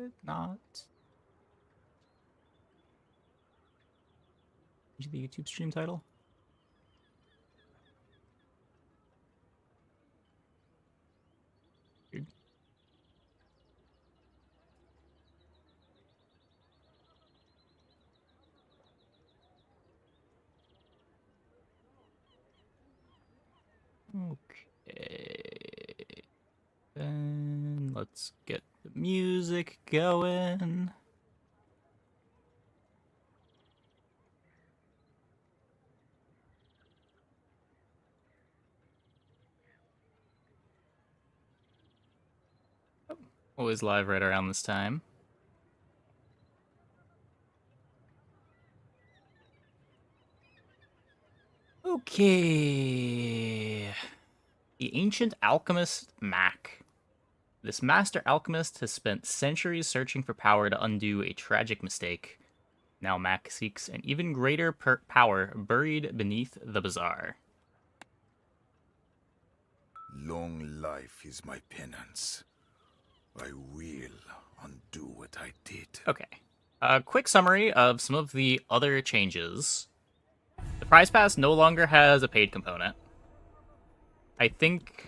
it not? Change the YouTube stream title. Weird. Okay. Then let's get the music going. Always live right around this time. Okay. The ancient alchemist Mac. This master alchemist has spent centuries searching for power to undo a tragic mistake. Now Mac seeks an even greater power buried beneath the bazaar. Long life is my penance. I will undo what I did. Okay. A quick summary of some of the other changes. The prize pass no longer has a paid component. I think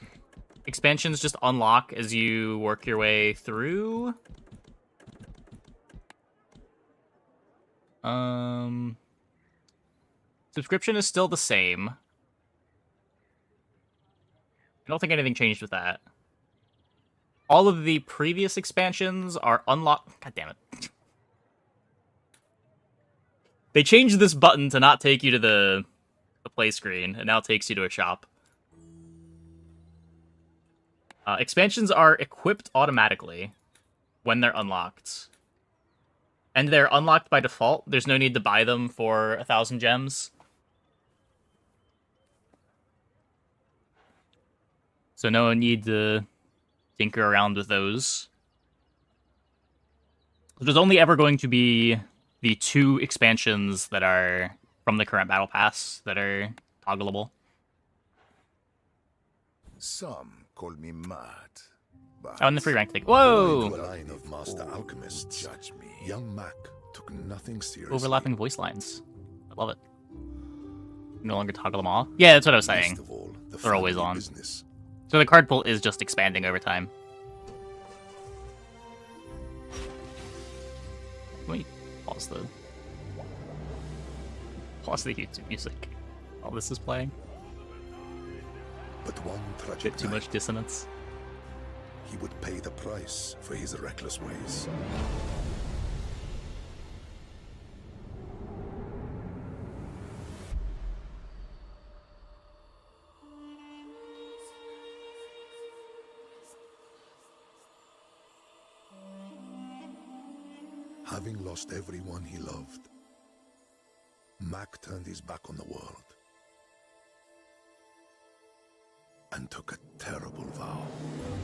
expansions just unlock as you work your way through. Subscription is still the same. I don't think anything changed with that. All of the previous expansions are unlocked. God damn it. They changed this button to not take you to the play screen, and now it takes you to a shop. Expansions are equipped automatically when they're unlocked. And they're unlocked by default. There's no need to buy them for 1,000 gems. So no need to tinker around with those. There's only ever going to be the 2 expansions that are from the current battle pass that are toggleable. Some call me mad. But Oh, and the free rank thing. Whoa! To a line of master alchemists, judge me. young Mac took nothing seriously. Overlapping voice lines. I love it. No longer toggle them off. Yeah, that's what I was saying. Least of all, the They're always family on. business. So the card pool is just expanding over time. Let me pause the YouTube music while this is playing. But one tragic Bit too night, much dissonance. he would pay the price for his reckless ways. Having lost everyone he loved, Mac turned his back on the world and took a terrible vow.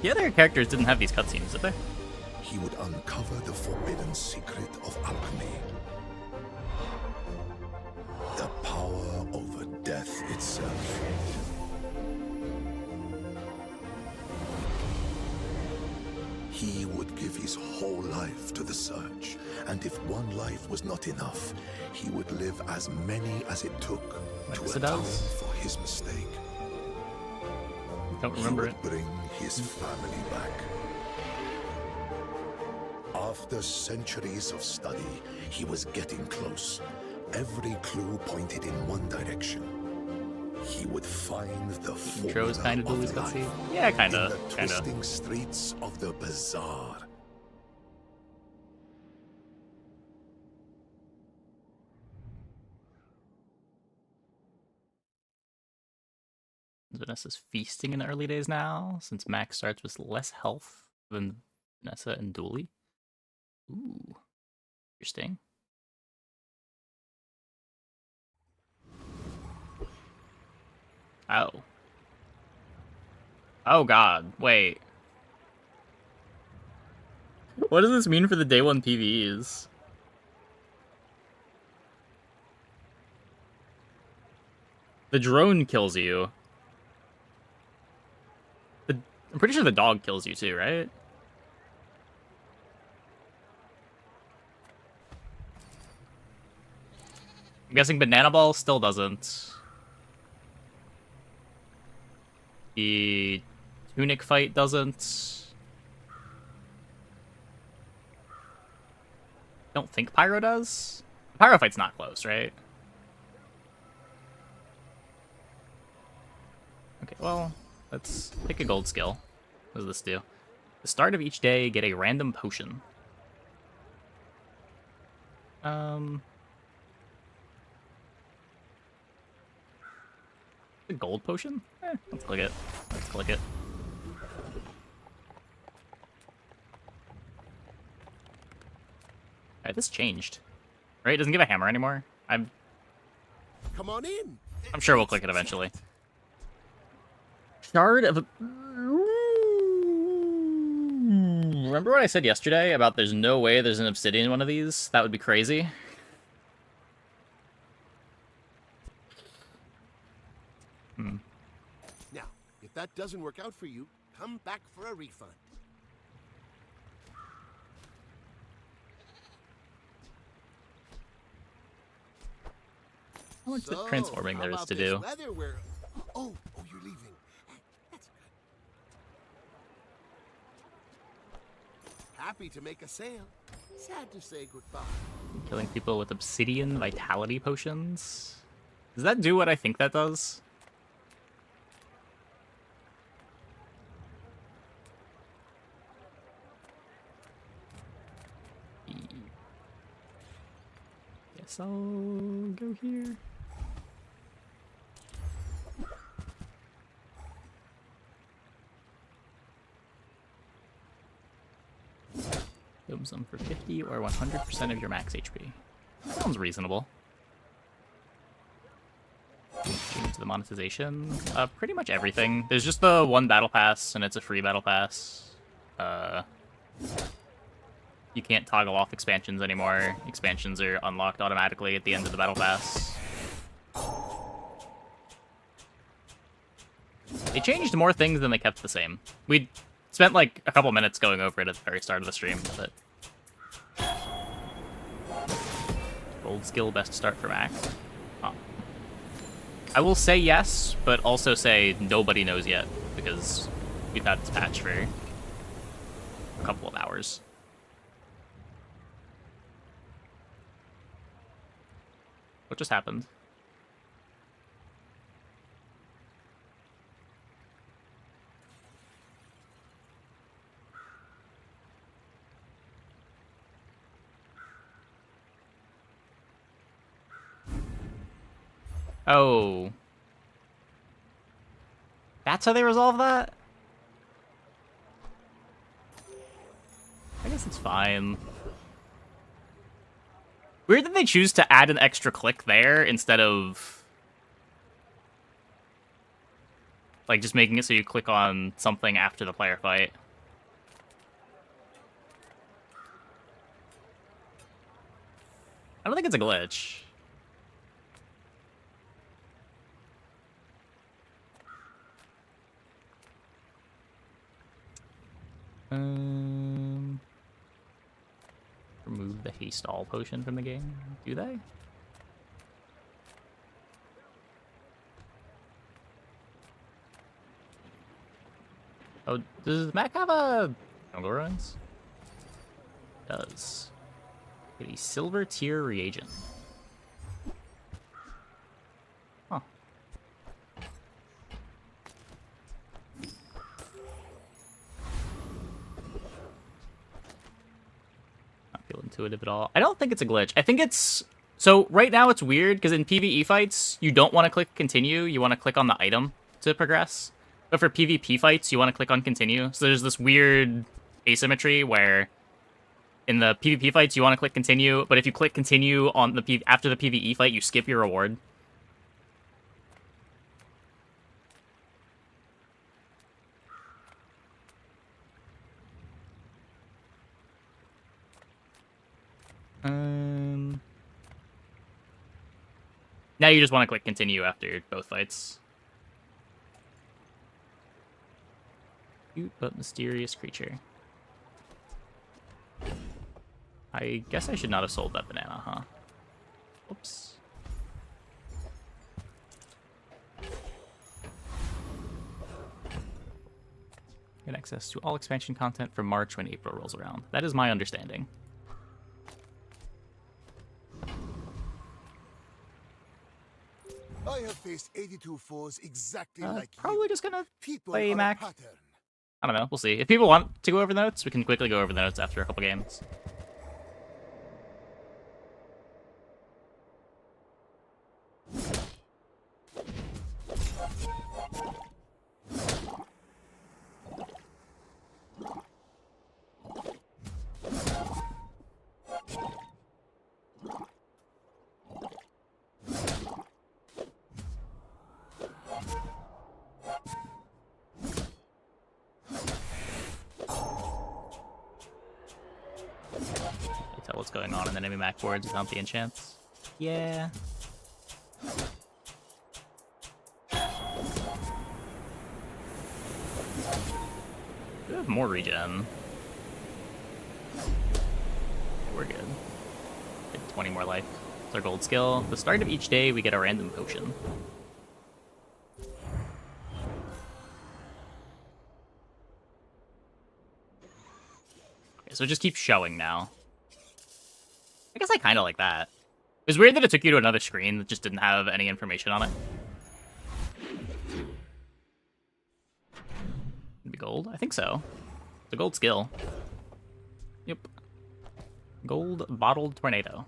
The other characters didn't have these cutscenes, did they? He would uncover the forbidden secret of alchemy. The power over death itself. He would give his whole life to the search, and if one life was not enough, he would live as many as it took to Like atone Sedaus? for his mistake. Don't He remember would it. bring his family back. After centuries of study, he was getting close. Every clue pointed in one direction. He would find the Intro is formula kind of of Dewey's life cutscene. Yeah, kind in of. the Kind of. twisting streets of the bazaar. Vanessa's feasting in the early days now, since Max starts with less health than Vanessa and Dooley. Ooh. Interesting. Oh. Oh god, wait. What does this mean for the day 1 PvEs? The drone kills you. I'm pretty sure the dog kills you too, right? guessing Banana Ball still doesn't. The Tunic fight doesn't. Don't think Pyro does. The Pyro fight's not close, right? Okay, well, let's pick a gold skill. What does this do? The start of each day, get a random potion. A gold potion? Let's click it. Let's click it. Alright, this changed. Right? It doesn't give a hammer anymore. Come on in. I'm sure we'll click it eventually. Shard of... Remember what I said yesterday about there's no way there's an obsidian in one of these? That would be crazy. Now, if that doesn't work out for you, come back for a refund. How much transforming there is to do. Oh, you're leaving. That's good. Happy to make a sale. Sad to say goodbye. Killing people with obsidian vitality potions. Does that do what I think that does? Guess I'll go here. Boom some for 50 or 100% of your max HP. Sounds reasonable. Change to the monetization. Pretty much everything. There's just the one battle pass, and it's a free battle pass. You can't toggle off expansions anymore. Expansions are unlocked automatically at the end of the battle pass. They changed more things than they kept the same. We spent like a couple minutes going over it at the very start of the stream, but... Gold skill best start for max. Oh. I will say yes, but also say nobody knows yet, because we've had this patch for a couple of hours. What just happened? Oh. That's how they resolve that? I guess it's fine. Weird that they choose to add an extra click there instead of... like, just making it so you click on something after the player fight. I don't think it's a glitch. Remove the haste all potion from the game. Do they? Oh, does Mac have a jungle runs? It does. Get a silver tier reagent. Huh. Not feel intuitive at all. I don't think it's a glitch. I think it's... So right now it's weird because in PvE fights, you don't want to click continue. You want to click on the item to progress. But for PvP fights, you want to click on continue. So there's this weird asymmetry where in the PvP fights, you want to click continue, but if you click continue on the after the PvE fight, you skip your reward. Now you just want to click continue after both fights. Cute but mysterious creature. I guess I should not have sold that banana, huh? Oops. Get access to all expansion content from March when April rolls around. That is my understanding. I have faced 82 foes exactly like Probably you. just gonna People play are Mac. a pattern. I don't know. We'll see. If people want to go over the notes, we can quickly go over the notes after a couple games. Tell what's going on in the enemy Mac boards without the enchants. Yeah. We have more regen. We're good. Get 20 more life. It's our gold skill. At the start of each day, we get a random potion. Okay, so it just keeps showing now. I guess I kind of like that. It was weird that it took you to another screen that just didn't have any information on it. It'd be gold? I think so. It's a gold skill. Yep. Gold bottled tornado.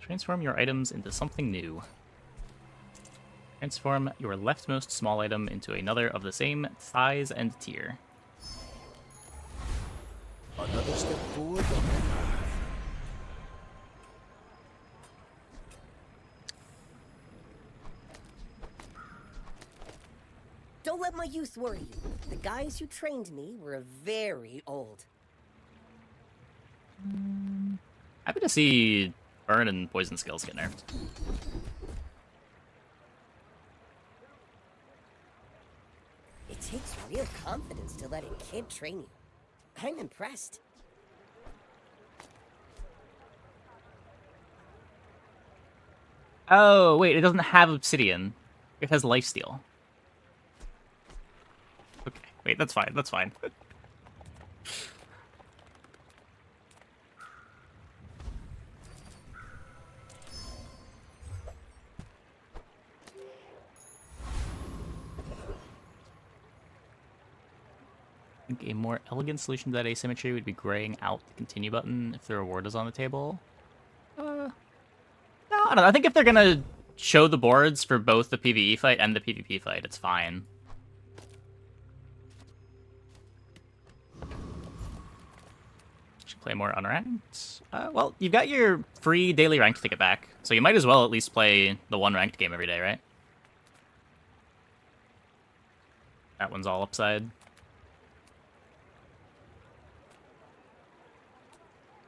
Transform your items into something new. Transform your leftmost small item into another of the same size and tier. Another step forward on that path. Don't let my youth worry you. The guys who trained me were very old. Happy to see burn and poison skills get nerfed. It takes real confidence to let a kid train you. I'm impressed. Oh, wait, it doesn't have obsidian. It has lifesteal. Okay, wait, that's fine, that's fine. I think a more elegant solution to that asymmetry would be graying out the continue button if the reward is on the table. No, I don't know. I think if they're gonna show the boards for both the PvE fight and the PvP fight, it's fine. Should play more unranked. Well, you've got your free daily ranked ticket back, so you might as well at least play the one ranked game every day, right? That one's all upside.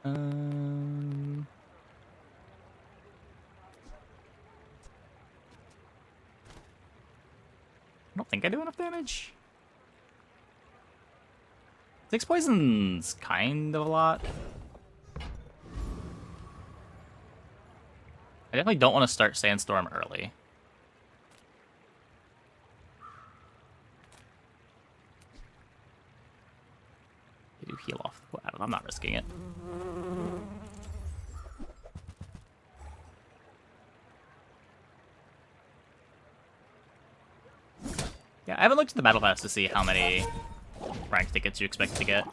I don't think I do enough damage. 6 poison's kind of a lot. I definitely don't want to start Sandstorm early. They do heal off. I don't know, I'm not risking it. Yeah, I haven't looked at the battle pass to see how many rank tickets you expect to get.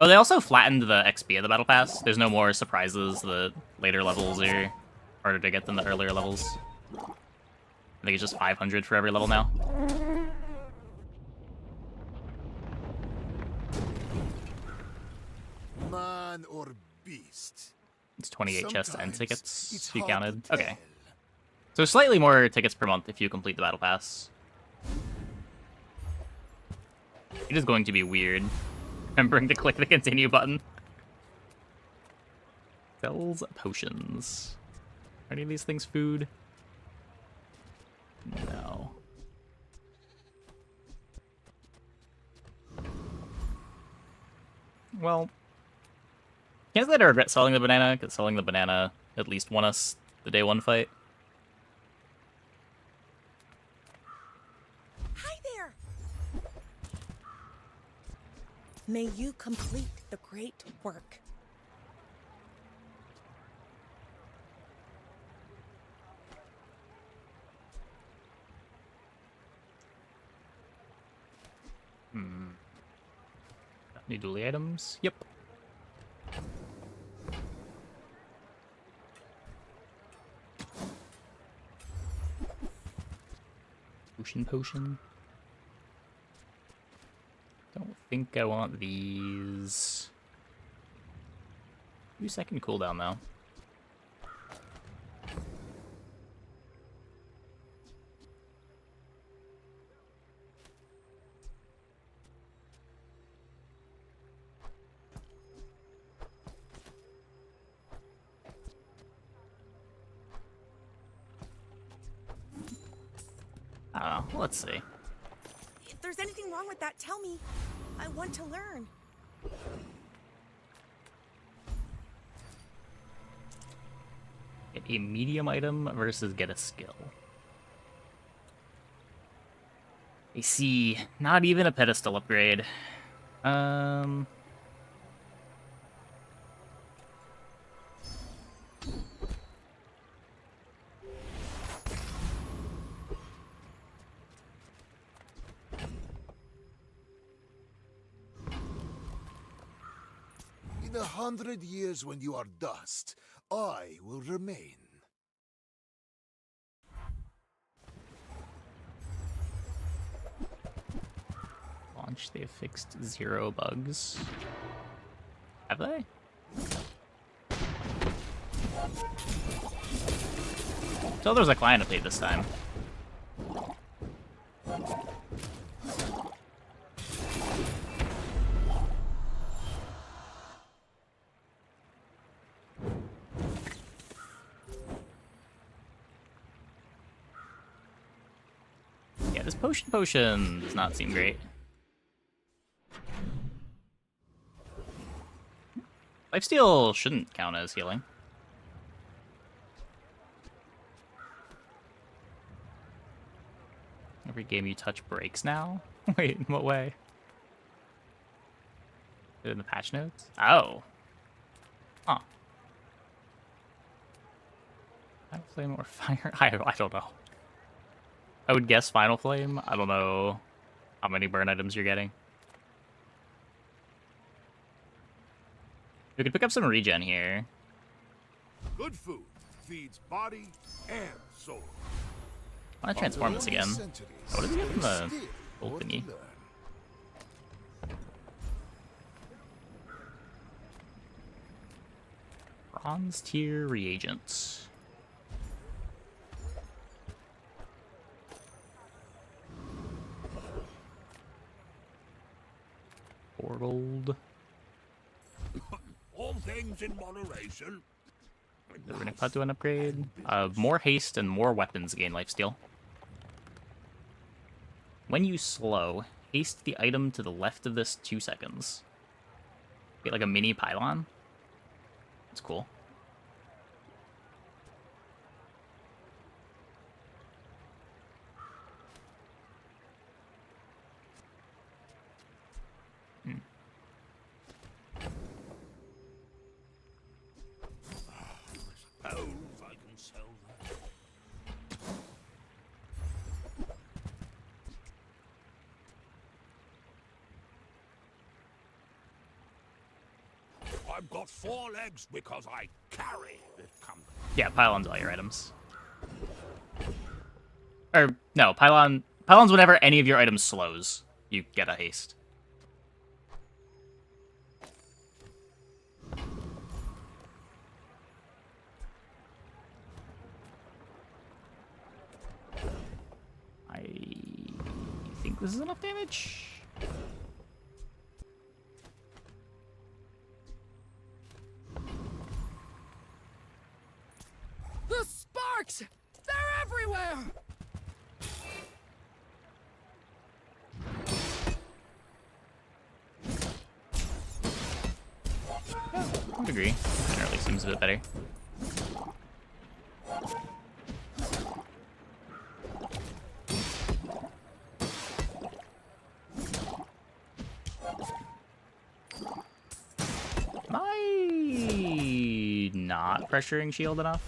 Oh, they also flattened the XP of the battle pass. There's no more surprises. The later levels are harder to get than the earlier levels. I think it's just 500 for every level now. Man or beast. It's 28 chests and Sometimes tickets it's if you hard to counted. tell. Okay. So slightly more tickets per month if you complete the battle pass. It is going to be weird remembering to click the continue button. Sells potions. Are any of these things food? No. Well, can't say that I regret selling the banana, because selling the banana at least won us the day one fight. May you complete the great work. Any dually items? Yep. Potion. Don't think I want these. 2-second cooldown though. I don't know. Let's see. If there's anything wrong with that, tell me. I want to learn. Get a medium item versus get a skill. I see. Not even a pedestal upgrade. In 100 years when you are dust, I will remain. Launch, they have fixed 0 bugs. Have they? So there's a client update this time. Yeah, this potion does not seem great. Lifesteal shouldn't count as healing. Every game you touch breaks now? Wait, in what way? In the patch notes? Oh. Huh. Final Flame or Fire? I don't know. I would guess Final Flame. I don't know how many burn items you're getting. We could pick up some regen here. Good food feeds body and soul. I want to transform this again. What does it get from the old thingy? Bronze tier reagents. Gold. All things in moderation. The Runic Pod to an upgrade. More haste and more weapons gain lifesteal. When you slow, haste the item to the left of this 2 seconds. Get like a mini pylon. That's cool. Suppose I can sell that. I've got 4 legs because I carry this company. Yeah, pylons all your items. Or, no, pylons whenever any of your items slows, you get a haste. I think this is enough damage. The sparks! They're everywhere! I would agree. Generally seems a bit better. not pressuring shield enough.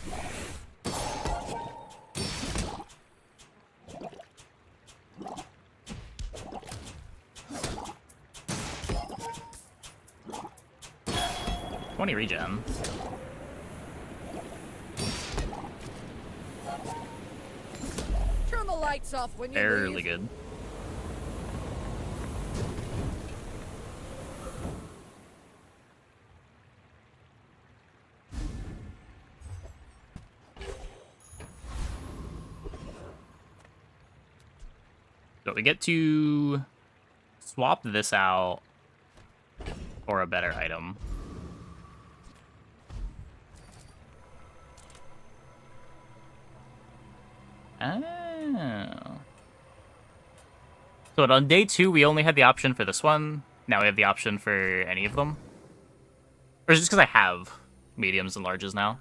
Regen. Turn the lights off when you Fairly leave. good. So we get to swap this out for a better item. Oh. So on day 2, we only had the option for this one. Now we have the option for any of them. Or is it just because I have mediums and larges now?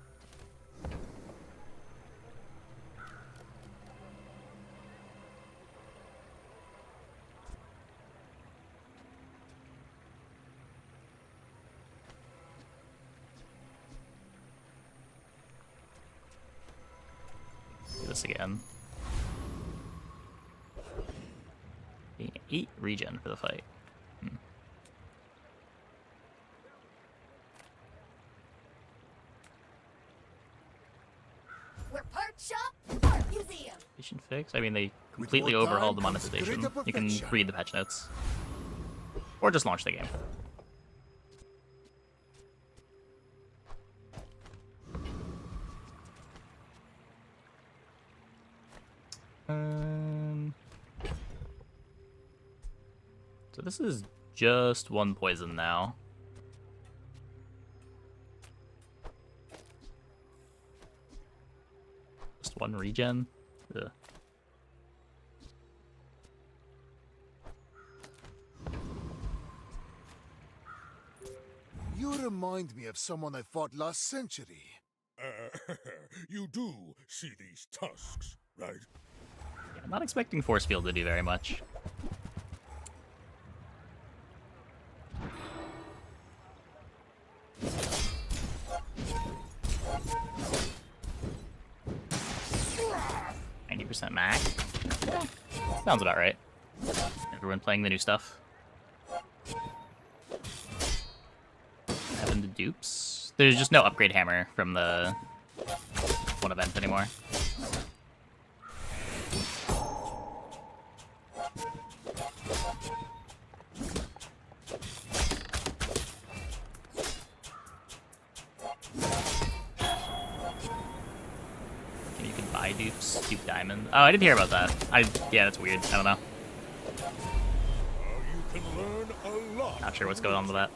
Do this again. 8 regen for the fight. We're part shop, part museum. Patient fix? I mean, they completely more time overhauled the comes monetization. greater You can perfection. read the patch notes. Or just launch the game. So this is just 1 poison now. Just 1 regen. Ugh. You remind me of someone I fought last century. You do see these tusks, right? Yeah, I'm not expecting force field to do very much. Mac. Yeah, sounds about right. Everyone playing the new stuff. Having the dupes. There's just no upgrade hammer from the one event anymore. Dupes, Dupe Diamond. Oh, I didn't hear about that. Yeah, that's weird. I don't know. You can learn a lot. Not sure what's going on with that.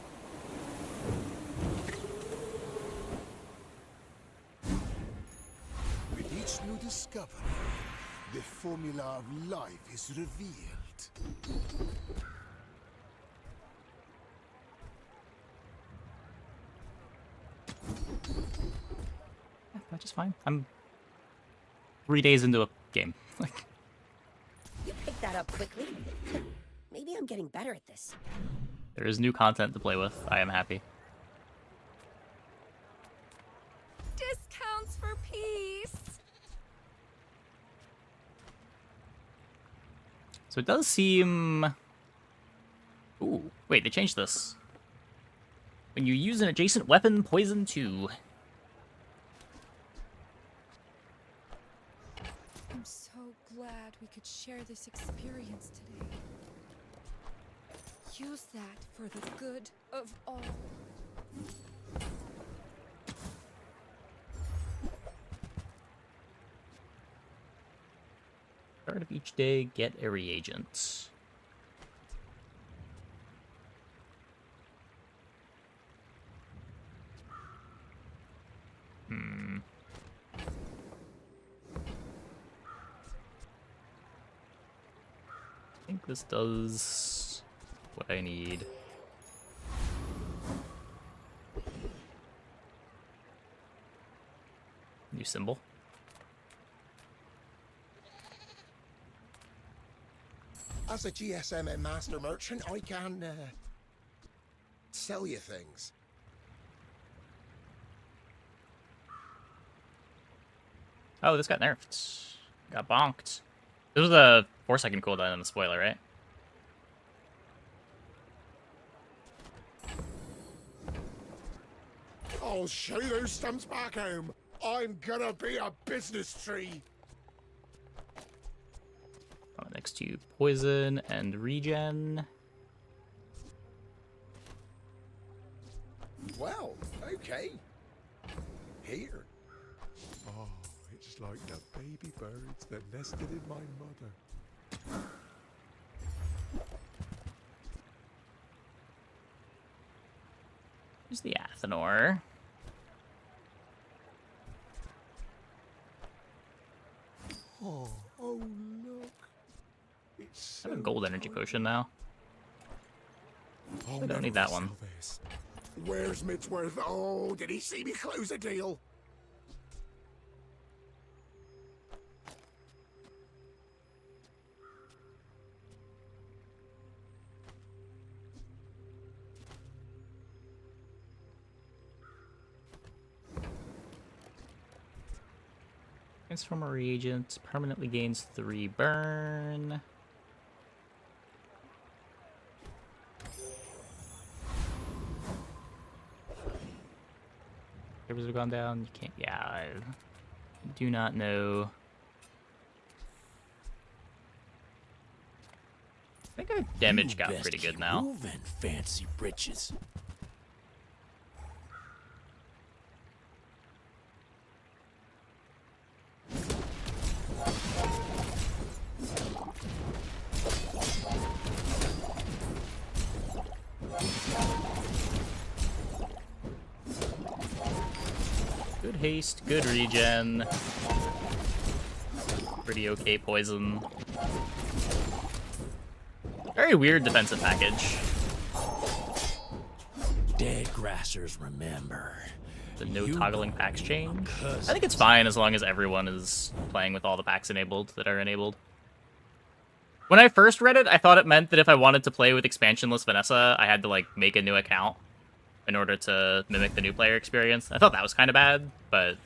With each new discovery, the formula of life is revealed. Yeah, that's just fine. I'm 3 days into a game. Like, You picked that up quickly. Maybe I'm getting better at this. there is new content to play with. I am happy. Discounts for peace. So it does seem... Ooh, wait, they changed this. When you use an adjacent weapon, poison 2. I'm so glad we could share this experience today. Use that for the good of all. Start of each day, get a reagent. I think this does what I need. New symbol. As a GSM and master merchant, I can sell you things. Oh, this got nerfed. Got bonked. This was a 4-second cooldown on the spoiler, right? I'll show you those stumps back home. I'm gonna be a business tree. Next to poison and regen. Well, okay. Here. Oh, it's like the baby birds that nested in my mother. Here's the Athenor. Oh, look. It's I have a so gold energy potion now. I'll I don't never need that one. sell this. Where's Midsworth? Oh, did he see me close a deal? Transformer reagent permanently gains 3 burn. Servers have gone down. You can't. Yeah, I do not know. I think our damage got pretty good now. Moving, fancy britches. Good haste, good regen. Pretty okay poison. Very weird defensive package. Dead grassers remember. The no You toggling packs my change. I cousins. think it's fine as long as everyone is playing with all the packs enabled that are enabled. When I first read it, I thought it meant that if I wanted to play with expansionless Vanessa, I had to like make a new account in order to mimic the new player experience. I thought that was kind of bad, but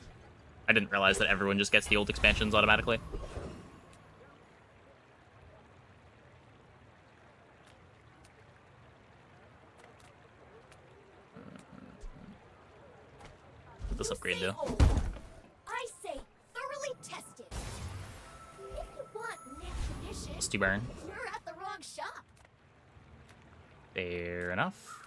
I didn't realize that everyone just gets the old expansions automatically. What does this upgrade do? I say thoroughly tested. If you want niche edition, Misty burn. you're at the wrong shop. Fair enough.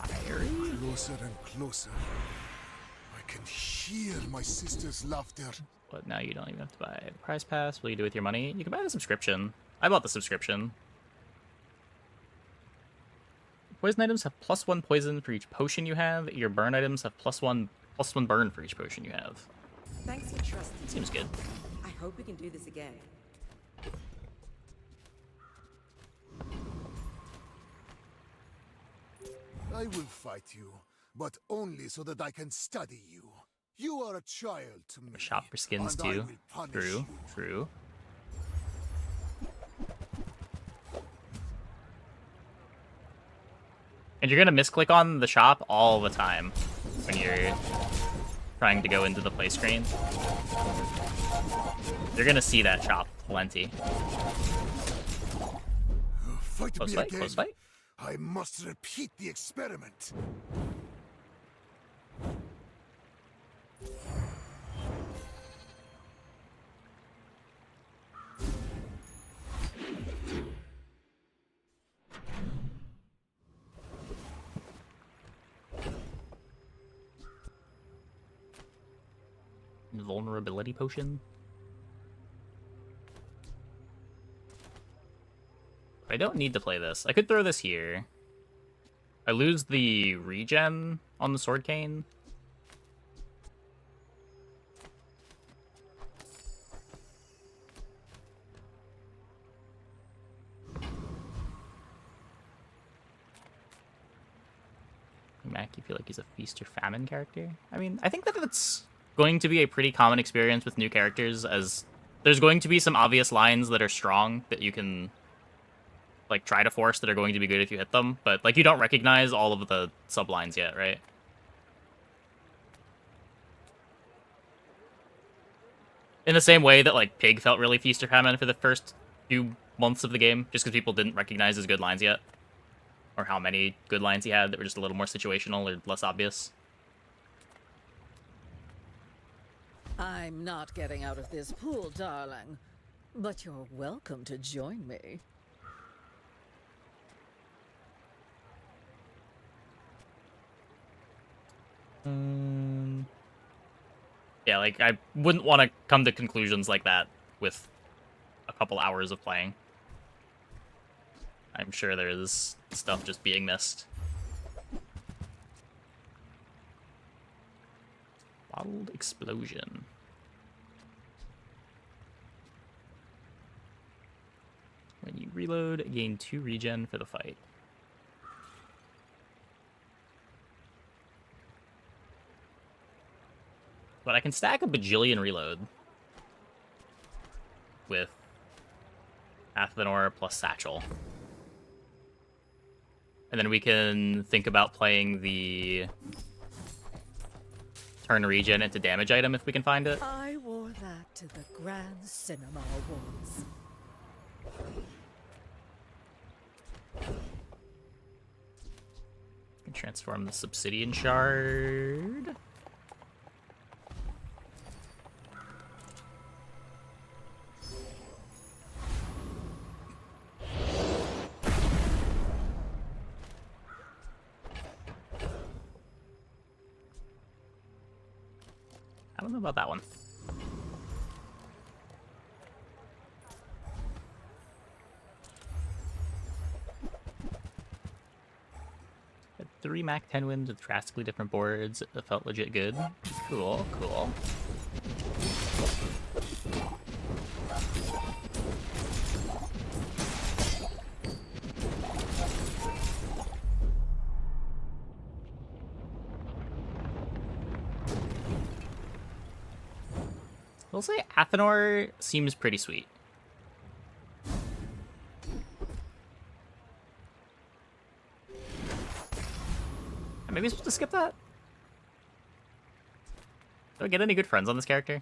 Fiery? Closer and closer. I can hear my sister's laughter. But now you don't even have to buy the prize pass. What do you do with your money? You can buy the subscription. I bought the subscription. Poison items have +1 poison for each potion you have. Your burn items have +1 burn for each potion you have. Thanks for trusting. Seems good. I hope we can do this again. I will fight you, but only so that I can study you. You are a child to me. Shop for skins and I too. will punish True, you. true. And you're gonna misclick on the shop all the time when you're trying to go into the play screen. You're gonna see that shop plenty. Fight Close me fight, again. close fight. I must repeat the experiment. Vulnerability potion. I don't need to play this. I could throw this here. I lose the regen on the sword cane. Mac, you feel like he's a feast or famine character? I mean, I think that it's going to be a pretty common experience with new characters as there's going to be some obvious lines that are strong that you can like try to force that are going to be good if you hit them, but like you don't recognize all of the sublines yet, right? In the same way that like Pig felt really feast or famine for the first few months of the game, just because people didn't recognize his good lines yet, or how many good lines he had that were just a little more situational or less obvious. I'm not getting out of this pool, darling, but you're welcome to join me. Yeah, like, I wouldn't want to come to conclusions like that with a couple hours of playing. I'm sure there's stuff just being missed. Bottled explosion. When you reload, gain 2 regen for the fight. But I can stack a bajillion reload with Athenor plus Satchel. And then we can think about playing the turn regen into damage item if we can find it. I wore that to the Grand Cinema Awards. Can transform the Subsidian Shard. I don't know about that one. Had 3 Mac 10 wins with drastically different boards. It felt legit good. Cool, cool. I'll say Athenor seems pretty sweet. Maybe I'm supposed to skip that? Do I get any good friends on this character?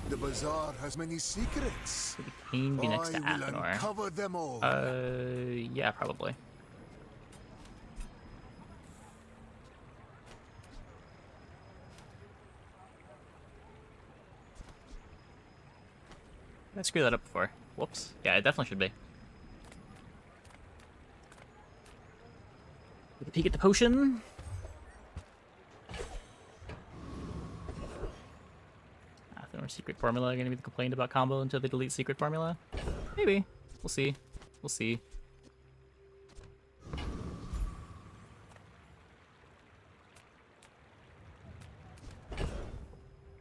The bazaar has many secrets. Would the Pain be next to I will Athenor? uncover them all. Yeah, probably. Did I screw that up before? Whoops. Yeah, it definitely should be. Take a peek at the potion. Athenor secret formula gonna be the complaint about combo until they delete secret formula? Maybe. We'll see. We'll see.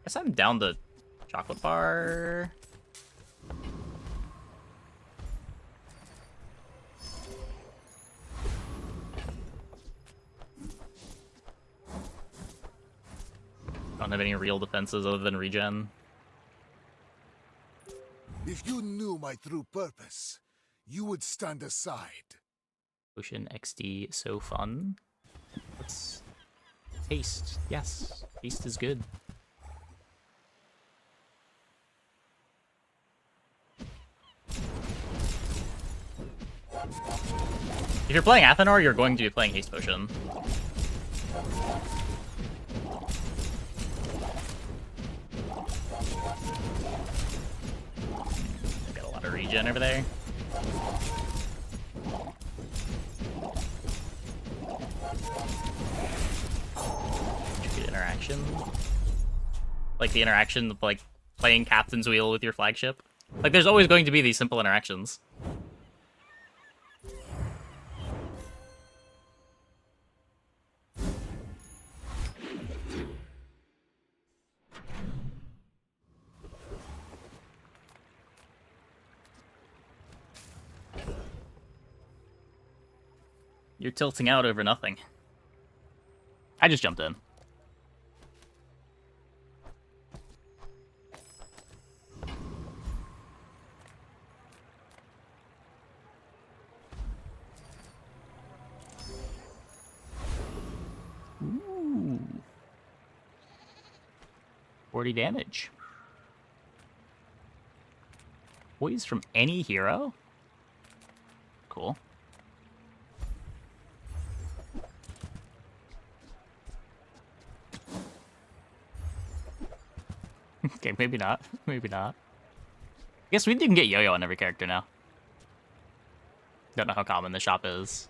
Guess I'm down to chocolate bar. Don't have any real defenses other than regen. If you knew my true purpose, you would stand aside. Potion XD, so fun. Let's taste. Yes, taste is good. If you're playing Athenor, you're going to be playing Haste Potion. Got a lot of regen over there. Good interaction. Like the interaction of like playing Captain's Wheel with your flagship. Like there's always going to be these simple interactions. You're tilting out over nothing. I just jumped in. Ooh. 40 damage. Poise from any hero? Cool. Okay, maybe not. Maybe not. I guess we can get yo-yo on every character now. Don't know how common the shop is.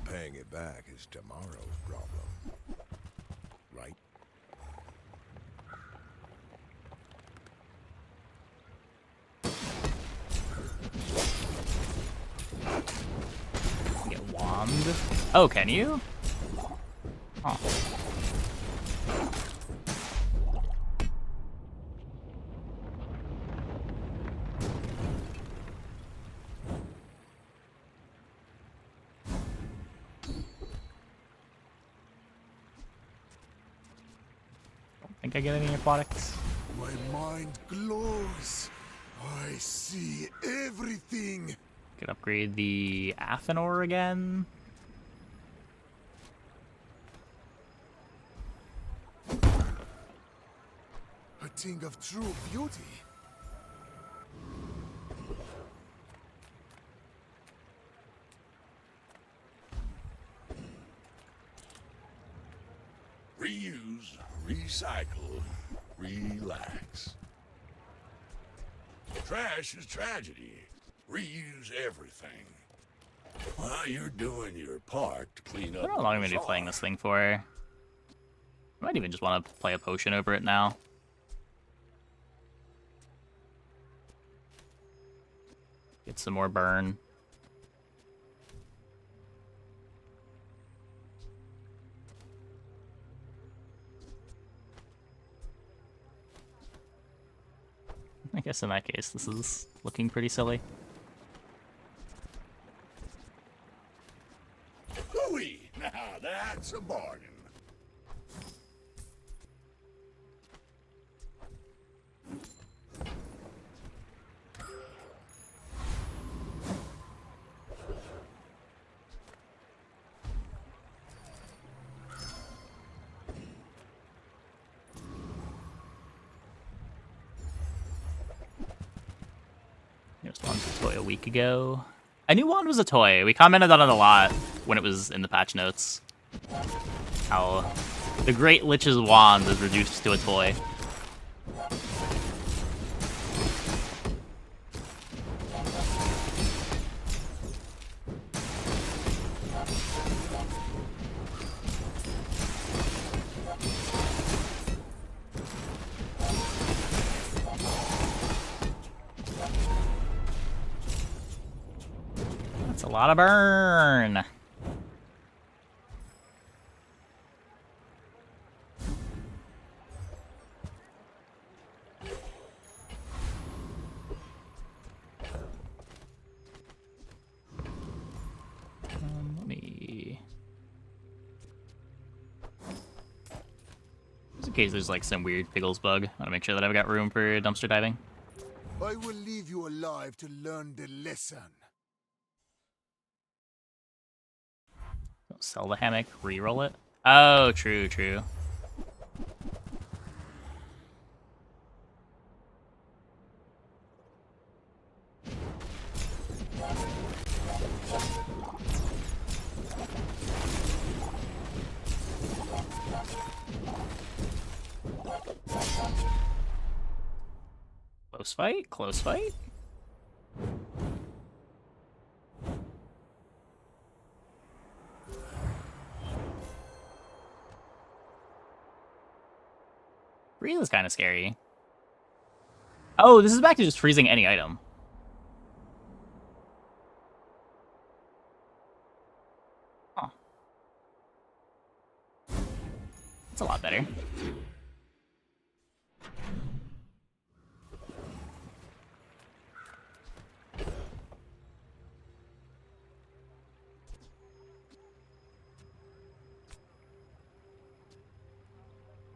Paying it back is tomorrow's problem. Right? Get wand. Oh, can you? Huh. Think I get any aquatics? My mind glows. I see everything. Could upgrade the Athenor again. A thing of true beauty. Reuse, recycle, relax. Trash is tragedy. Reuse everything. While you're doing your part to clean up. I don't know how long I'm gonna be playing this thing for. I might even just want to play a potion over it now. Get some more burn. I guess in that case, this is looking pretty silly. Hooey! Now that's a bargain. This wand was a toy a week ago. I knew wand was a toy. We commented on it a lot when it was in the patch notes. How the Great Lich's wand is reduced to a toy. That's a lot of burn. Let me... Just in case there's like some weird Piggles bug. I want to make sure that I've got room for dumpster diving. I will leave you alive to learn the lesson. Sell the hammock, re-roll it. Oh, true, true. Close fight, close fight. Freeze is kind of scary. Oh, this is back to just freezing any item. Huh. That's a lot better.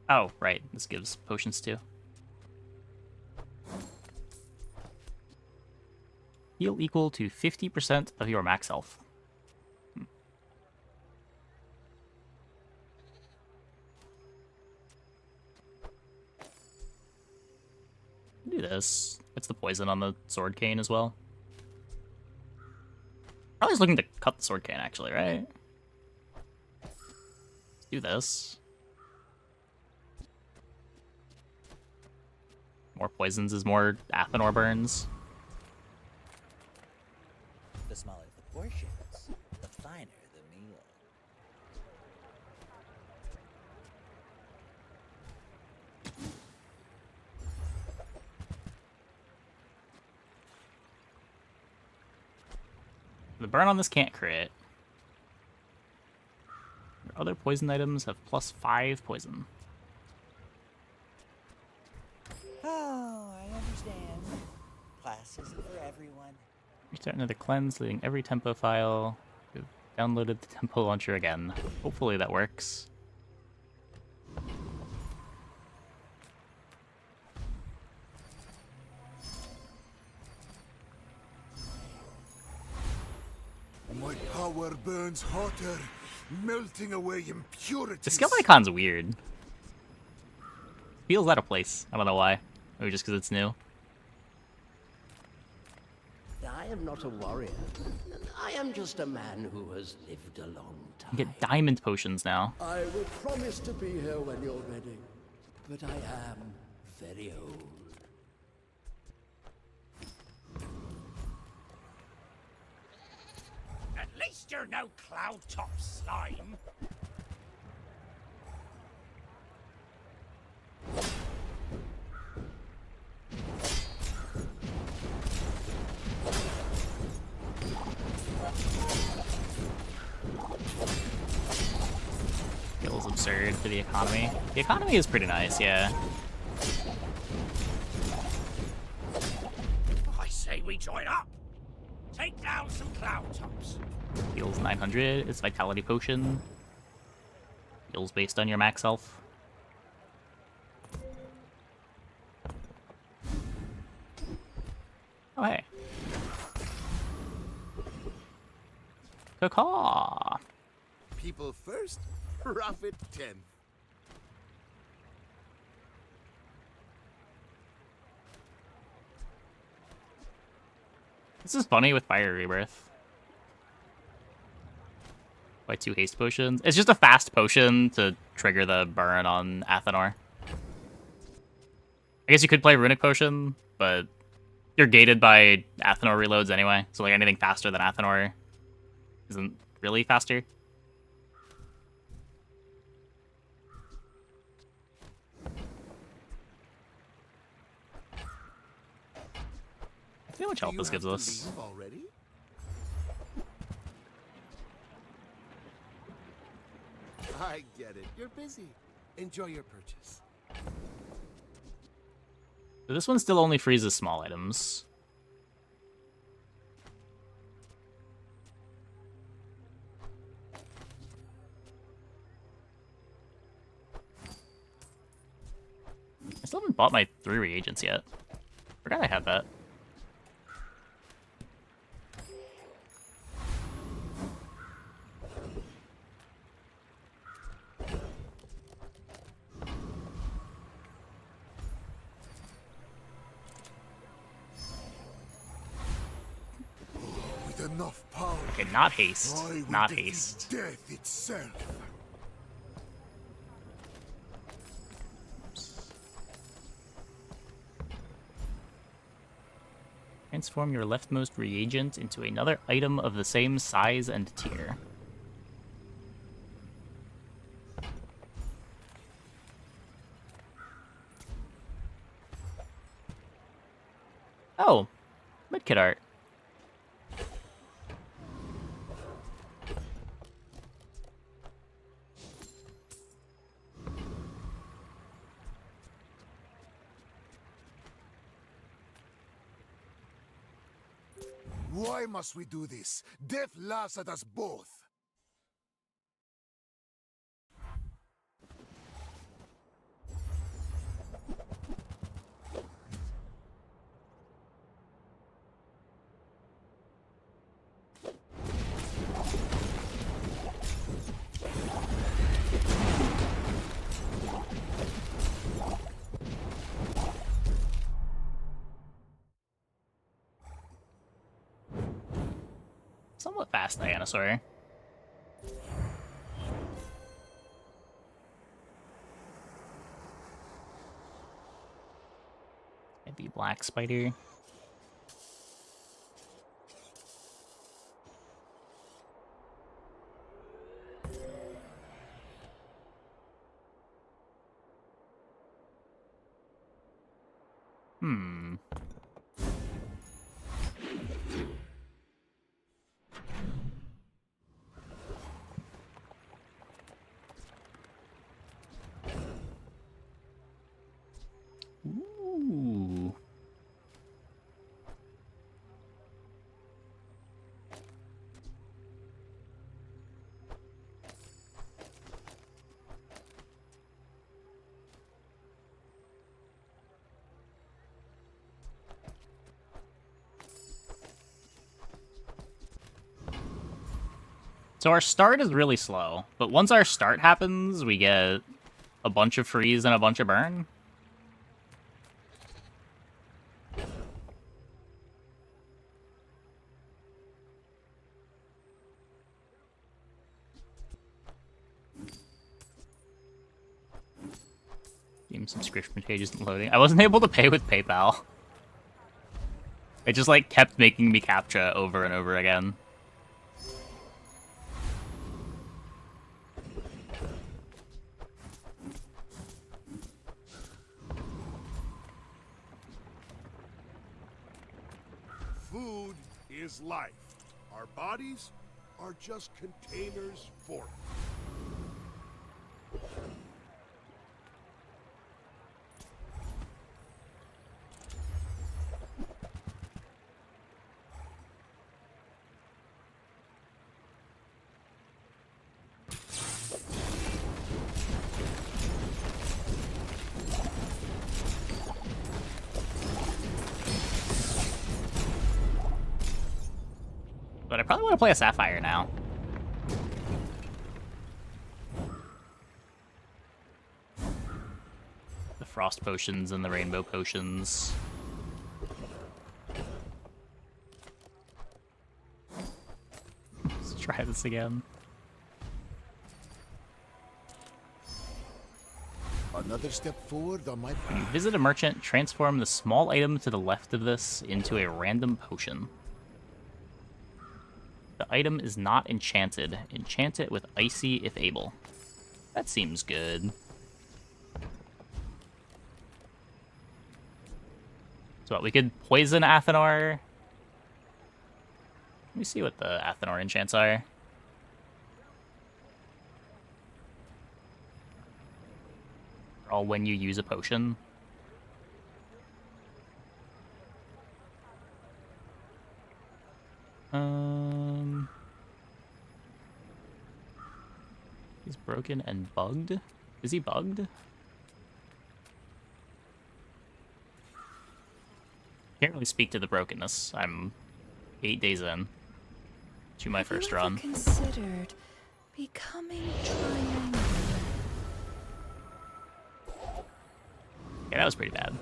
Oh, right. This gives potions too. Heal equal to 50% of your max health. Do this. It's the poison on the sword cane as well. Probably just looking to cut the sword cane, actually, right? Let's do this. More poisons is more Athenor burns. The smaller the portions, the finer the meal. The burn on this can't crit. Your other poison items have +5 poison. Oh, I understand. Class isn't for everyone. Restart another cleanse, deleting every tempo file. We've downloaded the tempo launcher again. Hopefully that works. My power burns hotter, melting away impurities. The skill icon's weird. Feels out of place. I don't know why. Maybe just because it's new. I am not a warrior. I am just a man who has lived a long time. You get diamond potions now. I will promise to be here when you're ready, but I am very old. At least you're no cloud top slime. Feels absurd for the economy. The economy is pretty nice, yeah. I say we join up. Take down some cloud tops. Heals 900. It's Vitality Potion. Heals based on your max health. Oh, hey. Caw. People first, profit 10th. This is funny with Fire Rebirth. By 2 haste potions. It's just a fast potion to trigger the burn on Athenor. I guess you could play Runic Potion, but you're gated by Athenor reloads anyway, so like anything faster than Athenor isn't really faster. See how much health this gives us. Already? I get it. You're busy. Enjoy your purchase. So this one still only freezes small items. I still haven't bought my 3 reagents yet. Forgot I had that. With enough power. Okay, not haste. I will Not defeat haste. Death itself. Transform your leftmost reagent into another item of the same size and tier. Oh, medkit art. Why must we do this? Death laughs at us both. somewhat fast dinosaur. Heavy black spider. Hmm. Ooh. So our start is really slow, but once our start happens, we get a bunch of freeze and a bunch of burn. Game subscription page isn't loading. I wasn't able to pay with PayPal. It just like kept making me CAPTCHA over and over again. Food is life. Our bodies are just containers for it. But I probably want to play a Sapphire now. The Frost Potions and the Rainbow Potions. Let's try this again. Another step forward on my path. Visit a merchant, transform the small item to the left of this into a random potion. The item is not enchanted. Enchant it with Icy if able. That seems good. So what, we could poison Athanor. Let me see what the Athanor enchants are. All when you use a potion. He's broken and bugged? Is he bugged? Can't really speak to the brokenness. I'm 8 days in to my first run. Considered becoming triangular. Yeah, that was pretty bad.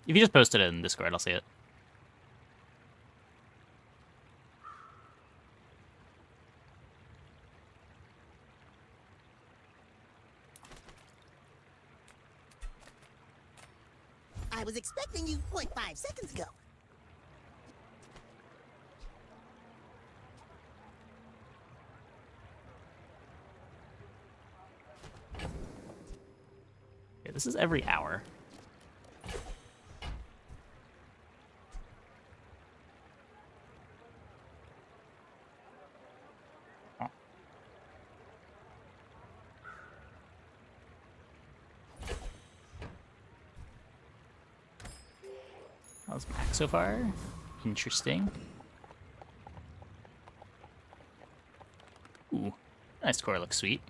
If you just posted it in Discord, I'll see it. I was expecting you 0.5 seconds ago. Yeah, this is every hour. How's Max so far? Interesting. Ooh, nice core, looks sweet.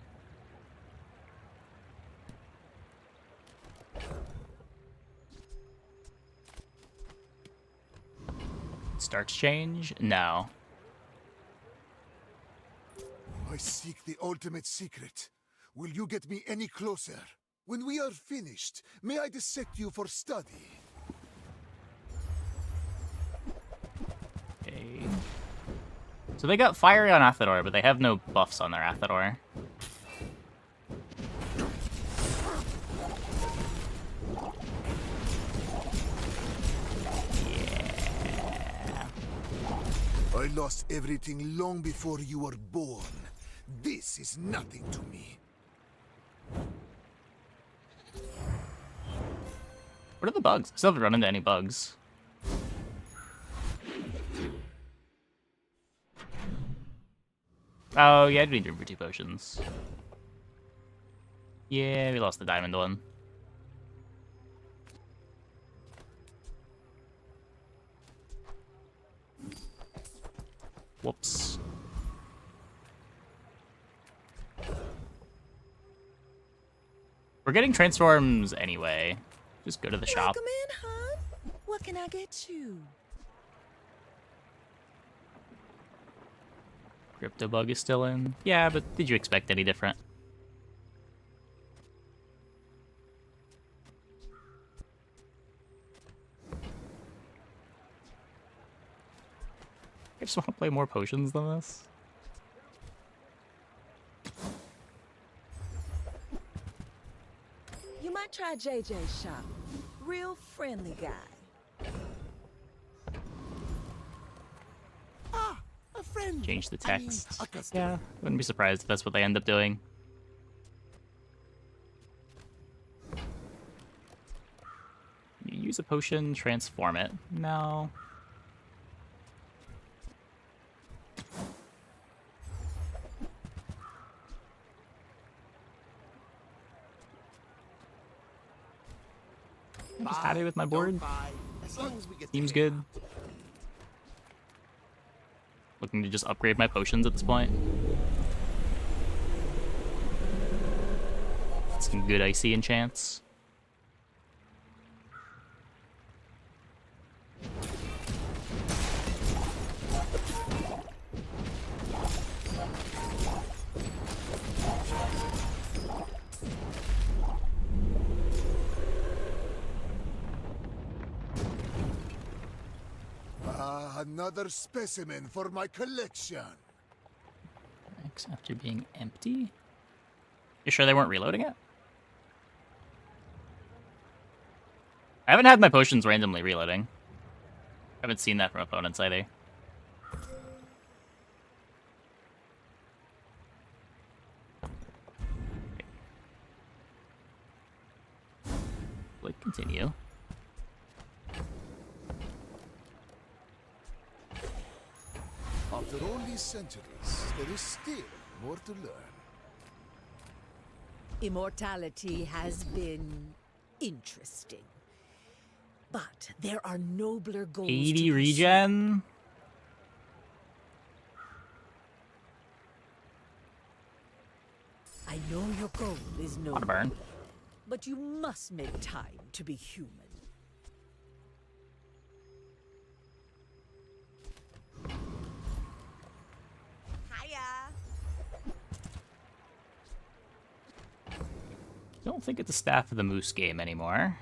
Starts change? No. I seek the ultimate secret. Will you get me any closer? When we are finished, may I dissect you for study? Okay. So they got fiery on Athador, but they have no buffs on their Athador. Yeah. I lost everything long before you were born. This is nothing to me. What are the bugs? I still haven't run into any bugs. Oh, yeah, I do need room for 2 potions. Yeah, we lost the diamond one. Whoops. We're getting transforms anyway. Just go to the shop. Welcome in, hon. What can I get you? Crypto bug is still in. Yeah, but did you expect any different? I just want to play more potions than this. You might try JJ's shop. Real friendly guy. Ah, a friend. Change the text. a customer. Yeah, wouldn't be surprised if that's what they end up doing. You use a potion, transform it. No. I'm just happy with my board. As long as we get Seems paid. good. Looking to just upgrade my potions at this point. Some good icy enchants. Another specimen for my collection. X after being empty? You sure they weren't reloading it? I haven't had my potions randomly reloading. I haven't seen that from opponents either. Click continue. After all these centuries, there is still more to learn. Immortality has been interesting. But there are nobler goals 80 to pursue. regen? I know your goal is Lot of noble, burn. but you must make time to be human. Hiya. Don't think it's a Staff of the Moose game anymore.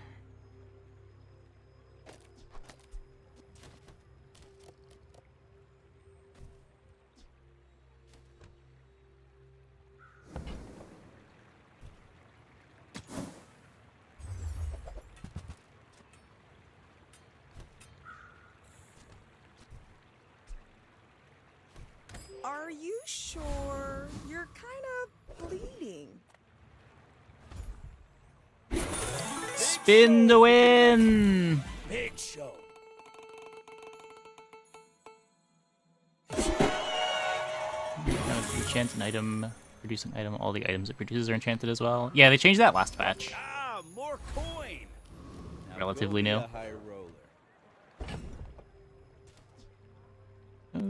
Are you sure you're kind of bleeding? Spin to win! Big show. Enchant an item, produce an item, all the items it produces are enchanted as well. Yeah, they changed that last patch. Ah, more coin. Now Relatively go new. be a high roller.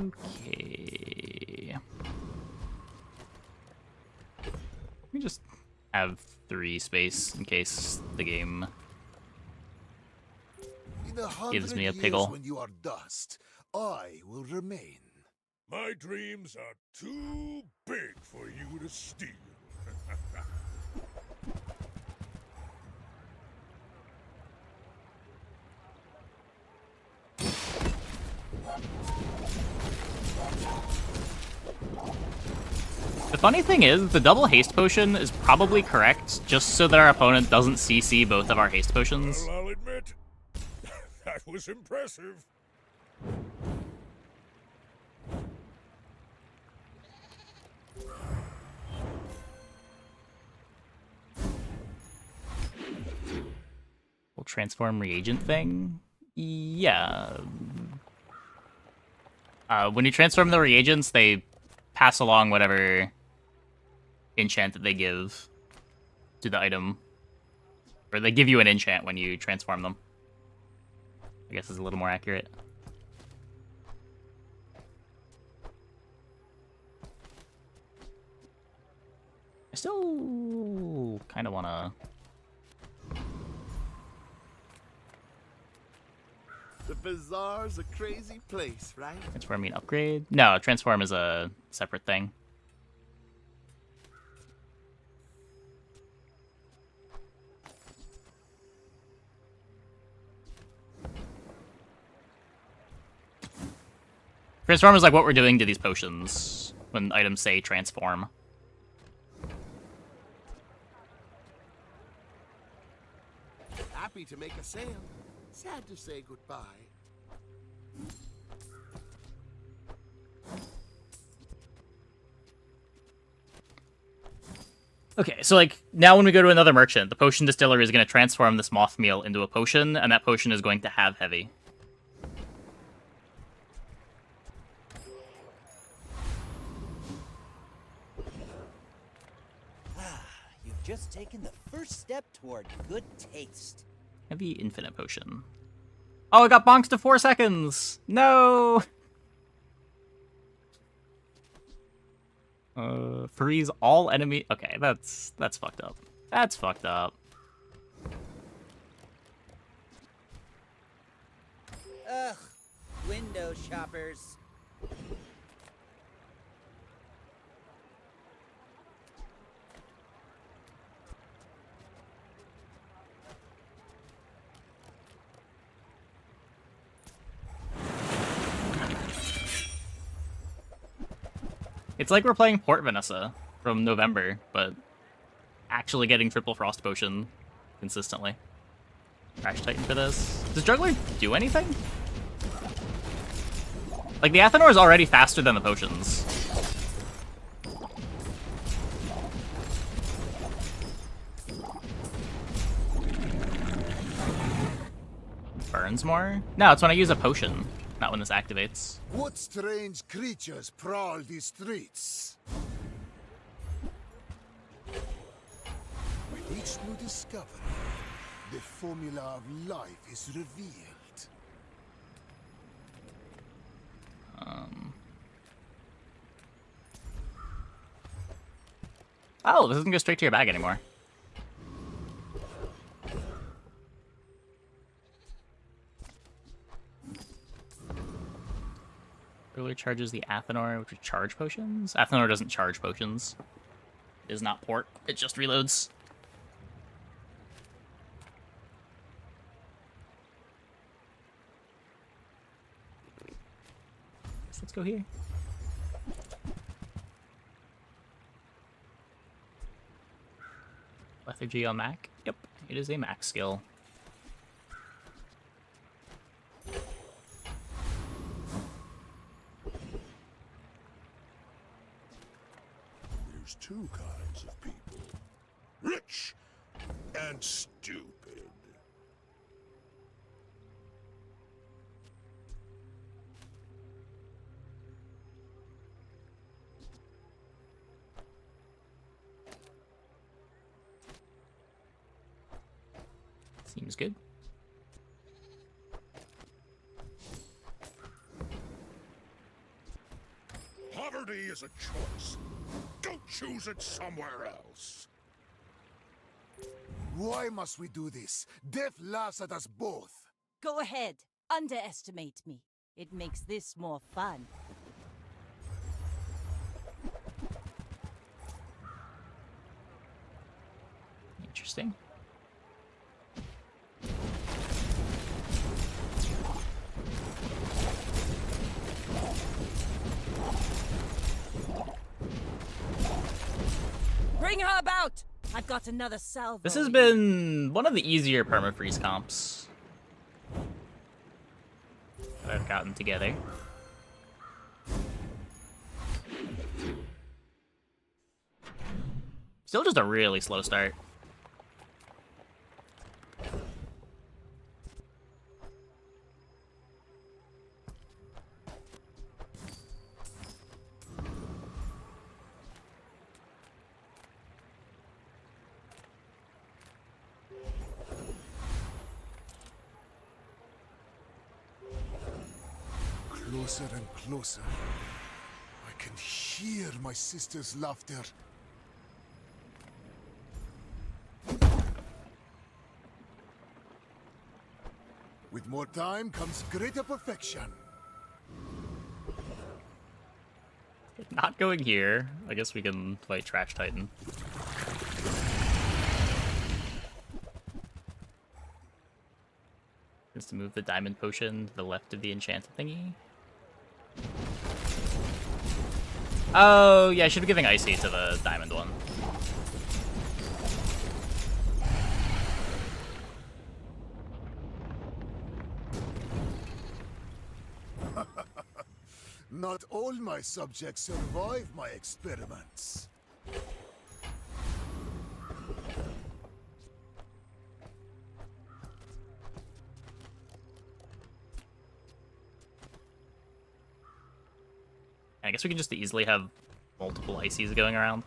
Okay. Let me just have 3 space in case the game In 100 gives me a years pickle. when you are dust, I will remain. My dreams are too big for you to steal. funny thing is, the double haste potion is probably correct, just so that our opponent doesn't CC both of our haste potions. Well, I'll admit, that was impressive. We'll transform reagent thing. Yeah. When you transform the reagents, they pass along whatever enchant that they give to the item. Or they give you an enchant when you transform them. I guess is a little more accurate. I still kind of want to... The bazaar's a crazy place, right? Transform mean upgrade? No, transform is a separate thing. Transform is like what we're doing to these potions when items say transform. Happy to make a sale. Sad to say goodbye. Okay, so like now when we go to another merchant, the potion distiller is going to transform this moth meal into a potion, and that potion is going to have heavy. You've just taken the first step toward good taste. Heavy infinite potion. Oh, it got bonks to 4 seconds! No! Freeze all enemy... Okay, that's fucked up. That's fucked up. Ugh, window shoppers. It's like we're playing Port Vanessa from November, but actually getting triple frost potion consistently. Crash Titan for this. Does Juggler do anything? Like, the Athanor is already faster than the potions. Burns more? No, it's when I use a potion, not when this activates. What strange creatures prowl these streets? With each new discovery, the formula of life is revealed. Oh, this doesn't go straight to your bag anymore. Earlier charges the Athanor, which would charge potions. Athanor doesn't charge potions. It is not port. It just reloads. So let's go here. Lethargy on Mac? Yep, it is a Mac skill. There's two kinds of people. Rich and stupid. Seems good. Poverty is a choice. Don't choose it somewhere else. Why must we do this? Death laughs at us both. Go ahead. Underestimate me. It makes this more fun. Interesting. about? I've got another salvo. This has been one of the easier Permafreeze comps that I've gotten together. Still just a really slow start. Closer and closer. I can hear my sister's laughter. With more time comes greater perfection. Not going here. I guess we can fight Trash Titan. Just to move the diamond potion to the left of the enchanted thingy. Oh, yeah, I should be giving Icy to the diamond one. Not all my subjects survive my experiments. I guess we can just easily have multiple Ices going around.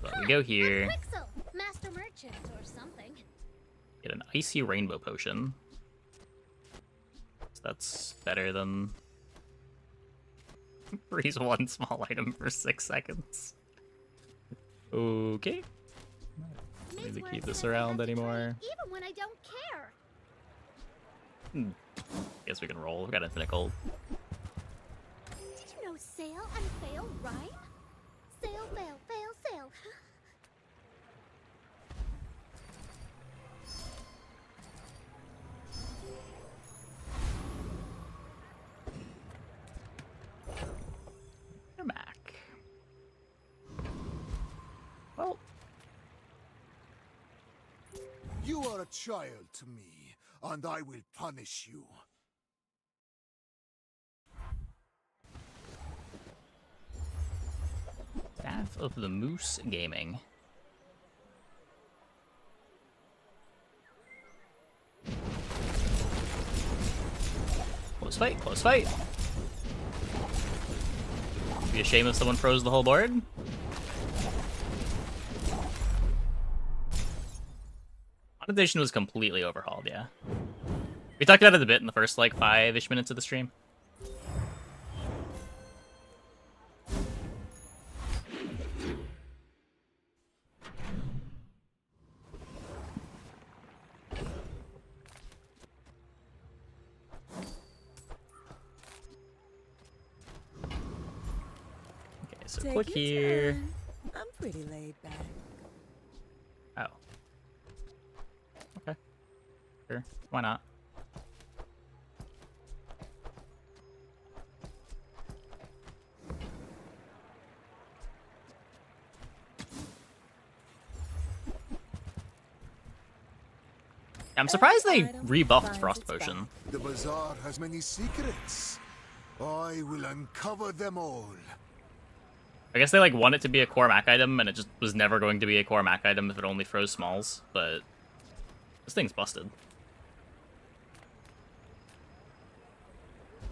But we go here. Quixel, master merchant or something. Get an Icy rainbow potion. So that's better than freeze one small item for 6 seconds. Okay. Don't need to keep this around anymore. Even when I don't care. Guess we can roll. We've got infinite gold. Did you know sail and fail rhyme? Sail, fail, fail, sail. You're back. Well. You are a child to me, and I will punish you. Staff of the Moose Gaming. Close fight, close fight. Be a shame if someone froze the whole board. Monetization was completely overhauled, yeah. We talked about it a bit in the first, like, 5-ish minutes of the stream. Okay, so Take click your here. time. I'm pretty laid back. Oh. Okay. Sure. Why not? I'm surprised they rebuffed Frost Potion. The bazaar has many secrets. I will uncover them all. I guess they like want it to be a core Mac item, and it just was never going to be a core Mac item if it only froze smalls, but this thing's busted.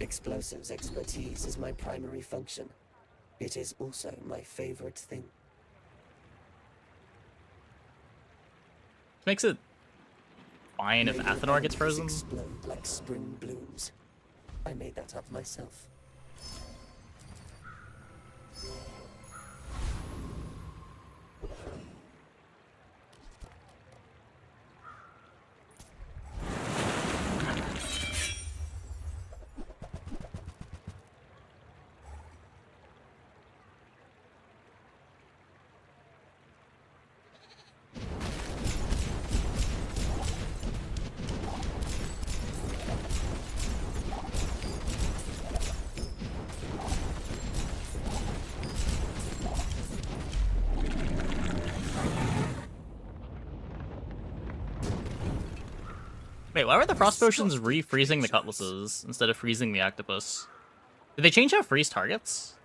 Explosives expertise is my primary function. It is also my favorite thing. Makes it fine if Athenor gets frozen. Explode like spring blooms. I made that up myself. Wait, why were the frost potions refreezing the cutlasses instead of freezing the octopus? Did they change how freeze targets?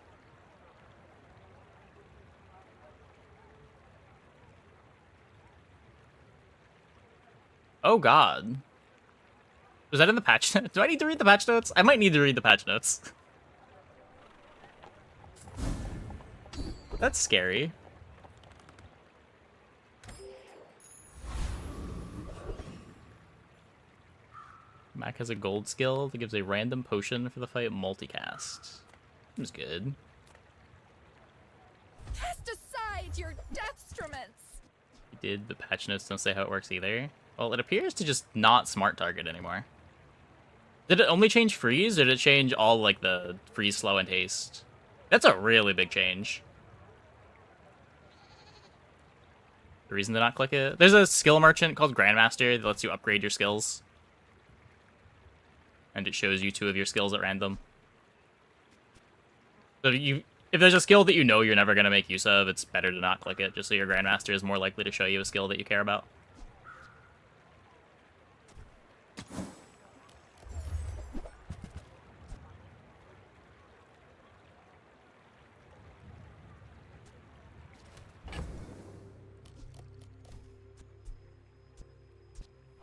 Oh god. Was that in the patch notes? Do I need to read the patch notes? I might need to read the patch notes. That's scary. Mac has a gold skill that gives a random potion for the fight multicast. Seems good. Cast aside your deathstruments! Did the patch notes don't say how it works either? Well, it appears to just not smart target anymore. Did it only change freeze, or did it change all, like, the freeze, slow, and haste? That's a really big change. The reason to not click it? There's a skill merchant called Grandmaster that lets you upgrade your skills. And it shows you 2 of your skills at random. So if there's a skill that you know you're never going to make use of, it's better to not click it, just so your Grandmaster is more likely to show you a skill that you care about.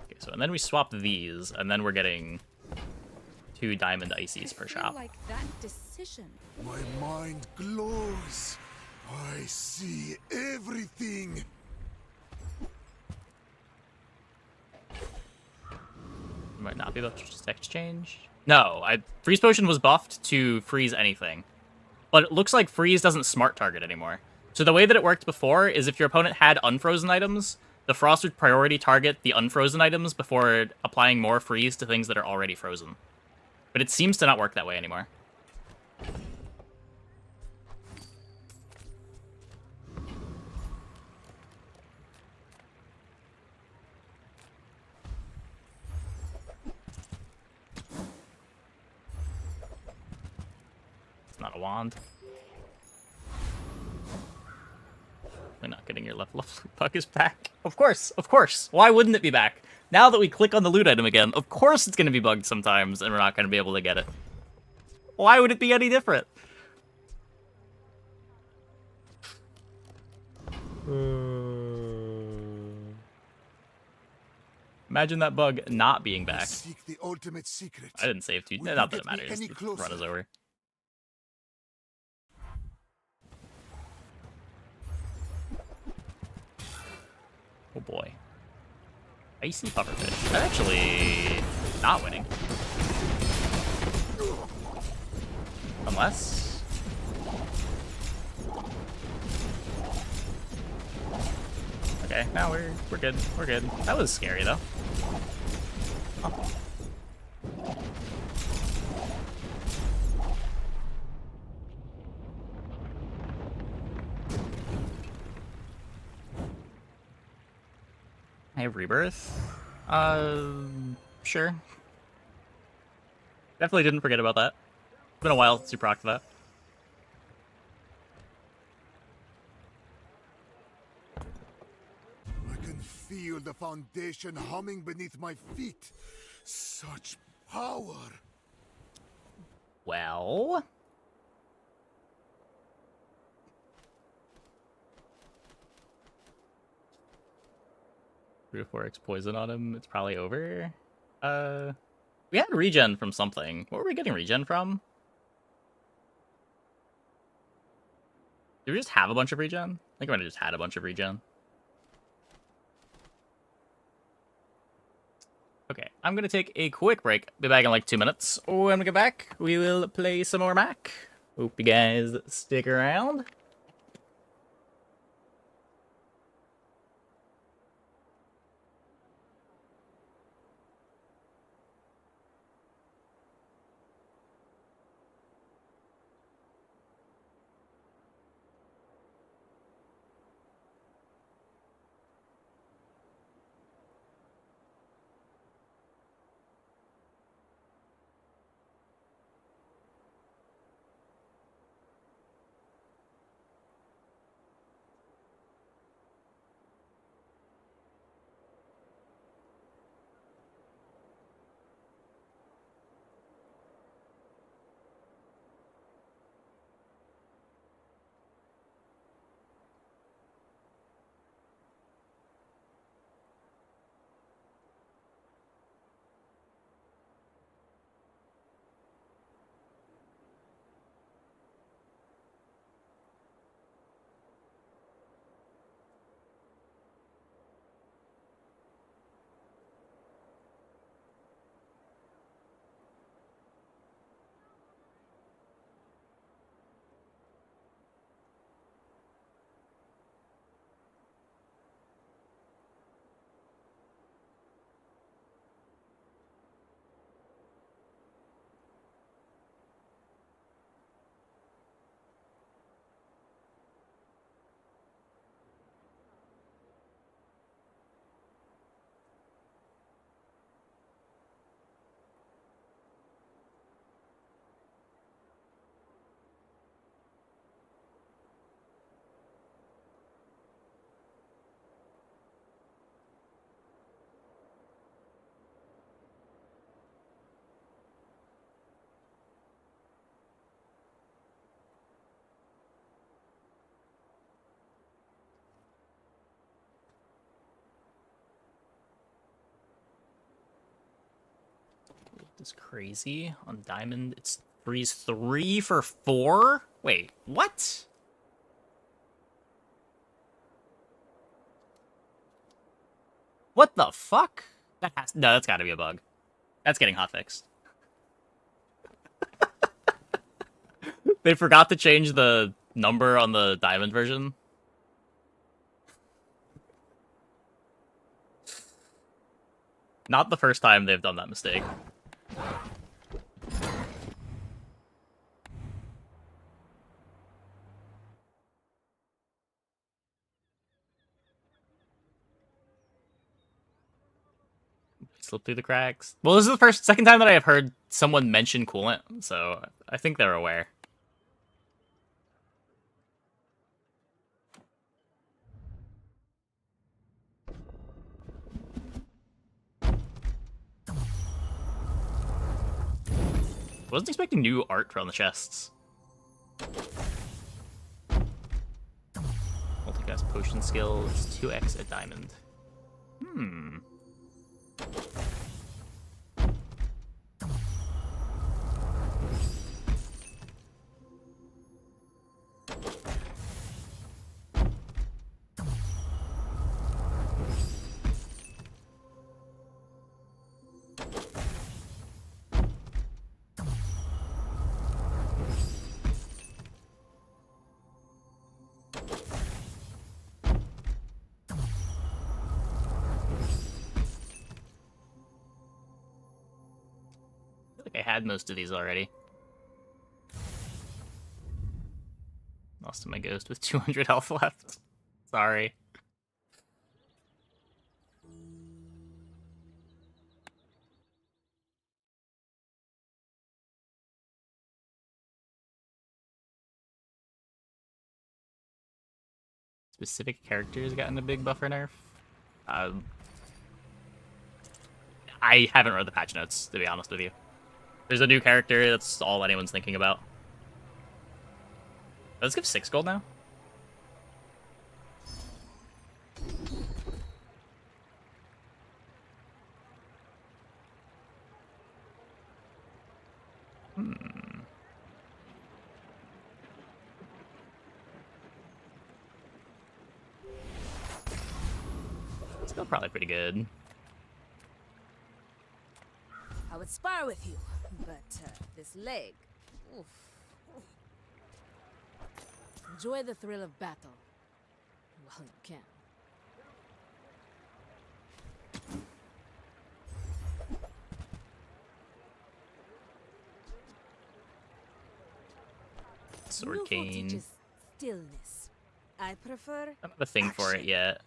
Okay, so and then we swap these, and then we're getting 2 diamond ices per shop. Like that decision. My mind glows. I see everything. Might not be able to just exchange. No, freeze potion was buffed to freeze anything, but it looks like freeze doesn't smart target anymore. So the way that it worked before is if your opponent had unfrozen items, the frost would priority target the unfrozen items before applying more freeze to things that are already frozen. But it seems to not work that way anymore. It's not a wand. We're not getting your left bug is back. Of course, of course. Why wouldn't it be back? Now that we click on the loot item again, of course it's going to be bugged sometimes, and we're not going to be able to get it. Why would it be any different? Imagine that bug not being back. Seek the ultimate secret. I didn't save too. Not that it matters. The run is over. Oh boy. Icy pufferfish. I'm actually not winning. Unless... Okay, now we're good. We're good. That was scary though. Oh. I have rebirth. Sure. Definitely didn't forget about that. It's been a while since you procced that. I can feel the foundation humming beneath my feet. Such power. Well... 3 or 4x poison on him, it's probably over. We had regen from something. What were we getting regen from? Did we just have a bunch of regen? I think we might have just had a bunch of regen. Okay, I'm gonna take a quick break. Be back in like 2 minutes. When we get back, we will play some more Mac. Hope you guys stick around. is crazy. On diamond, it's freeze 3 for 4? Wait, what? What the fuck? No, that's gotta be a bug. That's getting hotfixed. They forgot to change the number on the diamond version. Not the first time they've done that mistake. Slip through the cracks. Well, this is the second time that I have heard someone mention coolant, so I think they're aware. Wasn't expecting new art on the chests. Multicast potion skill is 2x a diamond. I had most of these already. Lost to my ghost with 200 health left. Sorry. Specific characters gotten a big buffer nerf. I haven't read the patch notes, to be honest with you. There's a new character, that's all anyone's thinking about. Let's give 6 gold now. Still probably pretty good. I would spar with you, but this leg. Oof. Enjoy the thrill of battle while you can. Sword cane. Stillness. I prefer. I don't have a thing for it yet.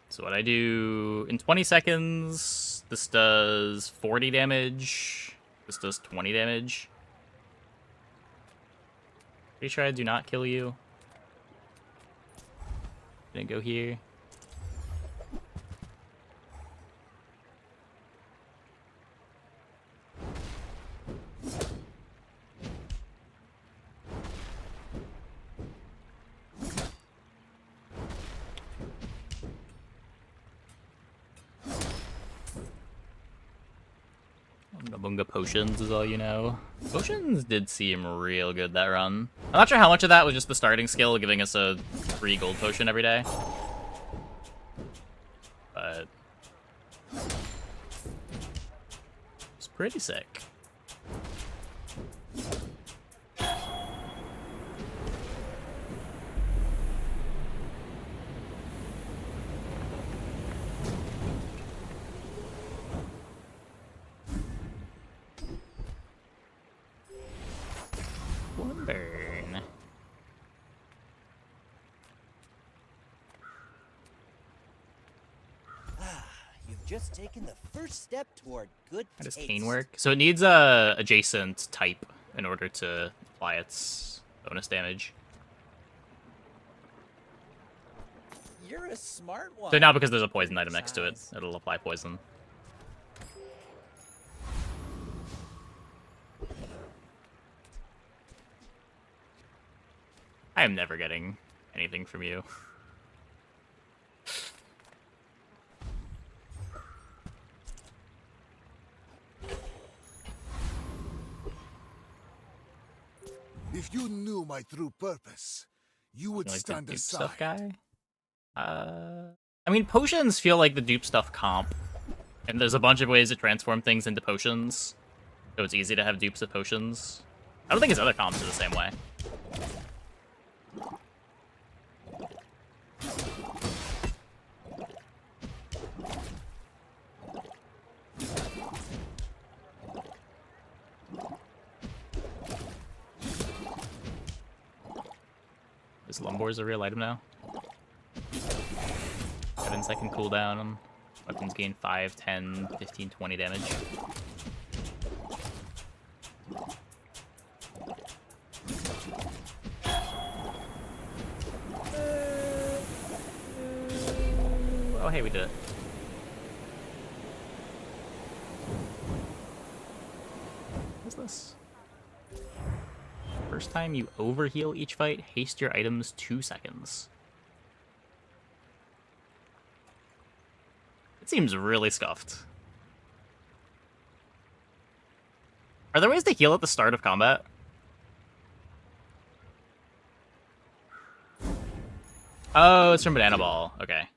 So what I do in 20 seconds, this does 40 damage. This does 20 damage. Pretty sure I do not kill you. Gonna go here. Bunga potions is all you know. Potions did seem real good that run. I'm not sure how much of that was just the starting skill giving us a free gold potion every day. But it's pretty sick. Burn. You've just taken the first step toward good How does taste. cane work? So it needs a adjacent type in order to apply its bonus damage. You're a smart one. So now because there's a poison item next to it, it'll apply poison. I am never getting anything from you. If you knew my true purpose, you would You like stand the dupe aside. stuff guy? I mean, potions feel like the dupe stuff comp. And there's a bunch of ways to transform things into potions. So it's easy to have dupes of potions. I don't think his other comps are the same way. Is Lumbors a real item now? 7-second cooldown. Weapons gain 5, 10, 15, 20 damage. Oh, hey, we did it. What's this? First time you overheal each fight, haste your items 2 seconds. It seems really scuffed. Are there ways to heal at the start of combat? Oh, it's from Banana Ball. Okay.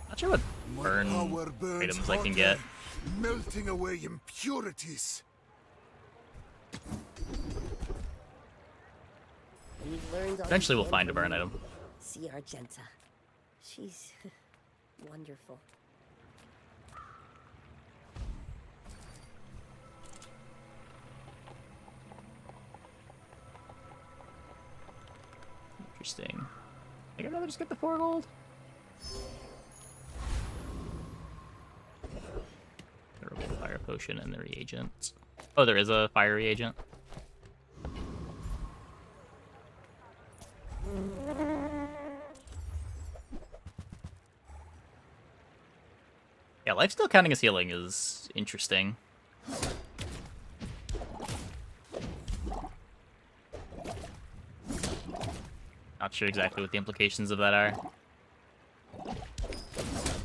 Not sure what burn items I can get. Melting away impurities. Eventually we'll find a burn item. See Argenta. She's wonderful. Interesting. I think I'd rather just get the 4 gold. Durable fire potion and the reagent. Oh, there is a fire reagent. Yeah, life steal counting as healing is interesting. Not sure exactly what the implications of that are. Oh,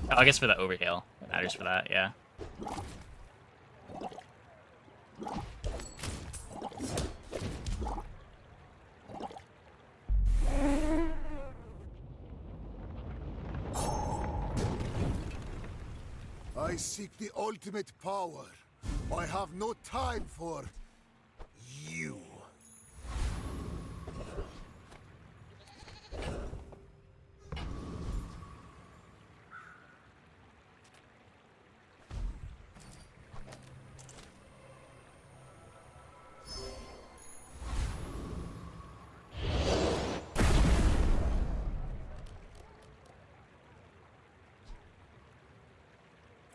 I guess for the overheal. It matters for that, yeah. I seek the ultimate power. I have no time for you.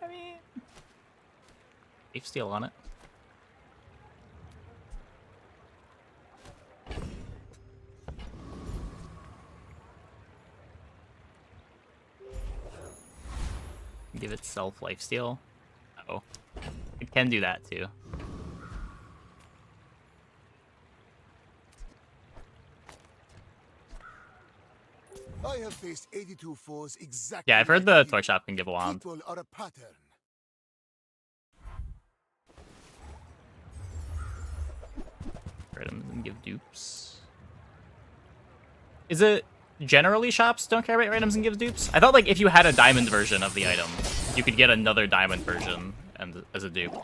I mean, safe steal on it. Give itself lifesteal. Oh, it can do that too. I have faced 82 foes exactly. Yeah, I've heard the toy shop can give a wand. People are a pattern. Items and give dupes. Is it generally shops don't care about items and give dupes? I thought like if you had a diamond version of the item, you could get another diamond version and as a dupe.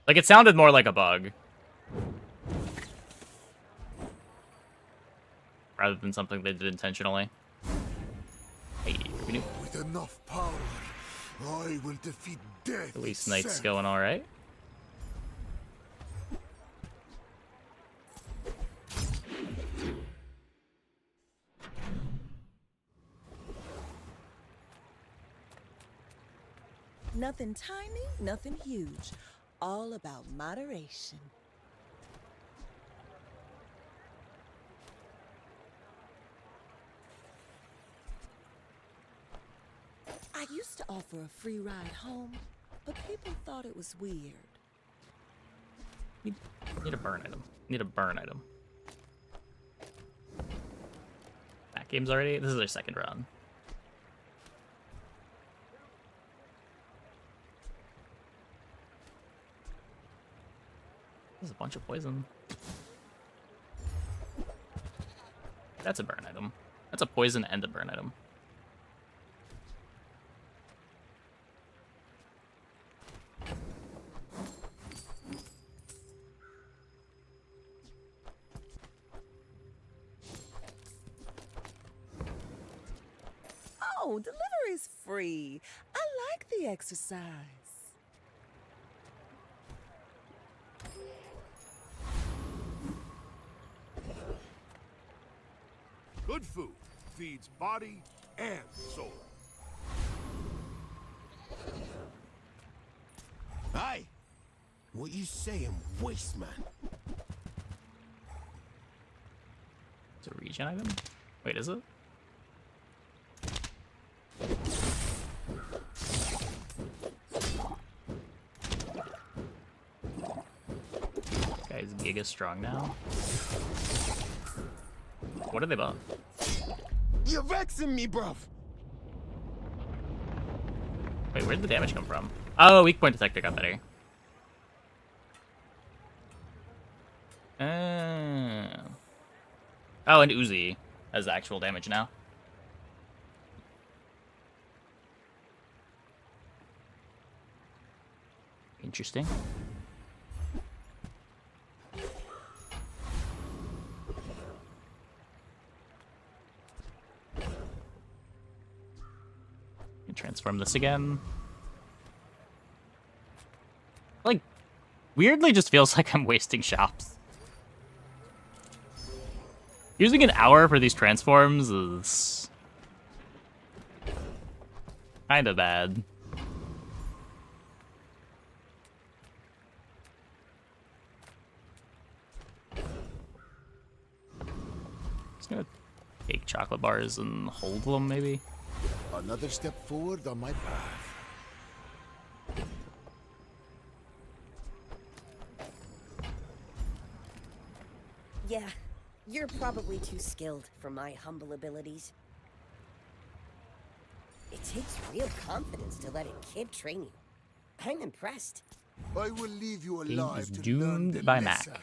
Like it sounded more like a bug. Rather than something they did intentionally. Hey, with enough power, I will defeat death. At least Knight's itself. going alright. Nothing tiny, nothing huge. All about moderation. to offer a free ride home, but people thought it was weird. Need a burn item. Need a burn item. Back games already? This is their second run. There's a bunch of poison. That's a burn item. That's a poison and a burn item. Oh, delivery's free. I like the exercise. Good food feeds body and soul. Aye. What you saying, waste man? It's a regen item? Wait, is it? Guy's giga strong now. What are they buff? You're vexing me, bruv. Wait, where did the damage come from? Oh, weak point detector got better. Oh, and Uzi has actual damage now. Interesting. Transform this again. Like, weirdly just feels like I'm wasting shops. Using an hour for these transforms is kind of bad. Just gonna take chocolate bars and hold them, maybe. Another step forward on my path. Yeah, you're probably too skilled for my humble abilities. It takes real confidence to let a kid train you. I'm impressed. I will leave you Game alive is to learn doomed the by lesson. Mac.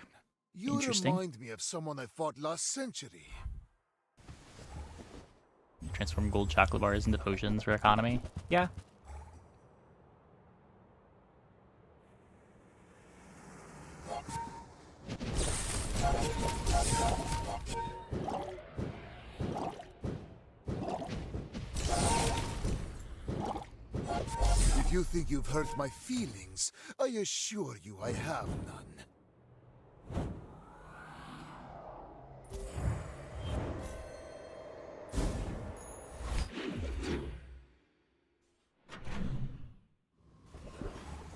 You Interesting. remind me of someone I fought last century. Transform gold chocolate bars into potions for economy. Yeah. If you think you've hurt my feelings, I assure you I have none.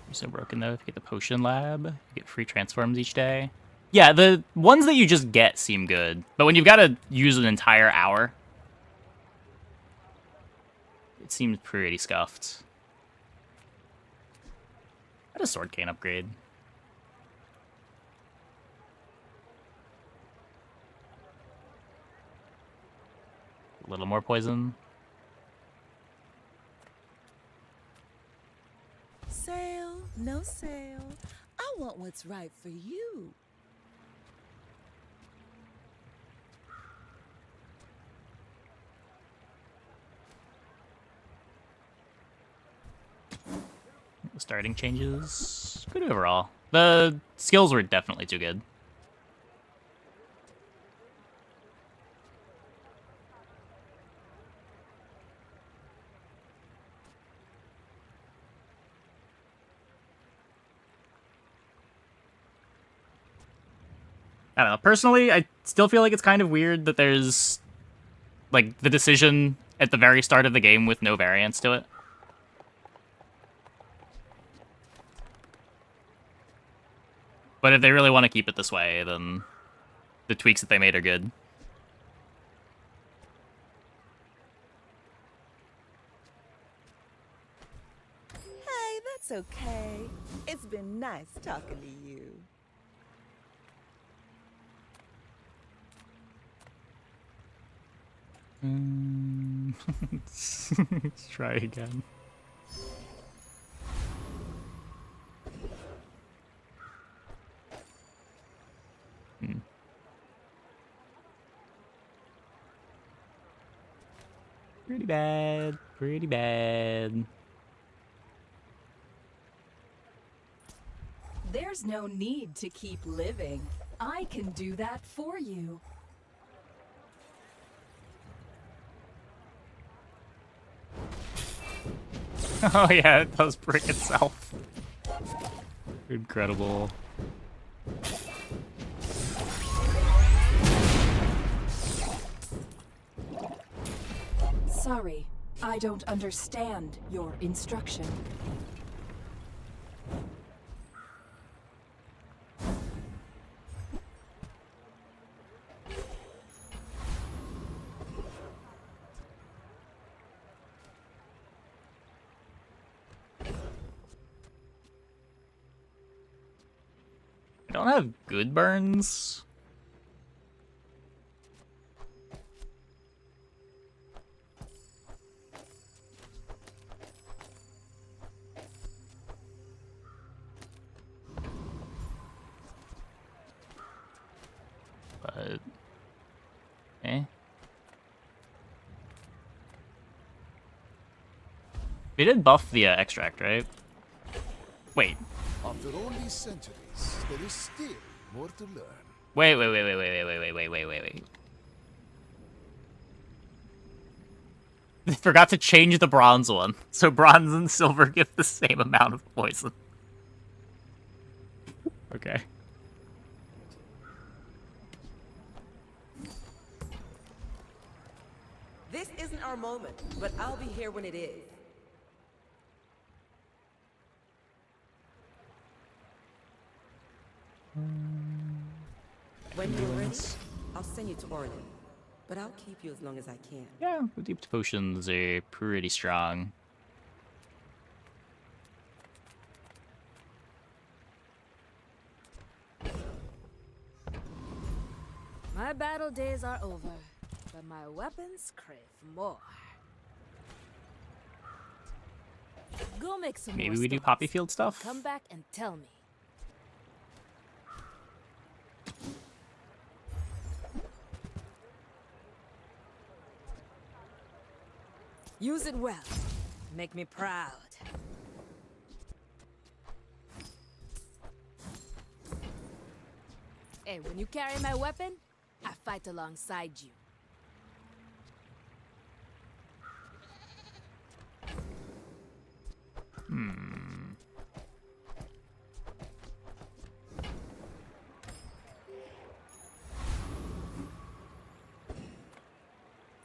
You're so broken though. If you get the potion lab, you get free transforms each day. Yeah, the ones that you just get seem good, but when you've got to use an entire hour, it seems pretty scuffed. What a sword cane upgrade. A little more poison. Sale, no sale. I want what's right for you. The starting changes. Good overall. The skills were definitely too good. I don't know. Personally, I still feel like it's kind of weird that there's, like, the decision at the very start of the game with no variance to it. But if they really want to keep it this way, then the tweaks that they made are good. That's okay. It's been nice talking to you. Let's try again. Pretty bad. Pretty bad. There's no need to keep living. I can do that for you. Oh yeah, it does break itself. Incredible. Sorry, I don't understand your instruction. I don't have good burns. But they did buff the extract, right? Wait. After all these centuries, there is still more to learn. Wait. They forgot to change the bronze one, so bronze and silver give the same amount of poison. Okay. This isn't our moment, but I'll be here when it is. When you're ready, I'll send you to Orlin. But I'll keep you as long as I can. Yeah, the deep potions are pretty strong. My battle days are over, but my weapons crave more. Go make some Maybe more we do stones. poppy field stuff? Come back and tell me. Use it well. Make me proud. Hey, when you carry my weapon, I fight alongside you.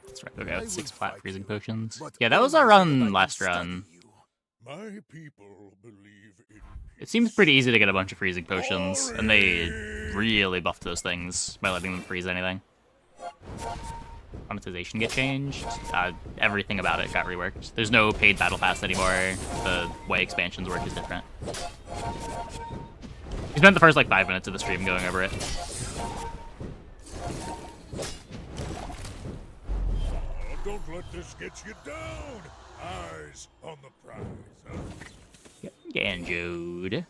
That's right. Okay, with 6 flat freezing potions. Yeah, that was our run last run. My people believe in It seems pretty easy to get a bunch of freezing potions, and they really buffed those things by letting them freeze anything. Monetization get changed. Everything about it got reworked. There's no paid battle pass anymore. The way expansions work is different. We spent the first like 5 minutes of the stream going over it. Don't let this get you down. Eyes on the prize, huh? Ganjode.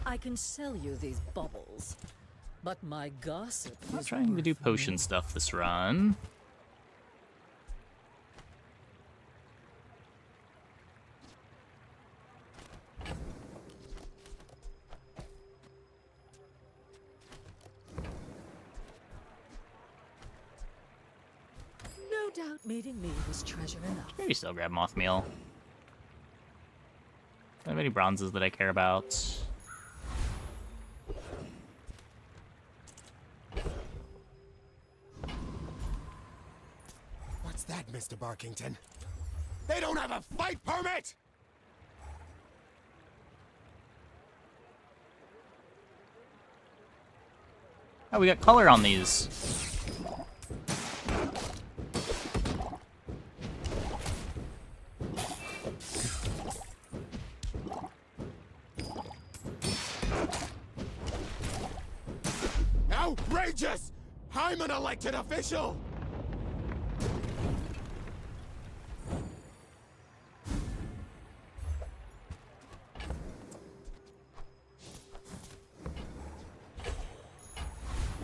I can sell you these bubbles, but my gossip I'm is trying to do potion stuff this run. No doubt meeting me was treasure enough. Maybe still grab moth meal. Don't have any bronzes that I care about. What's that, Mr. Barkington? They don't have a fight permit! Oh, we got color on these. Outrageous! I'm an elected official!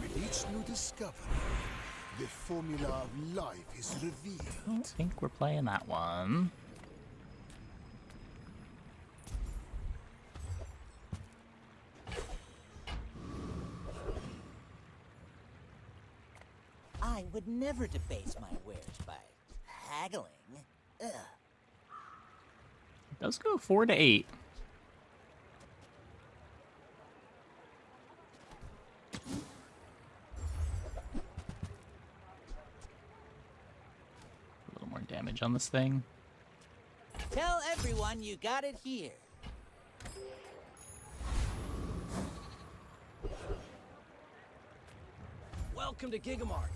With each new discovery, the formula of life is revealed. I don't think we're playing that one. I would never debase my wares by haggling. Ugh. It does go 4 to 8. A little more damage on this thing. Tell everyone you got it here. Welcome to Gigamart.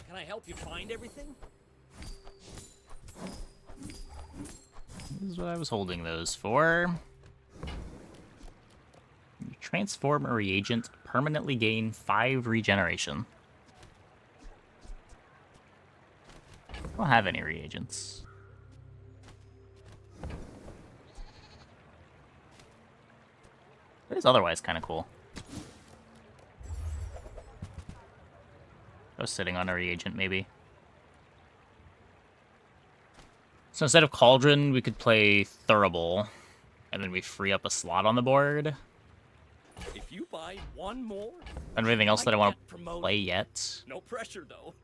Can I help you find everything? This is what I was holding those for. You transform a reagent, permanently gain 5 regeneration. I don't have any reagents. It is otherwise kind of cool. I was sitting on a reagent, maybe. So instead of Cauldron, we could play Thurible, and then we free up a slot on the board. If you buy one more, I don't have anything else that I want to promoted. play yet. No pressure, though.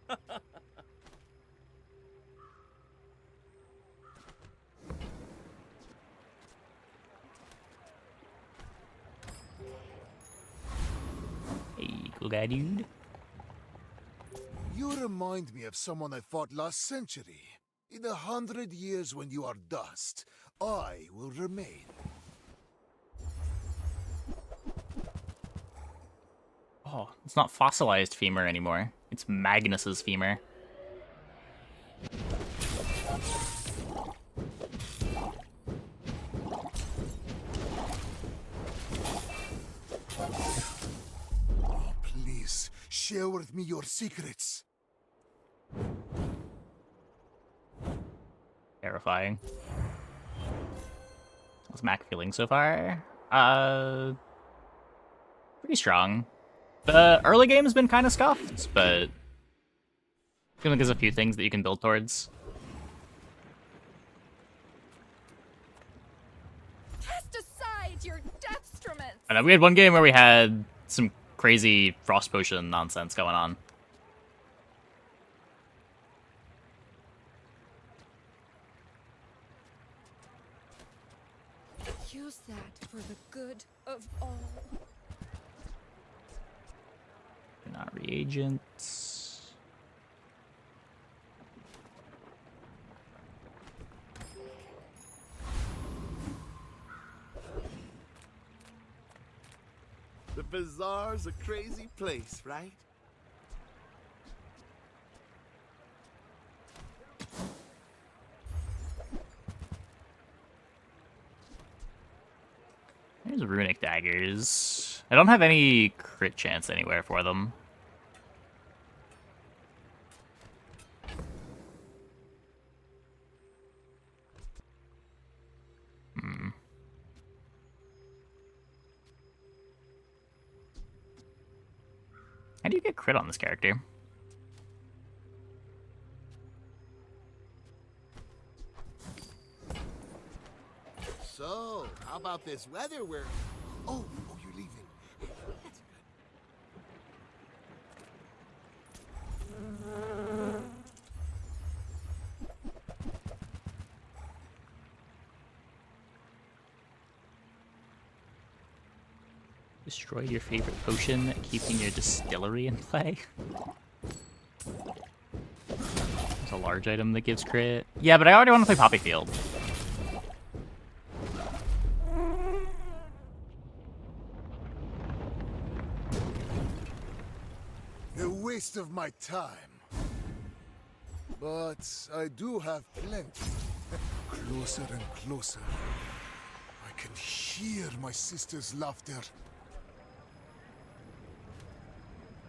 Hey, cool guy, dude. You remind me of someone I fought last century. In 100 years when you are dust, I will remain. Oh, it's not fossilized femur anymore. It's Magnus's femur. Please, share with me your secrets. Terrifying. How's Mac feeling so far? Pretty strong. The early game's been kind of scuffed, but I feel like there's a few things that you can build towards. Cast aside your destruments. I know we had one game where we had some crazy frost potion nonsense going on. Use that for the good of all. Not reagents. The bazaar's a crazy place, right? There's runic daggers. I don't have any crit chance anywhere for them. How do you get crit on this character? So, how about this weather where... Oh, you're leaving. That's good. Destroy your favorite potion, keeping your distillery in play. There's a large item that gives crit. Yeah, but I already want to play Poppy Field. A waste of my time. But I do have plenty. Closer and closer. I can hear my sister's laughter.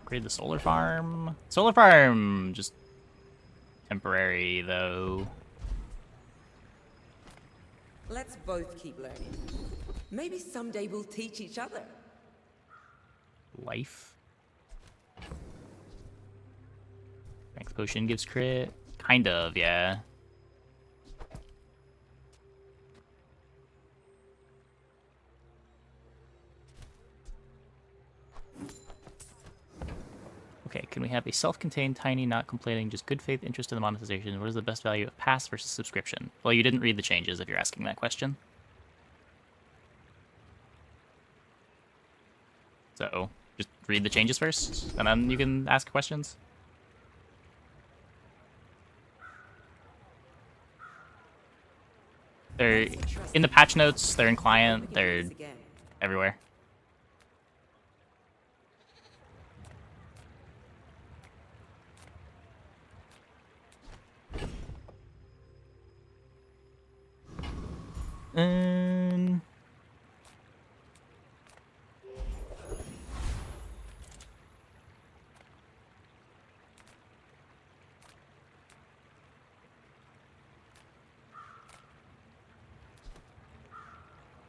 Upgrade the solar farm. Solar farm, just temporary though. Let's both keep learning. Maybe someday we'll teach each other. Life. Max potion gives crit. Kind of, yeah. Okay, can we have a self-contained, tiny, not complaining, just good faith interest in the monetization? What is the best value of pass versus subscription? Well, you didn't read the changes if you're asking that question. So, just read the changes first, and then you can ask questions. They're in the patch notes, they're in client, they're everywhere.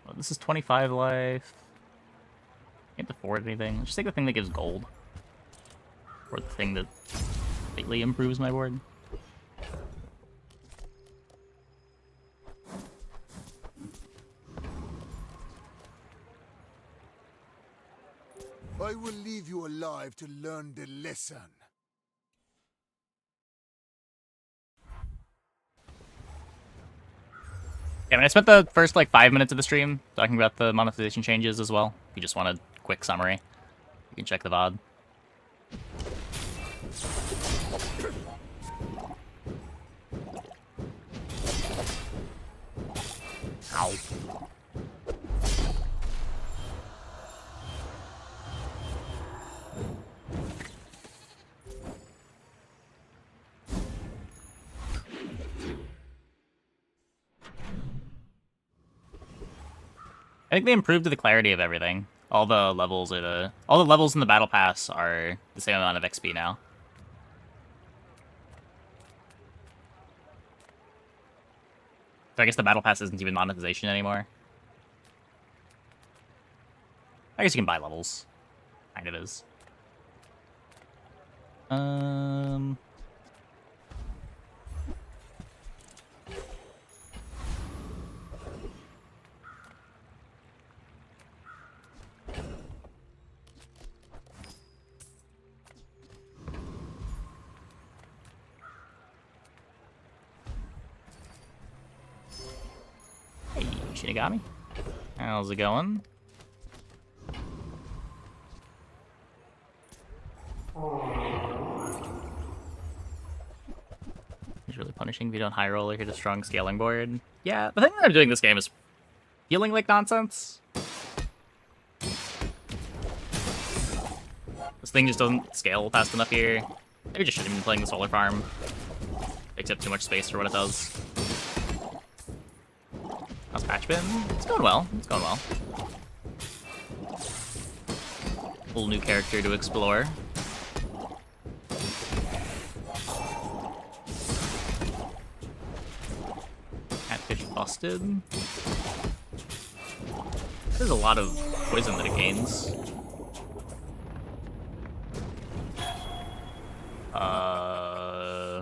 Well, this is 25 life. Can't afford anything. Just take the thing that gives gold. Or the thing that greatly improves my board. I will leave you alive to learn the lesson. Yeah, I mean, I spent the first, like, 5 minutes of the stream talking about the monetization changes as well. If you just want a quick summary, you can check the VOD. Ow. I think they improved the clarity of everything. All the levels in the battle pass are the same amount of XP now. So I guess the battle pass isn't even monetization anymore. I guess you can buy levels. Kind of is. Hey, Shinigami. How's it going? He's really punishing if you don't high roll or hit a strong scaling board. Yeah, the thing that I'm doing this game is feeling like nonsense. This thing just doesn't scale fast enough here. Maybe just shouldn't have been playing the solar farm. Takes up too much space for what it does. How's patch been? It's going well. It's going well. Whole new character to explore. Catfish busted. There's a lot of poison that it gains.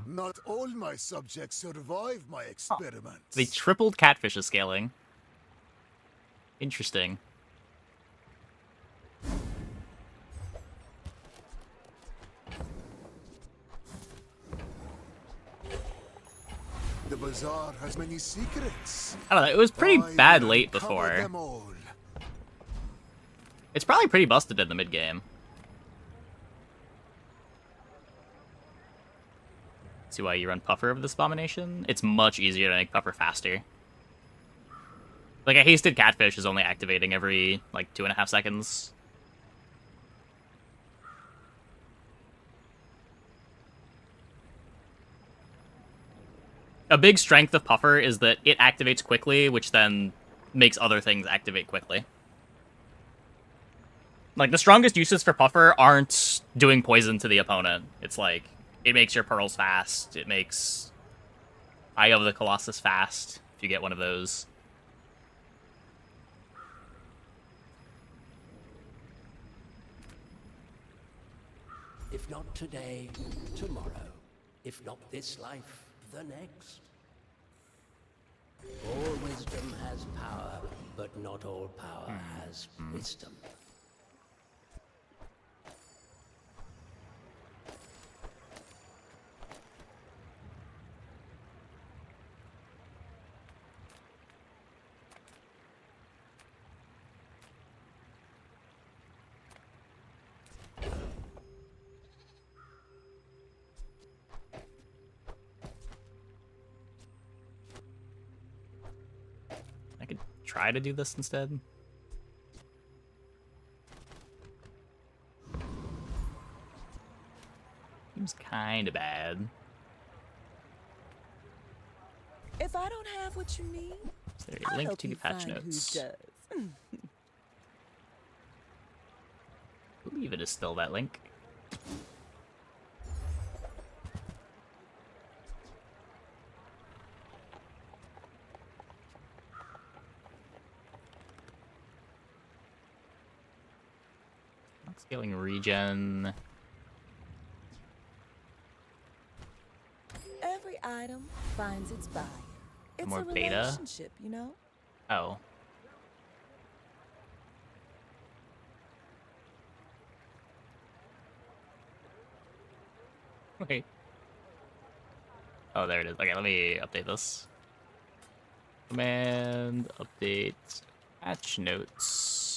Not all my subjects survive my experiments. They tripled Catfish's scaling. Interesting. The bazaar has many secrets. I don't know, it was pretty bad late before. It's probably pretty busted in the mid-game. See why you run Puffer of this abomination? It's much easier to make Puffer faster. Like, a hasted Catfish is only activating every, like, 2.5 seconds. a big strength of Puffer is that it activates quickly, which then makes other things activate quickly. Like, the strongest uses for Puffer aren't doing poison to the opponent. It's like, it makes your pearls fast. It makes Eye of the Colossus fast, if you get one of those. If not today, tomorrow. If not this life, the next. All wisdom has power, but not all power has wisdom. I could try to do this instead. Seems kind of bad. If I don't have what you need, Is there a link to the patch notes? Who does? I believe it is still that link. Not scaling regen. Every item finds its buyer. It's More a beta? relationship, you know? Oh. Wait. Oh, there it is. Okay, let me update this. Command update patch notes.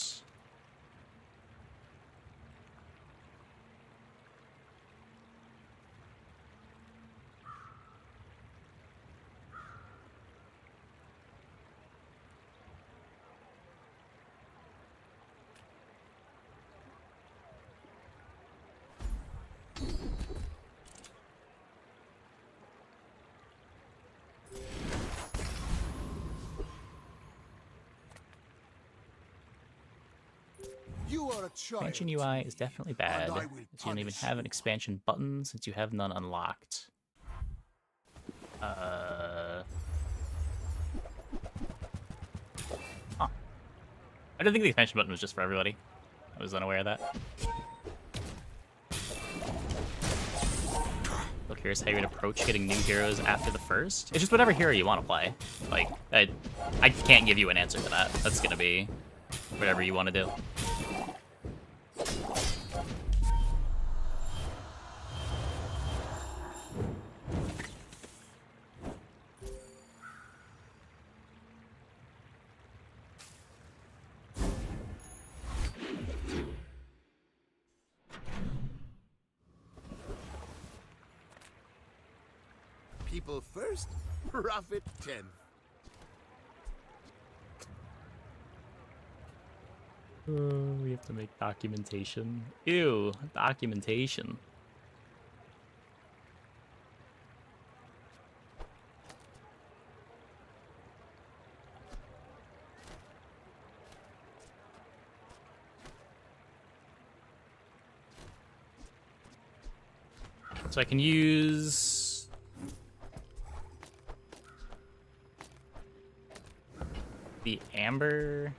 You are a child. Expansion UI is definitely bad. As you don't even have an expansion button since you have none unlocked. Huh. I didn't think the expansion button was just for everybody. I was unaware of that. Still curious how you would approach getting new heroes after the first. It's just whatever hero you want to play. Like, I can't give you an answer to that. That's gonna be whatever you want to do. People first, profit 10th. We have to make documentation. Ew, documentation. So I can use the amber.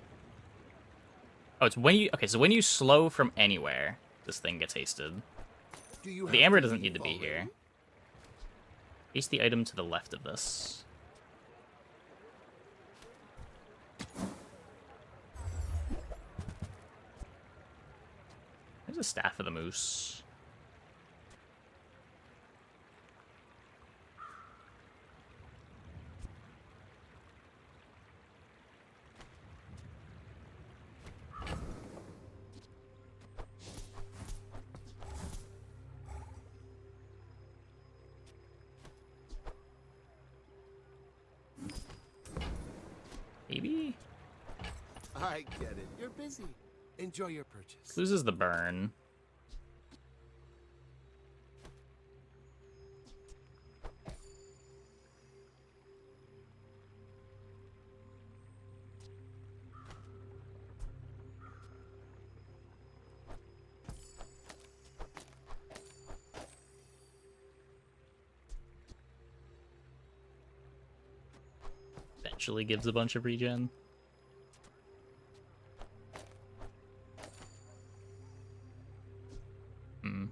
Oh, it's when you... Okay, so when you slow from anywhere, this thing gets hasted. The amber doesn't need to be here. Haste the item to the left of this. There's a Staff of the Moose. Maybe? I get it. You're busy. Enjoy your purchase. Loses the burn. actually gives a bunch of regen. Hmm.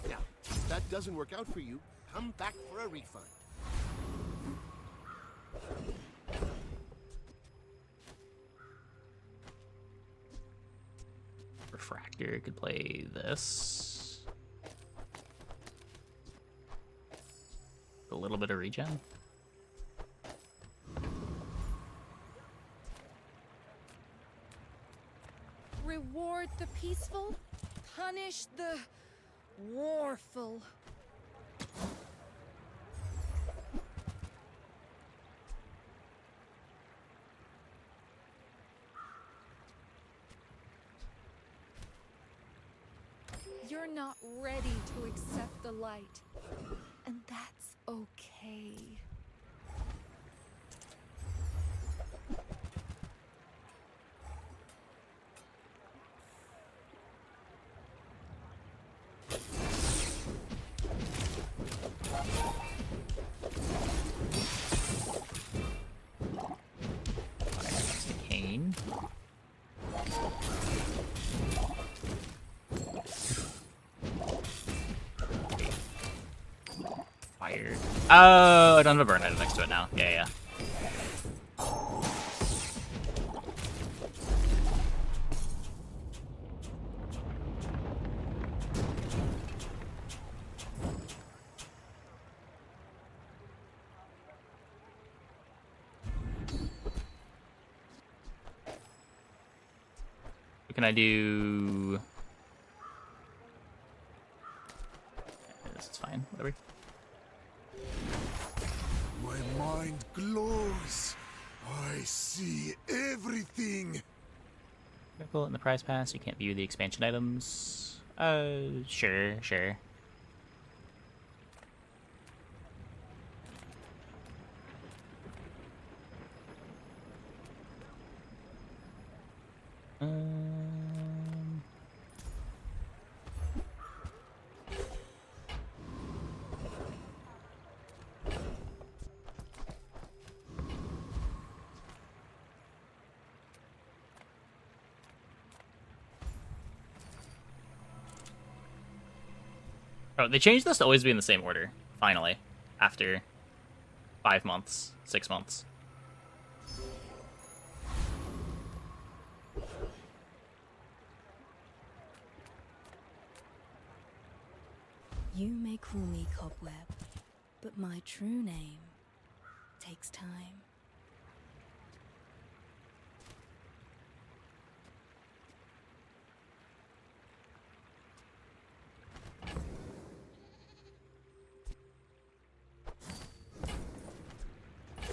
Now, if that doesn't work out for you, come back for a refund. Refractor could play this. A little bit of regen. Reward the peaceful, punish the warful. You're not ready to accept the light, and that's okay. Cane. Fire. Oh, I don't have a burn item next to it now. Yeah, yeah. What can I do? This is fine. Whatever. My mind glows. I see everything. Critical in the prize pass. You can't view the expansion items. Sure, sure. Oh, they changed this to always be in the same order, finally, after 5 months, 6 months. You may call me Cobweb, but my true name takes time.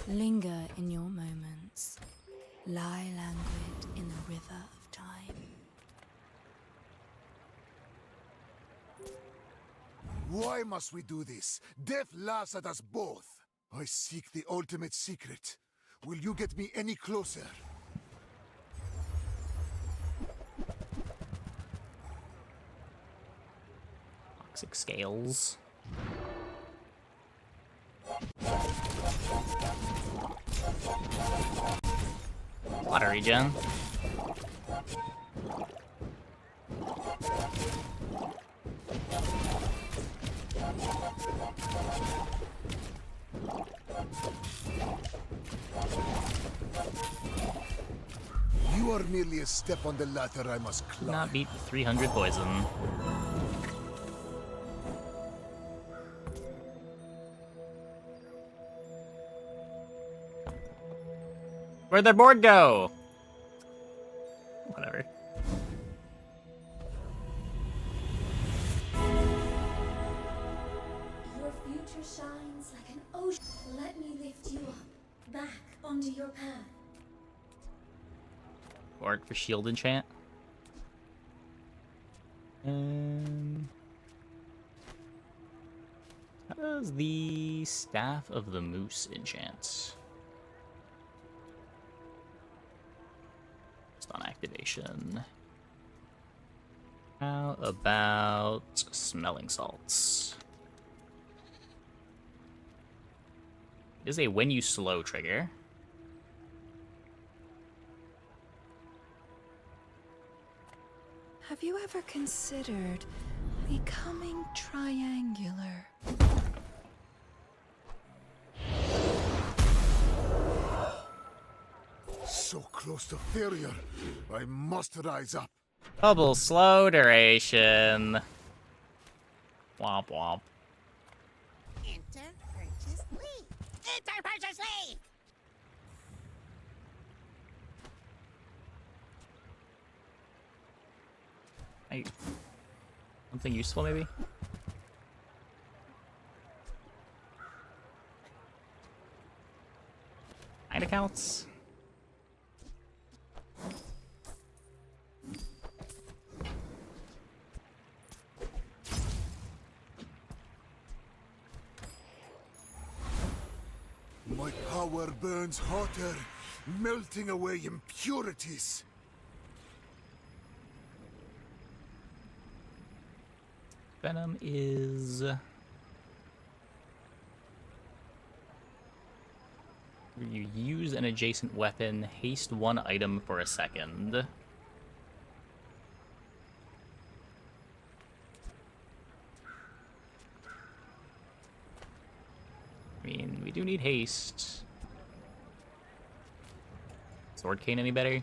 Linger in your moments. Lie languid in the river of time. Why must we do this? Death laughs at us both. I seek the ultimate secret. Will you get me any closer? Toxic scales. Water regen. You are merely a step on the ladder I must climb. Not beat 300 poison. Where'd their board go? Whatever. Your future shines like an ocean. Let me lift you up, back onto your path. Board for shield enchant. How does the Staff of the Moose enchant? Just on activation. How about smelling salts? It is a when you slow trigger. Have you ever considered becoming triangular? So close to failure. I must rise up. Double slow duration. Womp womp. Enter purchase leave. Enter purchase leave. Hey, something useful maybe? Kinda counts. My power burns hotter, melting away impurities. Venom is... You use an adjacent weapon, haste one item for a second. I mean, we do need haste. Sword cane any better?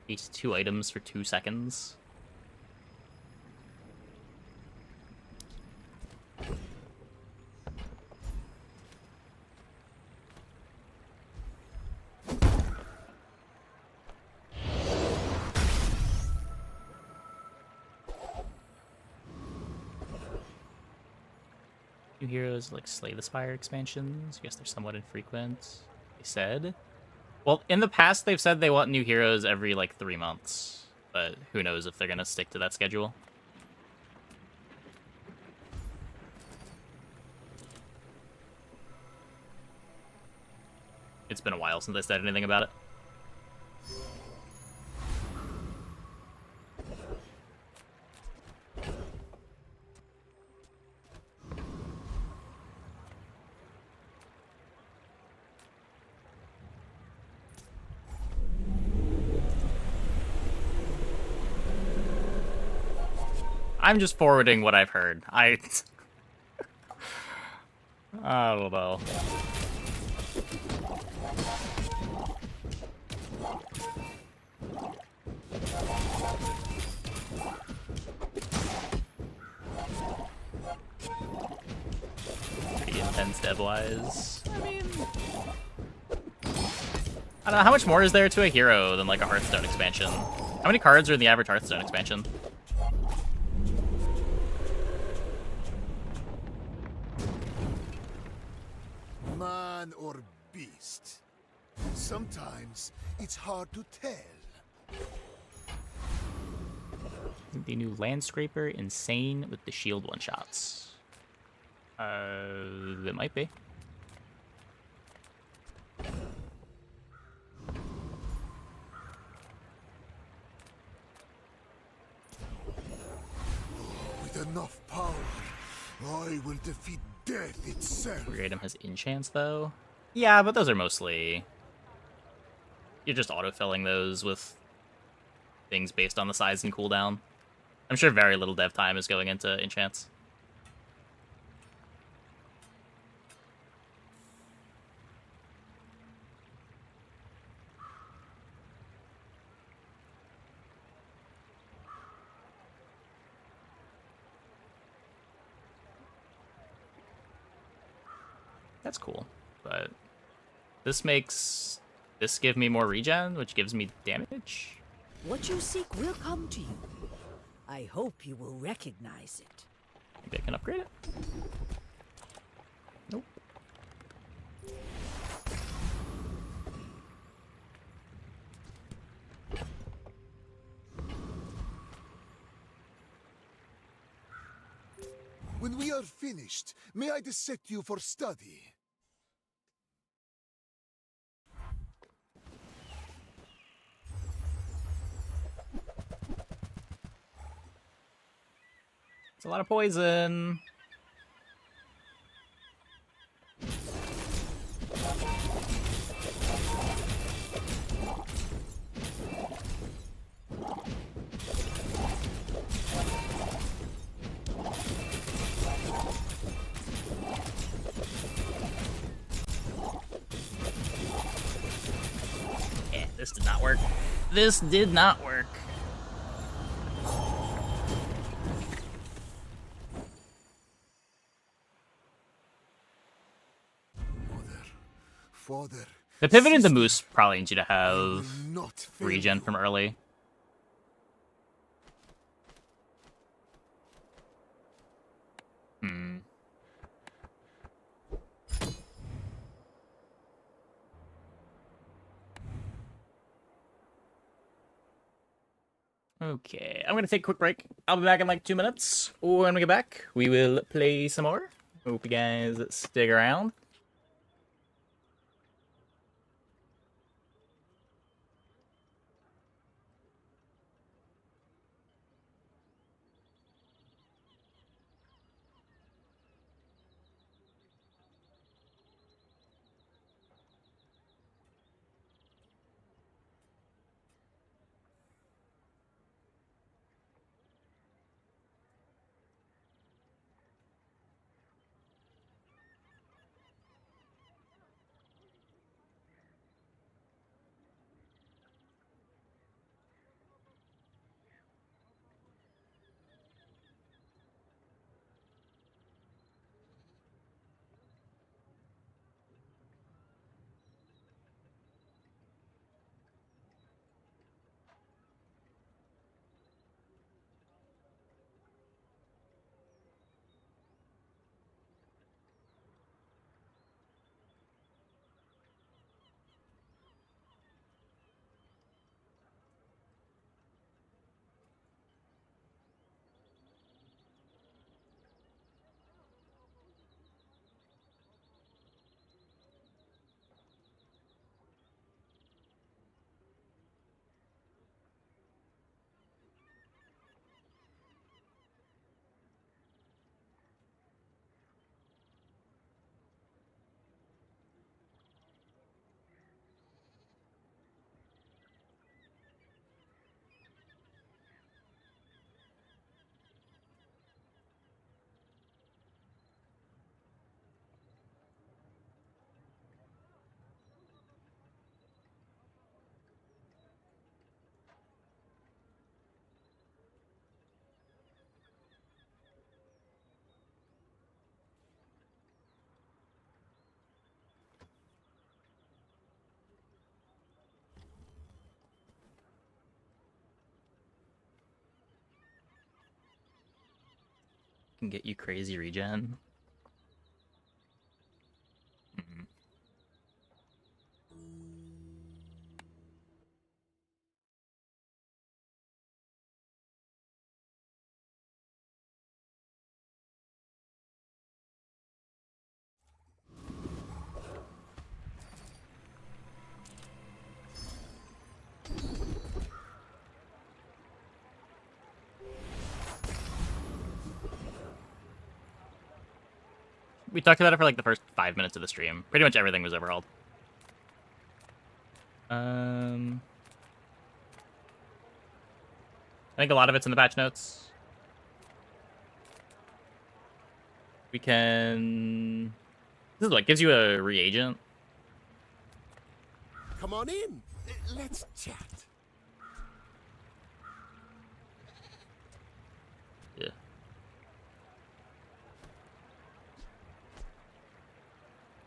Haste 2 items for 2 seconds. New heroes like Slay the Spire expansions. I guess they're somewhat infrequent. They said. Well, in the past they've said they want new heroes every like 3 months, but who knows if they're gonna stick to that schedule. It's been a while since I said anything about it. I'm just forwarding what I've heard. I don't know. Pretty intense dev-wise. I mean, I don't know, how much more is there to a hero than like a Hearthstone expansion? How many cards are in the average Hearthstone expansion? Man or beast? Sometimes it's hard to tell. The new Landscraper, insane with the shield one-shots. It might be. With enough power, I will defeat death itself. Your item has enchants, though. Yeah, but those are mostly... You're just autofilling those with things based on the size and cooldown. I'm sure very little dev time is going into enchants. That's cool, but this makes this give me more regen, which gives me damage. What you seek will come to you. I hope you will recognize it. Maybe I can upgrade it? Nope. When we are finished, may I dissect you for study? It's a lot of poison. Yeah, this did not work. This did not work. Father, The pivot into sister, Moose probably needs you to I will have not fail regen you. from early. Hmm. Okay, I'm gonna take a quick break. I'll be back in like 2 minutes. When we get back, we will play some more. Hope you guys stick around. Can get you crazy regen. We talked about it for like the first 5 minutes of the stream. Pretty much everything was overhauled. I think a lot of it's in the patch notes. We can... This is what gives you a reagent. Come on in. Let's chat. Yeah. You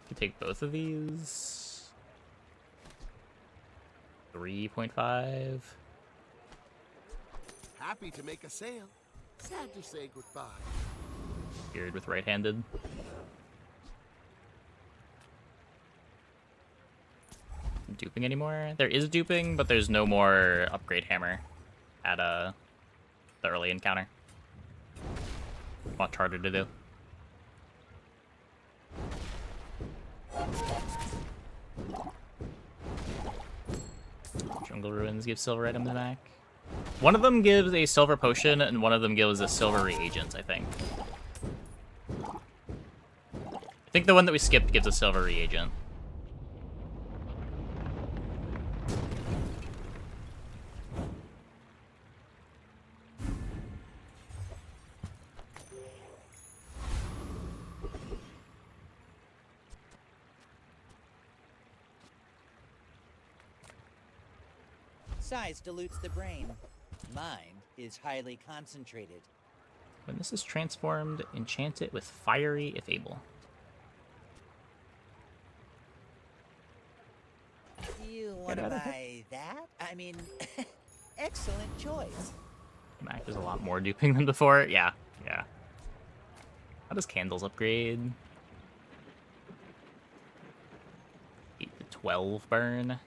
can take both of these. 3.5. Happy to make a sale. Sad to say goodbye. Geared with right-handed. Duping anymore? There is duping, but there's no more upgrade hammer at the early encounter. Much harder to do. Jungle Ruins give silver item back. One of them gives a silver potion, and one of them gives a silver reagent, I think. I think the one that we skipped gives a silver reagent. Size dilutes the brain. Mind is highly concentrated. When this is transformed, enchant it with fiery if able. You want to buy that? I mean, excellent choice. Mac is a lot more duping than before. Yeah, yeah. How does candles upgrade? 8 to 12 burn.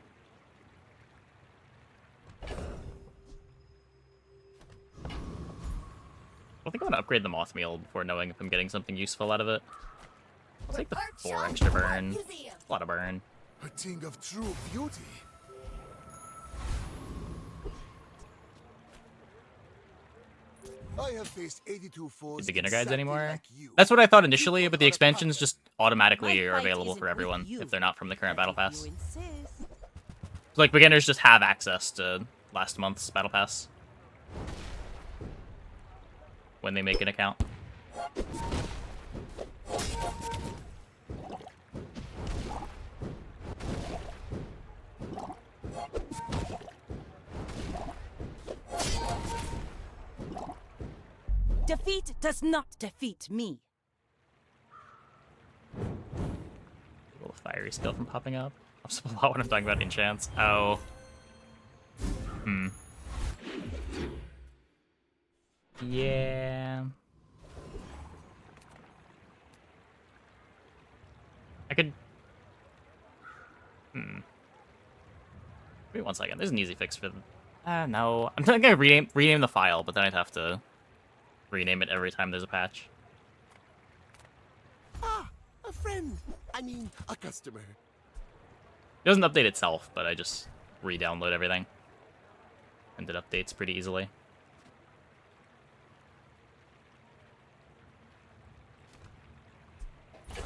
I think I want to upgrade the moth meal before knowing if I'm getting something useful out of it. I'll take the 4 extra burn. A lot of burn. A thing of true beauty. I have faced 82 foes. Beginner guides exactly anymore? like you. That's what I thought initially, but the expansions just automatically are available for everyone if they're not from the current battle pass. So, like, beginners just have access to last month's battle pass when they make an account. Defeat does not defeat me. A little fiery skill from popping up. Pops up a lot when I'm talking about enchants. Oh. Yeah. I could... Wait 1 second. There's an easy fix for... no. I'm not gonna rename the file, but then I'd have to rename it every time there's a patch. Ah, a friend. I mean, a customer. It doesn't update itself, but I just re-download everything. And it updates pretty easily.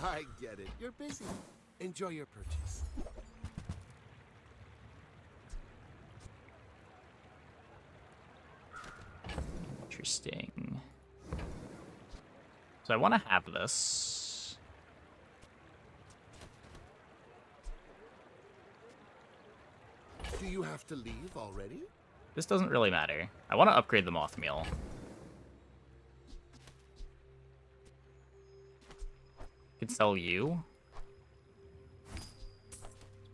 I get it. You're busy. Enjoy your purchase. Interesting. So I want to have this. Do you have to leave already? This doesn't really matter. I want to upgrade the moth meal. I could sell you.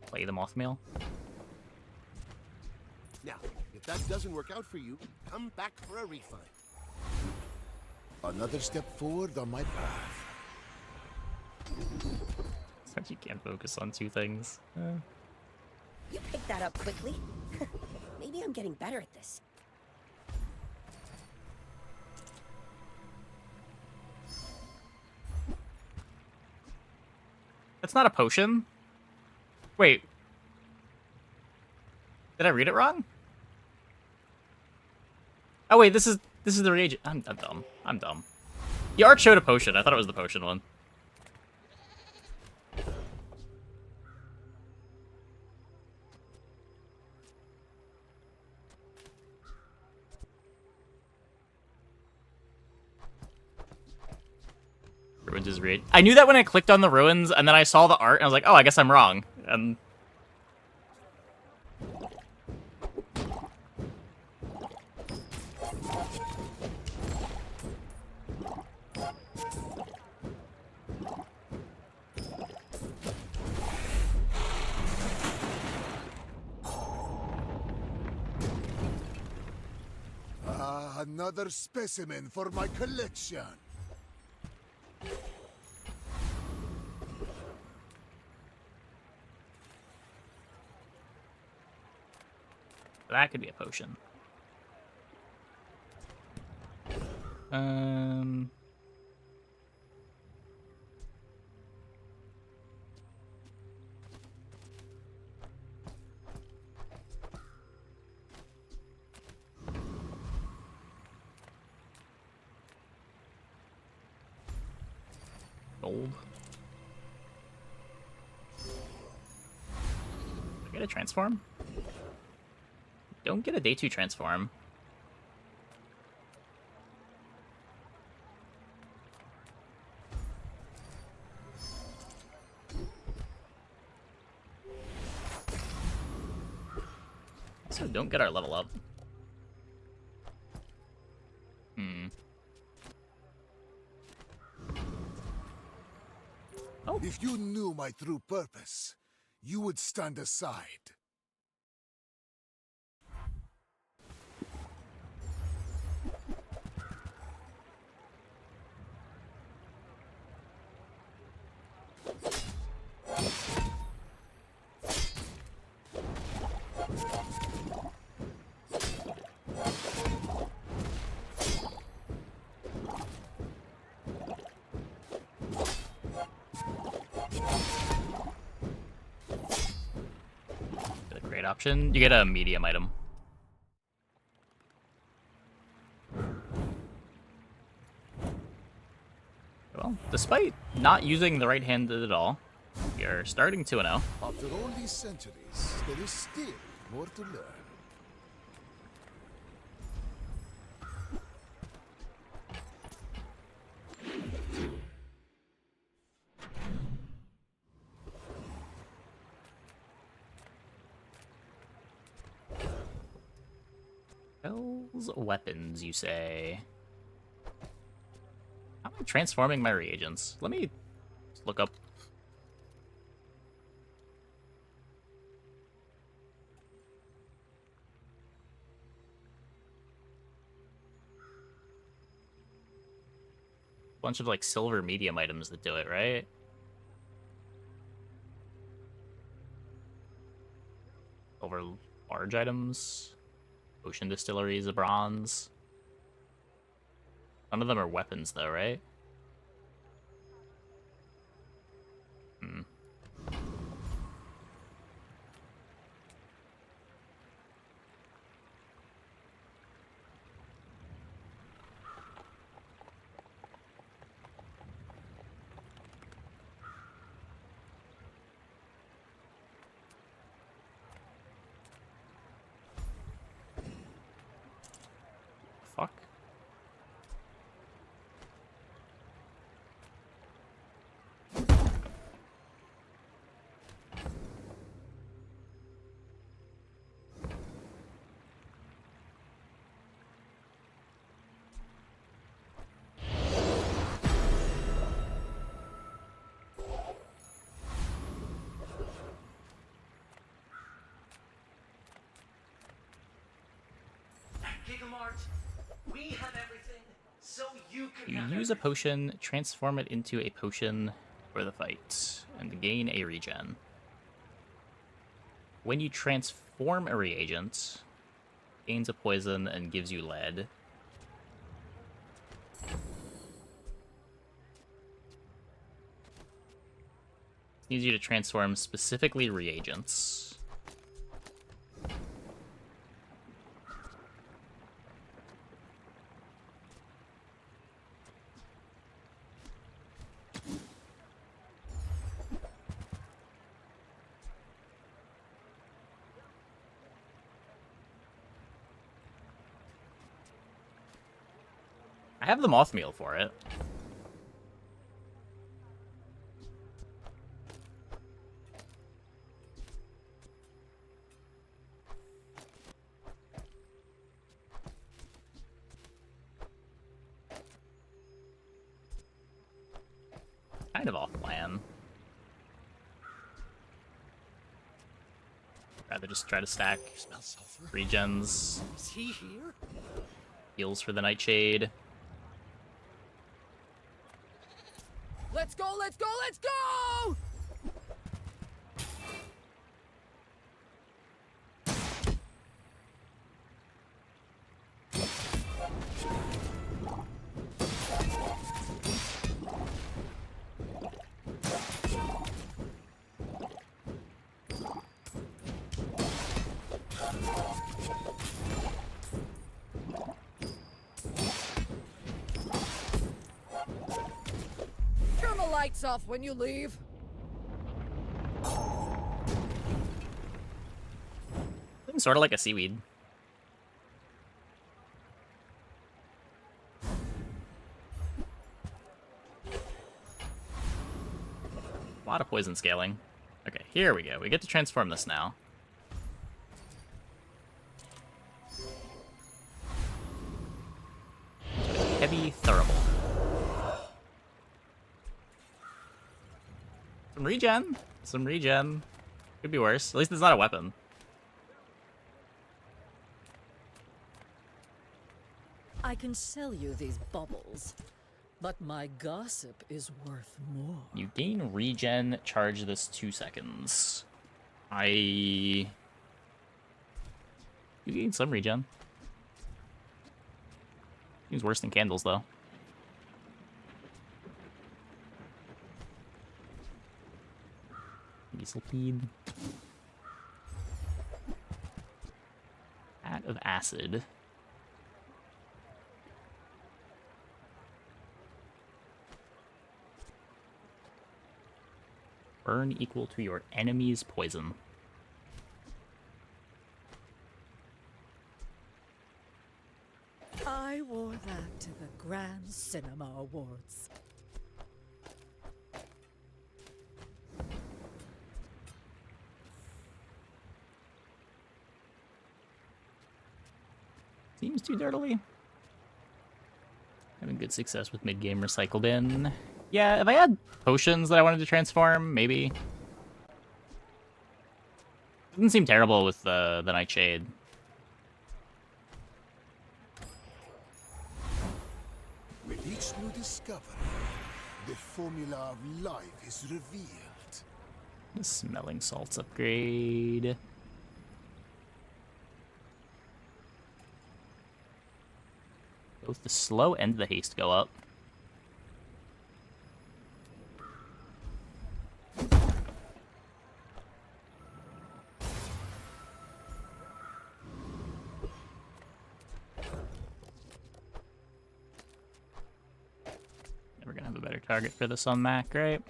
Play the moth meal. Now, if that doesn't work out for you, come back for a refund. Another step forward on my path. Since you can't focus on 2 things. You picked that up quickly. Maybe I'm getting better at this. That's not a potion. Wait. Did I read it wrong? Oh wait, this is the reagent. I'm dumb. I'm dumb. The art showed a potion. I thought it was the potion one. Ruins is reagent. I knew that when I clicked on the ruins, and then I saw the art, and I was like, oh, I guess I'm wrong. And Another specimen for my collection. that could be a potion. gold. I get a transform? Don't get a day 2 transform. Also, don't get our level up. Oh. If you knew my true purpose, you would stand aside. Option. You get a medium item. Well, despite not using the right-handed at all, you're starting 2-0. After all these centuries, there is still more to learn. Weapons, you say? How am I transforming my reagents? Let me look up. Bunch of like silver medium items that do it, right? Silver large items. Ocean distilleries, a bronze. None of them are weapons, though, right? Fuck. We have everything, so you can You have use a potion, transform it into a potion for the fight, and gain a regen. When you transform a reagent, gains a poison and gives you lead. Needs you to transform specifically reagents. I have the moth meal for it. Kind of off plan. Rather just try to stack regens. Is he here? Heals for the Nightshade. Let's go, let's go, let's go! Thermalite! lights off when you leave? Seems sort of like a seaweed. A lot of poison scaling. Okay, here we go. We get to transform this now. Heavy Thurible. Some regen. Some regen. Could be worse. At least it's not a weapon. I can sell you these bubbles, but my gossip is worth more. You gain regen, charge this 2 seconds. You gain some regen. Seems worse than candles, though. Dieselpeed. Hat of Acid. Burn equal to your enemy's poison. I wore that to the Grand Cinema Awards. Seems too dirtily. Having good success with mid-game recycled in. Yeah, if I had potions that I wanted to transform, maybe. Doesn't seem terrible with the Nightshade. With each new discovery, the formula of life is revealed. The smelling salts upgrade. Both the slow and the haste go up. We're gonna have a better target for this on Mac, right?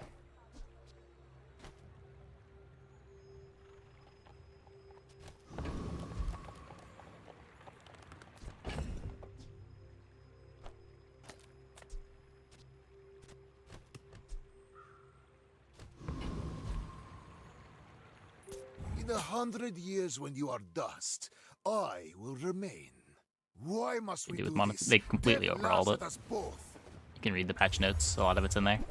In 100 years when you are dust, I will remain. Why must we do this? They completely Death overhauled laughs it. at us both. You can read the patch notes, a lot of it's in there.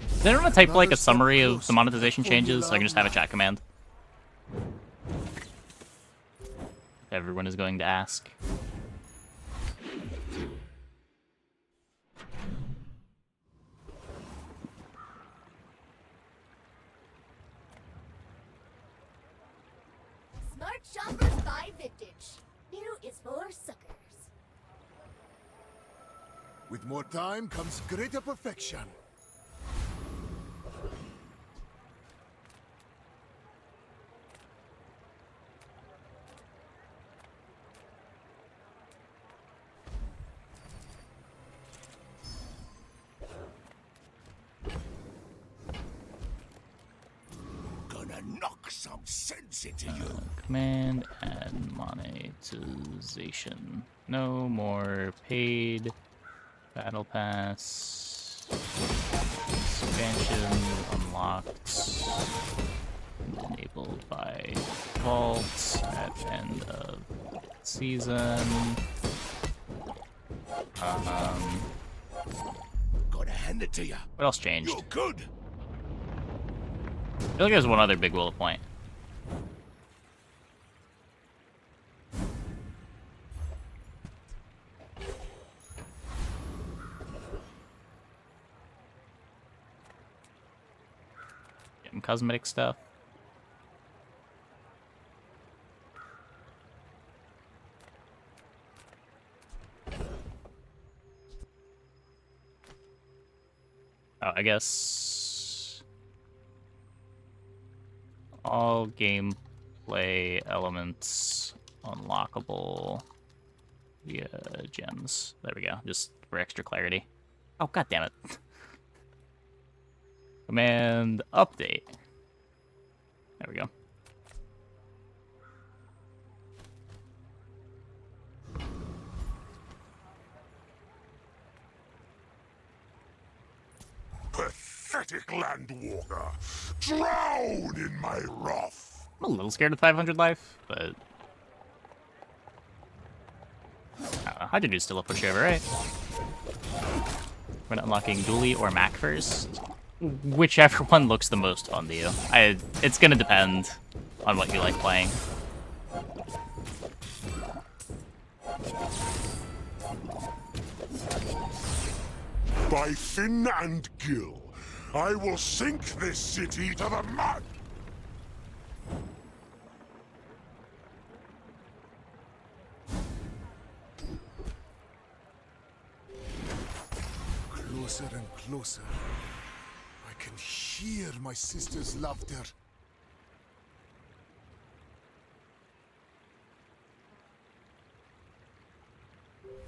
Does anyone want to type like a summary of the monetization changes so I can just have a chat command? Everyone is going to ask. Smart shoppers buy vintage. New is for suckers. With more time comes greater perfection. Gonna knock some sense into you. Command add monetization. No more paid battle pass. Expansion unlocked. Enabled by default at end of season. Gotta hand it to you. What else changed? You're good. I feel like there's one other big bullet point. Getting cosmetic stuff. Oh, I guess All gameplay elements unlockable via gems. There we go, just for extra clarity. Oh, god damn it. Command update. There we go. Pathetic landwalker! Drown in my wrath! I'm a little scared of 500 life, but... I don't know, Hydrodude's still a pushover, right? We're not unlocking Dually or Mac first. Whichever one looks the most fun to you. It's gonna depend on what you like playing. By fin and gill, I will sink this city to the mud! Closer and closer. I can hear my sister's laughter.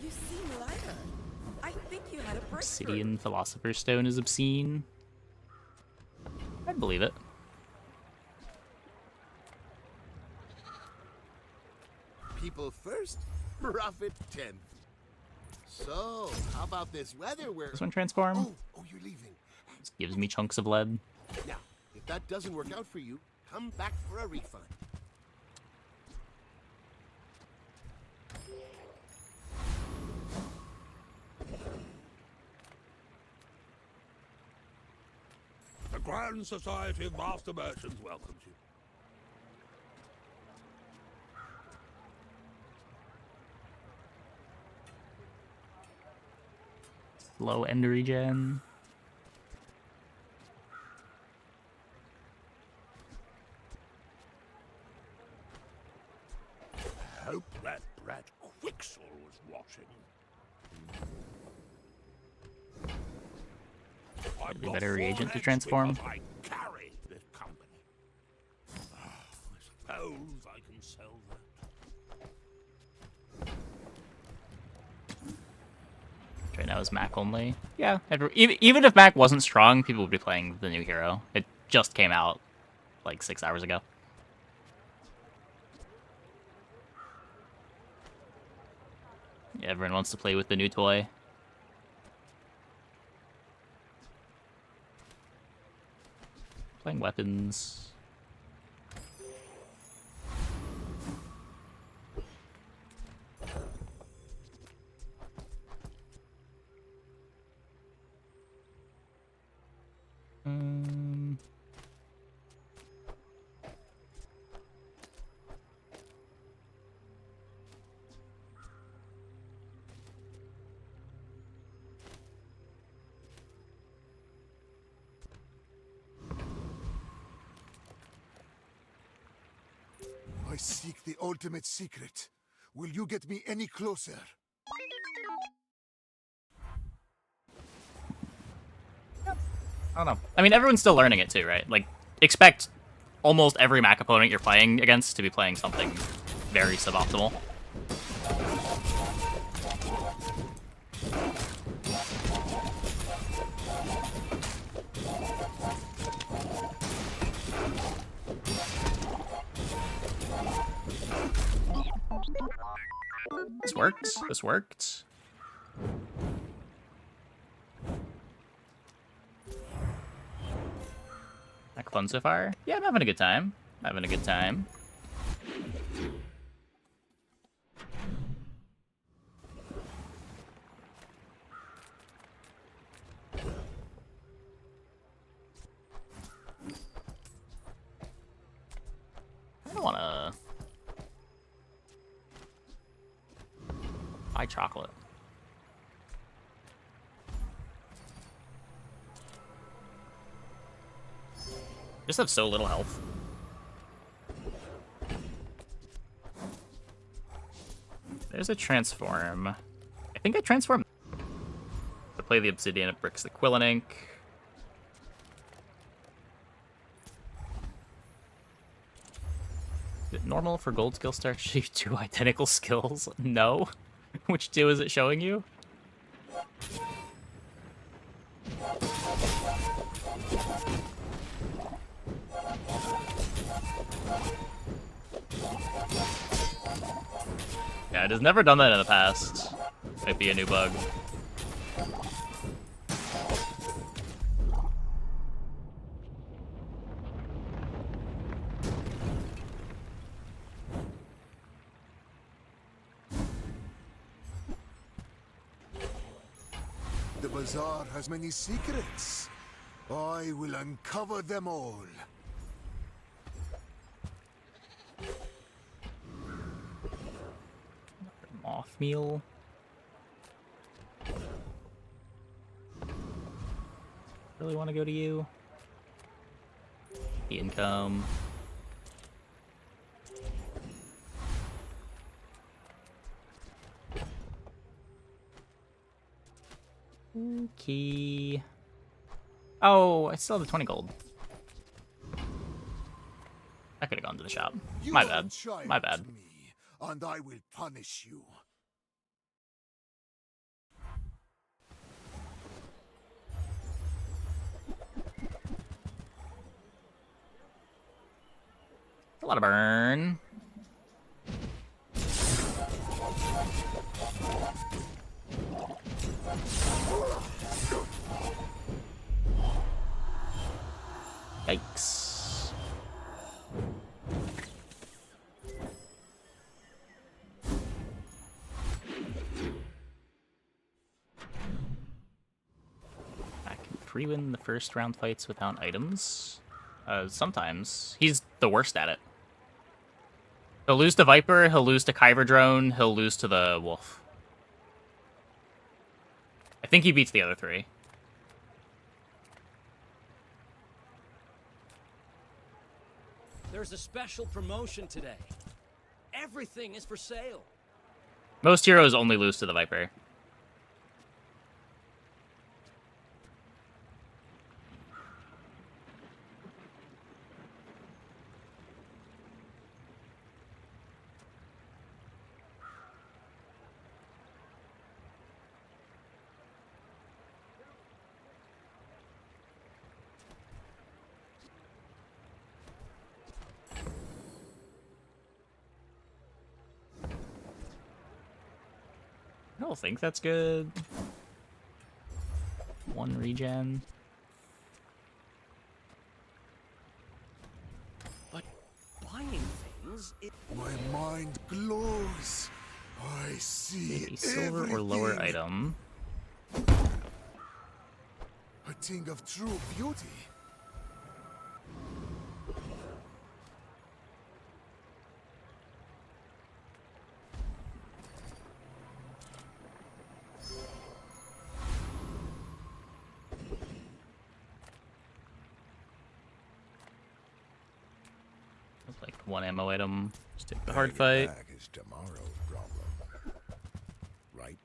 You seem lighter. I think you had a breakthrough. Obsidian Philosopher's Stone is obscene. I'd believe it. People first, profit 10th. So, how about this weather where... This one transform? Oh, you're leaving. This gives me chunks of lead. Now, if that doesn't work out for you, come back for a refund. The Grand Society of Master Merchants welcomes you. Low end regen. Hope that brat Quixel was watching. Maybe a better reagent to transform. I carry this company. I suppose I can sell that. Right now is Mac only. Yeah, even if Mac wasn't strong, people would be playing the new hero. It just came out like 6 hours ago. Yeah, everyone wants to play with the new toy. Playing weapons. I seek the ultimate secret. Will you get me any closer? I don't know. I mean, everyone's still learning it too, right? Like, expect almost every Mac opponent you're playing against to be playing something very suboptimal. This worked. This worked. That fun so far? Yeah, I'm having a good time. I'm having a good time. I don't wanna buy chocolate. Just have so little health. There's a transform. I think I transform. To play the obsidian, it bricks the Quillen ink. normal for gold skill star achieve 2 identical skills? No. Which 2 is it showing you? Yeah, it has never done that in the past. Might be a new bug. The bazaar has many secrets. I will uncover them all. Moth meal. Really want to go to you? The income. Key. Oh, I still have the 20 gold. I could have gone to the shop. My bad. My bad. Me, and I will punish you. A lot of burn. Yikes. I can free win the first round fights without items. Sometimes. He's the worst at it. He'll lose to Viper, he'll lose to Kyber Drone, he'll lose to the Wolf. I think he beats the other 3. There's a special promotion today. Everything is for sale. Most heroes only lose to the Viper. I don't think that's good. 1 regen. But buying things... My mind glows. I see A silver or lower item. A thing of true beauty. Like 1 ammo item. Just take the hard fight. Back is tomorrow's problem, right?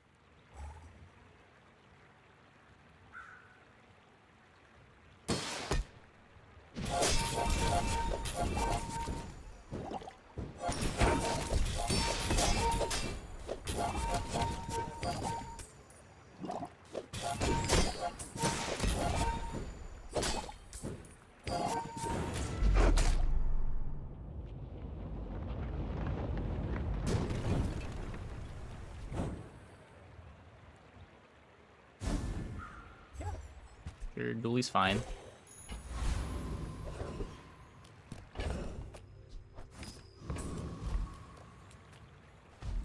Your duelie's fine.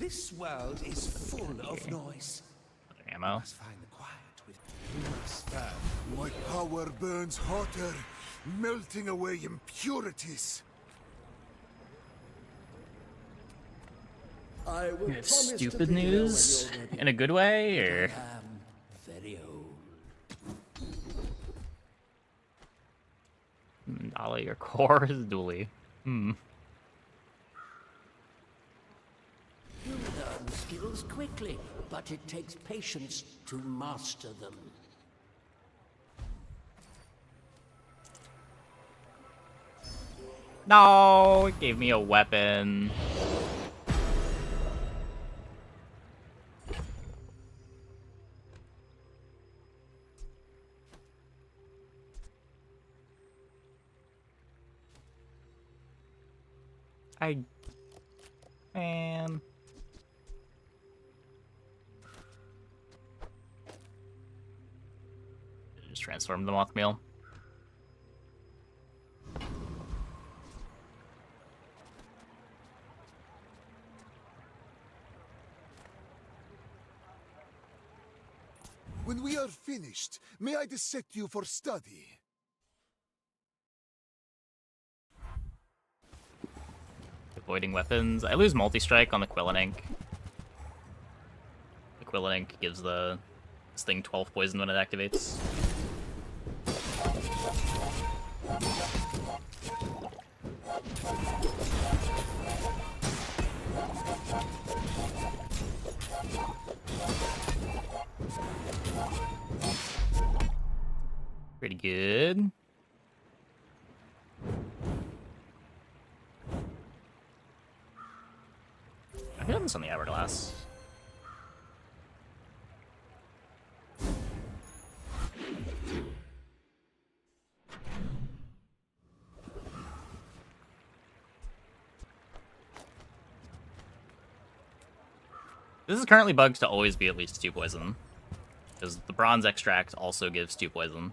This world is full of noise. Other ammo. Must find the quiet with My power burns hotter, melting away impurities. I will You have stupid news in a good way, or very old. Dolly, your core is duelie. You learn skills quickly, but it takes patience to master them. No, it gave me a weapon. Man. Just transform the moth meal. When we are finished, may I dissect you for study? Avoiding weapons. I lose multi-strike on the Quillen Ink. The Quillen Ink gives this thing 12 poison when it activates. Pretty good. I've done this on the Hourglass. This is currently bugged to always be at least 2 poison, because the bronze extract also gives 2 poison.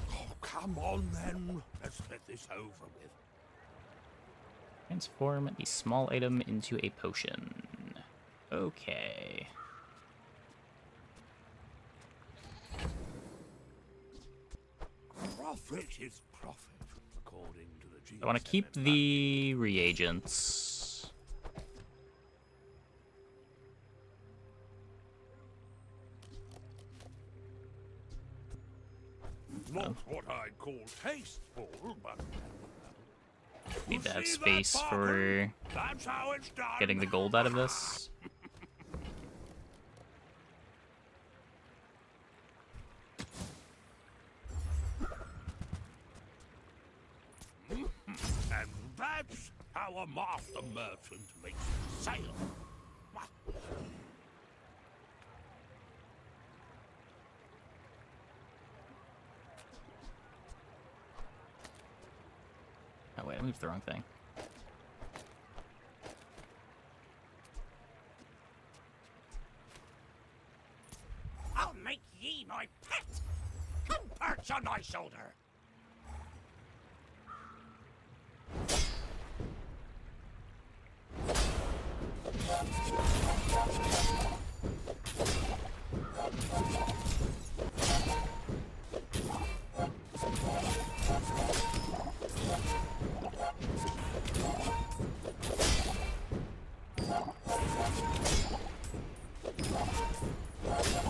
Oh, come on then. Let's get this over with. Transform the small item into a potion. Okay. Profit is profit, according to the G. I want to keep the reagents. Not what I'd call tasteful, but Need to have space for that's how it's done. getting the gold out of this. And that's how a master merchant makes a sale. Oh wait, I moved the wrong thing. I'll make ye my pet. Come perch on my shoulder.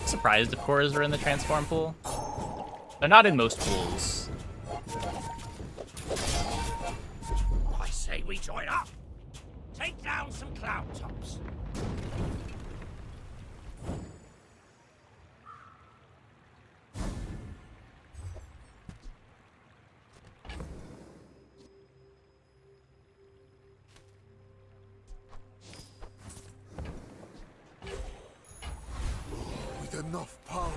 Surprised if cores are in the transform pool. They're not in most pools. I say we join up. Take down some cloud tops. With enough power,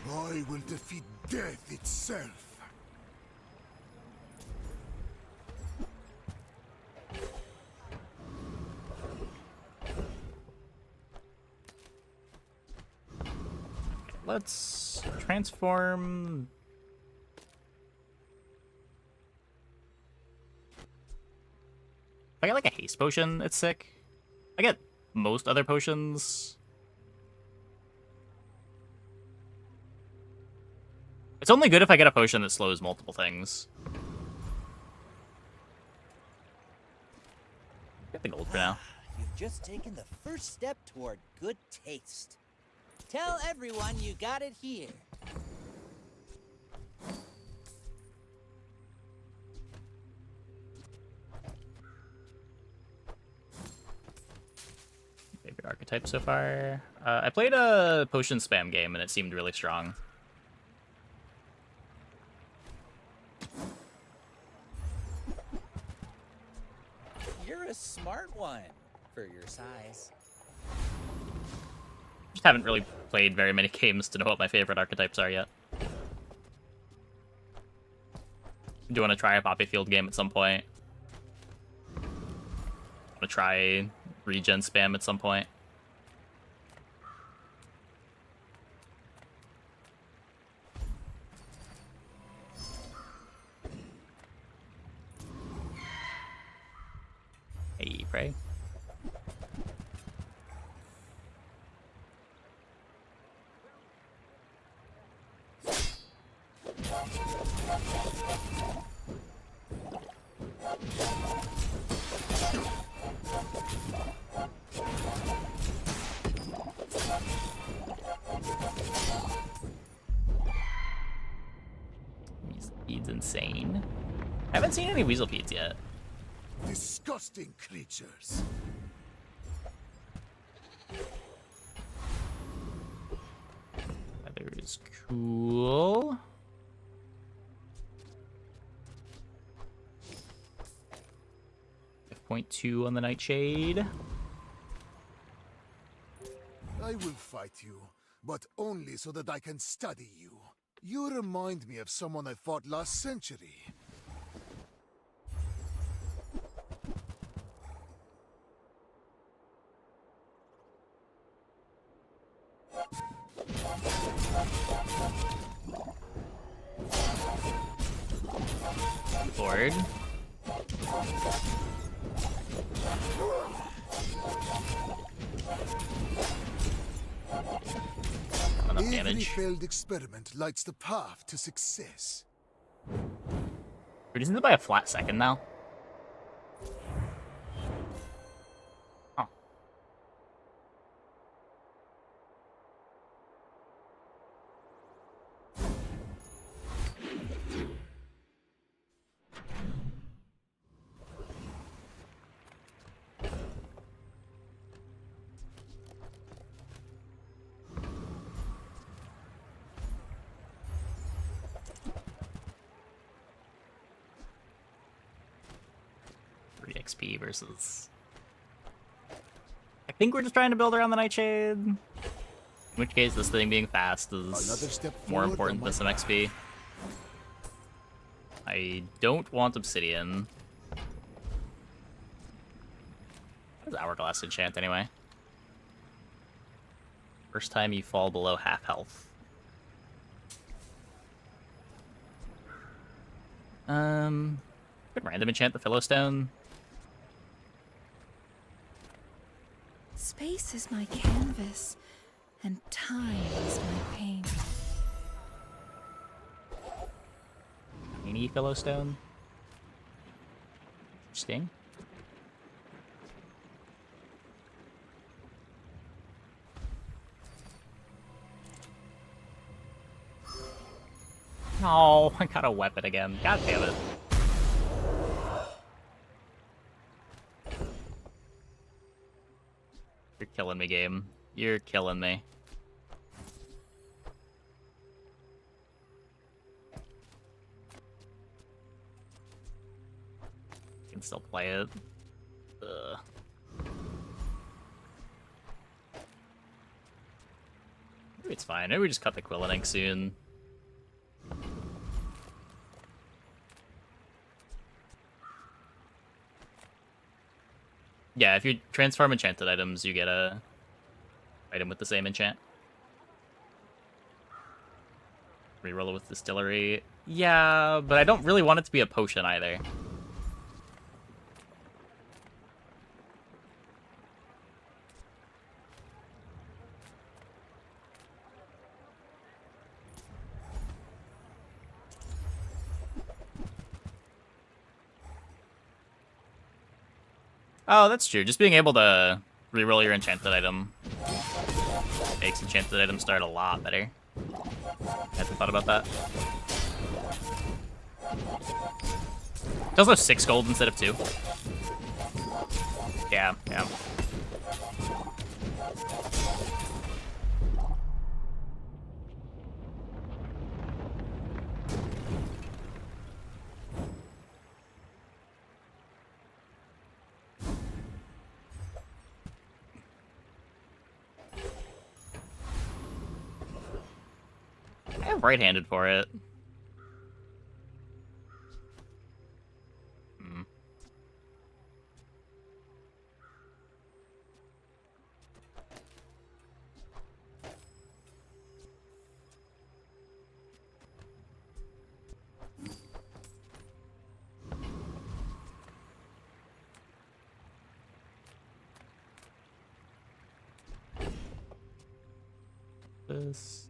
I will defeat death itself. Let's transform. If I get like a haste potion, it's sick. I get most other potions. It's only good if I get a potion that slows multiple things. Get the gold for now. You've just taken the first step toward good taste. Tell everyone you got it here. Favorite archetype. archetype so far. I played a potion spam game and it seemed really strong. You're a smart one for your size. Just haven't really played very many games to know what my favorite archetypes are yet. Do want to try a Poppy Field game at some point. Want to try Reagent spam at some point. Hey, pray. Speed's insane. I haven't seen any Weasel Peeds yet. Disgusting creatures. Weather is cool. .2 on the Nightshade. I will fight you, but only so that I can study you. You remind me of someone I fought last century. Board. Enough Every damage. failed experiment lights the path to success. We're just by a flat second now. Oh. XP versus... I think we're just trying to build around the Nightshade. In which case, this thing being fast is more important than some XP. I don't want Obsidian. What does Hourglass enchant anyway? First time you fall below half health. Could random enchant the Philostone. Space is my canvas, and time is my paint. Tiny Philostone. Interesting. No, I got a weapon again. God damn it. You're killing me, game. You're killing me. Can still play it. Ugh. Maybe it's fine. Maybe we just cut the Quillen Ink soon. Yeah, if you transform enchanted items, you get a item with the same enchant. Reroll it with Distillery. Yeah, but I don't really want it to be a potion either. Oh, that's true. Just being able to reroll your enchanted item makes enchanted items start a lot better. I hadn't thought about that. It also have 6 gold instead of 2. Yeah, yeah. right-handed for it. Hmm. This.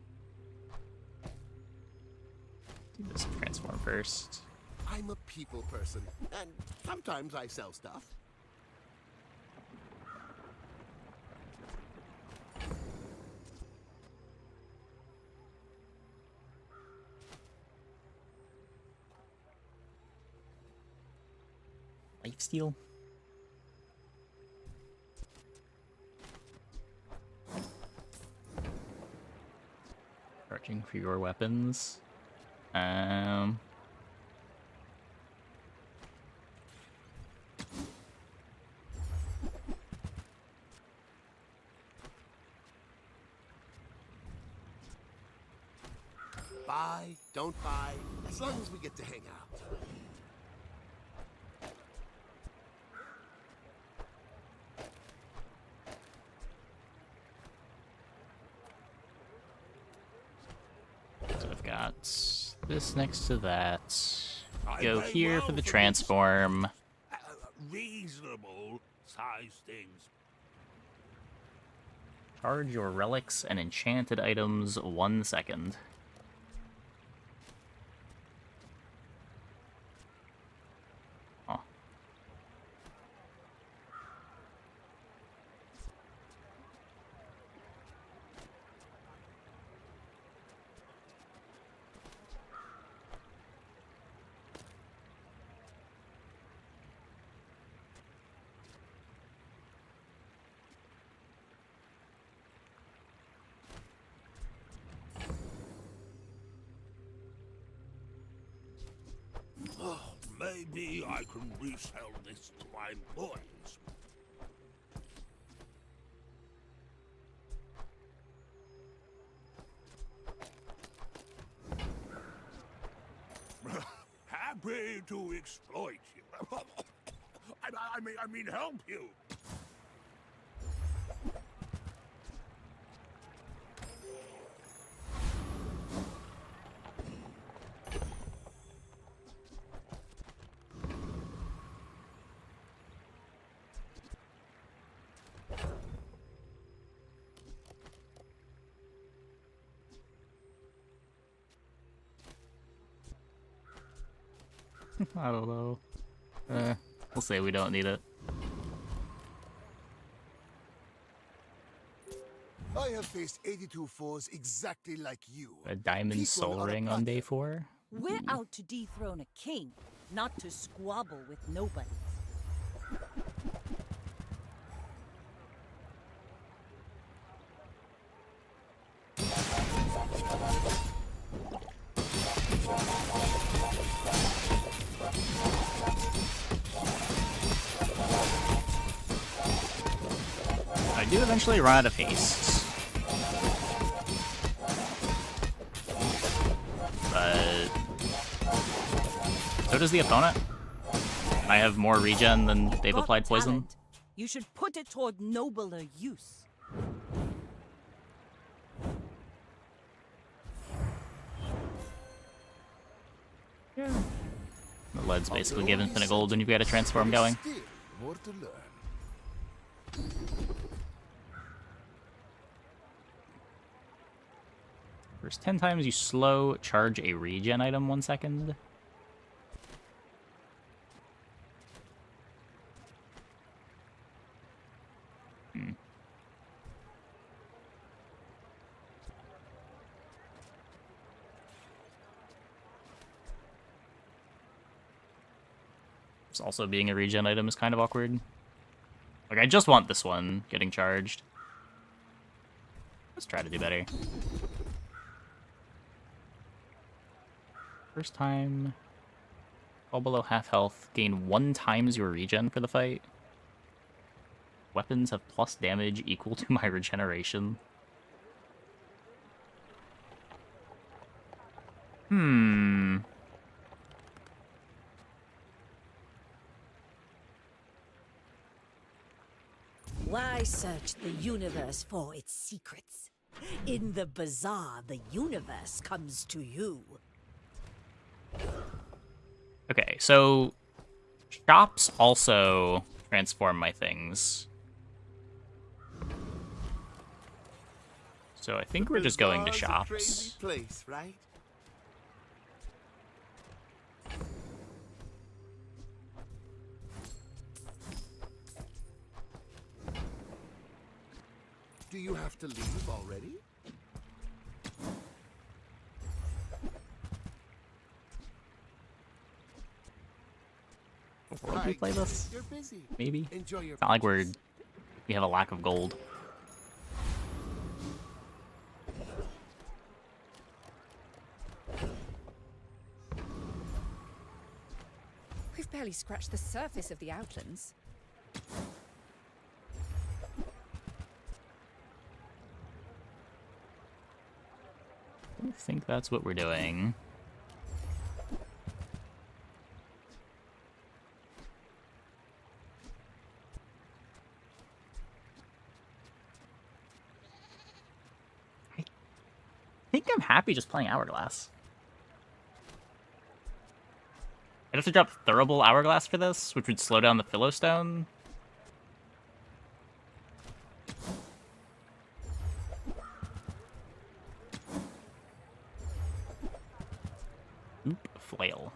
Do this transform first. I'm a people person, and sometimes I sell stuff. Lifesteal. Searching for your weapons. Buy, don't buy, as long as we get to hang out. So I've got this next to that. I Go pay here well for the this. transform. Reasonable size things. Charge your relics and enchanted items 1 second. Oh. Oh, maybe I can resell this to my boys. Happy to exploit you. I mean, help you. I don't know. We'll say we don't need it. I have faced 82 foes exactly like you. A diamond People soul are a ring on day 4. We're out to dethrone a king, not to squabble with nobody. I do eventually run out of haste. But so does the opponent. I have more regen than they've Got applied poison. talent. You should put it toward nobler use. Yeah. The lead's basically give infinite gold when you've got a transform going. Still more to learn. First 10 times you slow charge a regen item 1 second. Also being a regen item is kind of awkward. Like, I just want this one getting charged. Let's try to do better. First time, fall below half health, gain 1 times your regen for the fight. Weapons have plus damage equal to my regeneration. Hmm. Why search the universe for its secrets? In the bazaar, the universe comes to you. Okay, so shops also transform my things. So I think we're just going to Bazaar's a crazy shops. place, right? Do you have to leave already? Before we play this? You're busy. Maybe? Enjoy your It's not like we have a lack of gold. We've barely scratched the surface of the Outlands. I think that's what we're doing. I think I'm happy just playing Hourglass. I'd have to drop Thurible Hourglass for this, which would slow down the Philostone. Oop, Flail.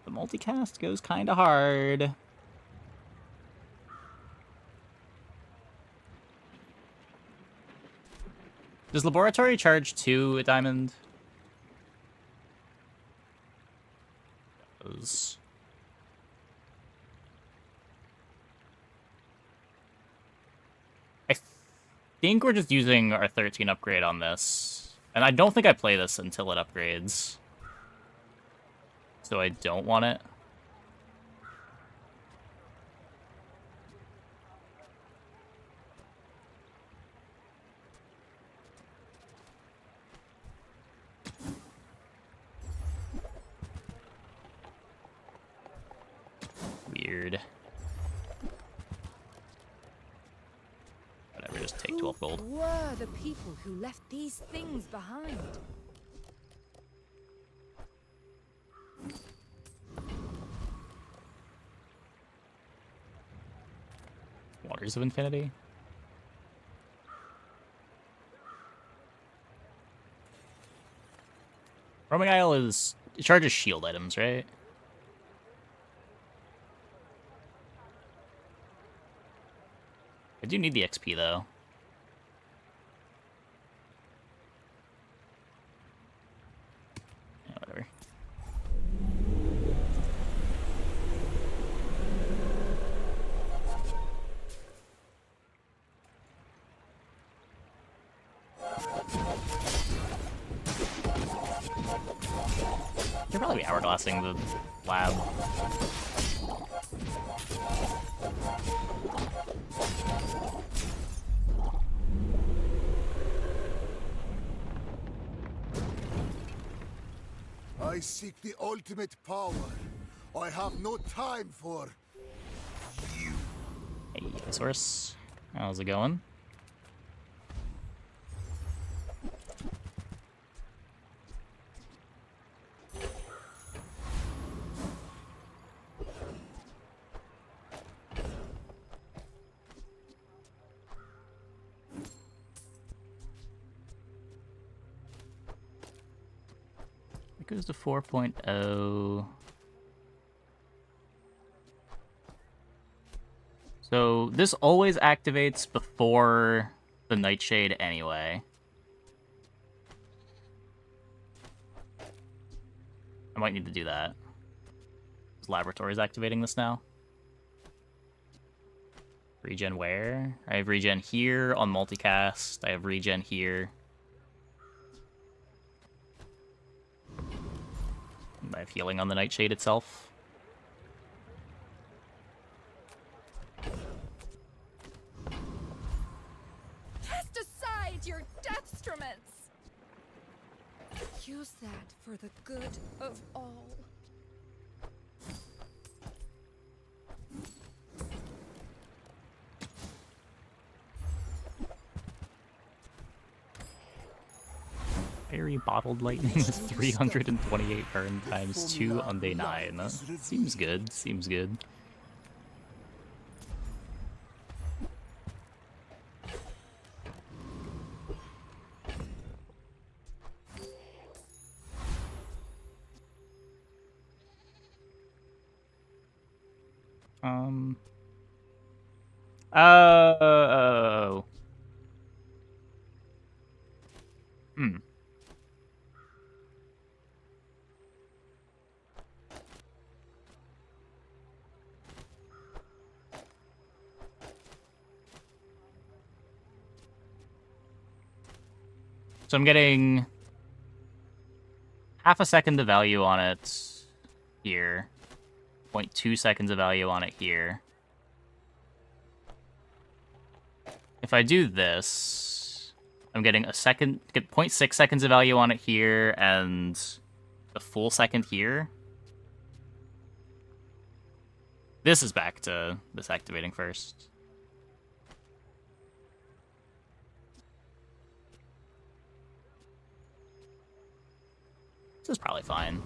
The multicast goes kind of hard. Does Laboratory charge 2 a diamond? Does. I think we're just using our 13 upgrade on this. And I don't think I play this until it upgrades. So I don't want it. Weird. Whatever, just take 12 gold. Who were the people who left these things behind? Waters of Infinity. Roaming Isle is... It charges shield items, right? I do need the XP, though. Yeah, whatever. You'll probably be hourglassing the lab. I seek the ultimate power. I have no time for you. Hey, Source. How's it going? It goes to 4.0. So this always activates before the Nightshade anyway. I might need to do that. This laboratory is activating this now. Regen where? I have regen here on multicast. I have regen here. I have healing on the Nightshade itself. Cast aside your deathstruments! Use that for the good of all. Fairy Bottled Lightning is 328 burn times 2 on day 9. Seems good, seems good. Oh. So I'm getting half a second of value on it here. 0.2 seconds of value on it here. If I do this, I'm getting get 0.6 seconds of value on it here and a full second here. This is back to this activating first. This is probably fine.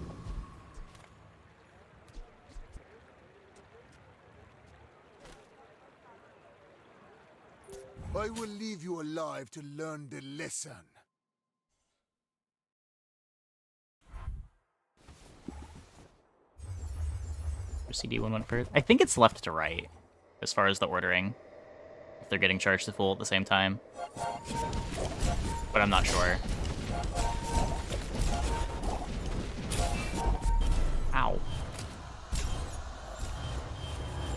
I will leave you alive to learn the lesson. CD1 went first. I think it's left to right, as far as the ordering. If they're getting charged to full at the same time. But I'm not sure. Ow.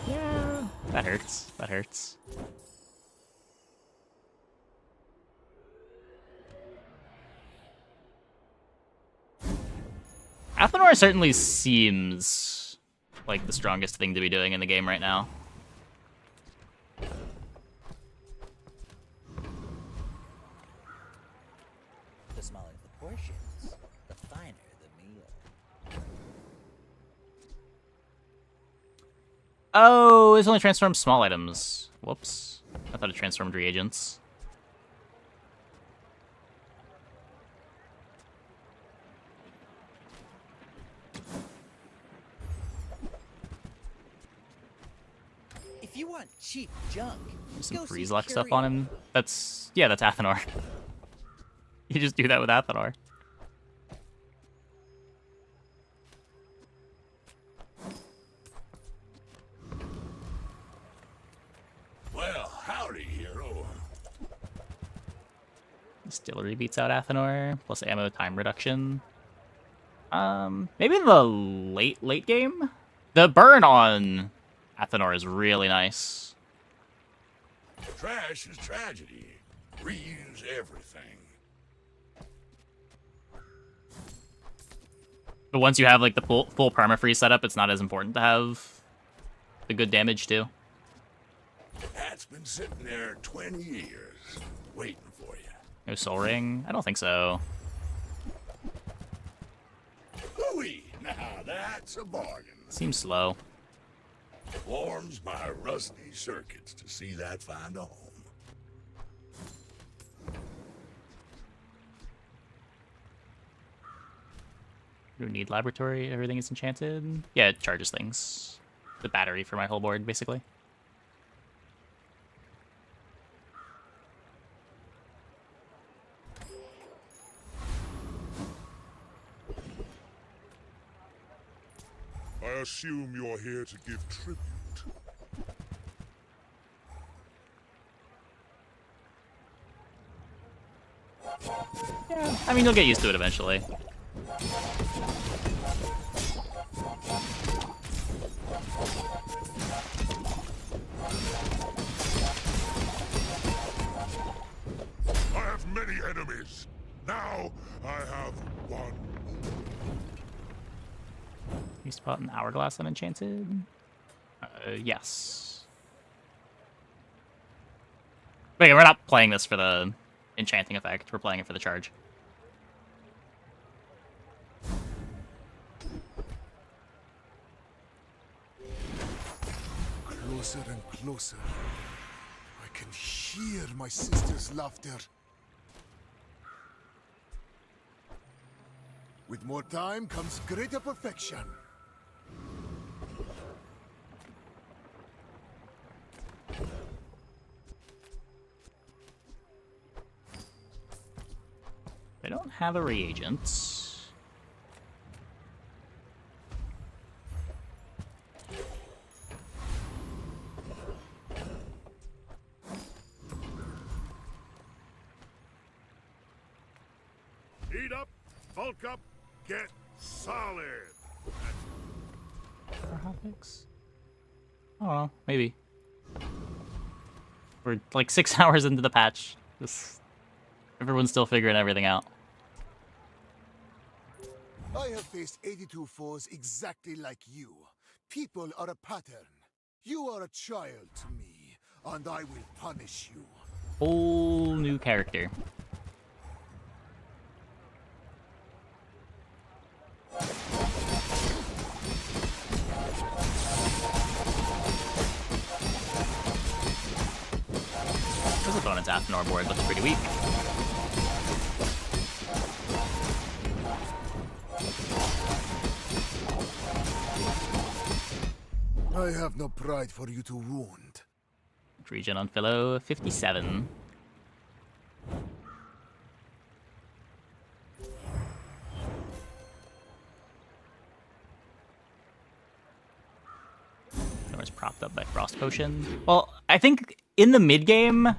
Yeah. That hurts. That hurts. Athenor certainly seems like the strongest thing to be doing in the game right now. The smaller the portions, the finer the meal. Oh, it's only transformed small items. Whoops. I thought it transformed reagents. If you want cheap junk, Some freeze lock stuff on him. That's Athenor. You just do that with Athenor. Well, howdy, hero. Distillery beats out Athenor, plus ammo time reduction. Maybe in the late game? The burn on Athenor is really nice. Trash is tragedy. Reuse everything. But once you have like the full Permafreeze setup, it's not as important to have the good damage too. That's been sitting there 20 years, waiting for you. No Soul Ring? I don't think so. Ooh-wee, now that's a bargain. Seems slow. Warms my rusty circuits to see that find a home. Do we need laboratory? Everything is enchanted? Yeah, it charges things. The battery for my whole board, basically. I assume you're here to give tribute. Yeah, I mean, you'll get used to it eventually. many enemies. Now I have one. You spot an hourglass unenchanted? Yes. Wait, we're not playing this for the enchanting effect. We're playing it for the charge. Closer and closer. I can hear my sister's laughter. With more time comes greater perfection. They don't have a reagent. Heat up, bulk up, get solid. For hotfix? I don't know, maybe. We're like 6 hours into the patch. Everyone's still figuring everything out. I have faced 82 foes exactly like you. People are a pattern. You are a child to me, and I will punish you. Whole new character. This opponent's Athenor board looks pretty weak. I have no pride for you to wound. Reagent on Philo, 57. Athenor propped up by Frost Potion. Well, I think in the mid game,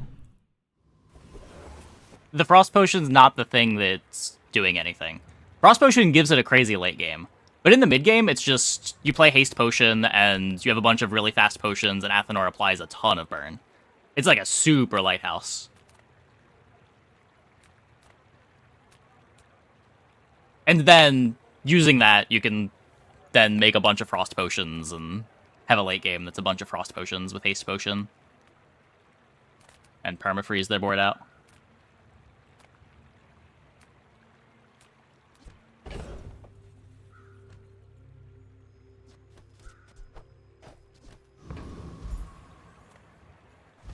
the Frost Potion's not the thing that's doing anything. Frost Potion gives it a crazy late game. But in the mid game, it's just you play Haste Potion and you have a bunch of really fast potions and Athenor applies a ton of burn. It's like a super lighthouse. And then, using that, you can then make a bunch of Frost Potions and have a late game that's a bunch of Frost Potions with Haste Potion. And Permafreeze their board out.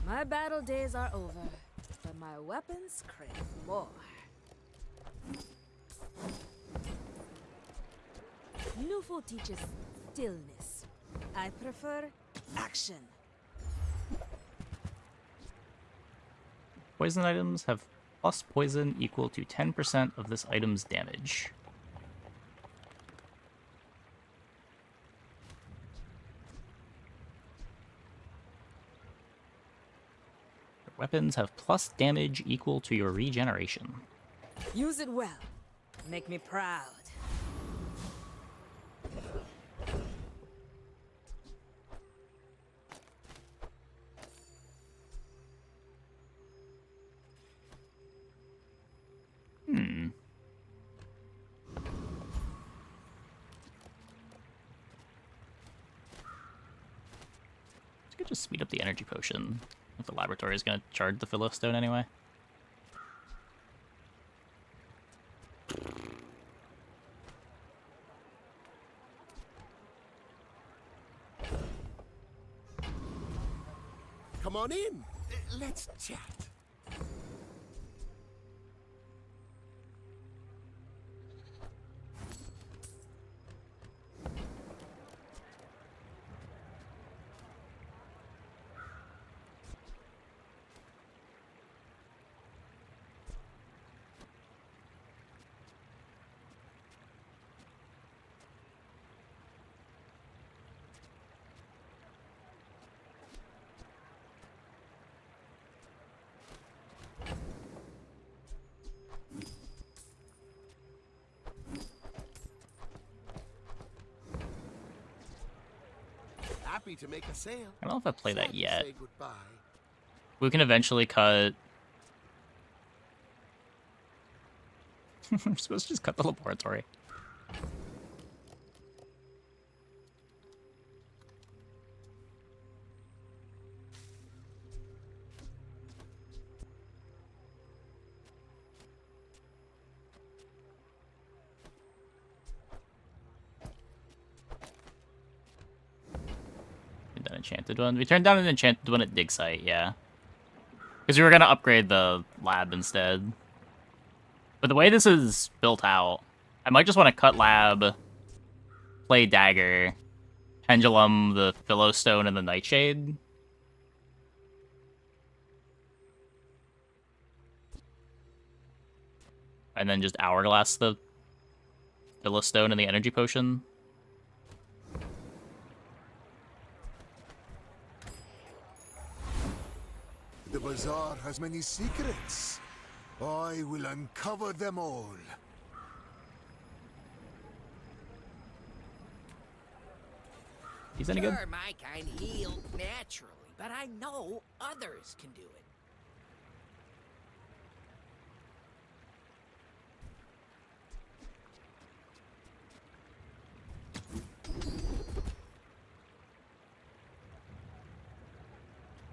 My battle days are over, but my weapons crave more. Newful teaches stillness. I prefer action. Poison items have plus poison equal to 10% of this item's damage. Weapons have plus damage equal to your regeneration. Use it well. Make me proud. I could just speed up the energy potion if the laboratory is going to charge the Philostone anyway. Come on in. Let's chat. Happy to make a sale. I don't know if I play that yet. Say goodbye. We can eventually cut We're supposed to just cut the laboratory. An enchanted one. We turned down an enchanted one at dig site, yeah. Because we were gonna upgrade the lab instead. But the way this is built out, I might just want to cut lab, play dagger, pendulum, the philostone, and the nightshade. And then just hourglass the philostone and the energy potion. The bazaar has many secrets. I will uncover them all. He's any good? Sure, my kind heal naturally, but I know others can do it.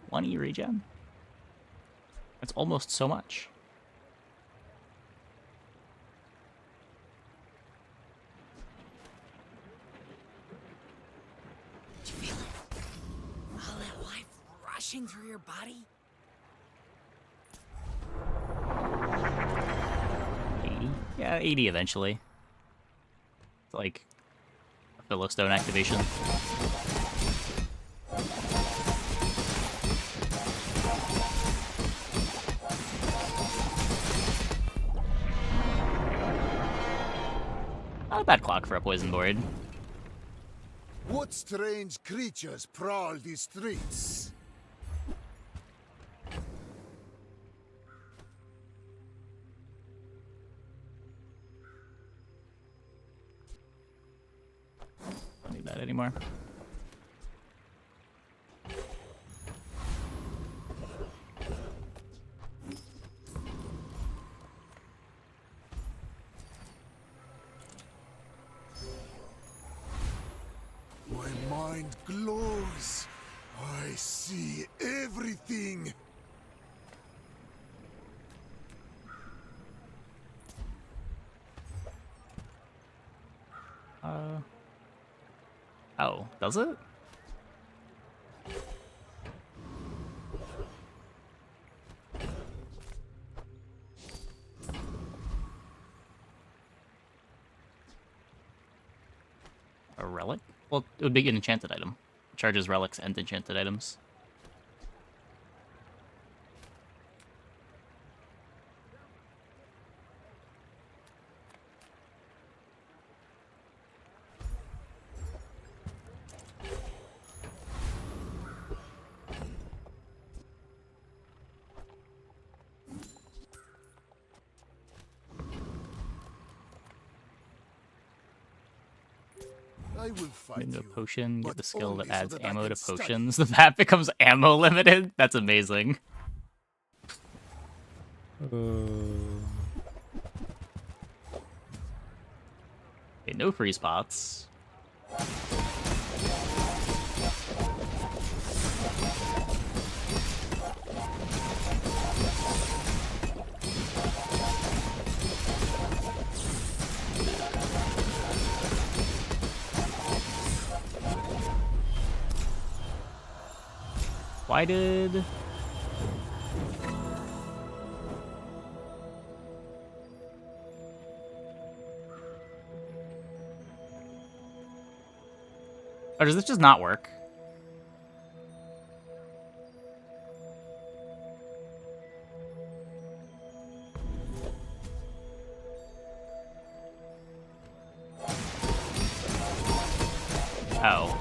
One E regen? That's almost so much. Did you feel it? All that life rushing through your body? 80? Yeah, 80 eventually. It's like a philostone activation. Not a bad clock for a poison board. What strange creatures prowl these streets? Don't need that anymore. My mind glows. I see everything. Oh, does it? A relic? Well, it would be an enchanted item. It charges relics and enchanted items. I will fight Into a you, potion, get but the skill that only so adds that I ammo can to study. potions. The map becomes ammo limited? That's amazing. Okay, no free spots. Why did... Or does this just not work? Oh.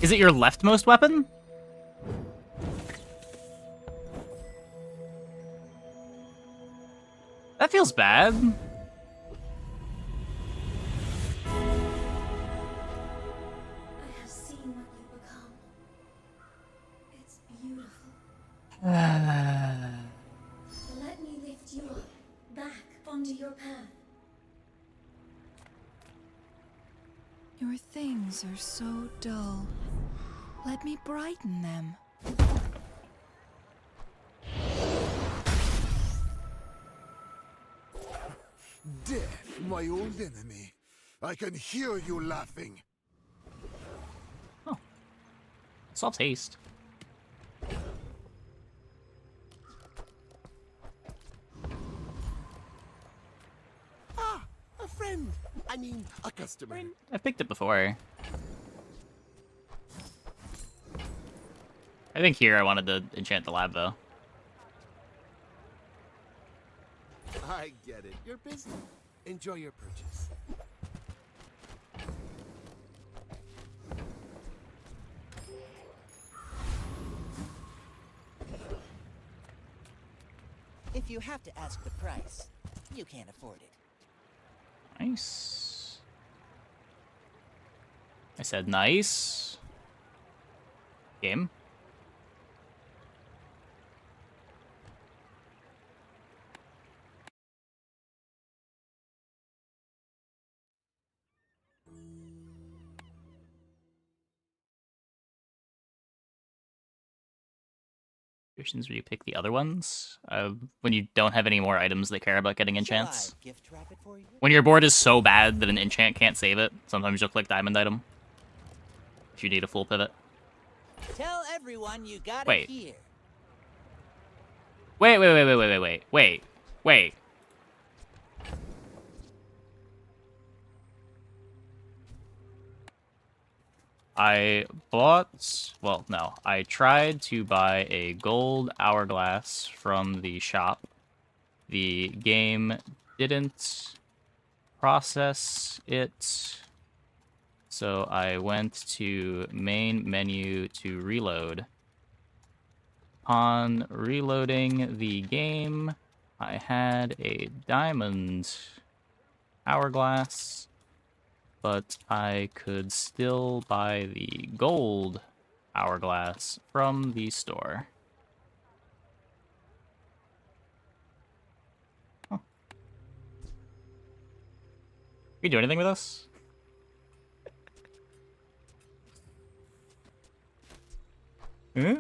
Is it your leftmost weapon? That feels bad. Your things are so dull. Let me brighten them. Death, my old enemy. I can hear you laughing. Solves haste. Ah, a friend. I mean, a customer. I've picked it before. I think here I wanted to enchant the lab, though. I get it. You're busy. Enjoy your purchase. If you have to ask the price, you can't afford it. Nice. I said nice. Game. Situations where you pick the other ones when you don't have any more items that care about getting enchants. Gift wrap it for you? When your board is so bad that an enchant can't save it, sometimes you'll click diamond item if you need a full pivot. Tell everyone you got Wait. it here. Wait. I tried to buy a gold hourglass from the shop. The game didn't process it, so I went to main menu to reload. Upon reloading the game, I had a diamond hourglass, but I could still buy the gold hourglass from the store. Huh. Can you do anything with us? Huh?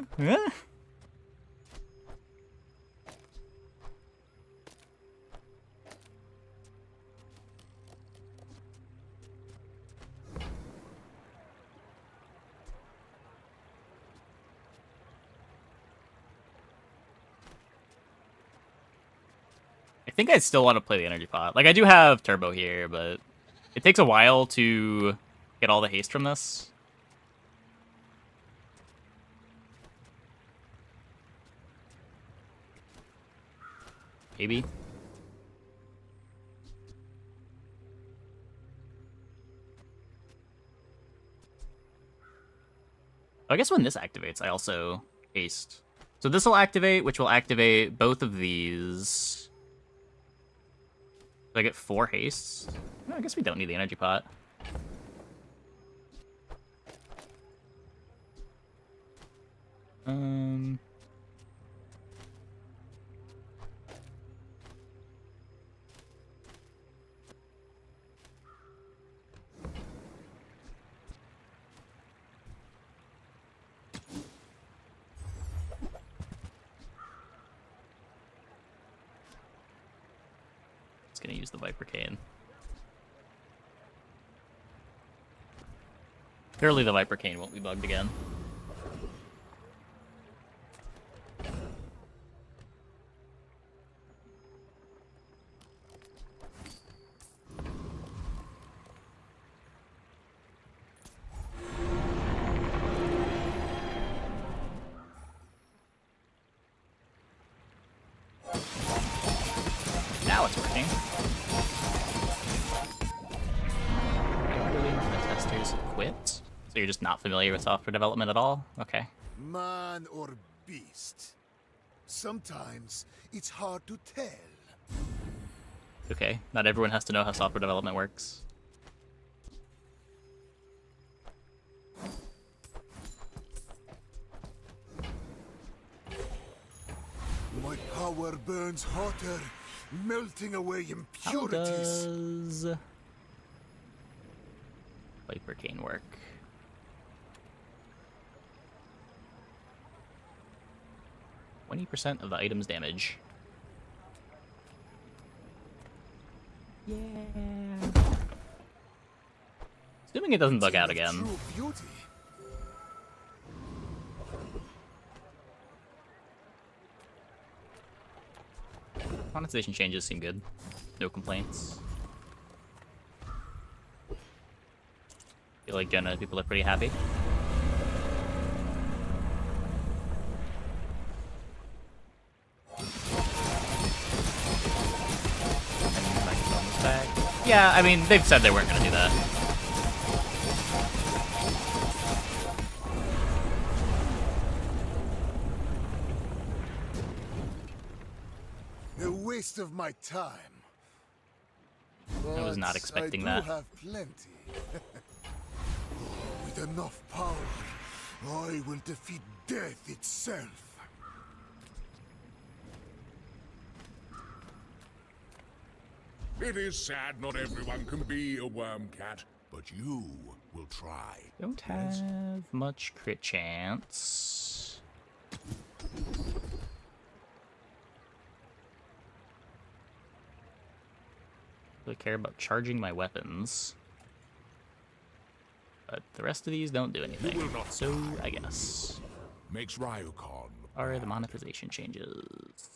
I think I still want to play the energy pot. Like, I do have turbo here, but it takes a while to get all the haste from this. Maybe. I guess when this activates, I also haste. So this will activate, which will activate both of these. Do I get 4 hastes? No, I guess we don't need the energy pot. It's gonna use the Viper Cane. Surely the Viper Cane won't be bugged again. Now it's working. Regularly the testers quit? So you're just not familiar with software development at all? Okay. Man or beast. Sometimes it's hard to tell. Okay, not everyone has to know how software development works. My power burns hotter, melting away How impurities. does Arcane work. %20 of the item's damage. Yeah. Assuming it doesn't bug out again. Monetization changes seem good. No complaints. Feel like generally people are pretty happy. Yeah, I mean, they've said they weren't going to do that. A waste of my time. I was not expecting that. I do have plenty. With enough power, I will defeat death itself. It is sad not everyone can be a worm cat, but you will try. Don't have much crit chance. Really care about charging my weapons. But the rest of these don't do anything. So I guess. Makes Ryukon. Are the monetization changes?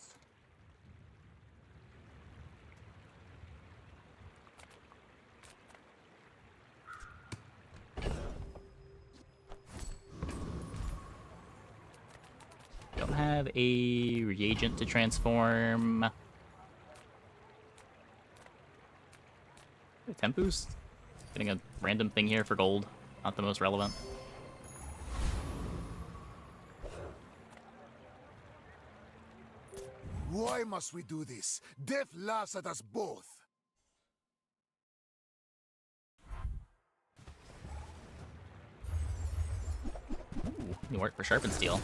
Don't have a reagent to transform. A temp boost? Getting a random thing here for gold. Not the most relevant. Why must we do this? Death laughs at us both. Ooh, you work for Sharpen Steel.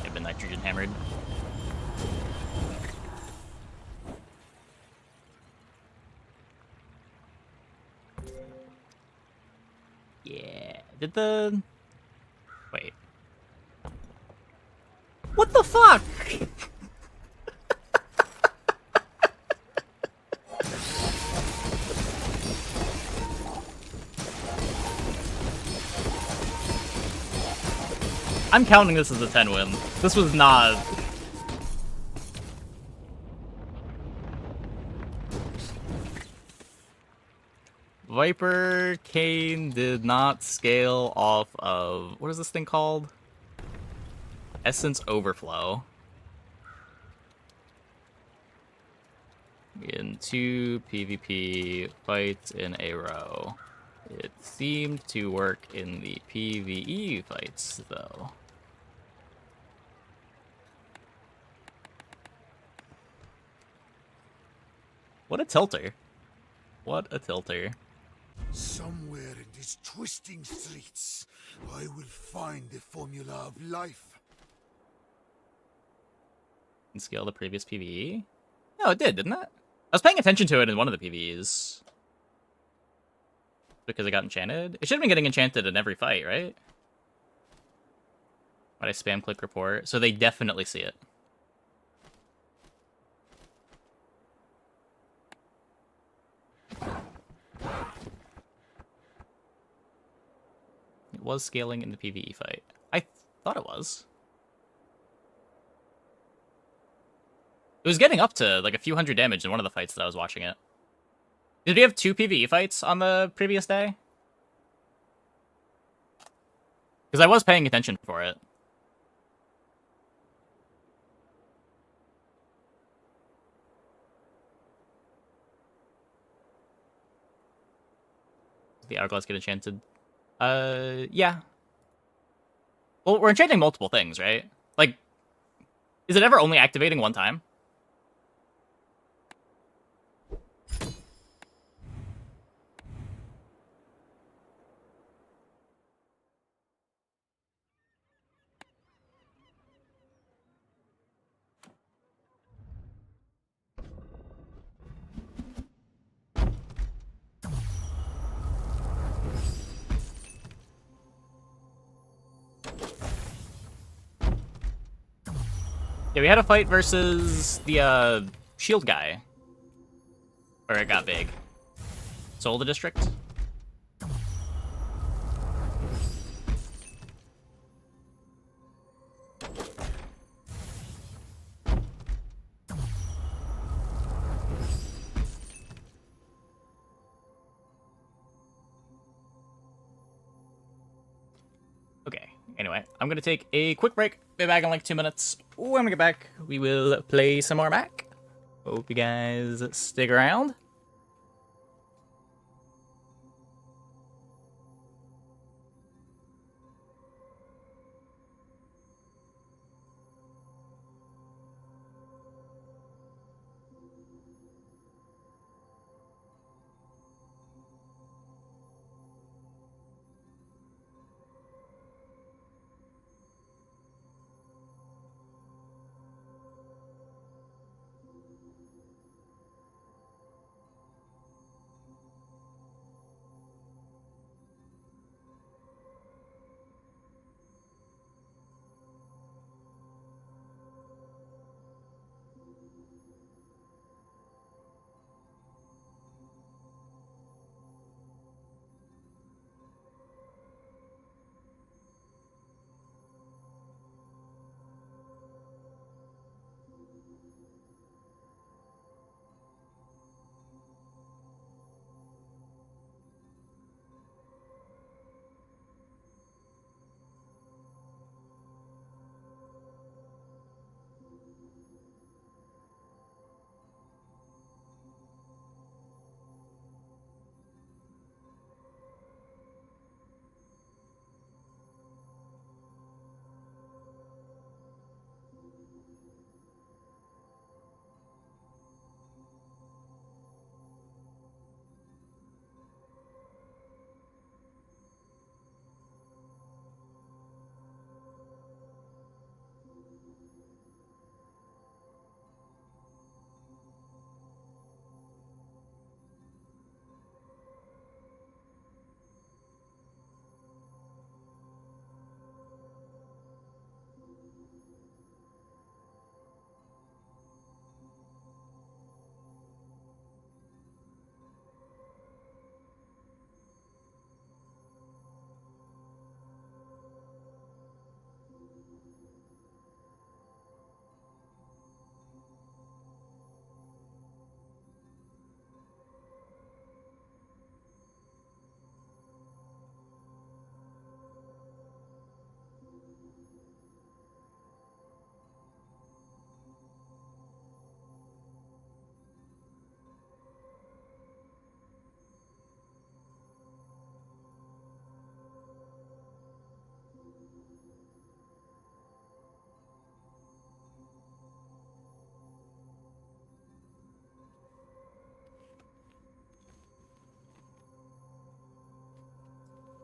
I've been nitrogen hammered. Yeah. Did the... Wait. What the fuck? I'm counting this as a 10 win. This was not... Viper Kane did not scale off of... What is this thing called? Essence Overflow. In 2 PvP fights in a row. It seemed to work in the PvE fights, though. What a tilter. What a tilter. Somewhere in these twisting streets, I will find the formula of life. And scale the previous PvE? No, it did, didn't it? I was paying attention to it in one of the PvEs. Because it got enchanted? It should have been getting enchanted in every fight, right? But I spam click report, so they definitely see it. It was scaling in the PvE fight. I thought it was. It was getting up to like a few hundred damage in one of the fights that I was watching it. Did we have 2 PvE fights on the previous day? Because I was paying attention for it. Did the Hourglass get enchanted? Yeah. Well, we're enchanting multiple things, right? Like, is it ever only activating one time? Yeah, we had a fight versus the shield guy. Where it got big. Sold the district? Okay, anyway, I'm gonna take a quick break. Be back in like 2 minutes. When we get back, we will play some more Mac. Hope you guys stick around.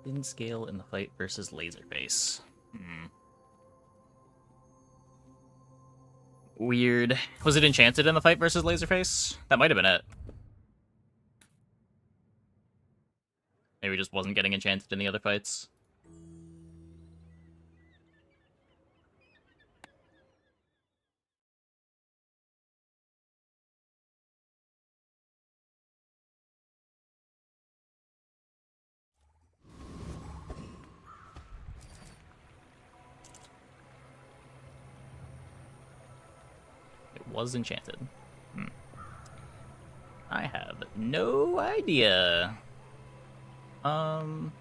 Didn't scale in the fight versus Laserface. Weird. Was it enchanted in the fight versus Laserface? That might have been it. Maybe it just wasn't getting enchanted in the other fights. It was enchanted. I have no idea. We'll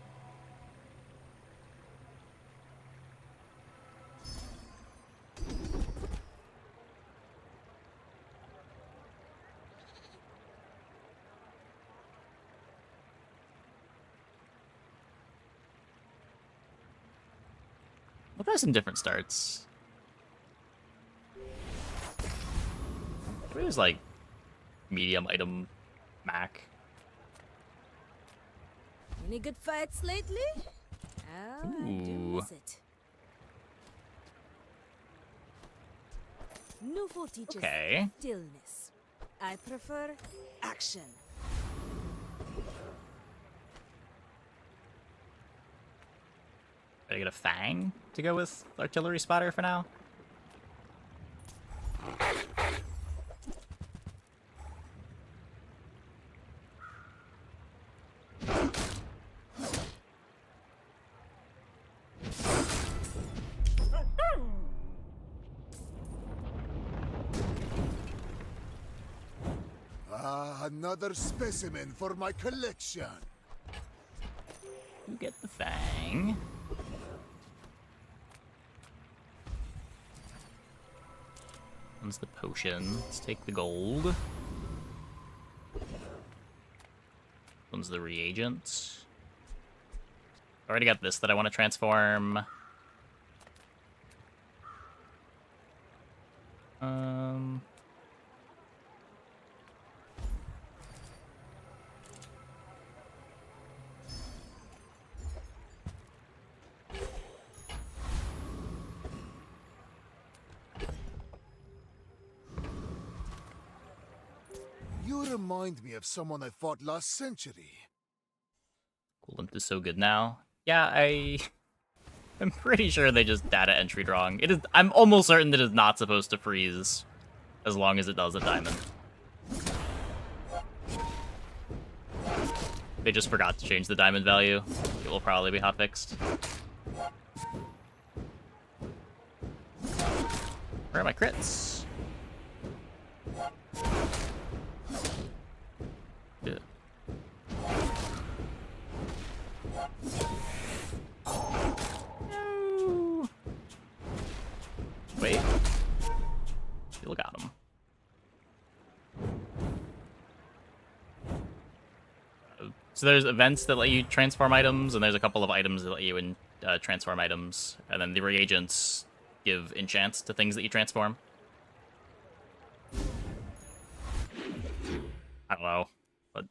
try some different starts. There's like medium item Mac. Any good fights lately? How I do miss it. Newful teaches stillness. I prefer action. Gotta get a Fang to go with Artillery Spotter for now. Another specimen for my collection. You get the fang. One's the potion. Let's take the gold. One's the reagent. Already got this that I want to transform. You remind me of someone I fought last century. Coolant is so good now. Yeah, I'm pretty sure they just data entered wrong. It is. I'm almost certain that it is not supposed to freeze as long as it does a diamond. They just forgot to change the diamond value. It will probably be hotfixed. Where are my crits? Yeah. No. Wait. Still got him. So there's events that let you transform items, and there's a couple of items that let you transform items, and then the reagents give enchants to things that you transform. I don't know, but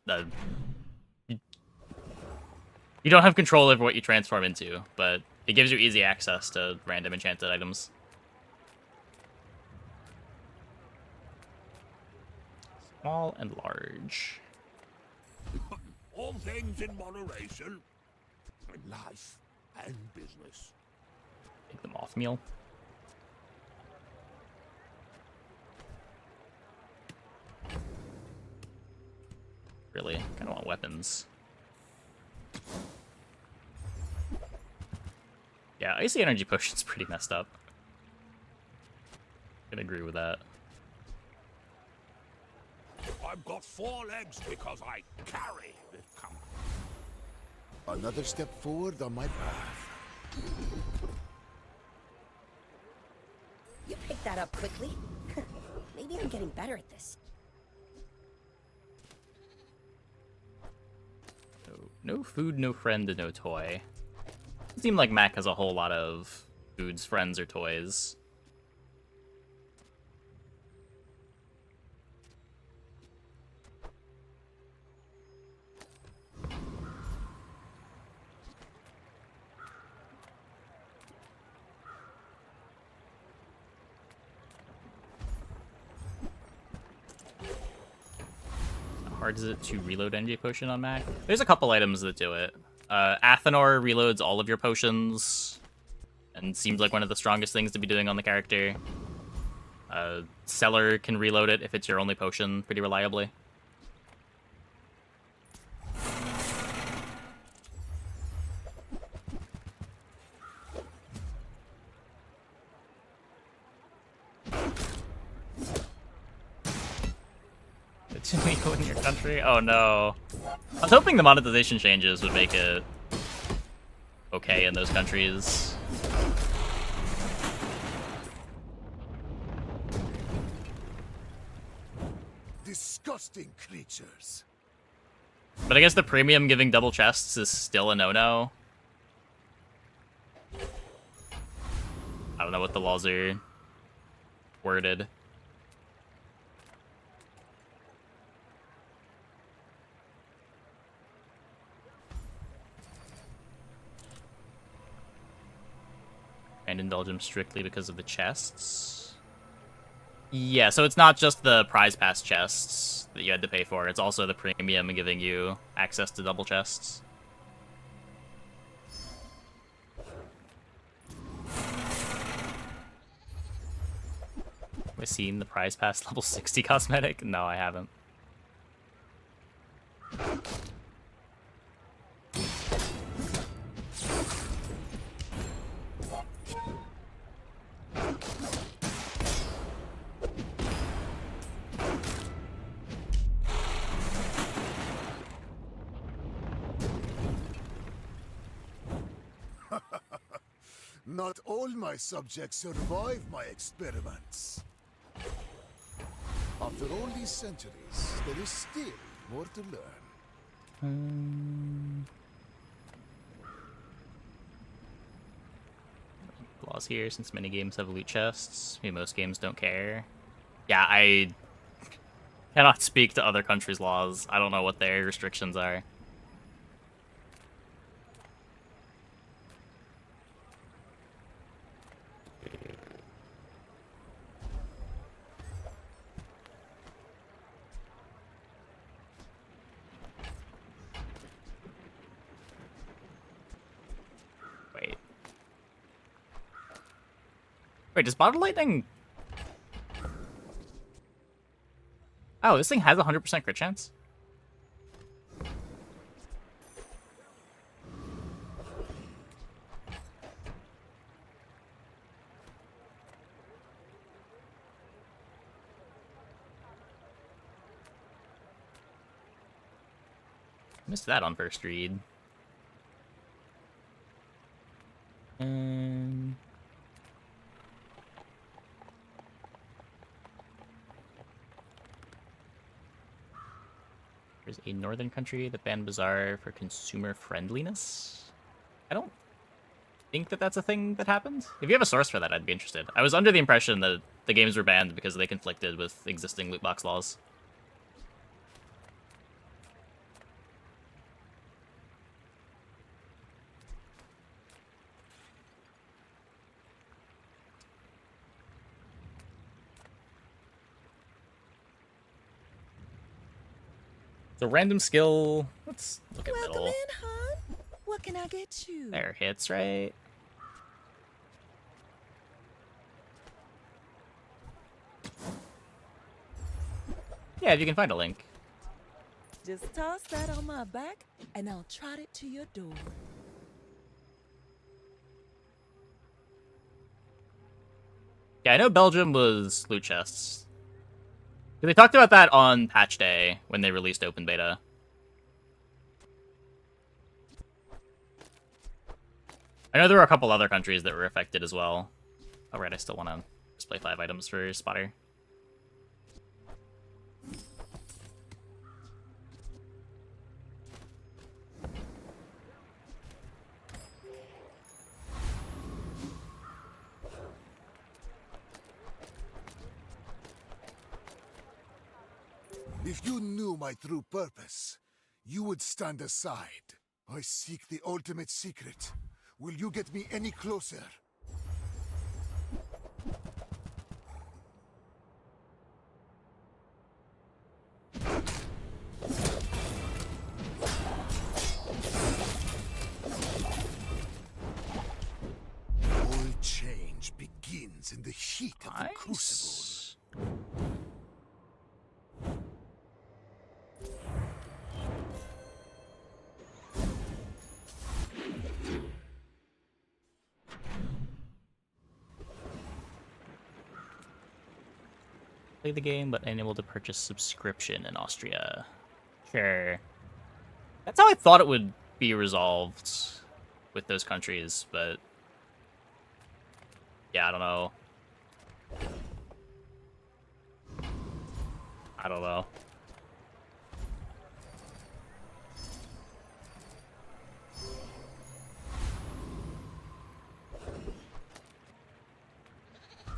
you don't have control over what you transform into, but it gives you easy access to random enchanted items. Small and large. All things in moderation. In life and business. Take them off meal. Really, kind of want weapons. Yeah, icy energy potion's pretty messed up. Can agree with that. I've got 4 legs because I carry this company. Another step forward on my path. You picked that up quickly. Maybe I'm getting better at this. No food, no friend, and no toy. It seems like Mac has a whole lot of foods, friends, or toys. How hard is it to reload NJ potion on Mac? There's a couple items that do it. Athenor reloads all of your potions, and seems like one of the strongest things to be doing on the character. Cellar can reload it if it's your only potion pretty reliably. It's illegal in your country? Oh no. I was hoping the monetization changes would make it okay in those countries. Disgusting creatures. But I guess the premium giving double chests is still a no-no. I don't know what the laws are worded. And indulge them strictly because of the chests. Yeah, so it's not just the prize pass chests that you had to pay for, it's also the premium giving you access to double chests. Have I seen the prize pass level 60 cosmetic? No, I haven't. Not all my subjects survive my experiments. After all these centuries, there is still more to learn. Laws here, since many games have loot chests. Maybe most games don't care. Yeah, I cannot speak to other countries' laws. I don't know what their restrictions are. Wait, does Bottle Lightning... Oh, this thing has a 100% crit chance? Missed that on first read. There's a northern country that banned Bazaar for consumer friendliness. I don't think that that's a thing that happened. If you have a source for that, I'd be interested. I was under the impression that the games were banned because they conflicted with existing loot box laws. The random skill. Let's look at Welcome middle. in, hon. What can I get you? There, hits, right? Yeah, if you can find a link. Just toss that on my back, and I'll trot it to your door. Yeah, I know Belgium was loot chests. They talked about that on patch day when they released open beta. I know there were a couple other countries that were affected as well. Oh, right, I still want to display 5 items for Spotter. If you knew my true purpose, you would stand aside. I seek the ultimate secret. Will you get me any closer? All change begins in the heat of the crucible. Play the game, but unable to purchase subscription in Austria. Sure. That's how I thought it would be resolved with those countries, but... yeah, I don't know. I don't know.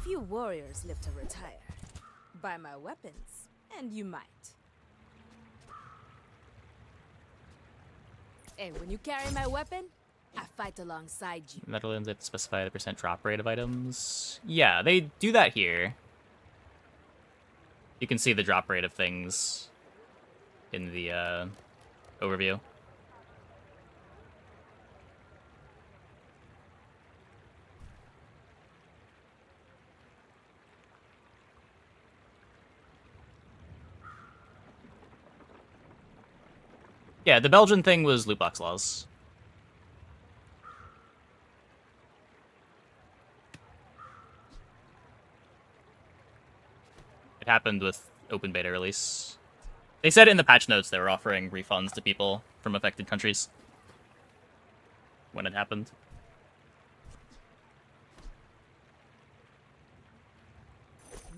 Few warriors live to retire. Buy my weapons, and you might. Hey, when you carry my weapon, I fight alongside you. Netherlands, they have to specify the percent drop rate of items. Yeah, they do that here. You can see the drop rate of things in the overview. Yeah, the Belgian thing was loot box laws. It happened with open beta release. They said in the patch notes they were offering refunds to people from affected countries when it happened.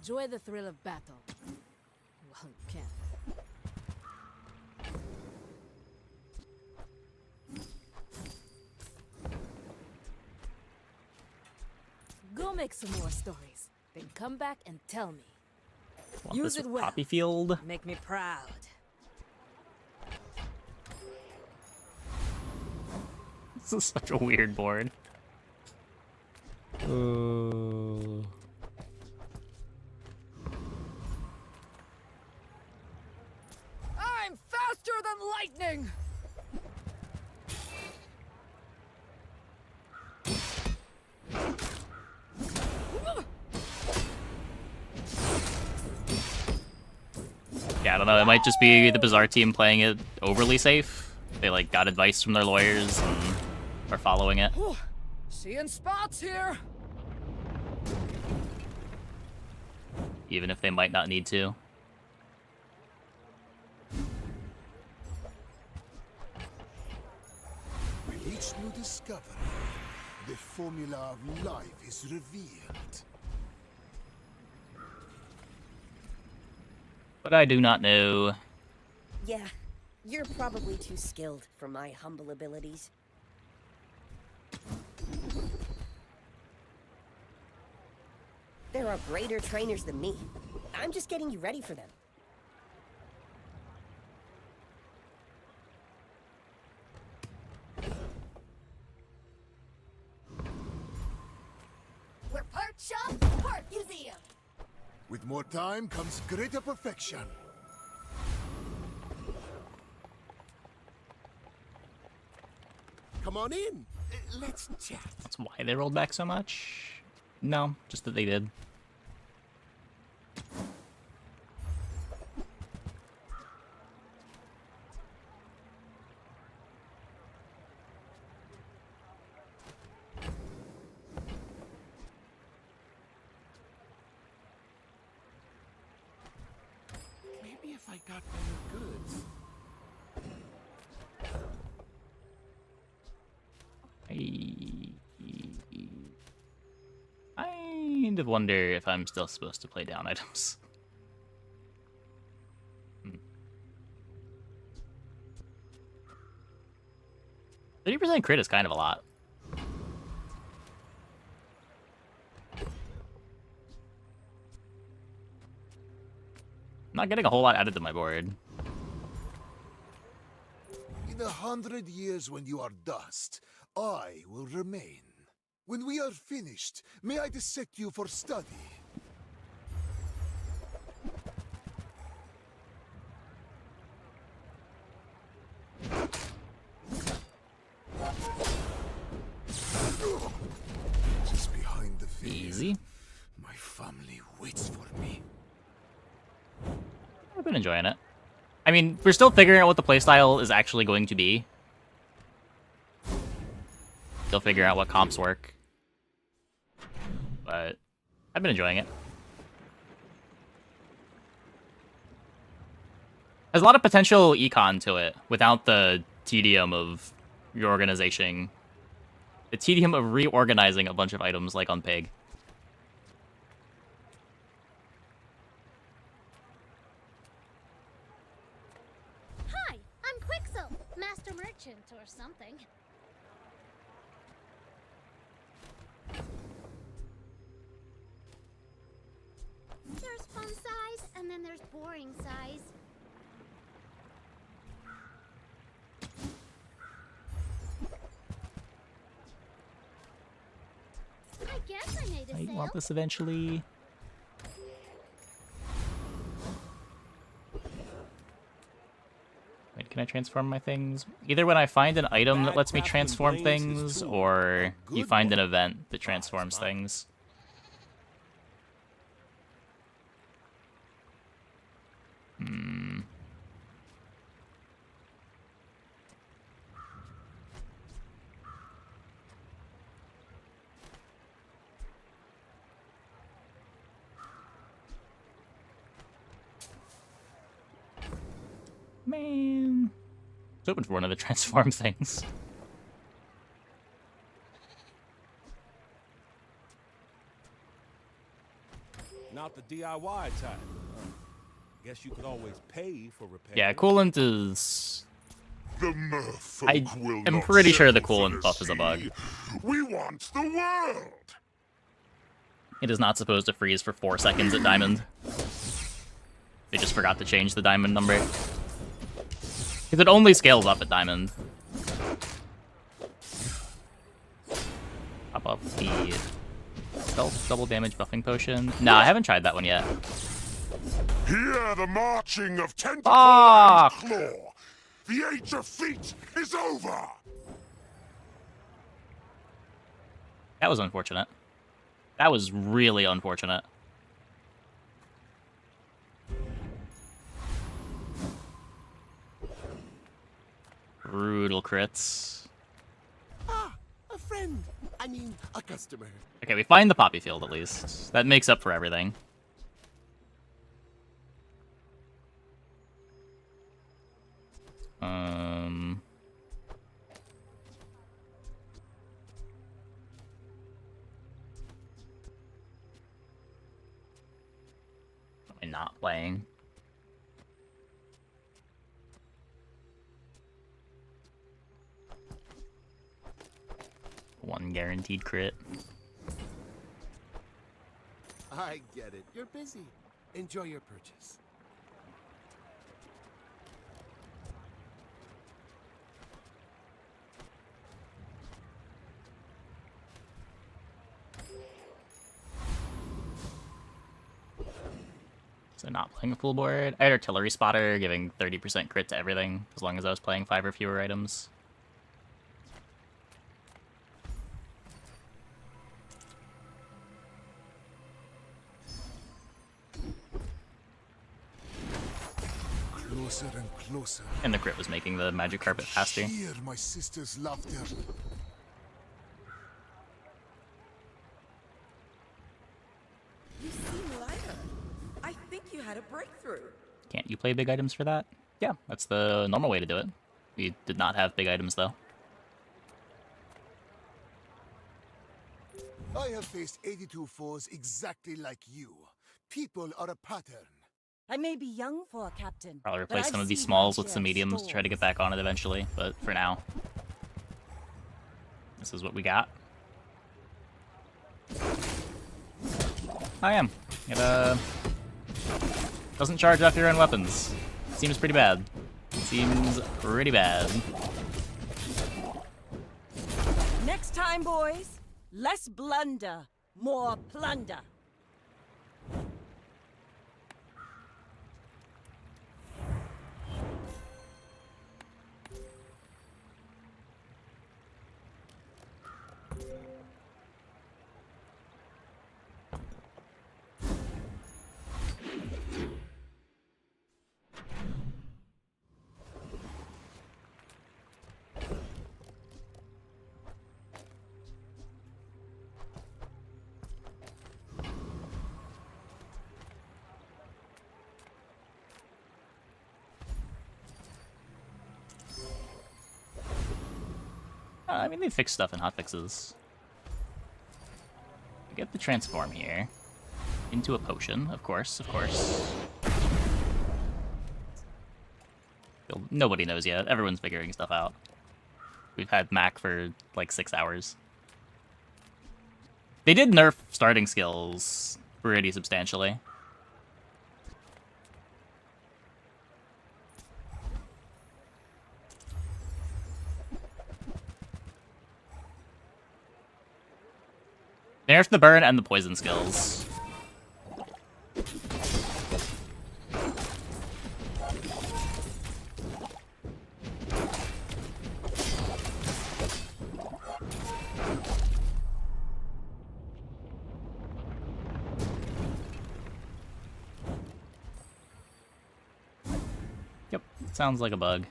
enjoy the thrill of battle. Well, you can. Go make some more stories, then come back and tell me. Want Use this it with well. Poppy Field? Make me proud. This is such a weird board. I'm faster than lightning! Yeah, I don't know. It might just be the Bizarre team playing it overly safe. They like got advice from their lawyers and are following it. Seeing spots here. Even if they might not need to. With each new discovery, the formula of life is revealed. But I do not know. Yeah, you're probably too skilled for my humble abilities. There are greater trainers than me. I'm just getting you ready for them. We're part shop, part museum. With more time comes greater perfection. Come on in. Let's chat. That's why they rolled back so much? No, just that they did. Maybe if I got better goods. I kind of wonder if I'm still supposed to play down items. 30% crit is kind of a lot. Not getting a whole lot added to my board. In 100 years when you are dust, I will remain. When we are finished, may I dissect you for study? Just behind the veil, Easy. my family waits for me. I've been enjoying it. I mean, we're still figuring out what the playstyle is actually going to be. Still figuring out what comps work. But I've been enjoying it. There's a lot of potential econ to it without the tedium of reorganization. The tedium of reorganizing a bunch of items like on Pig. Hi, I'm Quixel, Master Merchant or something. There's fun size, and then there's boring size. I guess I made a I sale. want this eventually. Wait, can I transform my things? Either when I find an item that lets me transform things, or you find an event that transforms things. Man. I was hoping for one of the transform things. Not the DIY type. Guess you could always pay for repairs. Yeah, coolant is... The merfolk I will am not pretty sure the settle for coolant buff is a bug. sea. We want the world. It is not supposed to freeze for 4 seconds at diamond. They just forgot to change the diamond number. Because it only scales up at diamond. Pop up the stealth double damage buffing potion. Nah, I haven't tried that one yet. Hear the marching of tentacle Fuck! and claw. The age of feet is over. That was unfortunate. That was really unfortunate. Brutal crits. Ah, a friend. I mean, a customer. Okay, we find the poppy field at least. That makes up for everything. Am I not playing? One guaranteed crit. I get it. You're busy. Enjoy your purchase. So not playing a full board. I had artillery spotter giving 30% crit to everything as long as I was playing 5 or fewer items. Closer and closer. And the crit was making the magic carpet faster. Hear my sister's laughter. You seem lighter. I think you had a breakthrough. Can't you play big items for that? Yeah, that's the normal way to do it. We did not have big items though. I have faced 82 foes exactly like you. People are a pattern. I may be young for a captain. Probably but replace I've some of these seen smalls my with some share of mediums to try to get back on it eventually, but for now, this is what we got. I am. It doesn't charge off your own weapons. Seems pretty bad. Seems pretty bad. Next time, boys, less blunder, more plunder. I mean, they fix stuff in hotfixes. We get the transform here. Into a potion, of course, of course. Nobody knows yet. Everyone's figuring stuff out. We've had Mac for like 6 hours. They did nerf starting skills pretty substantially. Nerf the burn and the poison skills. Yep, sounds like a bug.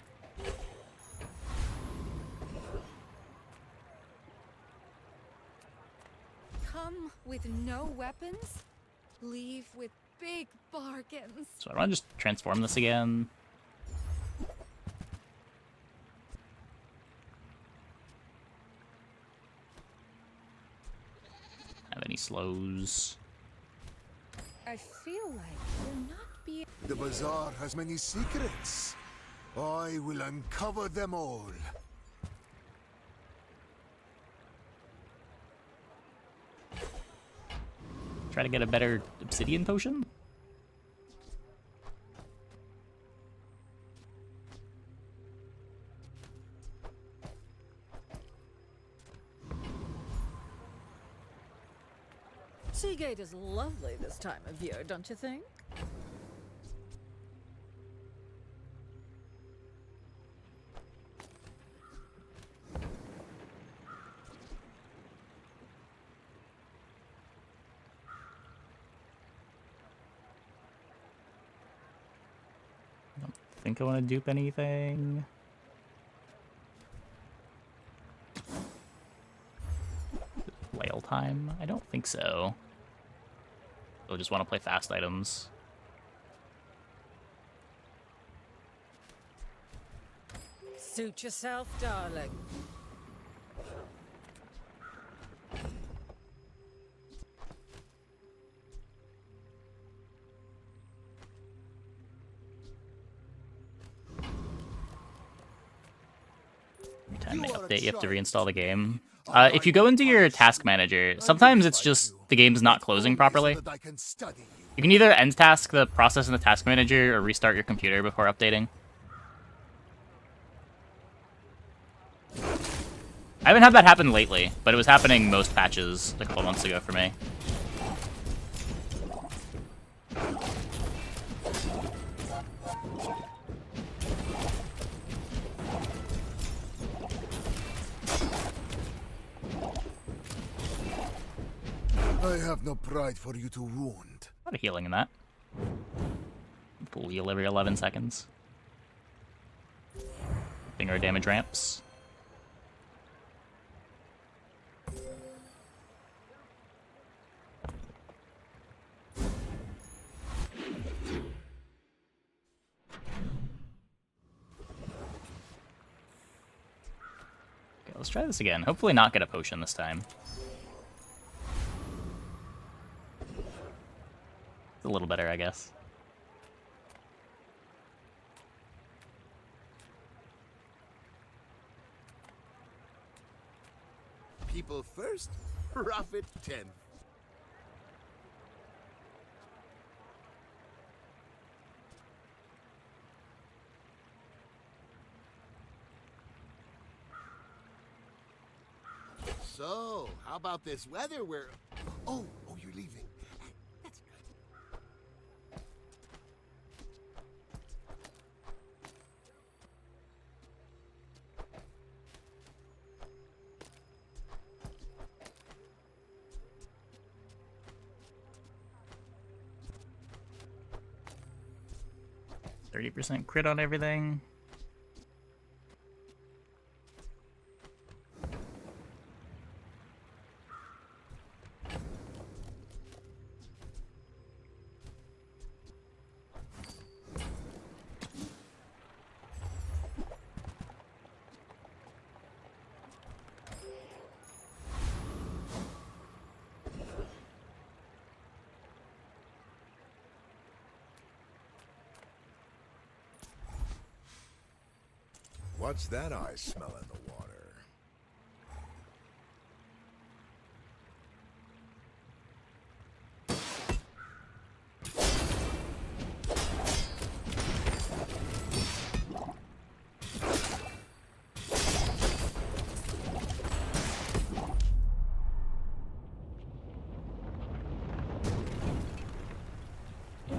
Come with no weapons, leave with big bargains. So I want to just transform this again. Have any slows? I I feel like you're not being... The bazaar has many secrets. I will uncover them all. Try to get a better obsidian potion? Seagate is lovely this time of year, don't you think? I think I want to dupe anything. Whale time? I don't think so. I'll just want to play fast items. Suit yourself, darling. Time to update, you have to reinstall the game. If you go into your task manager, sometimes it's just the game's not closing properly. You can either end task the process in the task manager or restart your computer before updating. I haven't had that happen lately, but it was happening most patches a couple months ago for me. I have no pride for you to wound. A lot of healing in that. Full heal every 11 seconds. Finger damage ramps. Okay, let's try this again. Hopefully not get a potion this time. It's a little better, I guess. People first, profit 10th. So, how about this weather where... Oh, you're leaving. That's good. 30% crit on everything. What's that I smell in the water?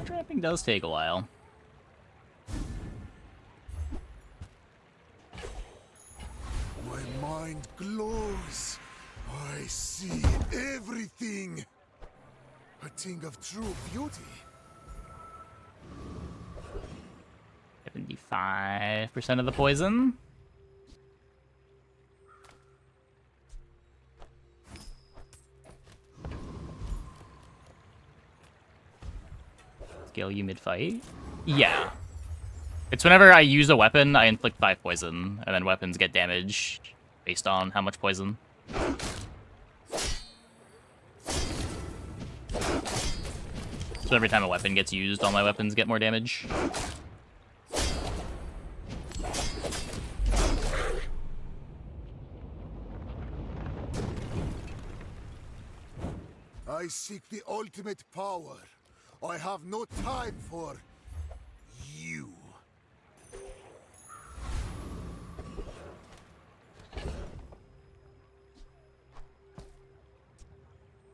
Trapping does take a while. My mind glows. I see everything. A thing of true beauty. 75% of the poison. Scale you mid-fight? Yeah. It's whenever I use a weapon, I inflict 5 poison, and then weapons get damage based on how much poison. So every time a weapon gets used, all my weapons get more damage. I seek the ultimate power. I have no time for you.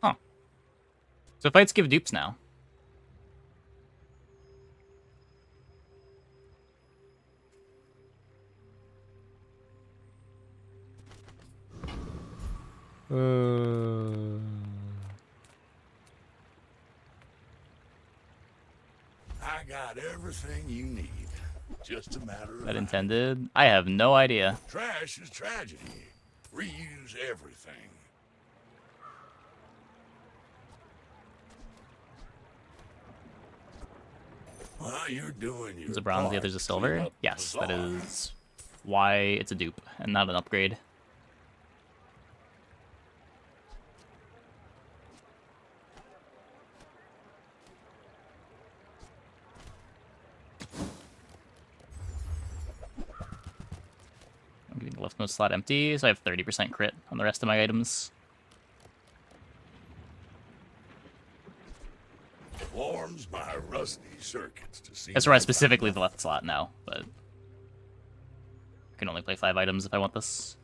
Huh. So fights give dupes now. I got everything you need. Just a matter of That intended? I have no idea. Trash is tragedy. Reuse everything. Well, you're doing your There's a bronze, the other's a silver? Yes, that is why it's a dupe and not an upgrade. I'm getting the leftmost slot empty, so I have 30% crit on the rest of my items. Warms my rusty circuits to see. That's where I specifically the left slot now, but I can only play 5 items if I want this.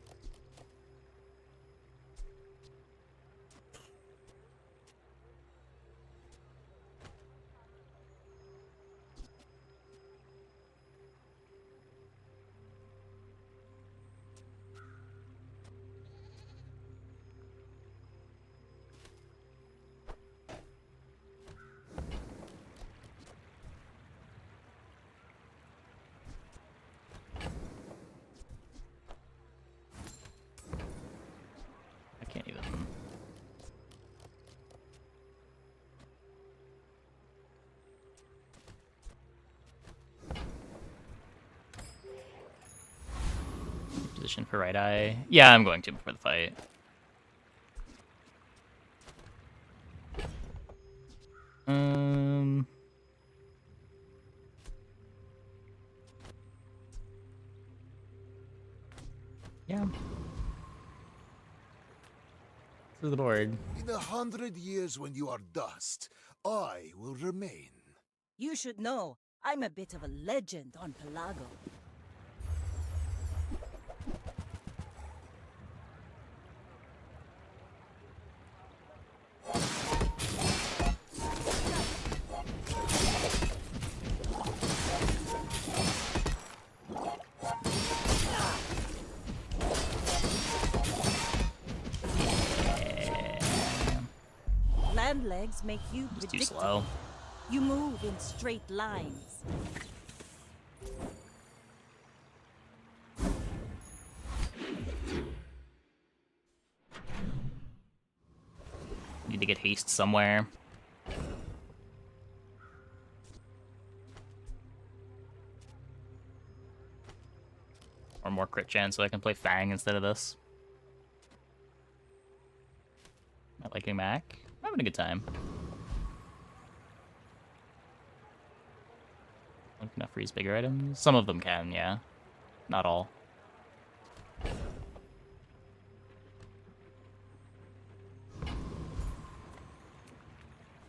I can't even. Position for right eye. Yeah, I'm going to before the fight. Yeah. To the board. In 100 years when you are dust, I will remain. You should know, I'm a bit of a legend on Pelago. Land legs make you Just too predictable. slow. You move in straight lines. Need to get haste somewhere. Or more crit chance so I can play Fang instead of this. Not liking Mac. I'm having a good time. One cannot freeze bigger items. Some of them can, yeah. Not all.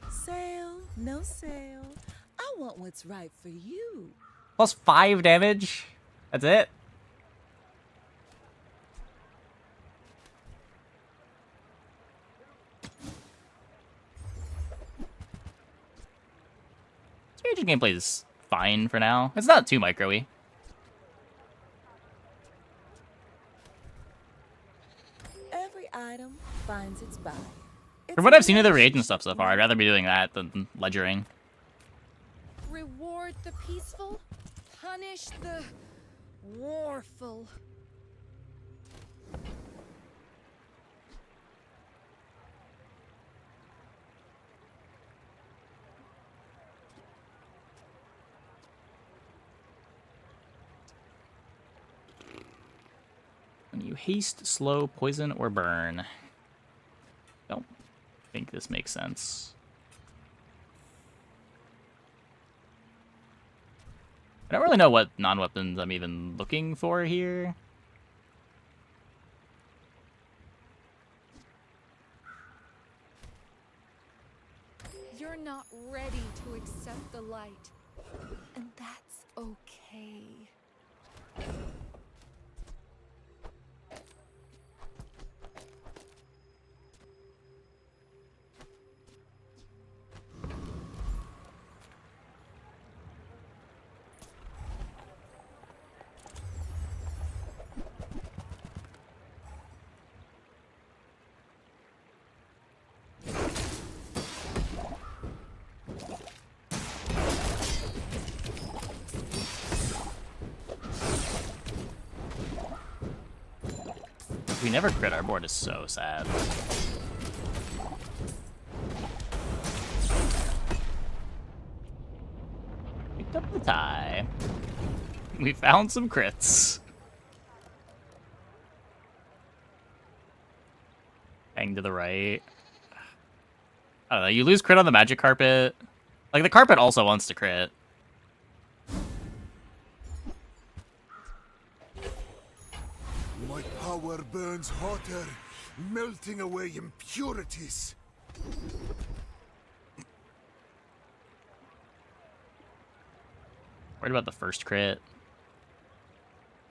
Sale, no sale. I want what's right for you. Plus 5 damage? That's it? Reagent gameplay is fine for now. It's not too micro-y. Every item finds its buyer. From what I've seen of the reagent stuff so far, I'd rather be doing that than ledgering. Reward the peaceful, punish the warful. When you haste, slow, poison, or burn. Don't think this makes sense. I don't really know what non-weapons I'm even looking for here. You're not ready to accept the light, and that's okay. If we never crit, our board is so sad. Picked up the tie. We found some crits. Hang to the right. I don't know, you lose crit on the magic carpet. Like, the carpet also wants to crit. My power burns hotter, melting away impurities. Worried about the first crit.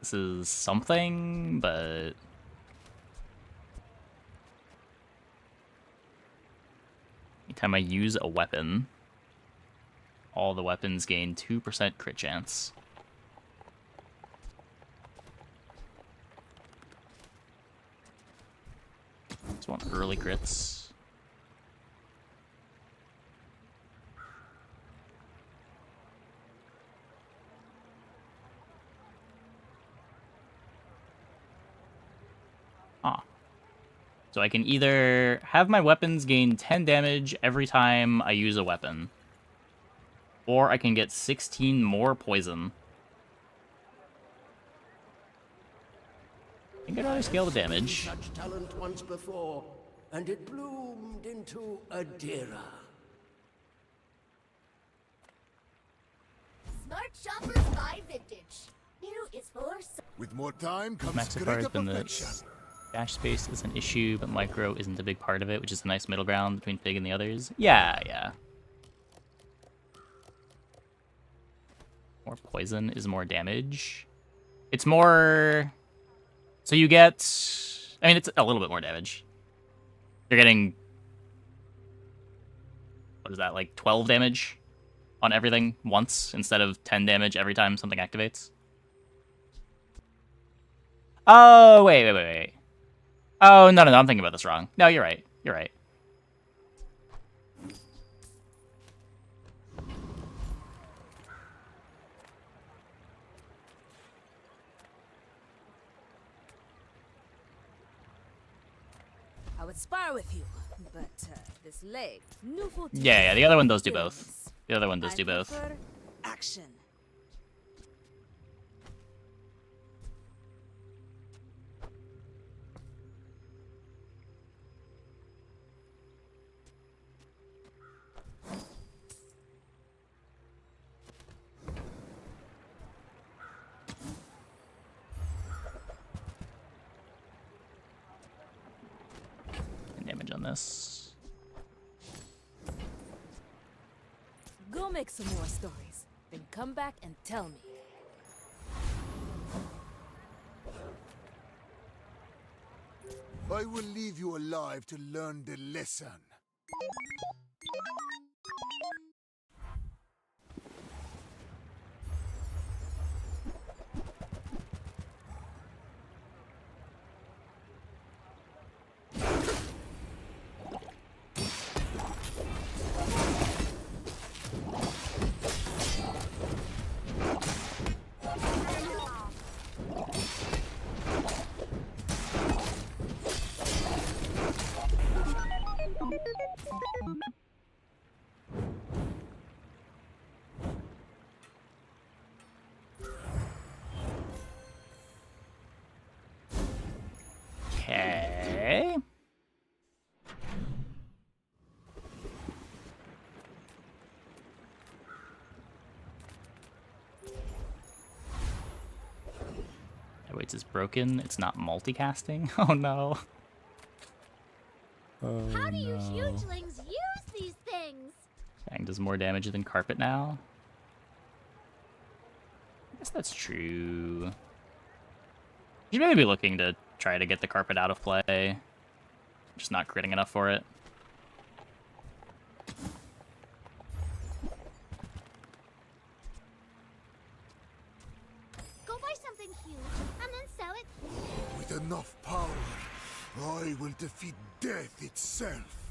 This is something, but... anytime I use a weapon, all the weapons gain 2% crit chance. Just want early crits. Ah. So I can either have my weapons gain 10 damage every time I use a weapon, or I can get 16 more poison. I think I'd rather scale the damage. Such talent once before, and it bloomed into Adira. Smart shoppers buy vintage. New is for... With more time comes Max greater has been perfection. the dash space is an issue, but micro isn't a big part of it, which is a nice middle ground between Pig and the others. Yeah, yeah. More poison is more damage. It's more... so you get... I mean, it's a little bit more damage. You're getting... what is that, like 12 damage on everything once, instead of 10 damage every time something activates? Oh, wait. Oh, no, I'm thinking about this wrong. No, you're right. You're right. I would spar with you, but this leg, new for Yeah, the other one does do both. The other one does do both. prefer action. Damage on this. Go make some more stories, then come back and tell me. I will leave you alive to learn the lesson. Okay. Wait, it's broken? It's not multicasting? Oh no. Oh, How do you hugelings use these things? Dang, does more damage than carpet now? I guess that's true. You may be looking to try to get the carpet out of play. Just not critting enough for it. Go buy something huge and then sell it. With enough power, I will defeat death itself.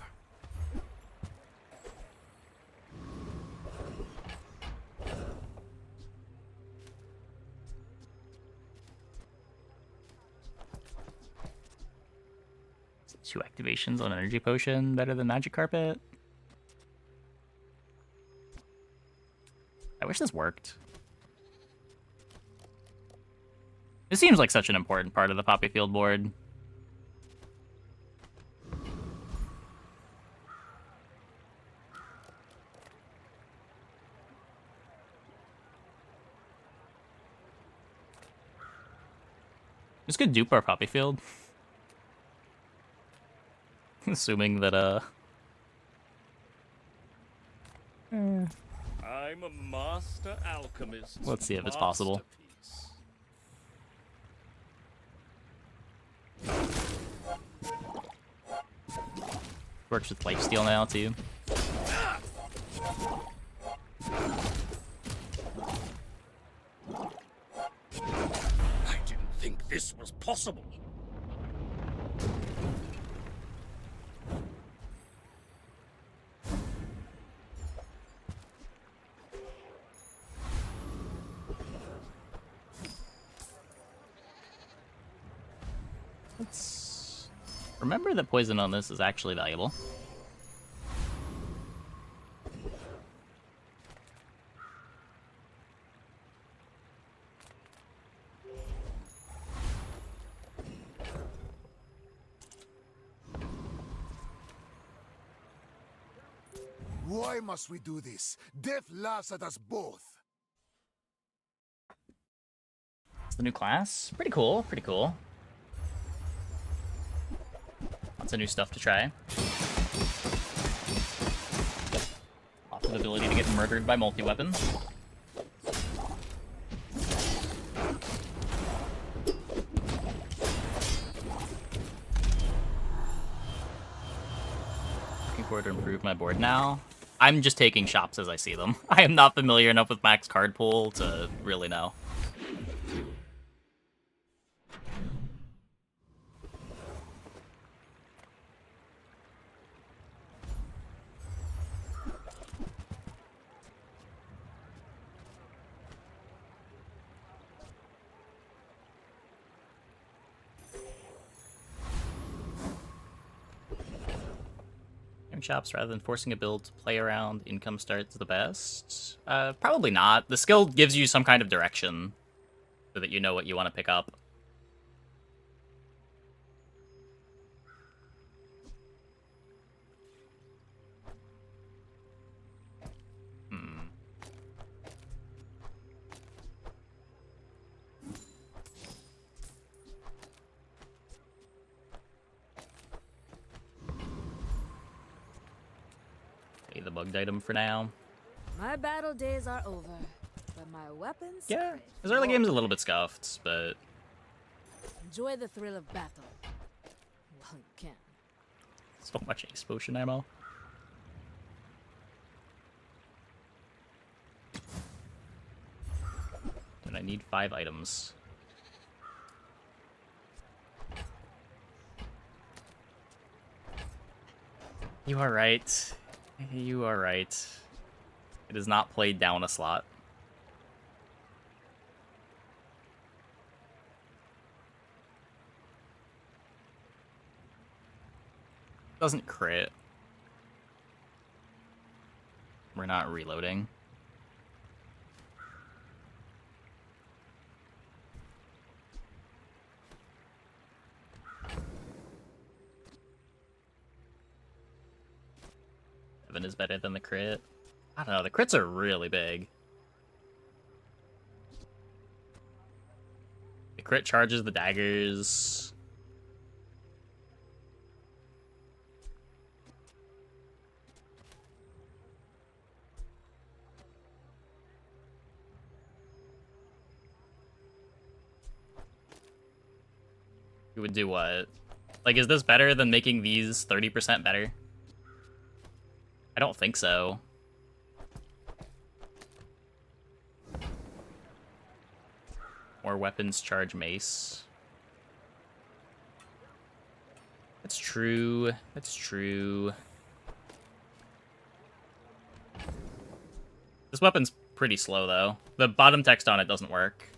Two activations on energy potion better than magic carpet. I wish this worked. This seems like such an important part of the Poppy Field board. This could dupe our Poppy Field. Assuming that, I'm a master alchemist. Let's see if it's possible. Works with lifesteal now, too. I didn't think this was possible. Let's remember that poison on this is actually valuable. Why must we do this? Death laughs at us both. It's the new class. Pretty cool, pretty cool. Lots of new stuff to try. Lots of ability to get murdered by multi-weapons. Looking forward to improve my board now. I'm just taking shops as I see them. I am not familiar enough with Mac's card pool to really know. Shops rather than forcing a build to play around, income starts the best? Probably not. The skill gives you some kind of direction so that you know what you want to pick up. The bugged item for now. My battle days are over, but my weapons... Yeah, his early game's a little bit scuffed, but... Enjoy the thrill of battle. Well, you can. So much ace potion ammo. And I need 5 items. You are right. You are right. It is not played down a slot. Doesn't crit. We're not reloading. Is better than the crit. I don't know, the crits are really big. The crit charges the daggers. You would do what? Like, is this better than making these 30% better? I don't think so. More weapons charge mace. That's true. That's true. This weapon's pretty slow, though. The bottom text on it doesn't work.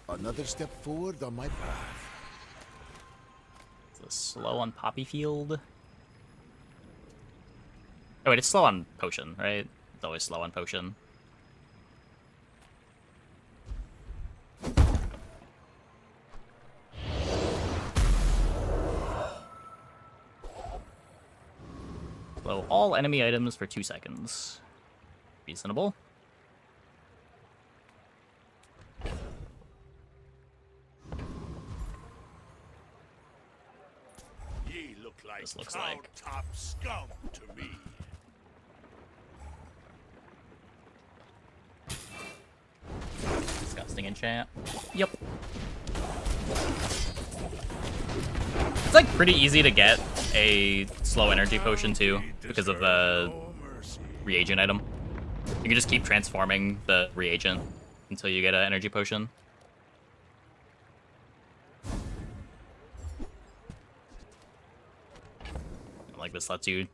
Another step forward on my path. It's slow on Poppy Field. Oh wait, it's slow on Potion, right? It's always slow on Potion. Slow all enemy items for 2 seconds. Reasonable. This looks like top scum to me. Disgusting enchant. Yep. It's like pretty easy to get a slow energy potion too, because of the reagent item. You can just keep transforming the reagent until you get an energy potion. Like, this lets you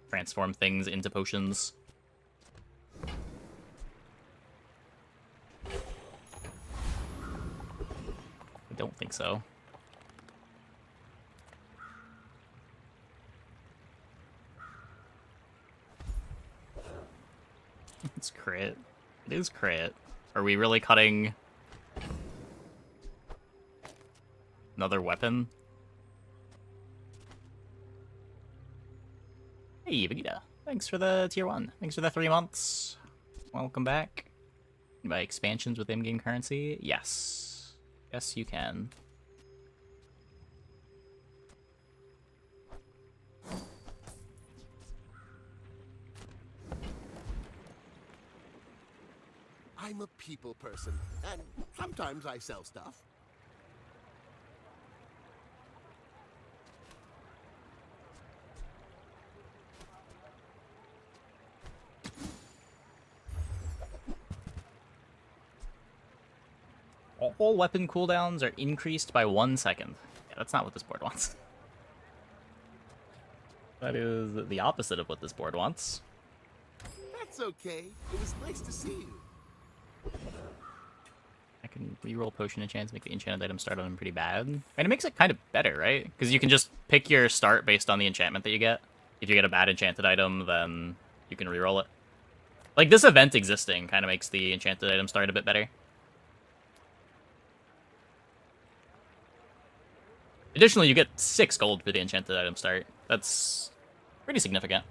transform things into potions. I don't think so. It's crit. It is crit. Are we really cutting another weapon? Hey, Vegeta. Thanks for the tier 1. Thanks for the 3 months. Welcome back. Buy expansions with in-game currency? Yes. Yes, you can. I'm a people person, and sometimes I sell stuff. All weapon cooldowns are increased by 1 second. Yeah, that's not what this board wants. That is the opposite of what this board wants. That's okay. It was nice to see you. I can reroll potion enchants, make the enchanted item start on them pretty bad. And it makes it kind of better, right? Because you can just pick your start based on the enchantment that you get. If you get a bad enchanted item, then you can reroll it. Like, this event existing kind of makes the enchanted item start a bit better. Additionally, you get 6 gold for the enchanted item start. That's pretty significant.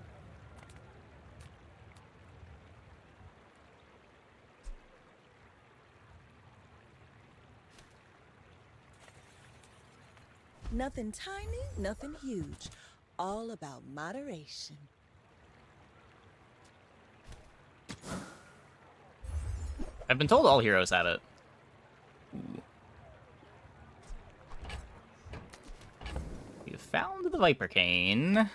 Nothing tiny, nothing huge. All about moderation. I've been told all heroes have it. Ooh. You found the Viper Cane.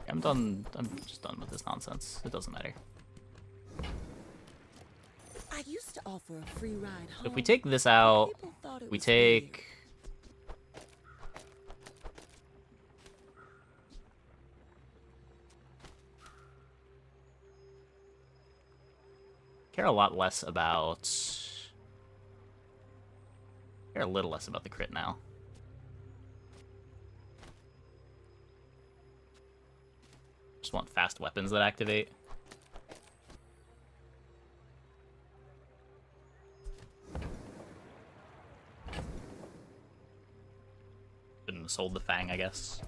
I'm done. I'm just done with this nonsense. It doesn't matter. I used to offer a free ride home. If we take this out, People thought it we was take... Care a lot less about... Care a little less about the crit now. Just want fast weapons that activate. Shouldn't have sold the Fang, I guess.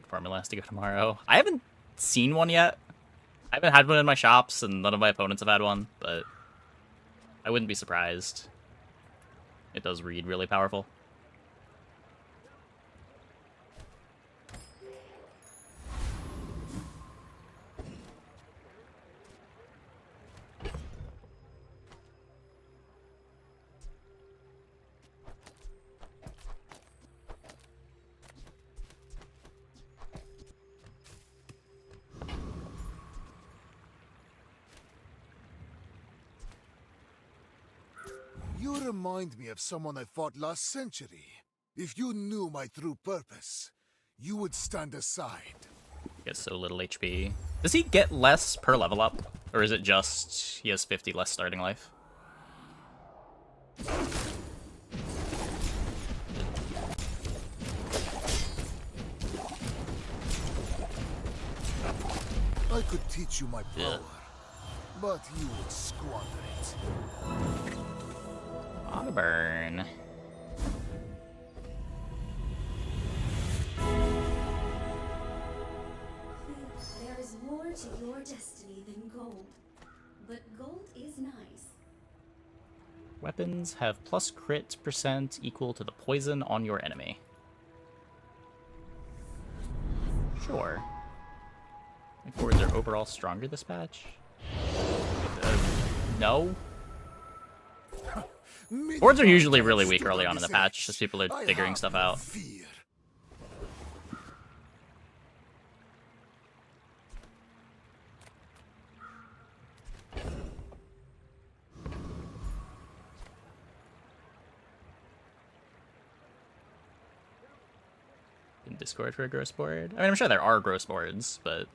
Formula has to go tomorrow. I haven't seen one yet. I haven't had one in my shops, and none of my opponents have had one, but I wouldn't be surprised. It does read really powerful. You remind me of someone I fought last century. If you knew my true purpose, you would stand aside. He has so little HP. Does he get less per level up? Or is it just he has 50 less starting life? I could teach you my power, but you would squander it. Auburn. There is more to your destiny than gold, but gold is nice. Weapons have plus crit % equal to the poison on your enemy. Sure. My boards are overall stronger this patch? No? Boards are usually really weak early on in the patch, as people are figuring stuff out. In Discord for a gross board? I mean, I'm sure there are gross boards, but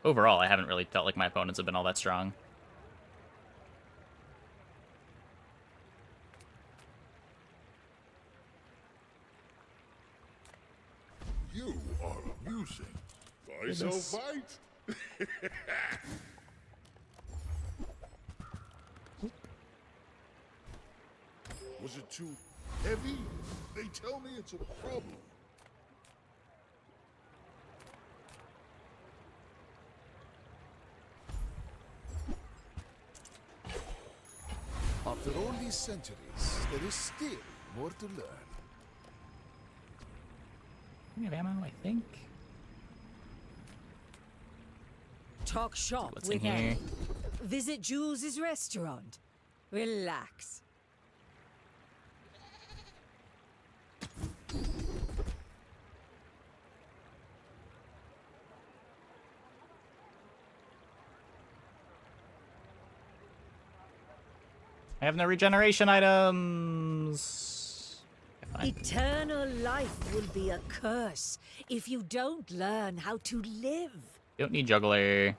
overall, I haven't really felt like my opponents have been all that strong. You are amusing. Buy so fight. Was it too heavy? They tell me it's a problem. After all these centuries, there is still more to learn. We have ammo, I think. Talk shop What's in with here? Annie. Visit Jules' restaurant. Relax. I have no regeneration items. Eternal life will be a curse if you don't learn how to live. You don't need juggler.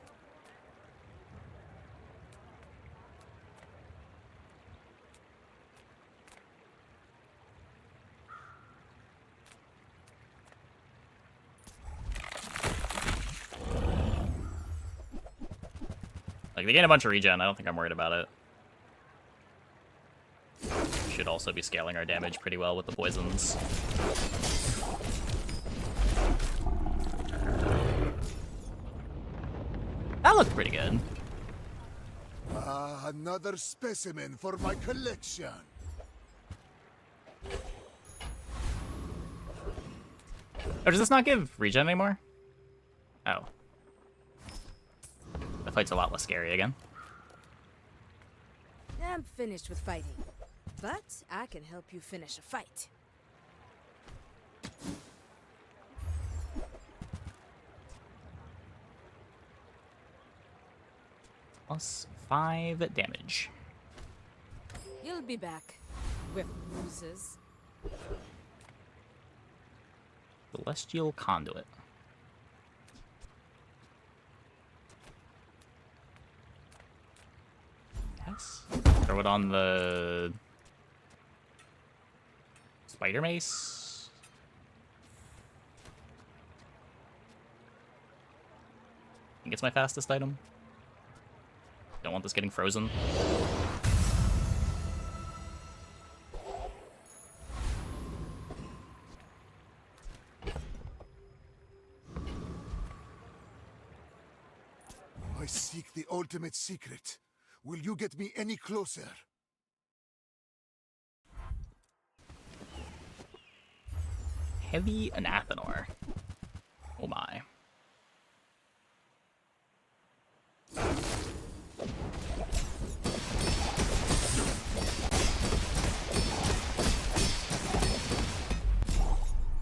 Like, they gain a bunch of regen. I don't think I'm worried about it. Should also be scaling our damage pretty well with the poisons. That looked pretty good. Ah, another specimen for my collection. Oh, does this not give regen anymore? Oh. The fight's a lot less scary again. I'm finished with fighting, but I can help you finish a fight. Plus 5 damage. You'll be back with bruises. Celestial Conduit. Yes. Throw it on the Spider Mace. I think it's my fastest item. Don't want this getting frozen. I seek the ultimate secret. Will you get me any closer? Heavy Anathanor. Oh my.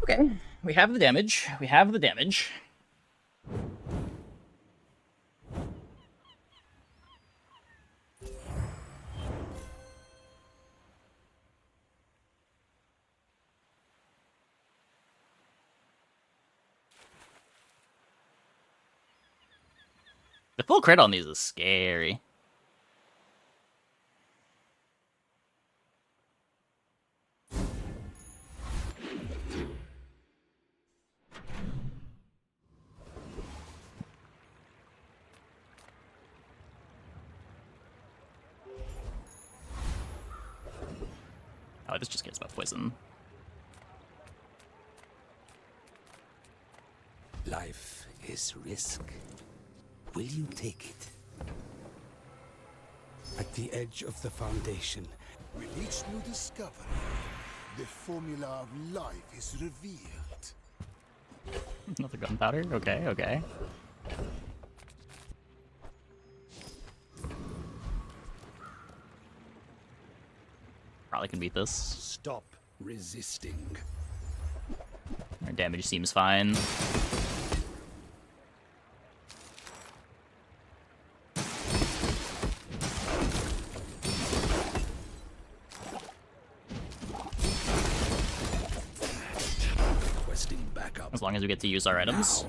Okay, we have the damage. We have the damage. The full crit on these is scary. Oh, this just cares about poison. Life is risk. Will you take it? At the edge of the Foundation. With each new discovery, the formula of life is revealed. Another gunpowder? Okay, okay. Probably can beat this. Stop resisting. Our damage seems fine. Questing backup. As long as we get to use our items.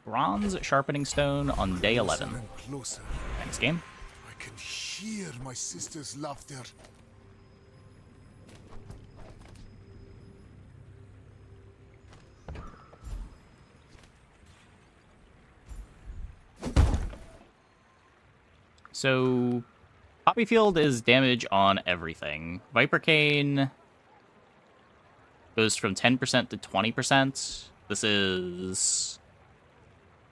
Bronze Sharpening Stone on day 11. Closer. Thanks, game. I can hear my sister's laughter. So, Poppy Field is damage on everything. Viper Cane goes from 10% to 20%. This is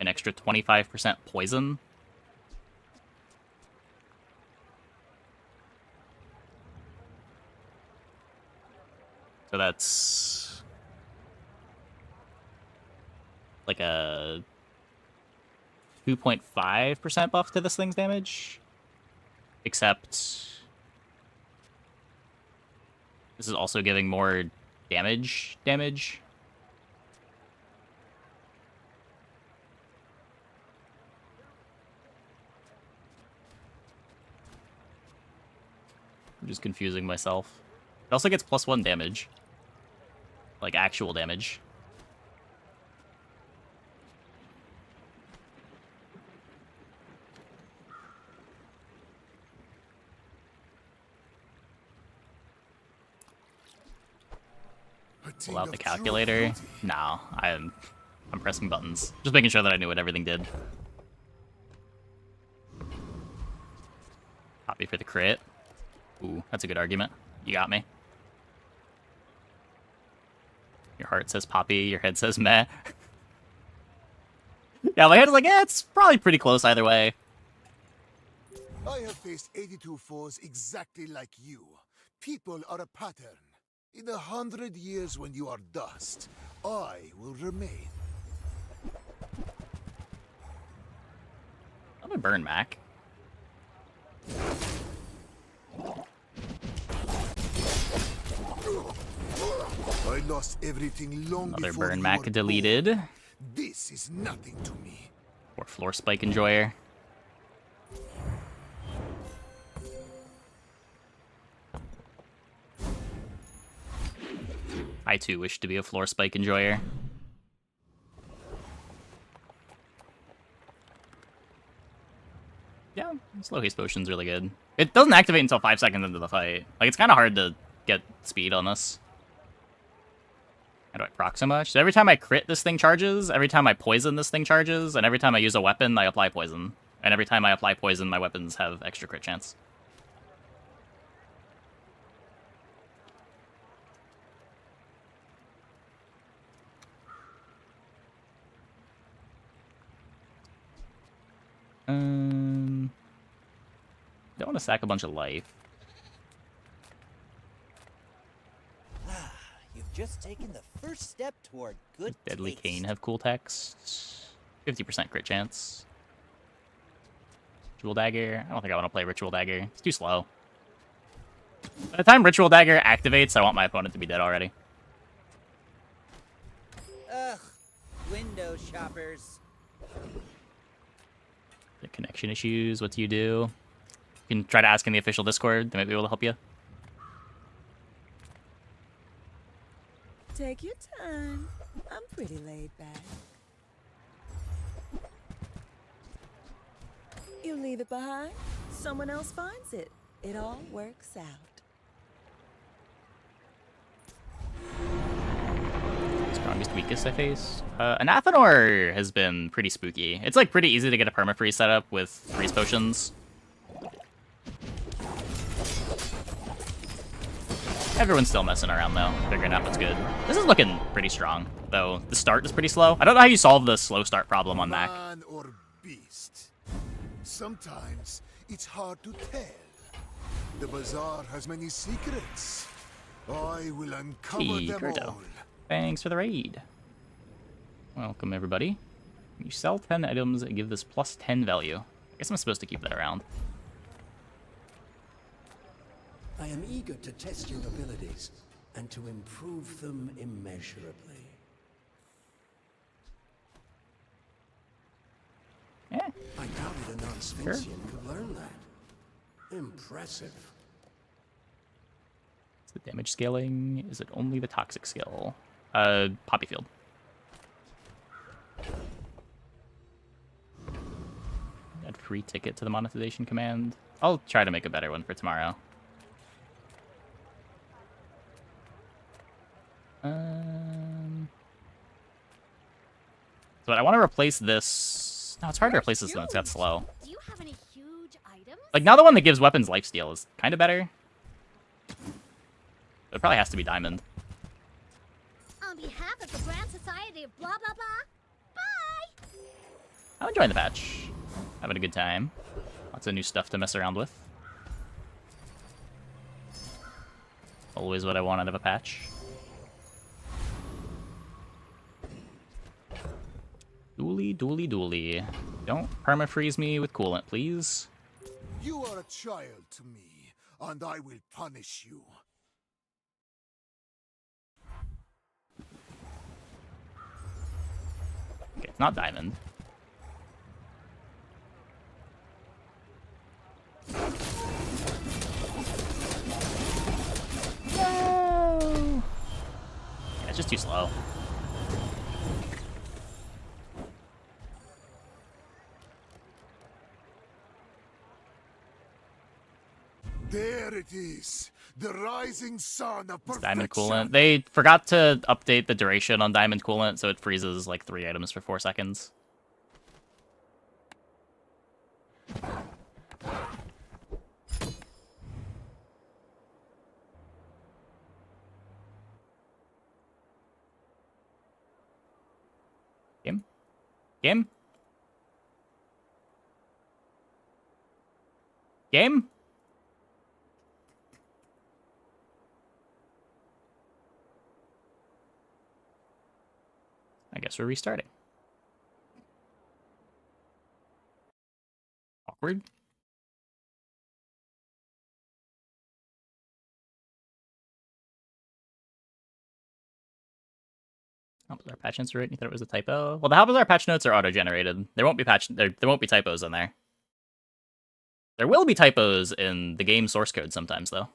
an extra 25% poison. So that's like a 2.5% buff to this thing's damage. Except this is also giving more damage. I'm just confusing myself. It also gets +1 damage. Like actual damage. Pull out the calculator. No, I'm pressing buttons. Just making sure that I knew what everything did. Copy for the crit. Ooh, that's a good argument. You got me. Your heart says Poppy, your head says meh. Yeah, my head's like, it's probably pretty close either way. I have faced 82 foes exactly like you. People are a pattern. In 100 years when you are dust, I will remain. I'm gonna burn Mac. I lost everything long Another before burn you Mac were deleted. born. This is nothing to me. Or floor spike enjoyer. I too wish to be a floor spike enjoyer. Yeah, slow haste potion's really good. It doesn't activate until 5 seconds into the fight. Like, it's kind of hard to get speed on this. How do I proc so much? So every time I crit, this thing charges. Every time I poison, this thing charges. And every time I use a weapon, I apply poison. And every time I apply poison, my weapons have extra crit chance. Don't want to sack a bunch of life. You've just taken the first step toward good Deadly taste. Cane have cool text. 50% crit chance. Ritual Dagger. I don't think I want to play Ritual Dagger. It's too slow. By the time Ritual Dagger activates, I want my opponent to be dead already. Ugh, window shoppers. The connection issues, what do you do? You can try to ask in the official Discord. They might be able to help you. Take your time. I'm pretty laid back. You leave it behind, someone else finds it. It all works out. Strongest, weakest I face? Anathanor has been pretty spooky. It's like pretty easy to get a permafreeze setup with freeze potions. Everyone's still messing around though, figuring out what's good. This is looking pretty strong, though the start is pretty slow. I don't know how you solve the slow start problem on Mac. Man or beast. Sometimes it's hard to tell. The bazaar has many secrets. I will uncover Hey, them Gerdo. all. Thanks for the raid. Welcome, everybody. You sell 10 items and give this plus 10 value. I guess I'm supposed to keep that around. I am eager to test your abilities and to improve them immeasurably. Yeah. I doubted a non-Sphinxian could learn that. Impressive. Is the damage scaling? Is it only the toxic skill? Poppy Field. Add free ticket to the monetization command. I'll try to make a better one for tomorrow. But I want to replace this. No, it's hard to replace this when it's got slow. Do you have any huge items? Like, now the one that gives weapons lifesteal is kind of better. It probably has to be diamond. On behalf of the Grand Society of blah blah blah, bye! I'm enjoying the patch. Having a good time. Lots of new stuff to mess around with. Always what I want out of a patch. Dually, dually, dually. Don't permafreeze me with coolant, please. You are a child to me, and I will punish you. Okay, it's not diamond. No! Yeah, it's just too slow. There it is, the rising sun of It's perfection. diamond coolant. They forgot to update the duration on diamond coolant, so it freezes like 3 items for 4 seconds. Game? Game? Game? I guess we're restarting. Awkward. Our patch notes are written. You thought it was a typo? Well, the Halbazar patch notes are auto-generated. There won't be there won't be typos in there. There will be typos in the game source code sometimes, though.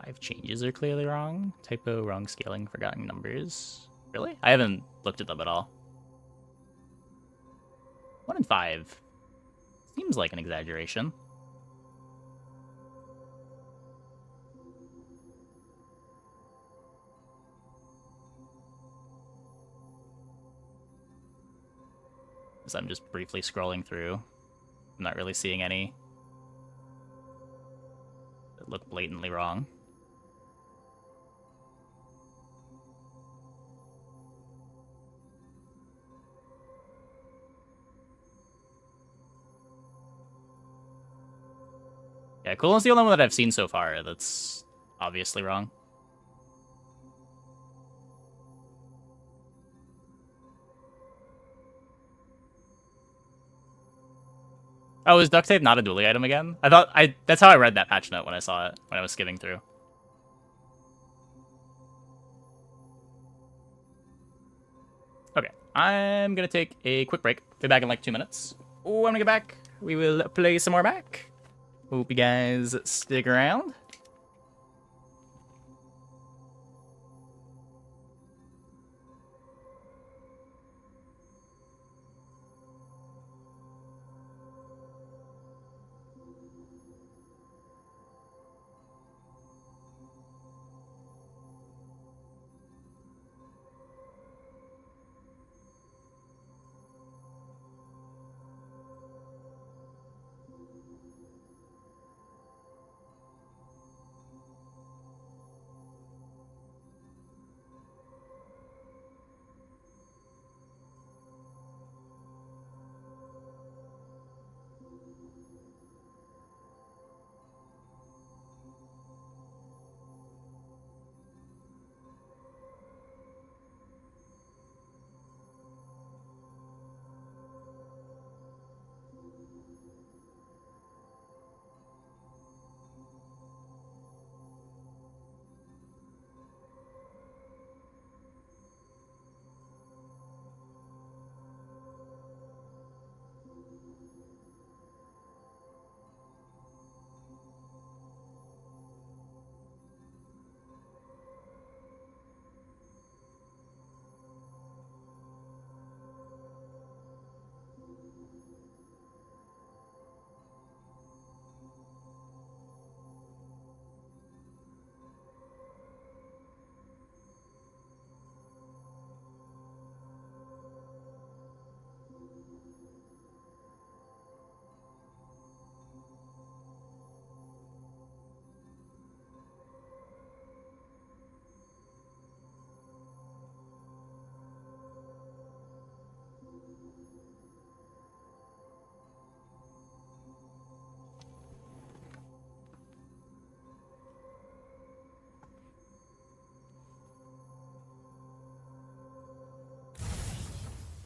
Five changes are clearly wrong. Typo, wrong scaling, forgotten numbers. Really? I haven't looked at them at all. 1 in 5. Seems like an exaggeration. As I'm just briefly scrolling through, I'm not really seeing any that look blatantly wrong. Yeah, Coolon's the only one that I've seen so far that's obviously wrong. Oh, is duct tape not a dually item again? That's how I read that patch note when I saw it, when I was skimming through. Okay, I'm gonna take a quick break. Be back in like 2 minutes. When we get back, we will play some more Mac. Hope you guys stick around.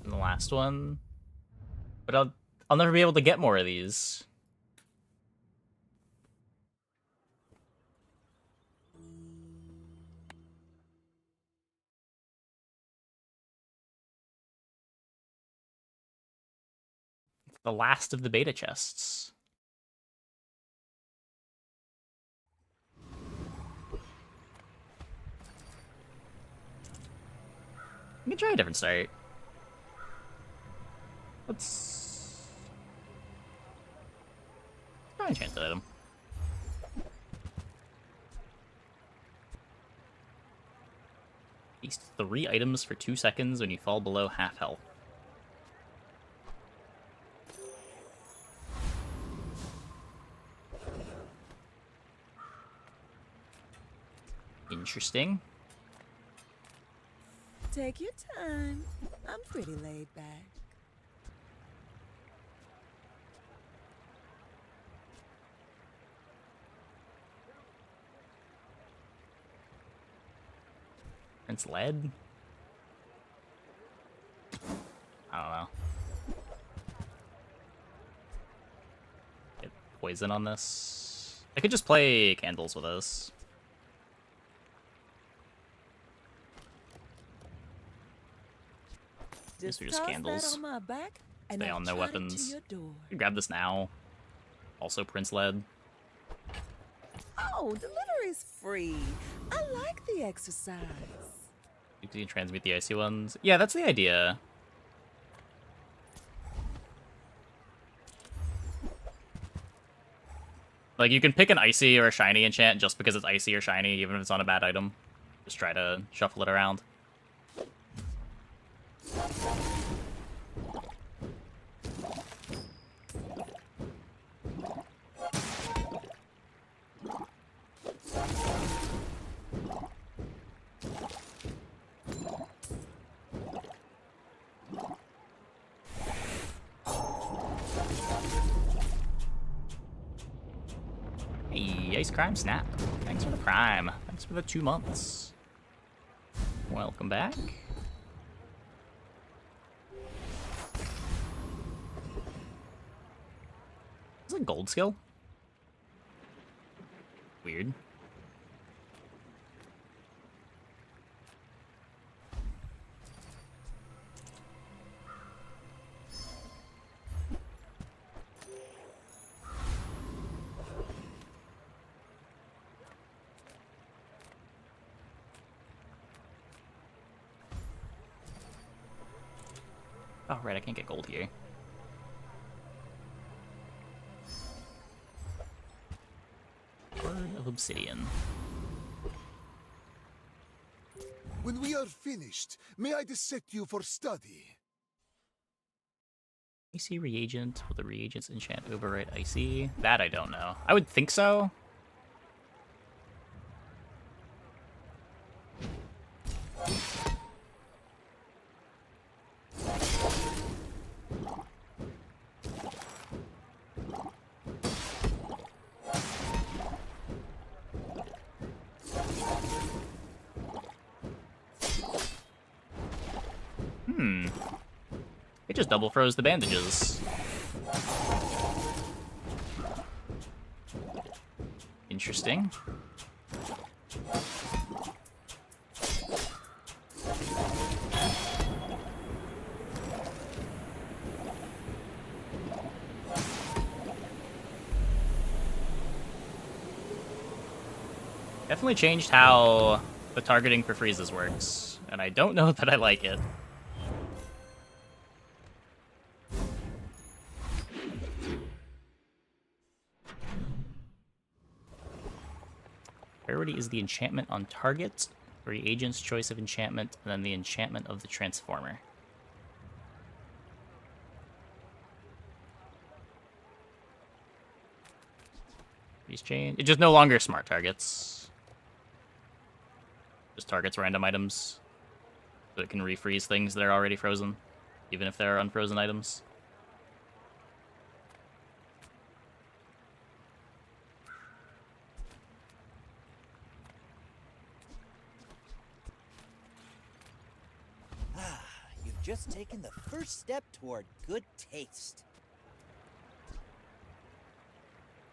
And the last one. But I'll never be able to get more of these. the last of the beta chests. We can try a different start. Let's try and chance that item. These 3 items for 2 seconds when you fall below half health. Interesting. Take your time. I'm pretty laid back. It's lead? I don't know. Get poison on this. I could just play candles with this. These are just candles. On my back and Stay on their weapons. Grab this now. Also Prince lead. Oh, delivery's free. I like the exercise. You can transmute the icy ones. Yeah, that's the idea. Like, you can pick an icy or a shiny enchant just because it's icy or shiny, even if it's on a bad item. Just try to shuffle it around. Hey, Ice Crime Snap. Thanks for the prime. Thanks for the 2 months. Welcome back. Is it a gold skill? Weird. Oh, right, I can't get gold here. Word of Obsidian. When we are finished, may I dissect you for study? Icy reagent. Will the reagents enchant overwrite icy? That I don't know. I would think so. It just double froze the bandages. Interesting. Definitely changed how the targeting for freezes works, and I don't know that I like it. Priority is the enchantment on target, reagent's choice of enchantment, and then the enchantment of the transformer. These change. It's just no longer smart targets. Just targets random items. So it can refreeze things that are already frozen, even if they're unfrozen items. You've just taken the first step toward good taste.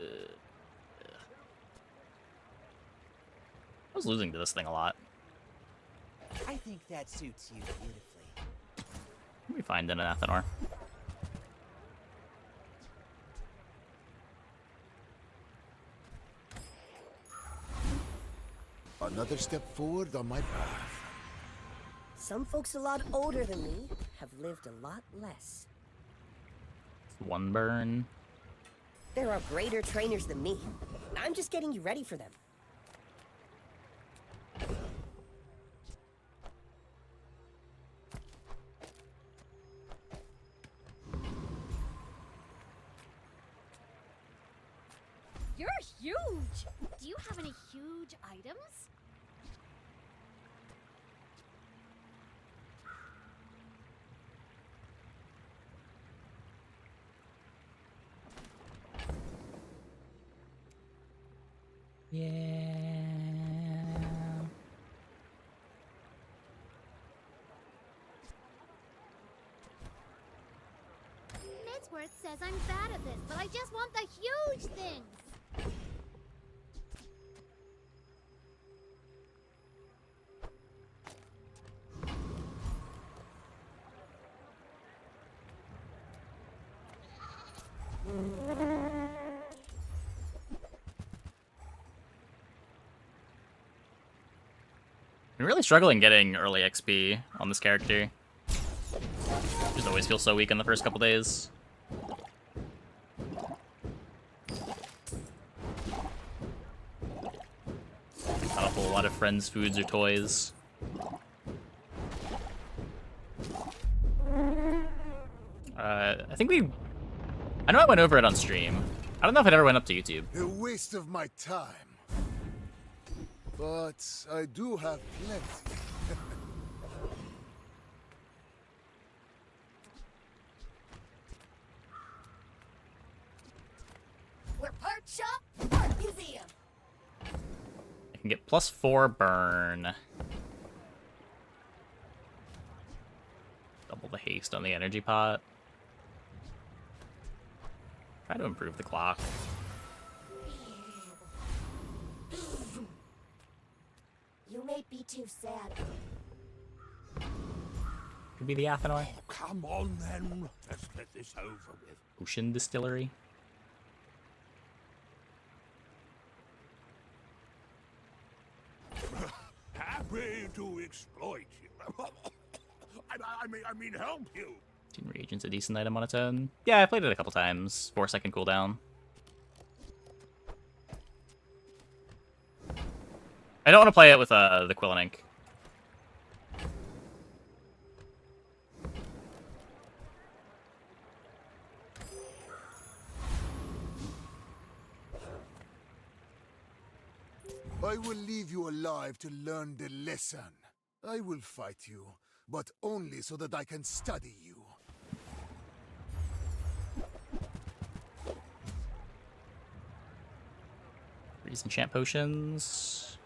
I was losing to this thing a lot. I think that suits you beautifully. Let me find an Athenor. Another step forward on my path. Some folks a lot older than me have lived a lot less. One burn. There are greater trainers than me. I'm just getting you ready for them. You're huge! Do you have any huge items? Yeah. Midsworth says I'm bad at this, but I just want the huge things! I'm really struggling getting early XP on this character. Just always feel so weak in the first couple days. Not a whole lot of friends, foods, or toys. I think I know I went over it on stream. I don't know if it ever went up to YouTube. A waste of my time. But I do have plenty. We're part shop, part museum! I can get +4 burn. Double the haste on the energy pot. Try to improve the clock. You may be too sad. Could be the Athenor. Oh, come on then. Let's get this over with. Ocean Distillery. Happy to exploit you. I mean help you. Team Reagent's a decent item on its own. Yeah, I played it a couple times. 4-second cooldown. I don't want to play it with the Quill and Ink. I will leave you alive to learn the lesson. I will fight you, but only so that I can study you. Reason champ potions.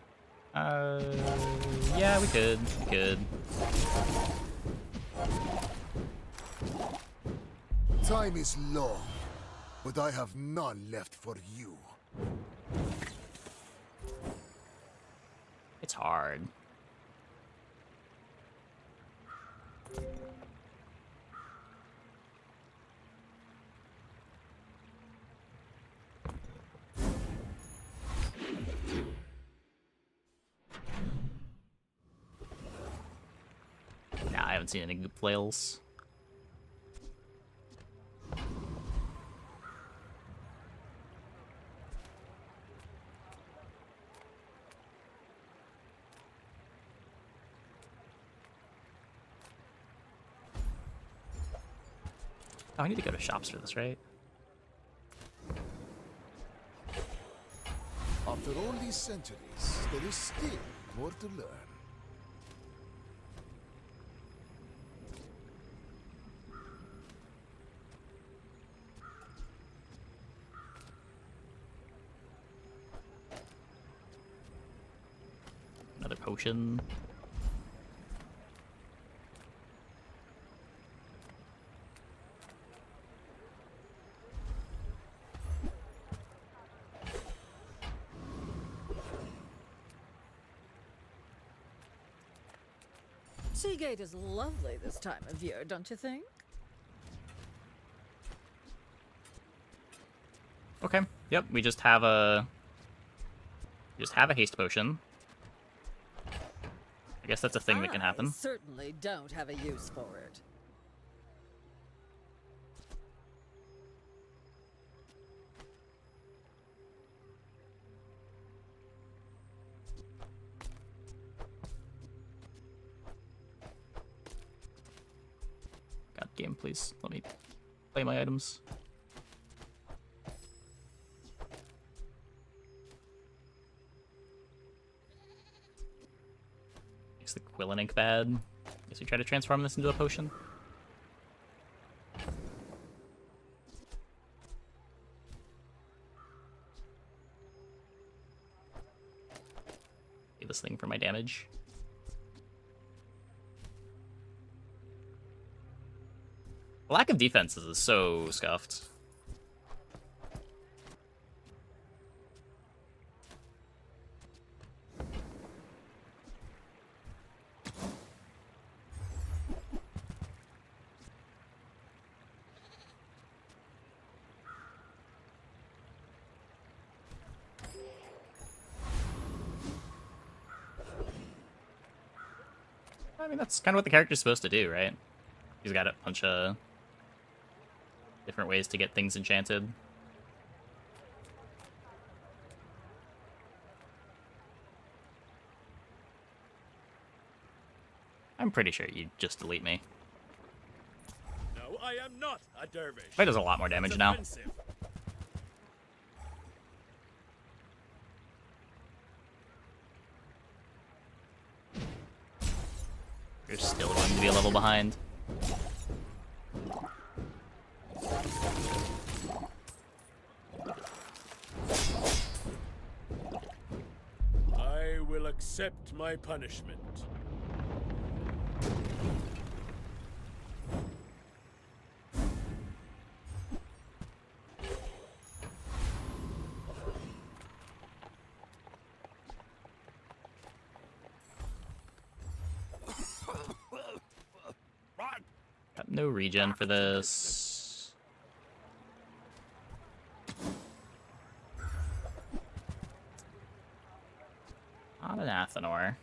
Yeah, we could. We could. Time is long, but I have none left for you. It's hard. Nah, I haven't seen any good flails. Oh, I need to go to shops for this, right? After all these centuries, there is still more to learn. Another potion. Seagate is lovely this time of year, don't you think? Okay. Yep, we just have a haste potion. guess that's a thing that can I happen. certainly don't have a use for it. God, game, please. Let me play my items. Makes the Quillen ink bad. Guess we try to transform this into a potion. Save this thing for my damage. Lack of defenses is so scuffed. I mean, that's kind of what the character's supposed to do, right? He's got a bunch of different ways to get things enchanted. I'm pretty sure you'd just delete me. No, I am not a dervish. That does a lot more damage now. Offensive. You're still going to be a level behind. I will accept my punishment. Got no regen for this. Not an Athenor.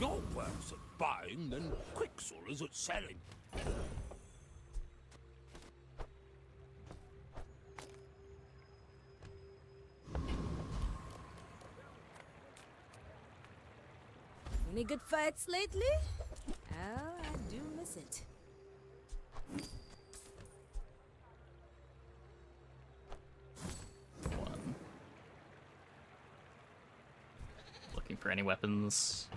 You're worse at buying than Quixel is at selling. Any good fights lately? Oh, I do miss it. One. Looking for any weapons.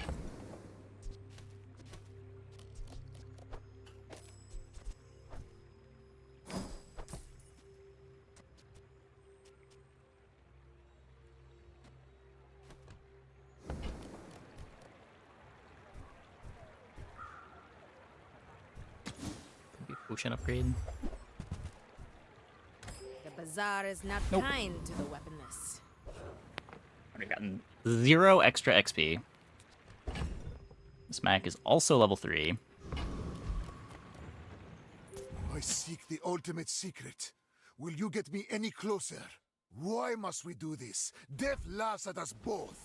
Potion upgrade. The bazaar is not Nope. kind to the weaponless. Already gotten 0 extra XP. This Mac is also level 3. I seek the ultimate secret. Will you get me any closer? Why must we do this? Death laughs at us both.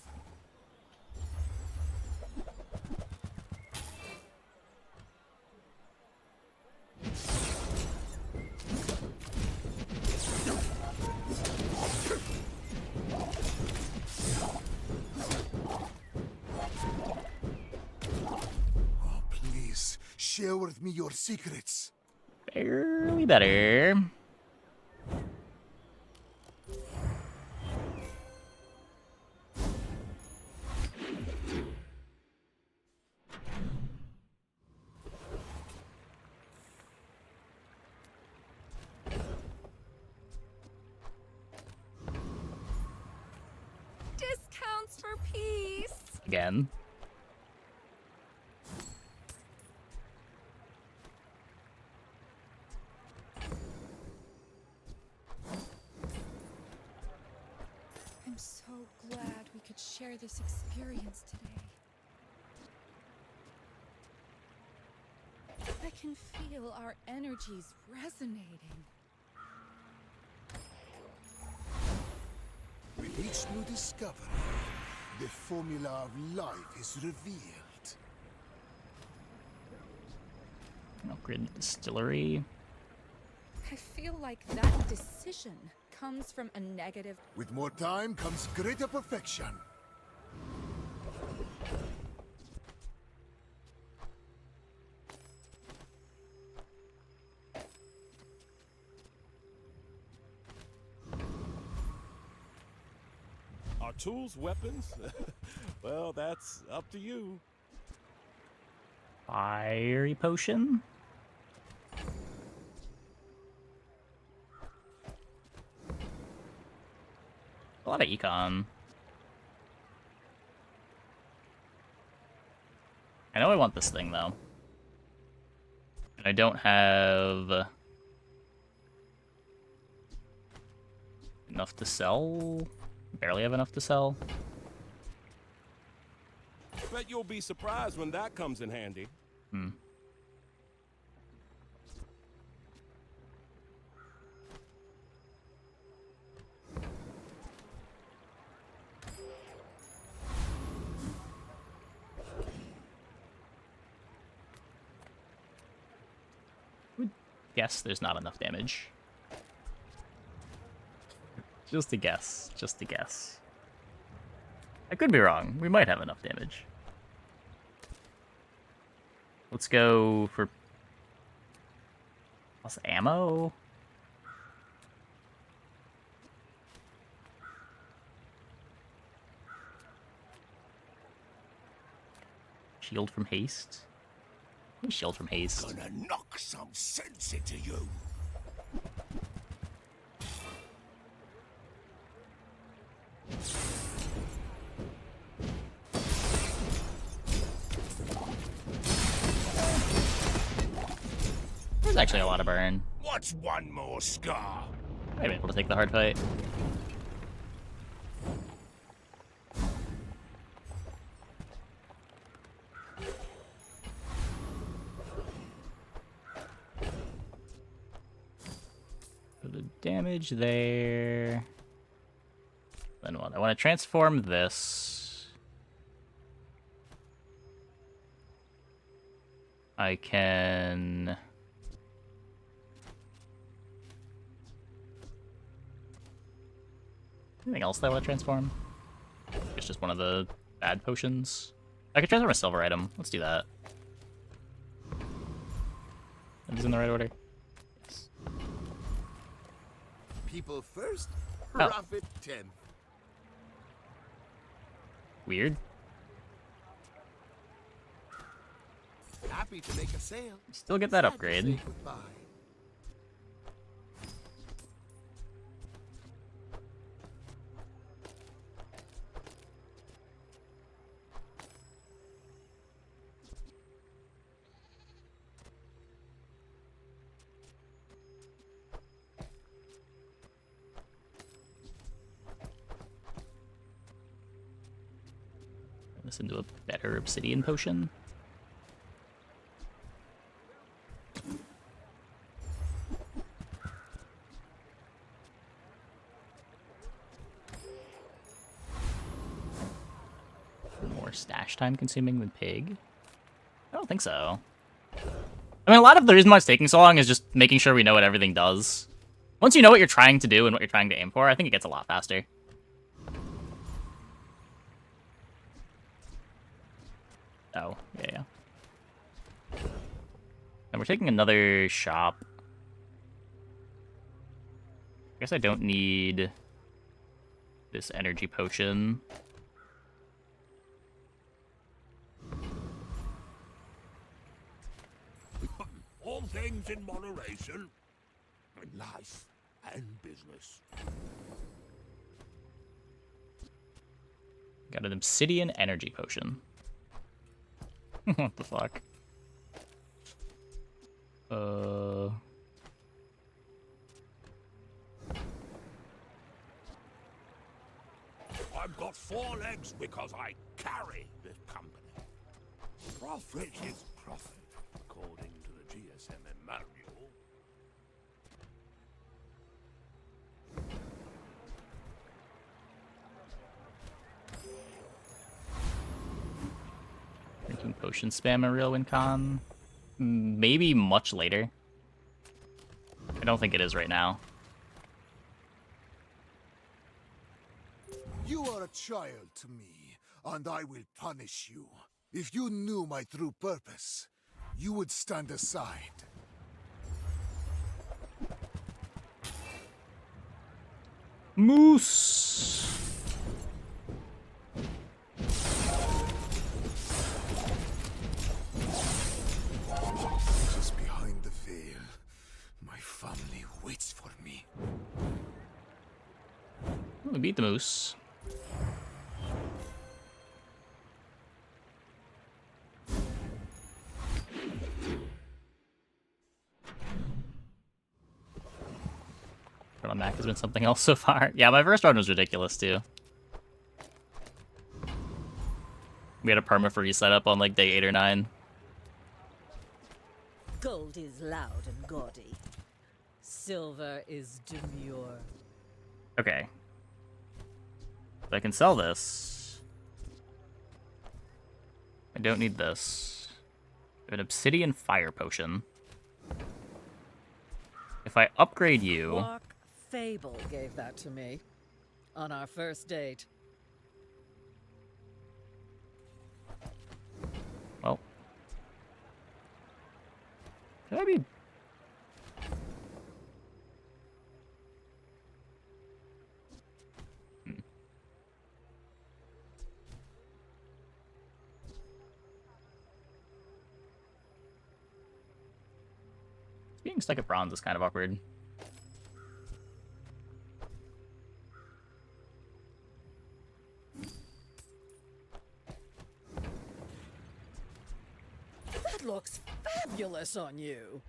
Oh, please, share with me your secrets. Barely better. Discounts for peace. Again. I'm so experience today. I can feel our energies resonating. With each new discovery, the formula of life is revealed. Upgrade the distillery. I feel like that decision comes from a negative. With more time comes greater perfection. Are tools weapons? Well, that's up to you. Fiery potion. A lot of econ. I know I want this thing though. And I don't have enough to sell. Barely have enough to sell. Bet you'll be surprised when that comes in handy. Hmm. Would guess there's not enough damage. Just a guess. Just a guess. I could be wrong. We might have enough damage. Let's go for plus ammo. Shield from haste. Shield from haste. Gonna knock some sense into you. There's actually a lot of burn. What's one more scar? I'm able to take the hard fight. So the damage there. Then what? I want to transform this. I can... Anything else that I want to transform? It's just one of the bad potions. I could transform a silver item. Let's do that. Are these in the right order? Yes. People first, Oh. profit 10th. Weird. Happy to make a sale. Still get that Sad to upgrade. say goodbye. Turn this into a better obsidian potion. More stash time consuming than pig? I don't think so. I mean, a lot of the reason why it's taking so long is just making sure we know what everything does. Once you know what you're trying to do and what you're trying to aim for, I think it gets a lot faster. Oh, yeah. And we're taking another shop. I guess I don't need this energy potion. All things in moderation. In life and business. Got an obsidian energy potion. What the fuck? I've got 4 legs because I carry this company. Profit is profit, according to the GSM manual. Drinking potion spam a real win con? Maybe much later. I don't think it is right now. You are a child to me, and I will punish you. If you knew my true purpose, you would stand aside. Moose! Just behind the veil, my family waits for me. We beat the moose. Run on Mac has been something else so far. Yeah, my first run was ridiculous too. We had a permafreeze set up on like day 8 or 9. Gold is loud and gaudy. Silver is demure. Okay. But I can sell this. I don't need this. An obsidian fire potion. If I upgrade you... Walk Fable gave that to me on our first date. Well. Could I be... Being stuck at bronze is kind of awkward. That looks fabulous on you.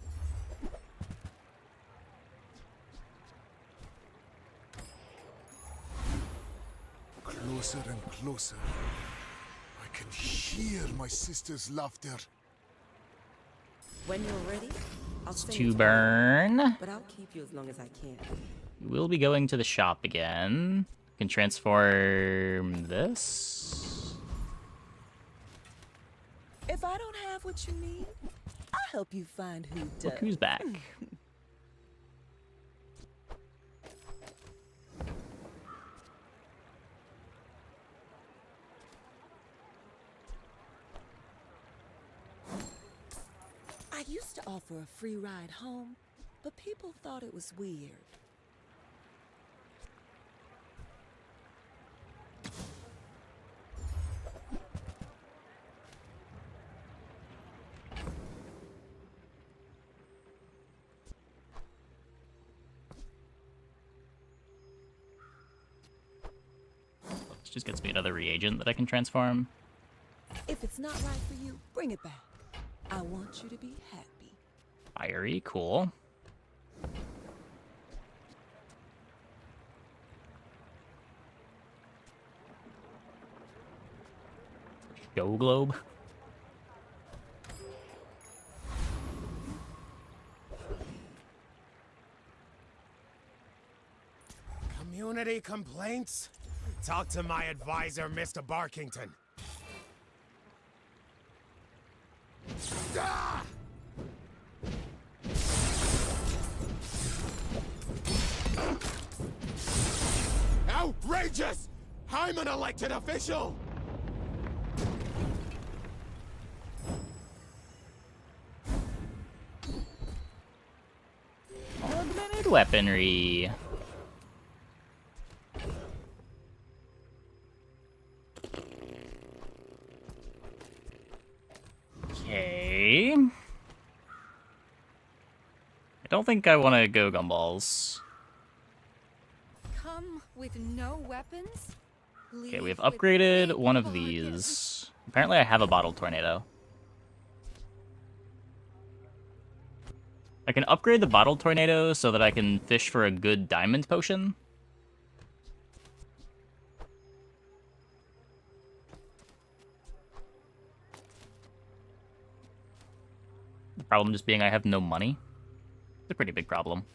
Closer and closer. I can hear my sister's laughter. When you're ready, I'll send To you burn. but I'll keep you as long as I can. We'll be going to the shop again. Can transform this. If I don't have what you need, I'll help you find who does. Look who's back. I used to offer a free ride home, but people thought it was weird. This just gets me another reagent that I can transform. If it's not right for you, bring it back. I want you to be happy. Fiery, cool. Show globe. Community complaints? Talk to my advisor, Mr. Barkington. Ah! Outrageous! I'm an elected official! Augmented weaponry. Okay. I don't think I want to go gumballs. Come with no weapons? Okay, we have upgraded one of these. Apparently I have a bottled tornado. I can upgrade the bottled tornado so that I can fish for a good diamond potion. Problem just being I have no money. It's a pretty big problem.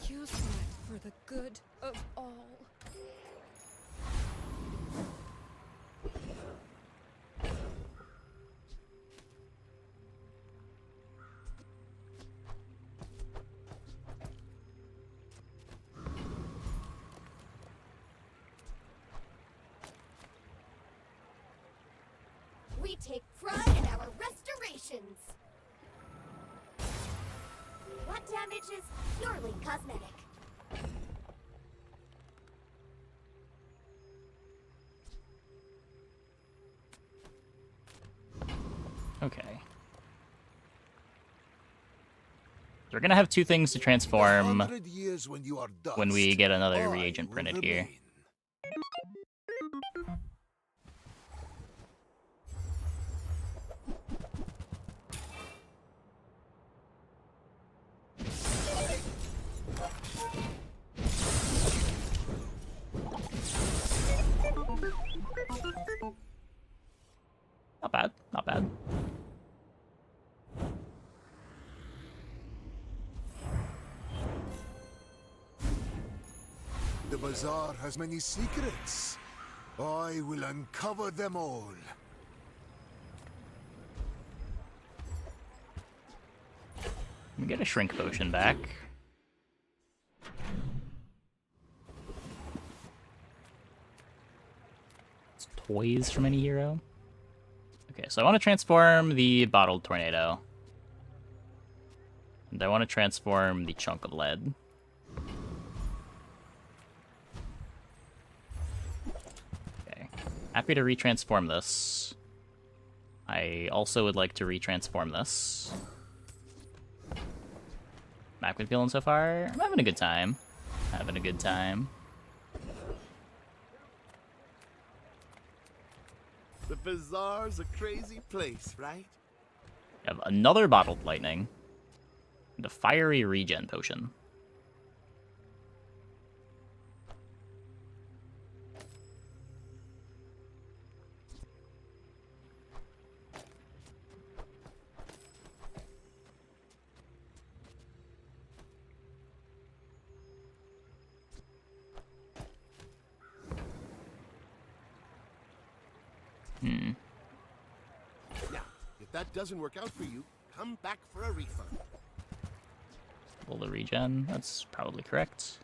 Use that for the good of all. We take pride in our restorations. What damage is purely cosmetic? Okay. So we're gonna have two things to transform when we get another reagent printed here. Not bad, not bad. The bazaar has many secrets. I will uncover them all. We get a shrink potion back. It's toys from any hero. Okay, so I want to transform the bottled tornado. And I want to transform the chunk of lead. Okay, happy to retransform this. I also would like to retransform this. Mac been feeling so far? I'm having a good time. Having a good time. The bazaar's a crazy place, right? We have another bottled lightning. And a fiery regen potion. Now, if that doesn't work out for you, come back for a refund. Roll the regen. That's probably correct.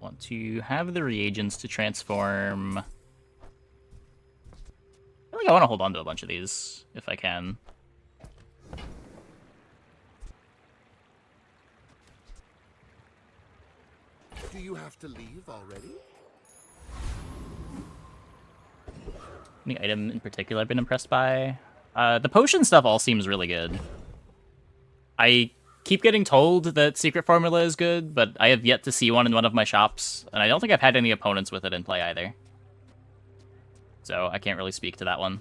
Want to have the reagents to transform. I feel like I want to hold on to a bunch of these if I can. Do you have to leave already? Any item in particular I've been impressed by? The potion stuff all seems really good. I keep getting told that secret formula is good, but I have yet to see one in one of my shops, and I don't think I've had any opponents with it in play either. So I can't really speak to that one.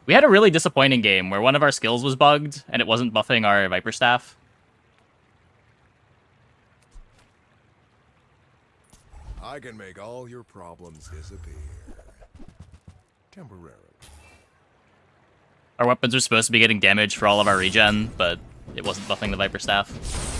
We had a really disappointing game where one of our skills was bugged, and it wasn't buffing our Viper Staff. I can make all your problems disappear. Temporarily. Our weapons are supposed to be getting damage for all of our regen, but it wasn't buffing the Viper Staff.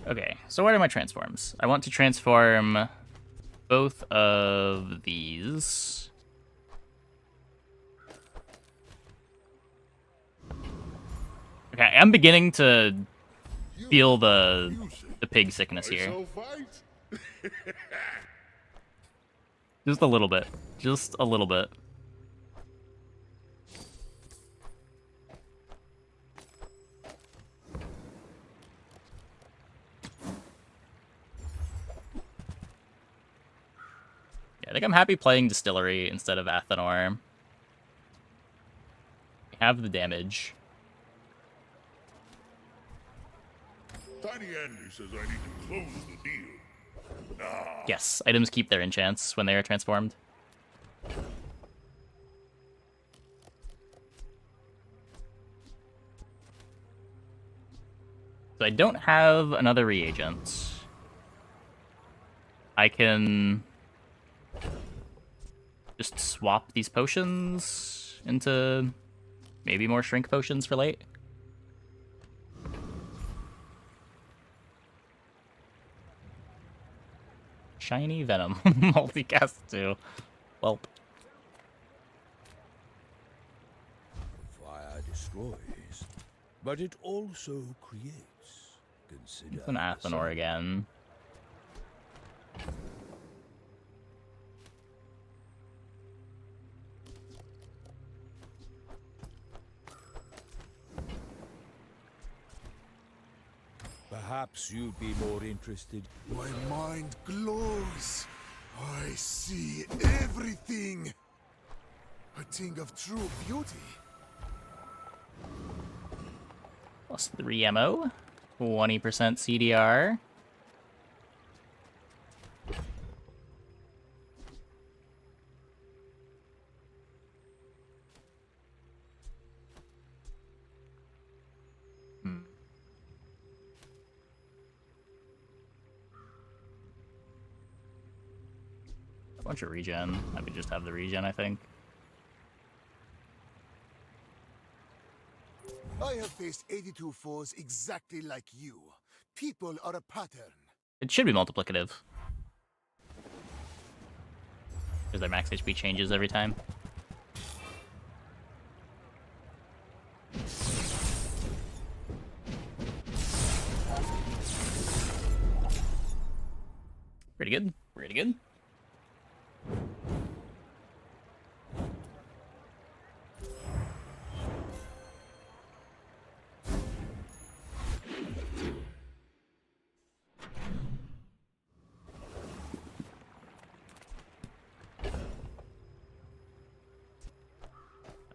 Okay, so what are my transforms? I want to transform both of these. Okay, I'm beginning to feel the pig sickness here. Just a little bit. Just a little bit. Yeah, I think I'm happy playing Distillery instead of Athenor. We have the damage. Tiny Andy says I need to close the deal. Ah. Yes, items keep their enchants when they are transformed. So I don't have another reagent. I can just swap these potions into maybe more shrink potions for late. Shiny Venom. Multicast too. Welp. Fire destroys, but it also creates. Consider It's an Athenor again. Perhaps you'd be more interested. My mind glows. I see everything. A thing of true beauty. Plus 3 ammo. 20% CDR. A bunch of regen. I would just have the regen, I think. I have faced 82 foes exactly like you. People are a pattern. It should be multiplicative. Because their max HP changes every time. Pretty good. Pretty good.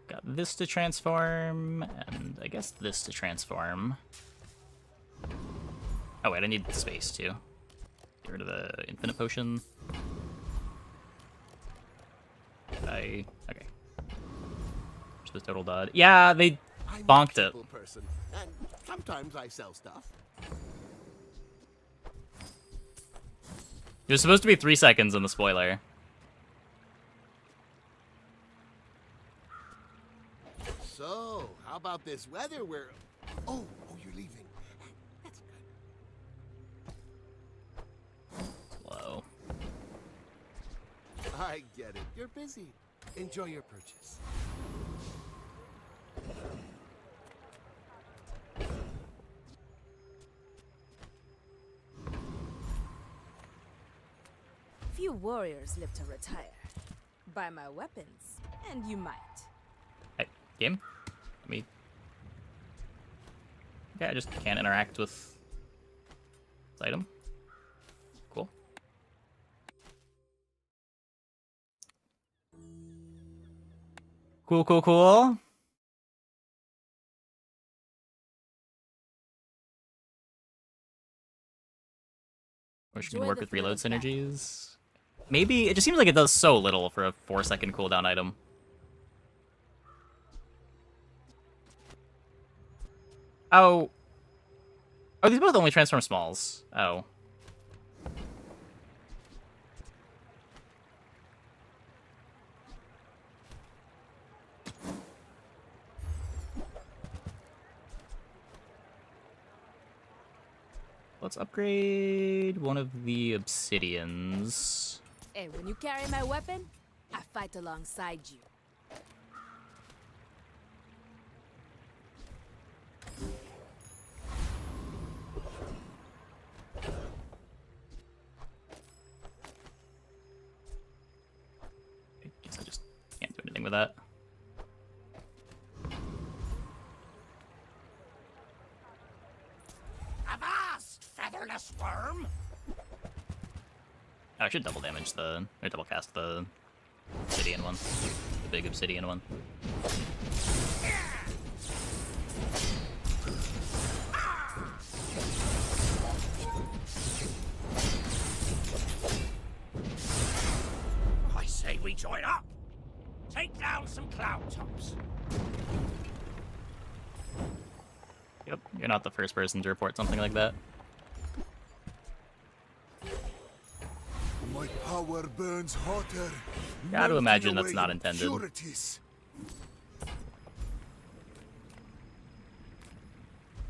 Got this to transform, and I guess this to transform. Oh wait, I need space too. Get rid of the infinite potion. Okay. Where's the total dud? Yeah, they bonked it. Person, and sometimes I sell stuff. It was supposed to be 3 seconds in the spoiler. So, how about this weather where... Oh, you're leaving. That's good. Slow. I get it. You're busy. Enjoy your purchase. Few warriors live to retire. Buy my weapons, and you might. Hey, game? Let me... Okay, I just can't interact with this item. Cool. Cool. Or she can work with reload synergies. Maybe, it just seems like it does so little for a 4-second cooldown item. Oh, these both only transform smalls. Oh. Let's upgrade one of the obsidians. Hey, when you carry my weapon, I fight alongside you. with that. Avast, featherless worm! I should double damage the, or double cast the obsidian one. The big obsidian one. I say we join up. Take down some cloud tops. Yep, you're not the first person to report something like that. My power burns hotter. Gotta imagine that's melting not away intended. impurities.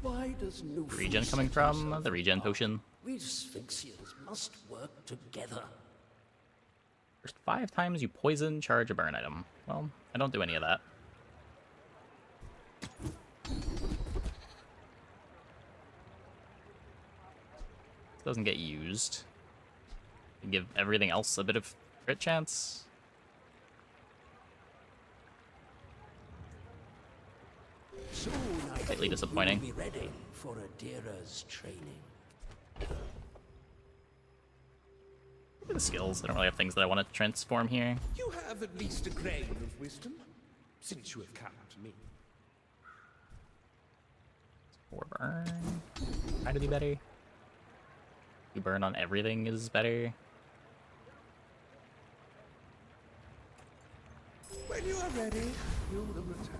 Why does no Regen coming from the regen potion. We Sphinxians must work together. First 5 times you poison, charge, or burn item. Well, I don't do any of that. Doesn't get used. You give everything else a bit of crit chance. Soon I Slightly think disappointing. we'll be ready for Adira's training. Look at the skills. I don't really have things that I want to transform here. You have at least a grain of wisdom, since you have come to me. 4 burn. Try to do better. You burn on everything is better. When you are ready, you will return.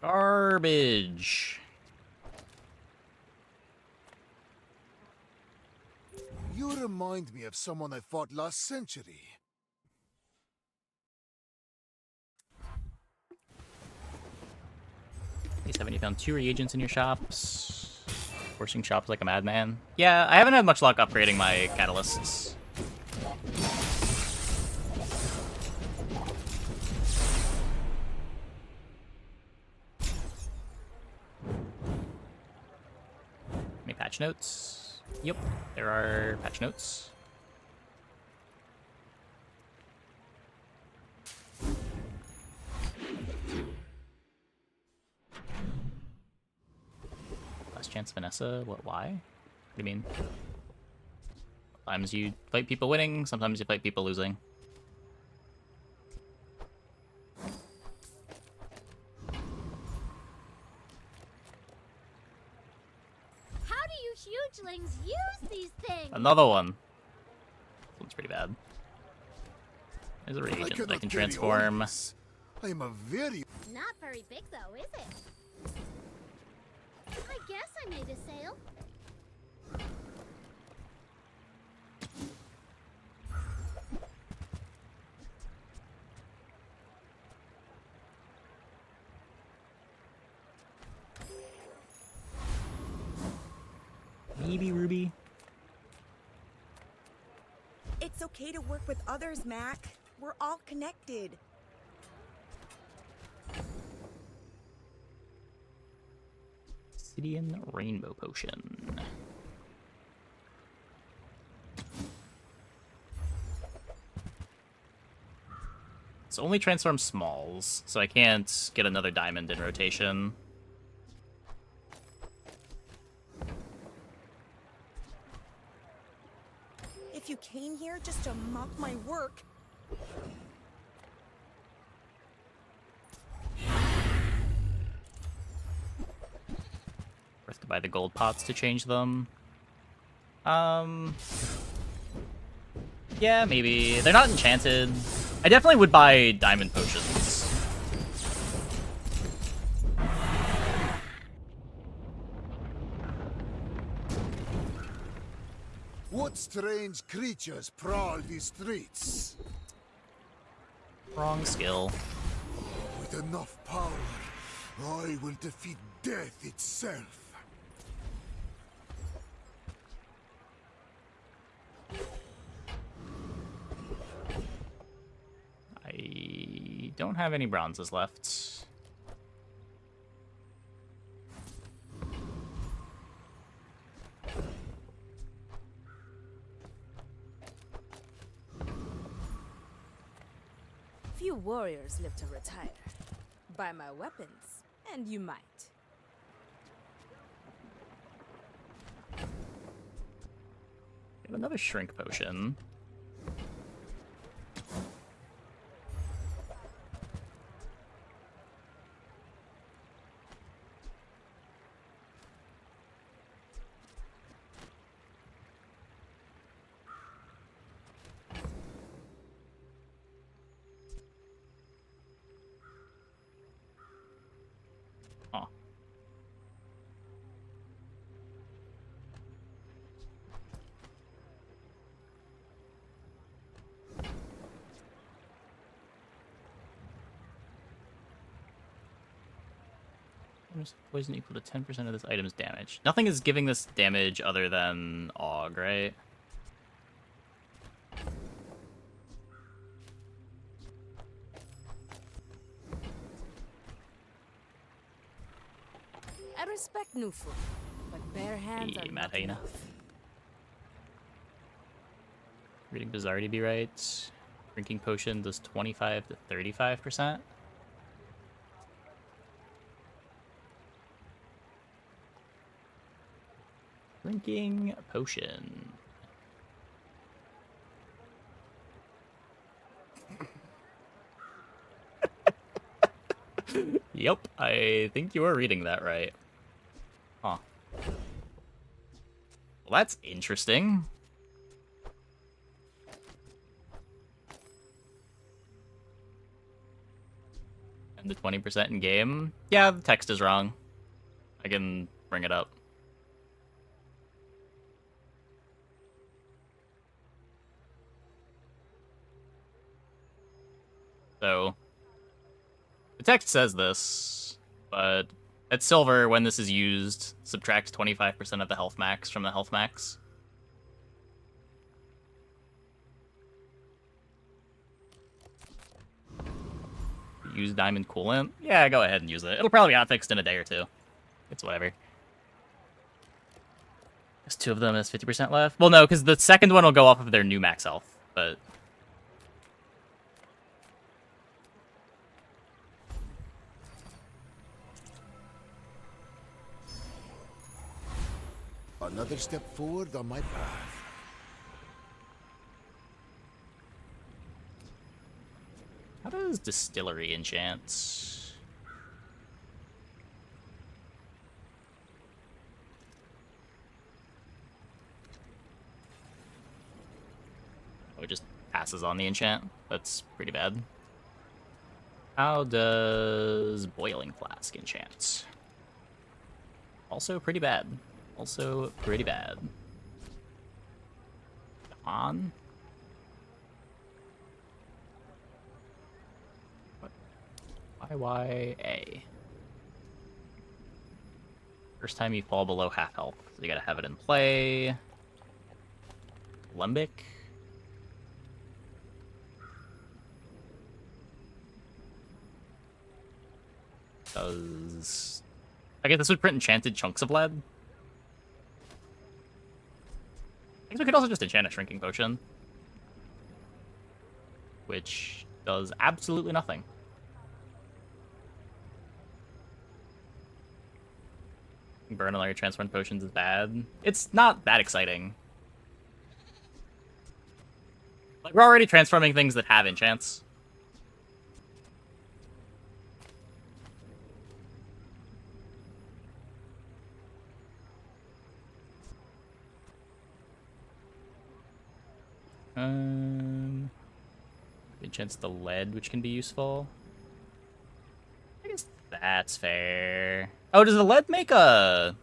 Garbage. You remind me of someone I fought last century. Please haven't you found 2 reagents in your shops? Forcing shops like a madman. Yeah, I haven't had much luck upgrading my catalysts. Any patch notes? Yep, there are patch notes. Last chance Vanessa, what, why? What do you mean? Sometimes you fight people winning, sometimes you fight people losing. How do you hugelings use these things? Another one. This one's pretty bad. There's a I reagent that cannot can carry all transform. this. I am a very... Not very big though, is it? I guess I made a sale. Maybe Ruby. It's okay to work with others, Mac. We're all connected. Obsidian Rainbow Potion. It's only transforms smalls, so I can't get another diamond in rotation. If you came here just to mock my work, Worth to buy the gold pots to change them. Yeah, maybe. They're not enchanted. I definitely would buy diamond potions. What strange creatures prowl these streets? Wrong skill. With enough power, I will defeat death itself. I don't have any bronzes left. Few warriors live to retire. Buy my weapons, and you might. Get another shrink potion. Huh. Poison equal to 10% of this item's damage. Nothing is giving this damage other than Aug, right? I respect new food, but bare hands Hey, are Matt not Hyena. enough. Reading Bizarre to be right. Drinking potion does 25 to 35%. Drinking potion. Yep, I think you are reading that right. Huh. Well, that's interesting. And the 20% in game? Yeah, the text is wrong. I can bring it up. So, the text says this, but at silver, when this is used, subtracts 25% of the health max from the health max. Use diamond coolant? Yeah, go ahead and use it. It'll probably be fixed in a day or two. It's whatever. There's two of them, there's 50% left. Well, no, because the second one will go off of their new max health, but... Another step forward on my path. How does distillery enchant? Oh, it just passes on the enchant? That's pretty bad. How does boiling flask enchant? Also pretty bad. Also pretty bad. On. YYA. First time you fall below half health, so you gotta have it in play. Lembic. Does... I guess this would print enchanted chunks of lead. I guess we could also just enchant a shrinking potion. Which does absolutely nothing. Burn all your transform potions is bad. It's not that exciting. Like, we're already transforming things that have enchants. Enchants the lead, which can be useful. I guess that's fair. Oh, does the lead make a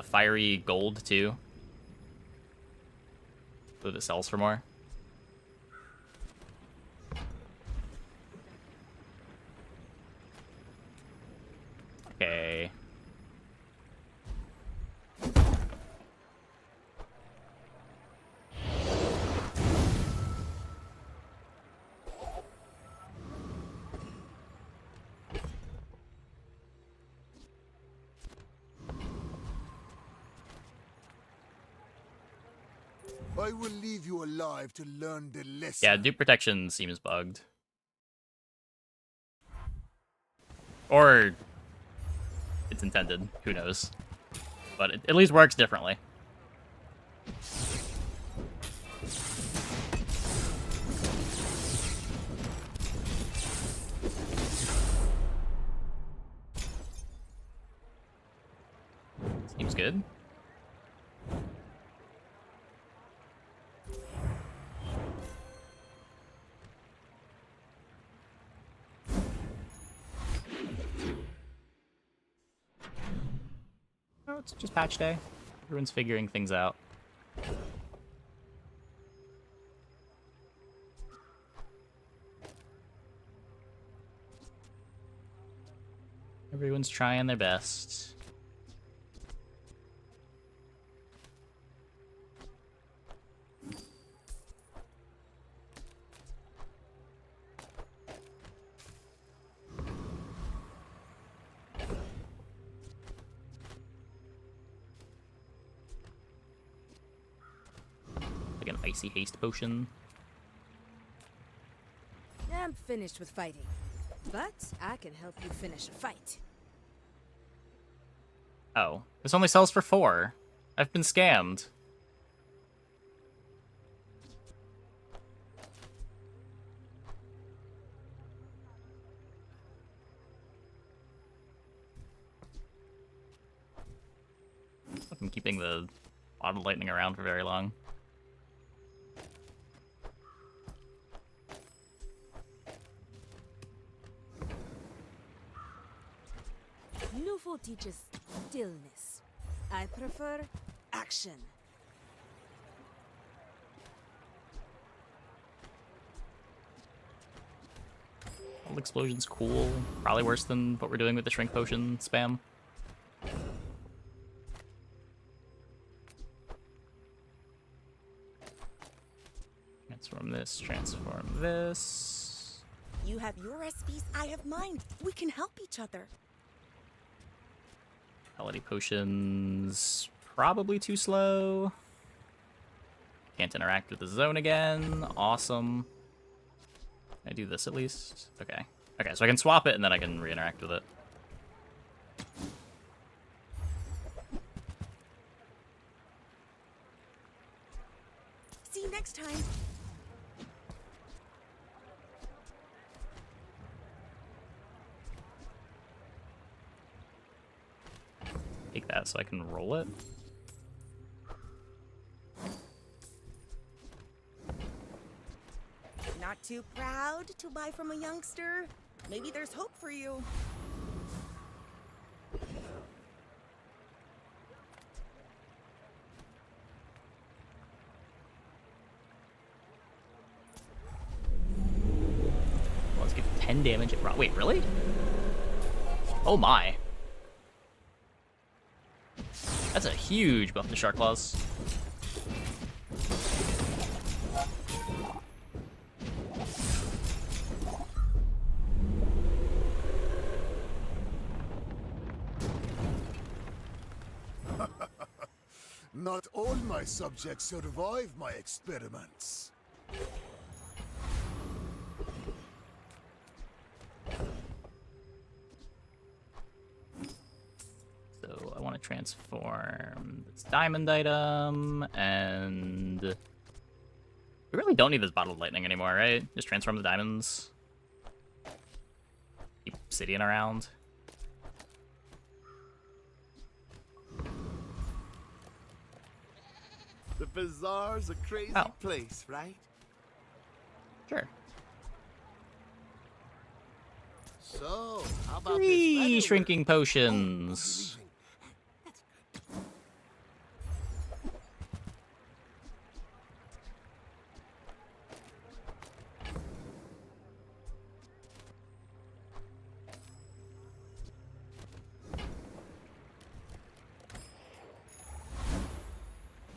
fiery gold too? So that it sells for more? Okay. I will leave you alive to learn the lesson. Yeah, Dupe protection seems bugged. Or it's intended, who knows. But it at least works differently. Seems good. Oh, it's just patch day. Everyone's figuring things out. Everyone's trying their best. Like an icy haste potion. I'm finished with fighting, but I can help you finish a fight. Oh, this only sells for 4. I've been scammed. I'm keeping the auto lightning around for very long. Newful teaches stillness. I prefer action. All explosion's cool. Probably worse than what we're doing with the shrink potion spam. Transform this, transform this. You have your recipes, I have mine. We can help each other. Melody potions, probably too slow. Can't interact with the zone again. Awesome. Can I do this at least? Okay. Okay, so I can swap it and then I can re-interact with it. See you next time. Take that so I can roll it. Not too proud to buy from a youngster? Maybe there's hope for you. Well, let's get 10 damage. Wait, really? Oh my. That's a huge buff to Shark Claws. Not all my subjects survive my experiments. So I want to transform this diamond item, and we really don't need this bottled lightning anymore, right? Just transform the diamonds. Keep Obsidian around. The bazaar's a crazy place, right? Sure. So, how about 3 shrinking potions.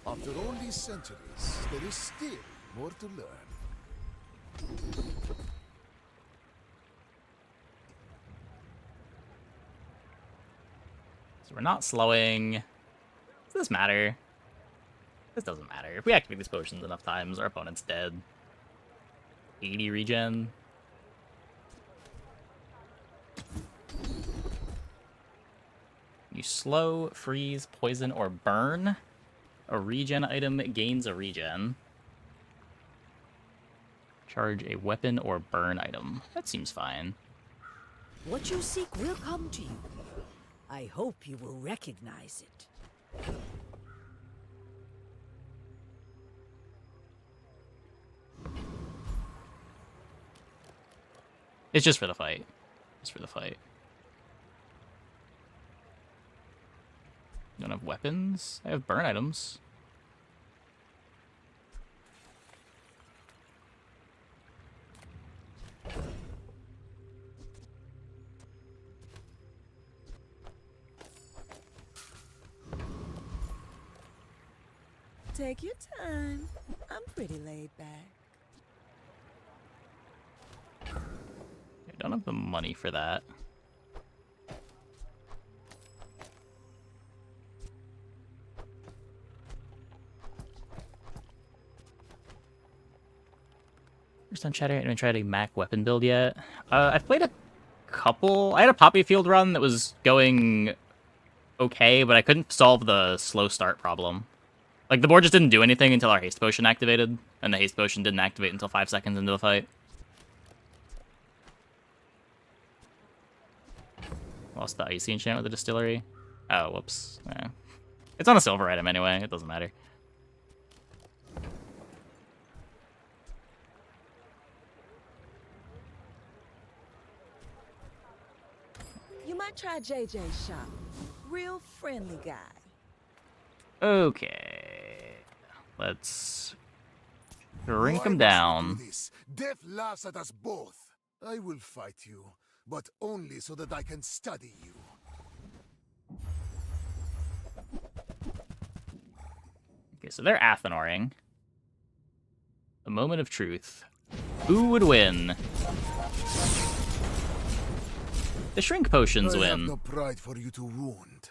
After all these centuries, there is still more to learn. So we're not slowing. Does this matter? This doesn't matter. If we activate these potions enough times, our opponent's dead. 80 regen. You slow, freeze, poison, or burn. A regen item gains a regen. Charge a weapon or burn item. That seems fine. What you seek will come to you. I hope you will recognize it. It's just for the fight. Just for the fight. Don't have weapons? I have burn items. Take your time. I'm pretty laid back. I don't have the money for that. First time chatting, I haven't tried a Mac weapon build yet. I've played a couple. I had a Poppy Field run that was going okay, but I couldn't solve the slow start problem. Like, the board just didn't do anything until our haste potion activated, and the haste potion didn't activate until 5 seconds into the fight. Lost the icy enchant with the distillery. Oh, whoops. Eh. It's on a silver item anyway, it doesn't matter. You might try JJ's shop. Real friendly guy. Okay. Let's shrink him Why must we down. do this? Death laughs at us both. I will fight you, but only so that I can study you. Okay, so they're Athenoring. A moment of truth. Who would win? The shrink potions I have win. no pride for you to wound.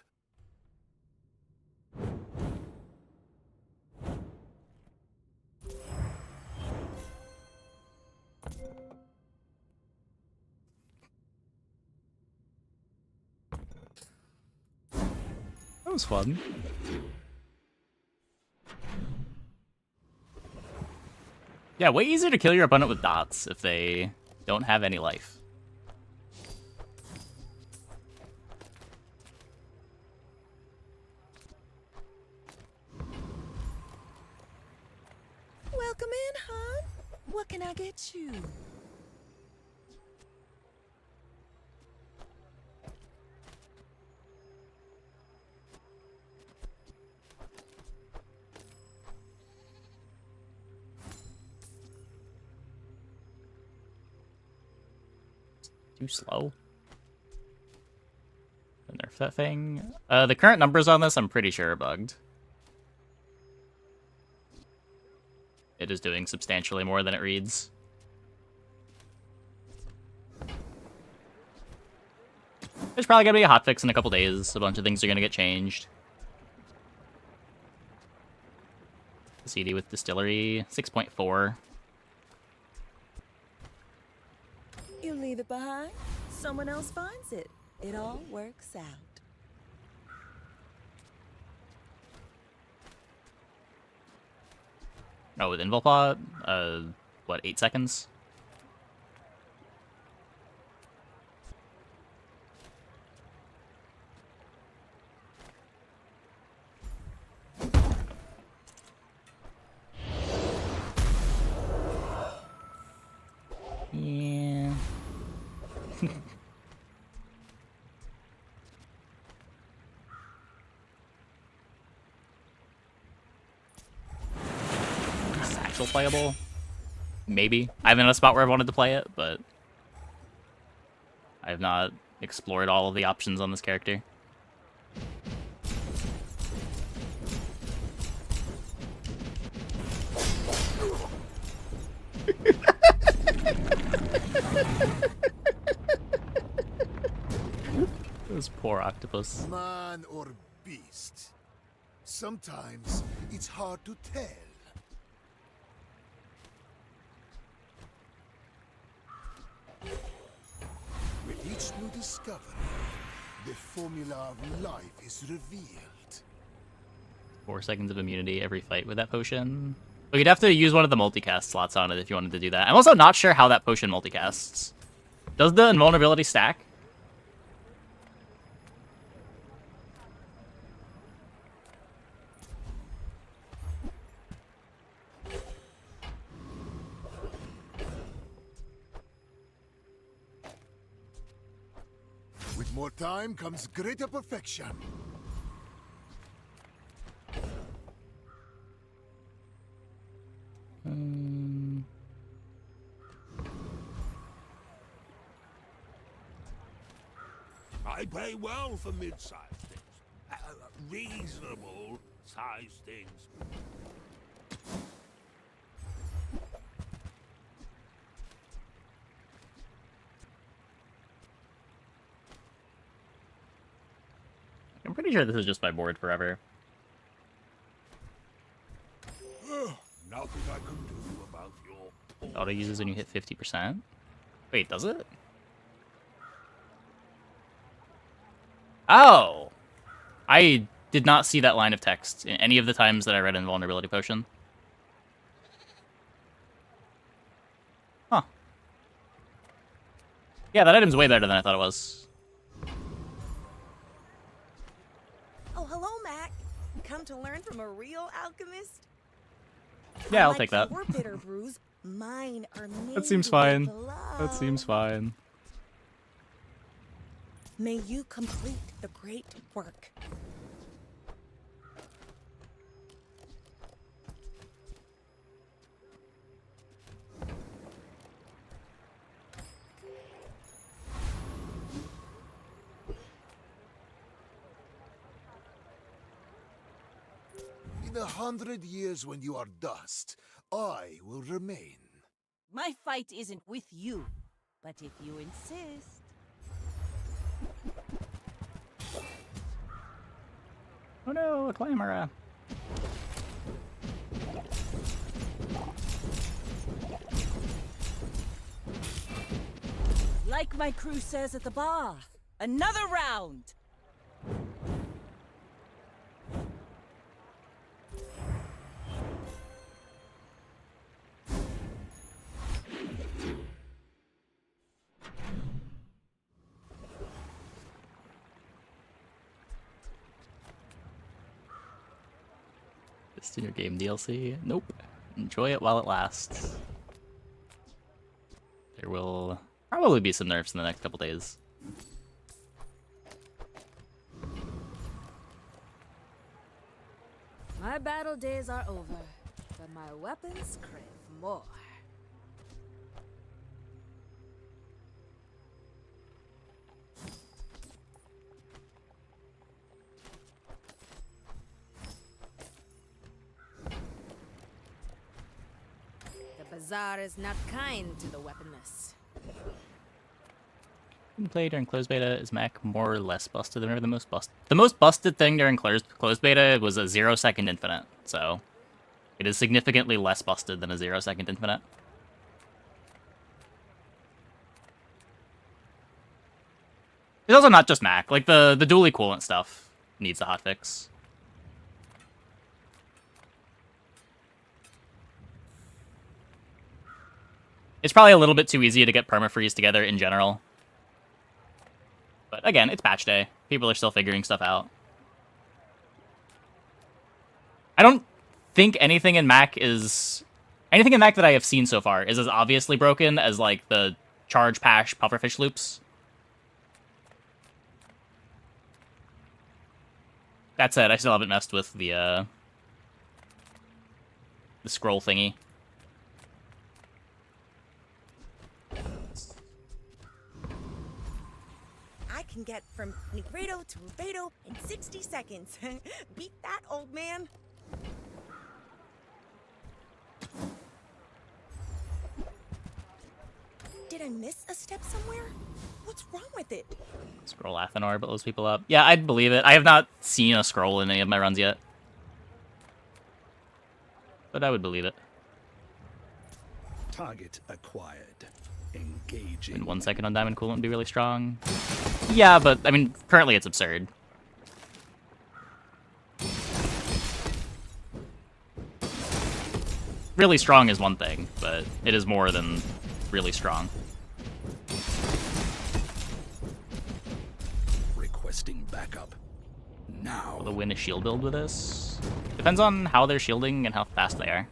That was fun. Yeah, way easier to kill your opponent with dots if they don't have any life. Welcome in, hon. What can I get you? Too slow. Nerf that thing. The current numbers on this, I'm pretty sure, are bugged. It is doing substantially more than it reads. There's probably gonna be a hotfix in a couple days. A bunch of things are gonna get changed. CD with distillery, 6.4. You leave it behind, someone else finds it. It all works out. Oh, with invol plot, what, 8 seconds? Yeah. Satchel playable? Maybe. I'm in a spot where I wanted to play it, but I have not explored all of the options on this character. This poor octopus. Man or beast? Sometimes it's hard to tell. With each new discovery, the formula of life is revealed. 4 seconds of immunity every fight with that potion. But you'd have to use one of the multicast slots on it if you wanted to do that. I'm also not sure how that potion multicasts. Does the invulnerability stack? With more time comes greater perfection. I pay well for mid-sized things. Reasonable sized things. I'm pretty sure this is just my board forever. Nothing I can do about your... Auto uses when you hit 50%? Wait, does it? Oh! I did not see that line of text in any of the times that I read Invulnerability Potion. Huh. Yeah, that item's way better than I thought it was. Oh, hello, Mac. Come to learn from a real alchemist? Yeah, I'll Unlike take that. your bitter brews, mine are made That seems with fine. love. That seems fine. May you complete the great work. In 100 years when you are dust, I will remain. My fight isn't with you, but if you insist. Oh no, a Clamora. Like my crew says at the bar, another round! This in your game DLC? Nope. Enjoy it while it lasts. There will probably be some nerfs in the next couple days. My battle days are over, but my weapons crave more. The bazaar is not kind to the weaponless. Play during closed beta, is Mac more or less busted than ever the most busted? The most busted thing during closed beta was a 0-second infinite, so it is significantly less busted than a 0-second infinite. It's also not just Mac, like the dual equivalent stuff needs a hotfix. It's probably a little bit too easy to get Permafreeze together in general. But again, it's patch day. People are still figuring stuff out. I don't think anything in Mac that I have seen so far is as obviously broken as like the charge pash pufferfish loops. That said, I still haven't messed with the scroll thingy. I can get from Negredo to Rubedo in 60 seconds. Beat that, old man. Did I miss a step somewhere? What's wrong with it? Scroll Athenor blows people up. Yeah, I'd believe it. I have not seen a scroll in any of my runs yet. but I would believe it. Target acquired. Engaging. And 1 second on diamond coolant would be really strong. Yeah, but I mean, currently it's absurd. Really strong is one thing, but it is more than really strong. Requesting backup. Now. Will they win a shield build with this? Depends on how they're shielding and how fast they are.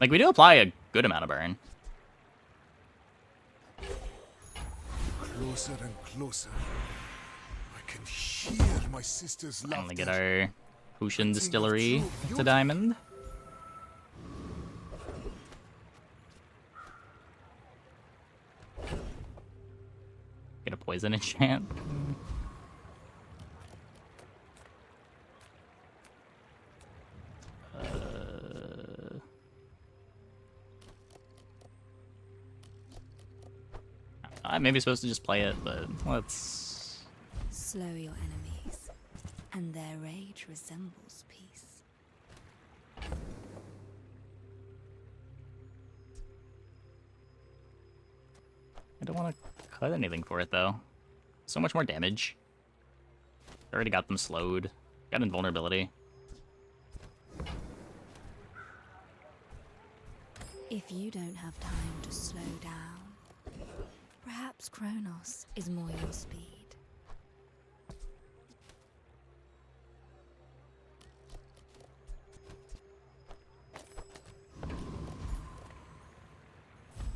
Like, we do apply a good amount of burn. Closer and closer. I can hear my sister's laughter. Finally get our potion distillery to diamond. Get a poison enchant. I may be supposed to just play it, but let's... Slow your enemies, and their rage resembles peace. I don't want to cut anything for it, though. So much more damage. Already got them slowed. Got invulnerability. If you don't have time to slow down, perhaps Kronos is more your speed.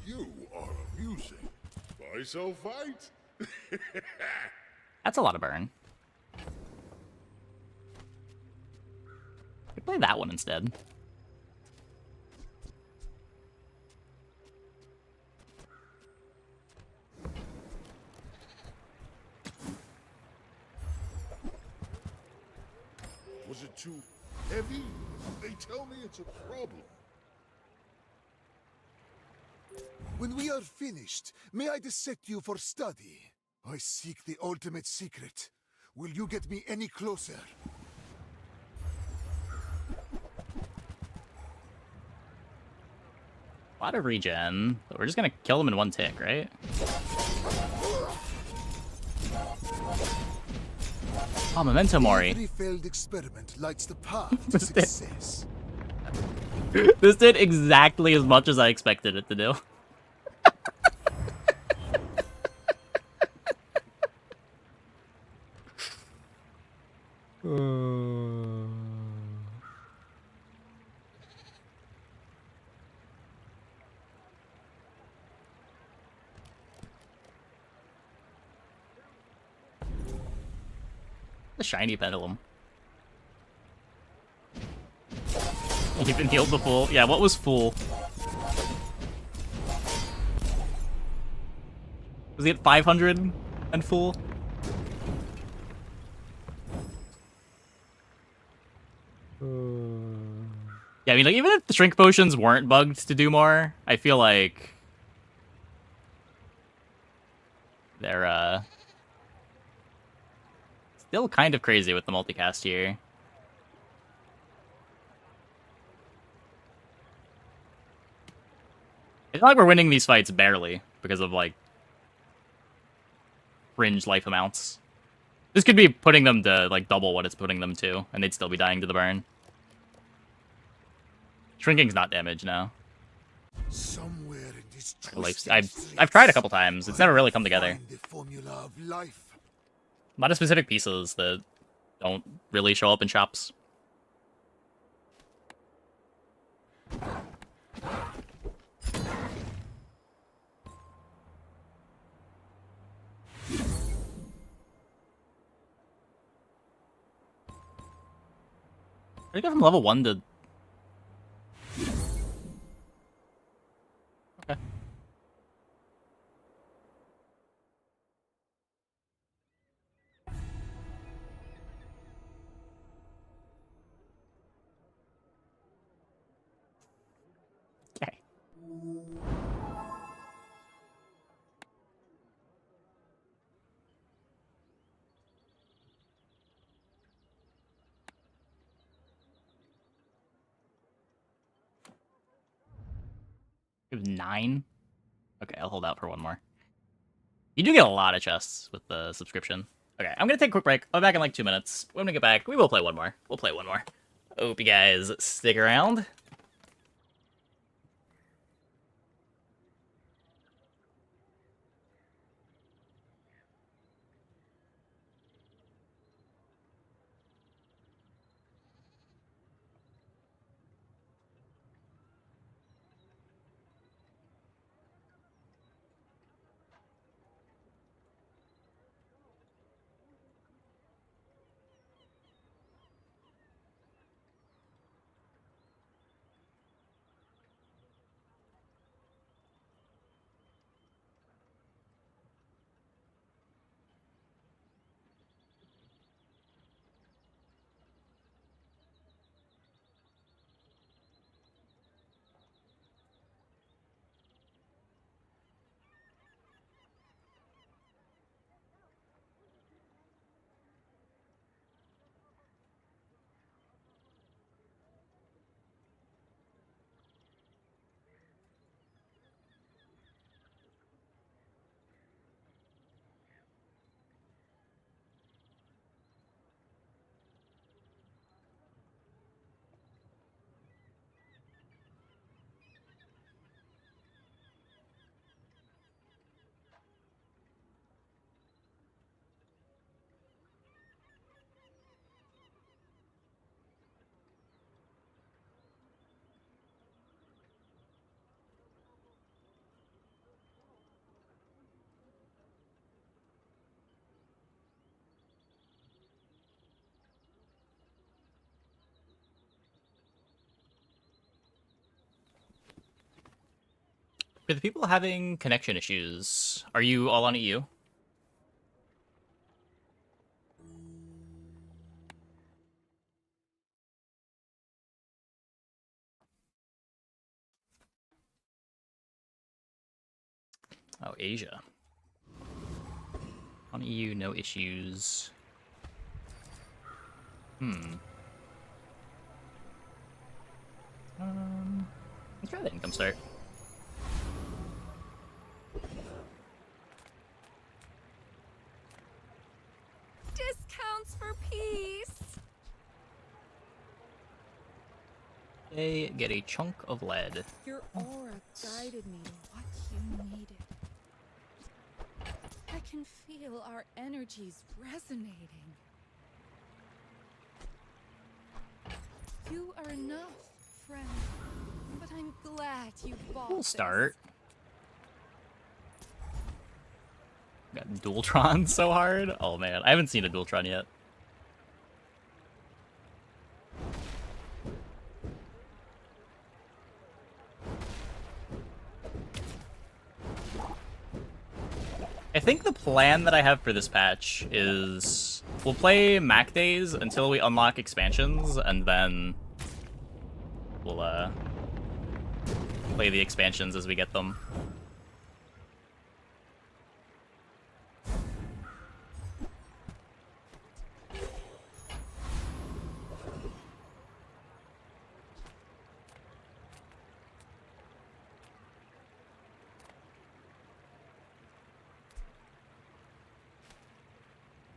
You are amusing. Why so fight? That's a lot of burn. Could play that one instead. Was it too heavy? They tell me it's a problem. When we are finished, may I dissect you for study? I seek the ultimate secret. Will you get me any closer? A lot of regen, but we're just gonna kill them in one tick, right? Oh, Memento Mori. Every failed experiment lights the path to success. This did exactly as much as I expected it to do. The shiny pendulum. Even healed the fool. Yeah, what was fool? Was he at 500 and fool? Yeah, I mean, like, even if the shrink potions weren't bugged to do more, I feel like they're still kind of crazy with the multicast here. It's not like we're winning these fights barely because of, like, fringe life amounts. This could be putting them to, like, double what it's putting them to, and they'd still be dying to the burn. Shrinking's not damage now. Somewhere in this I've tried a couple times. It's never really come together. the formula of life. A lot of specific pieces that don't really show up in shops. How do you go from level 1 to... Okay. Okay. We have 9. Okay, I'll hold out for one more. You do get a lot of chests with the subscription. Okay, I'm gonna take a quick break. I'll be back in like 2 minutes. When we get back, we will play one more. We'll play one more. Hope you guys stick around. For the people having connection issues, are you all on EU? Oh, Asia. On EU, no issues. Let's try the income start. Discounts for peace. They get a chunk of lead. Your aura guided me to what you needed. I can feel our energies resonating. You are enough, friend. But I'm glad you bought We'll this. start. Got Dualtron so hard. Oh man, I haven't seen a Dualtron yet. I think the plan that I have for this patch is we'll play Mac Days until we unlock expansions, and then we'll play the expansions as we get them.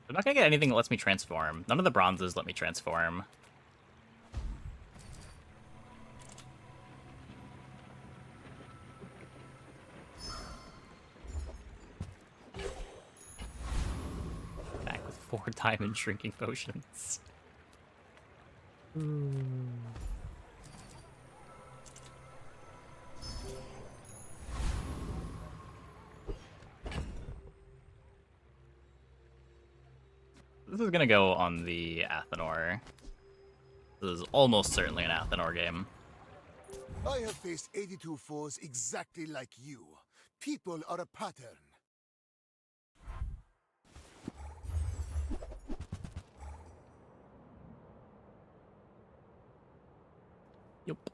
I'm not gonna get anything that lets me transform. None of the bronzes let me transform. Back with 4 diamond shrinking potions. This is gonna go on the Athenor. This is almost certainly an Athenor game. I have faced 82 foes exactly like you. People are a pattern. Yup.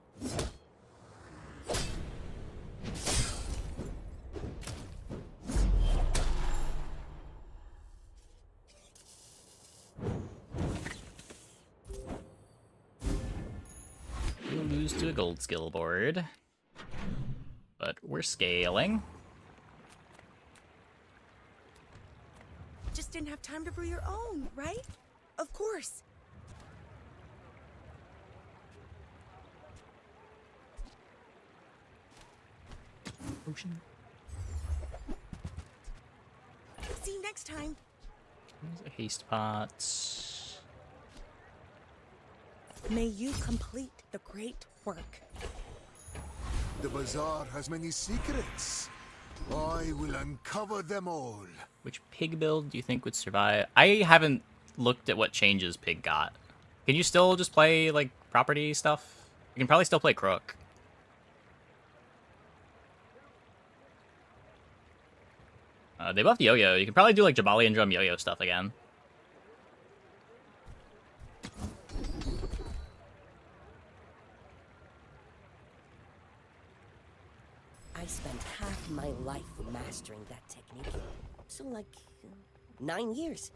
We'll lose to a gold skill board. But we're scaling. Just didn't have time to brew your own, right? Of course. Ocean. See you next time. There's a haste pot. May you complete the great work. The bazaar has many secrets. I will uncover them all. Which pig build do you think would survive? I haven't looked at what changes pig got. Can you still just play, like, property stuff? You can probably still play crook. They buffed yo-yo. You can probably do, like, Jabali and drum yo-yo stuff again. I spent half my life mastering that technique. So, like, 9 years.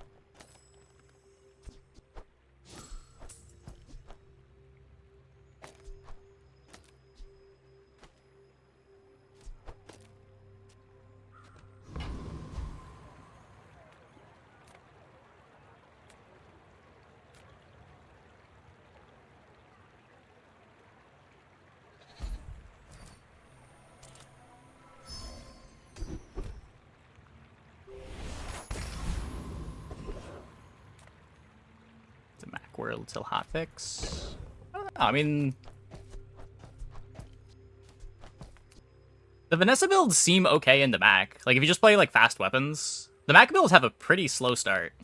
World till hotfix. I don't know. I mean, the Vanessa builds seem okay in the Mac. Like, if you just play like fast weapons, the Mac builds have a pretty slow start.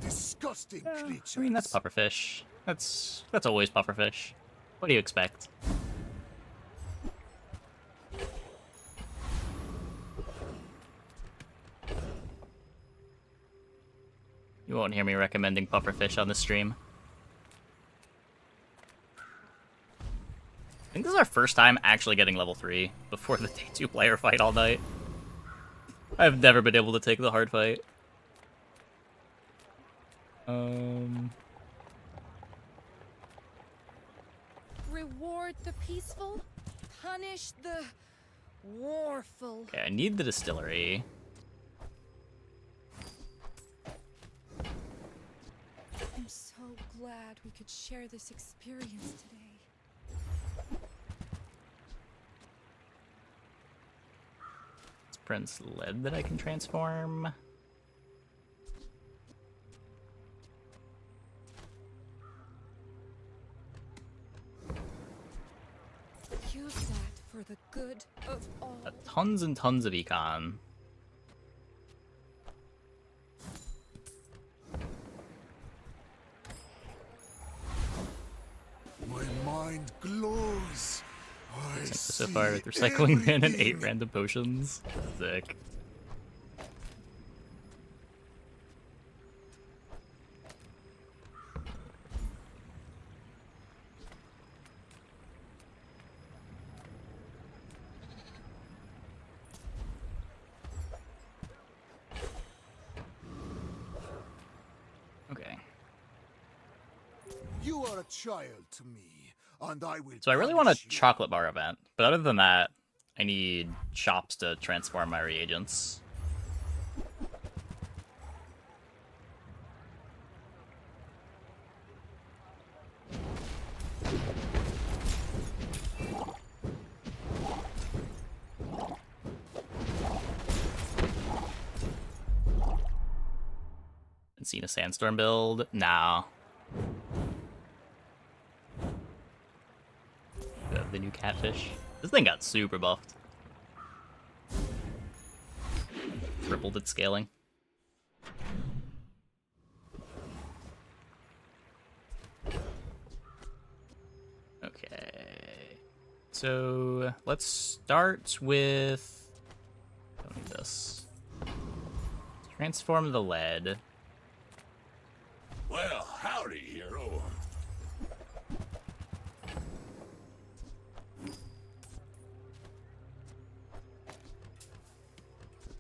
Disgusting creatures. I mean, that's pufferfish. That's always pufferfish. What do you expect? You won't hear me recommending pufferfish on the stream. I think this is our first time actually getting level 3 before the day 2 player fight all night. I've never been able to take the hard fight. Reward the peaceful, punish the warful. Okay, I need the distillery. I'm so glad we could share this experience today. It's Prince Lead that I can transform. Use that for the good of all. Tons and tons of econ. My mind glows. I So far with recycling bin and 8 random potions. Sick. Okay. You are a child to me, and I will. So I really want a chocolate bar event, but other than that, I need shops to transform my reagents. Seen a sandstorm build? No. The new catfish. This thing got super buffed. tripled its scaling. Okay. So let's start with, don't need this. Transform the lead. Well, howdy, hero.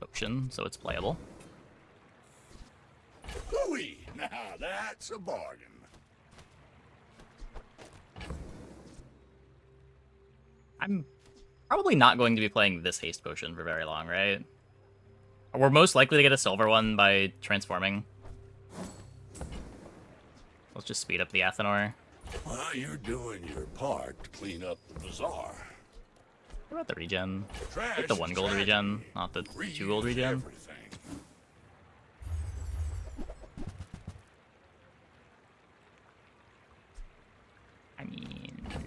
Potion, so it's playable. Hooey! Now that's a bargain. I'm probably not going to be playing this haste potion for very long, right? We're most likely to get a silver one by transforming. Let's just speed up the Athenor. Well, you're doing your part to clean up the bazaar. What about the regen? Trash Like the 1 gold tragedy. regen, not the 2 gold regen. Everything. I mean, I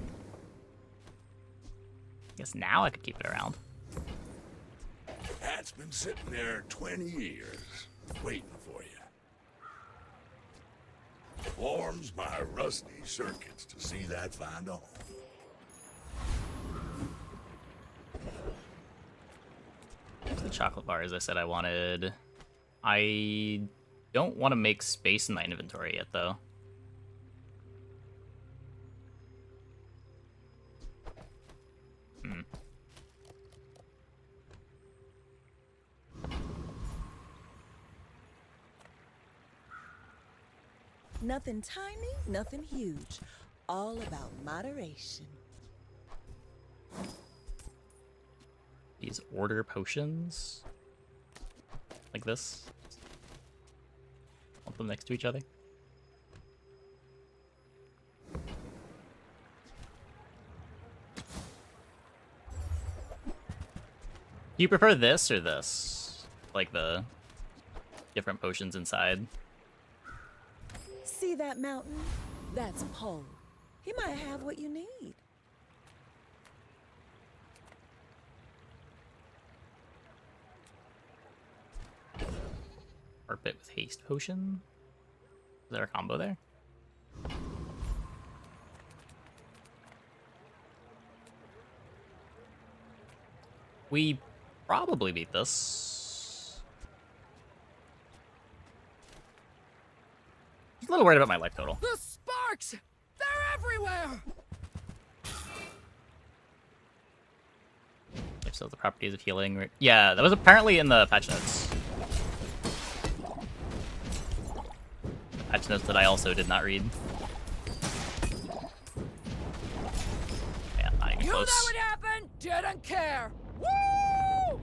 guess now I could keep it around. That's been sitting there 20 years, waiting for you. Warms my rusty circuits to see that find a home. The chocolate bars I said I wanted. I don't want to make space in my inventory yet, though. Nothing tiny, nothing huge. All about moderation. These order potions. Like this. Want them next to each other. Do you prefer this or this? Like the different potions inside? See that mountain? That's Poe. He might have what you need. Carpet with haste potion? Is there a combo there? We probably beat this. I'm a little worried about my life total. The sparks! They're everywhere! If so, the properties of healing. Yeah, that was apparently in the patch notes. Patch notes that I also did not read. Yeah, not even You know close. what happened? Didn't care. Woo!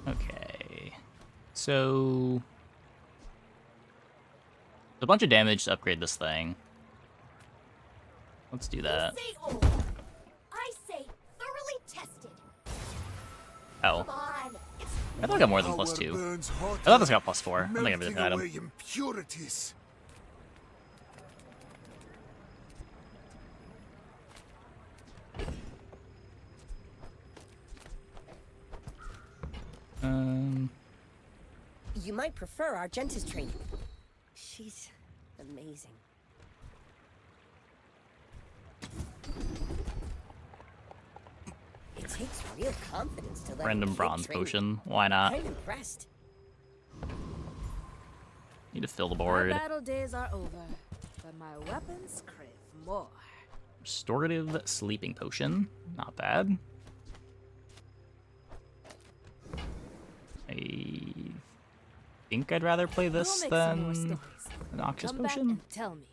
Okay. So there's a bunch of damage to upgrade this thing. Let's do that. Say old. I say thoroughly tested. Oh. Come on. It's I thought I got more than +2. I thought this got +4. I think I'm a different item. Away impurities. You might prefer Argenta's training. She's amazing. It takes real confidence to let Random a kid bronze train. potion. Why not? I'm impressed. Need to fill the My board. battle days are over, but my weapons crave more. Restorative sleeping potion. Not bad. I think I'd rather play this We'll make some more than stories. the noxious Come back potion. and tell me.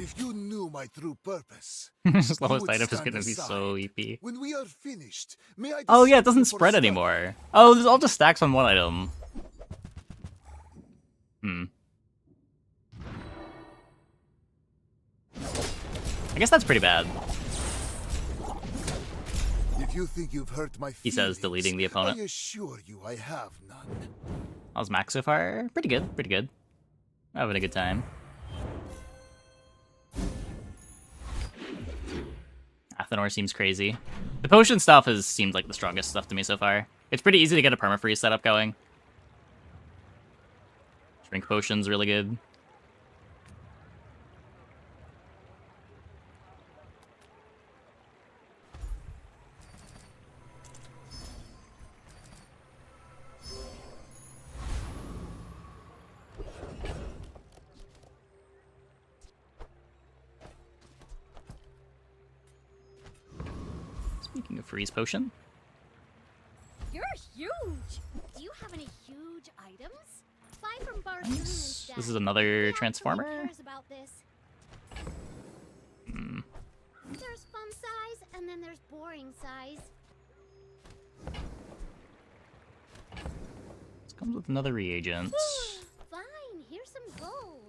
If you knew my true purpose, His you lowest would item is stand gonna be so aside. EP. When we are finished, may I Oh yeah, it disable doesn't for spread study? anymore. Oh, this all just stacks on one item. Hmm. I guess that's pretty bad. If you think you've hurt my He says, feelings, deleting the opponent. I assure you I have none. How's Max so far? Pretty good, pretty good. Having a good time. Athenor seems crazy. The potion stuff has seemed like the strongest stuff to me so far. It's pretty easy to get a permafreeze setup going. Shrink potion's really good. Speaking of freeze potion. You're huge! Do you have any huge items? Buy from Barsoon instead. This is another Nobody transformer. cares about this. Hmm. There's fun size, and then there's boring size. This comes with another reagent. Fine, here's some gold.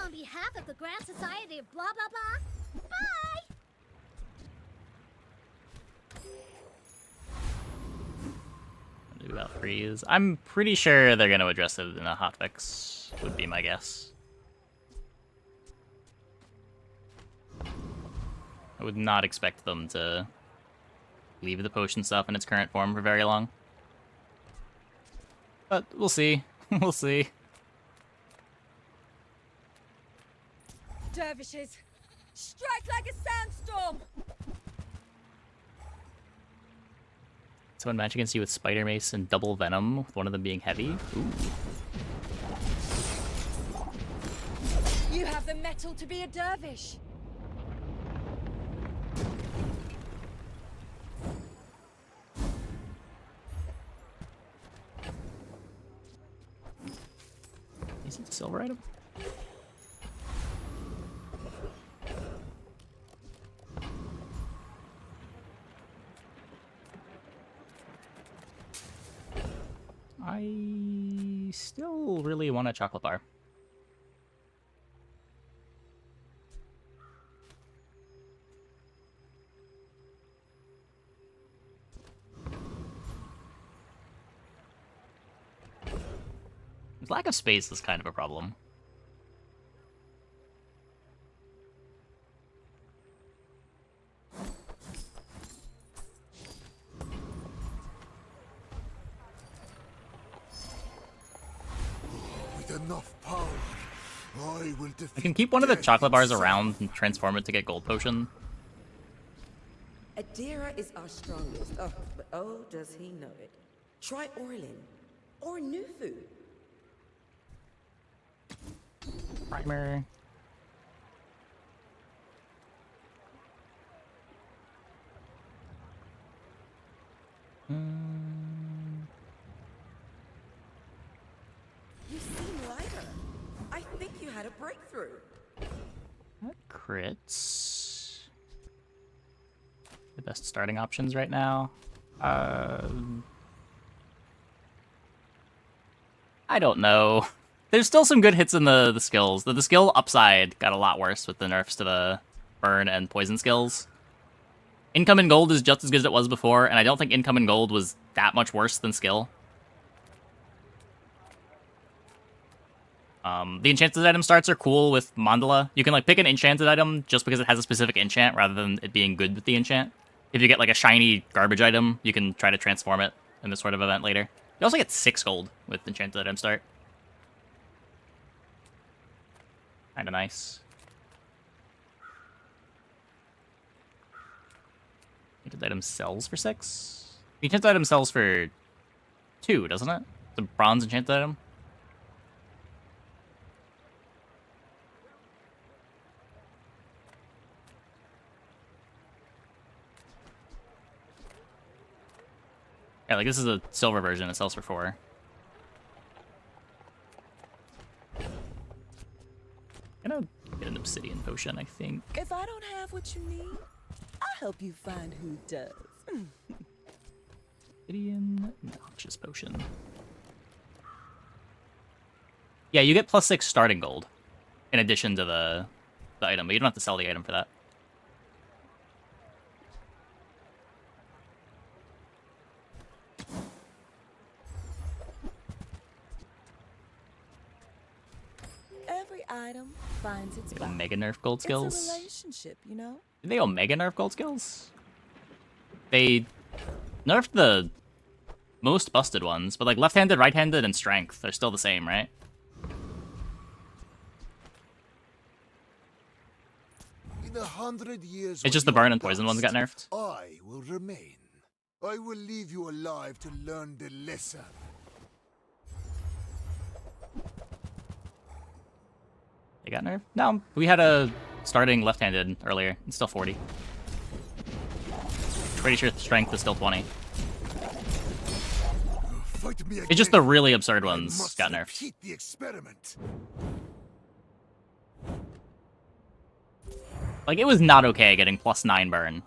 On behalf of the Grand Society of blah blah blah, bye! Do about freeze. I'm pretty sure they're gonna address it in a hotfix, would be my guess. I would not expect them to leave the potion stuff in its current form for very long. But we'll see. We'll see. Dervishes, strike like a sandstorm! Someone match against you with Spider Mace and Double Venom, with one of them being heavy. Ooh. You have the metal to be a dervish. Is it a silver item? I still really want a chocolate bar. Lack of space is kind of a problem. With enough power, I will defeat I can keep one of the death chocolate bars itself. around and transform it to get gold potion. Adira is our strongest. Oh, but oh, does he know it? Try Orlin. Or Nufu. Primer. You seem lighter. I think you had a breakthrough. Crits. The best starting options right now. I don't know. There's still some good hits in the skills. The skill upside got a lot worse with the nerfs to the burn and poison skills. Income in gold is just as good as it was before, and I don't think income in gold was that much worse than skill. The enchanted item starts are cool with Mandala. You can like pick an enchanted item just because it has a specific enchant rather than it being good with the enchant. If you get like a shiny garbage item, you can try to transform it in this sort of event later. You also get 6 gold with enchanted item start. Kinda nice. Enchanted item sells for 6? The enchanted item sells for 2, doesn't it? It's a bronze enchanted item. Yeah, like this is a silver version. It sells for 4. Gonna get an obsidian potion, I think. If I don't have what you need, I'll help you find who does. Obsidian noxious potion. Yeah, you get +6 starting gold in addition to the item, but you don't have to sell the item for that. Every item finds its They all buyer. mega nerf gold skills. It's a relationship, you know? Did they all mega nerf gold skills? They nerfed the most busted ones, but like left-handed, right-handed, and strength are still the same, right? In 100 years, It's just when the you are burn and poison ones got nerfed. I will remain. I will leave you alive to learn the lesson. They got nerfed? No, we had a starting left-handed earlier. It's still 40. Pretty sure strength is still 20. Fight me It's just the really absurd ones got nerfed. Repeat the experiment. Like, it was not okay getting +9 burn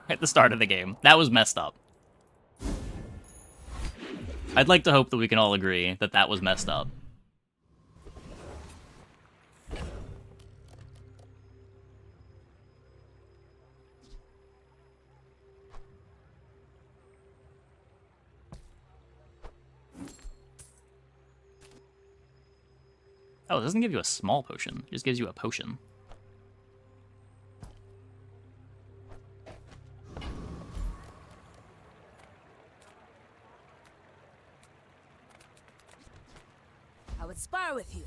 at the start of the game. That was messed up. I'd like to hope that we can all agree that that was messed up. Oh, it doesn't give you a small potion. It just gives you a potion. I would spar with you,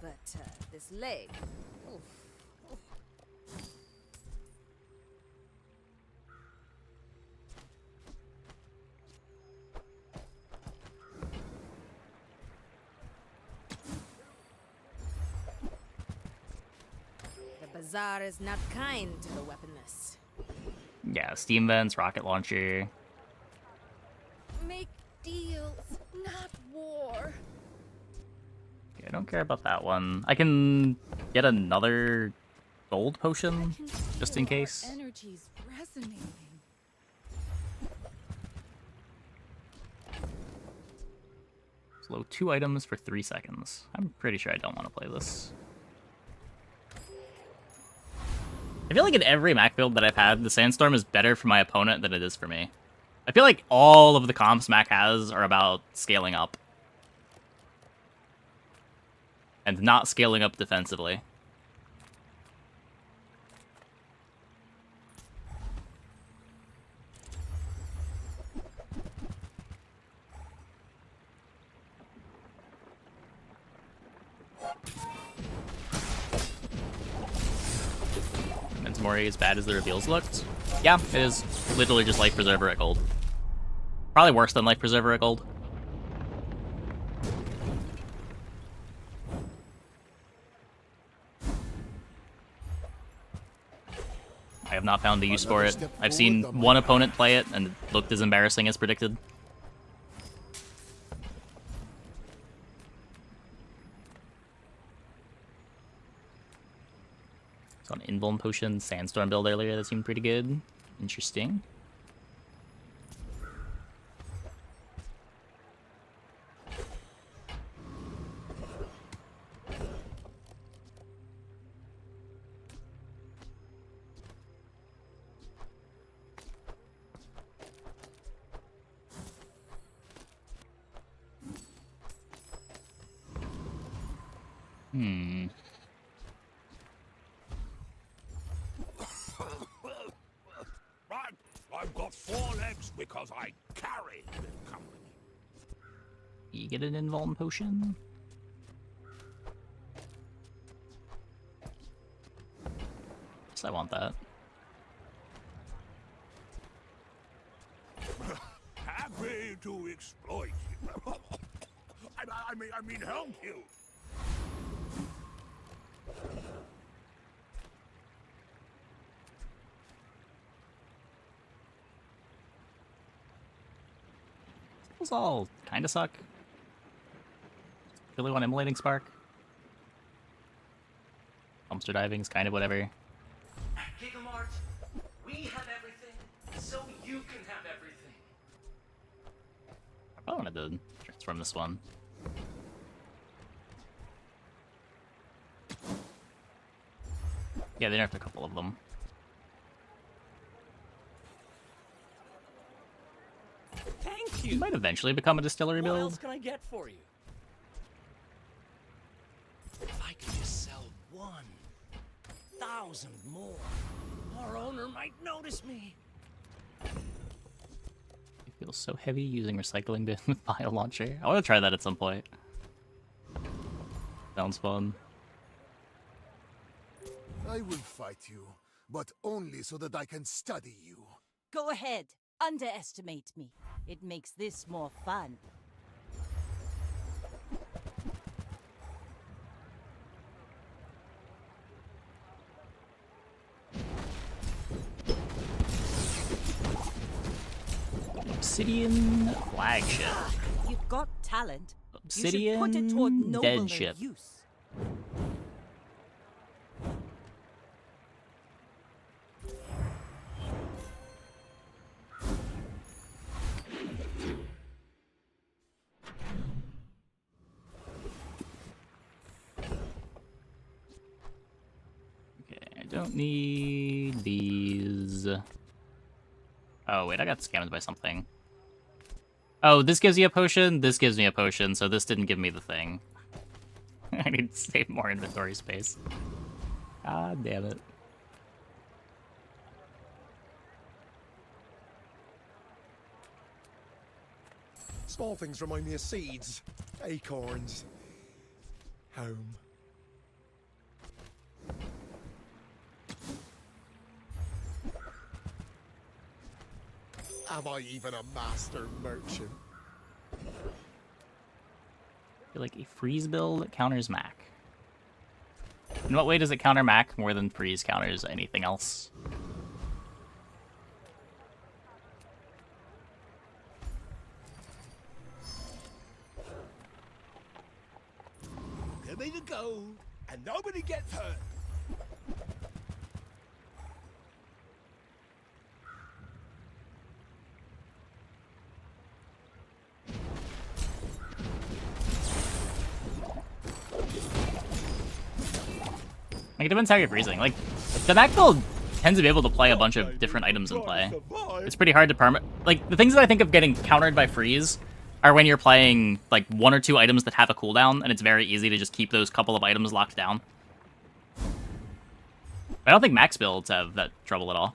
but this leg. Oof. The bazaar is not kind to the weaponless. Yeah, steam vents, rocket launcher. Make deals, not war. Yeah, I don't care about that one. I can get another gold potion, just in case. Energy's resonating. Slow 2 items for 3 seconds. I'm pretty sure I don't want to play this. I feel like in every Mac build that I've had, the Sandstorm is better for my opponent than it is for me. I feel like all of the comps Mac has are about scaling up. And not scaling up defensively. Mori as bad as the reveals looked? Yeah, it is literally just Life Preserver at gold. Probably worse than Life Preserver at gold. I have not found the use for it. I've seen one opponent play it, and it looked as embarrassing as predicted. So an invol potion sandstorm build earlier that seemed pretty good. Interesting. I've got 4 legs because I carry the company. You get an invol potion? Guess I want that. Happy to exploit you. I mean help you. Those all kind of suck. Really want Immolating Spark. Dumpster diving is kind of whatever. At Gigamart, we have everything, so you can have everything. I probably wanted to transform this one. Yeah, they nerfed a couple of them. Thank you. It might eventually become a distillery What build. else can I get for you? If I could just sell 1,000 more, our owner might notice me. It feels so heavy using recycling bin with Bio Launcher. I want to try that at some point. Sounds fun. I will fight you, but only so that I can study you. Go ahead. Underestimate me. It makes this more fun. Obsidian flagship. You've got talent. Obsidian you should put it toward nobler deadship. use. I don't need these. Oh, wait, I got scammed by something. Oh, this gives you a potion, this gives me a potion, so this didn't give me the thing. I need to save more inventory space. God damn it. Small things remind me of seeds, acorns, home. Am I even a master merchant? I feel like a freeze build that counters Mac. In what way does it counter Mac more than freeze counters anything else? Give me the gold, and nobody gets hurt. Like, it depends how you're freezing. Like, the Mac build tends to be able to play a bunch of different items in play. It's pretty hard to like, the things that I think of getting countered by freeze are when you're playing, like, 1 or 2 items that have a cooldown, and it's very easy to just keep those couple of items locked down. I don't think Max builds have that trouble at all.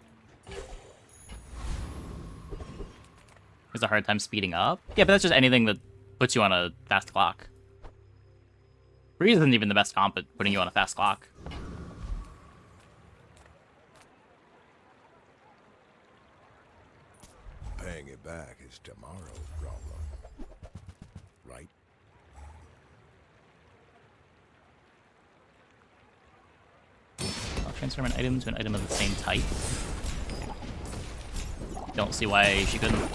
There's a hard time speeding up. Yeah, but that's just anything that puts you on a fast clock. Freeze isn't even the best comp at putting you on a fast clock. Paying it back is tomorrow's problem. Right? I'll transform an item to an item of the same type. Don't see why she couldn't.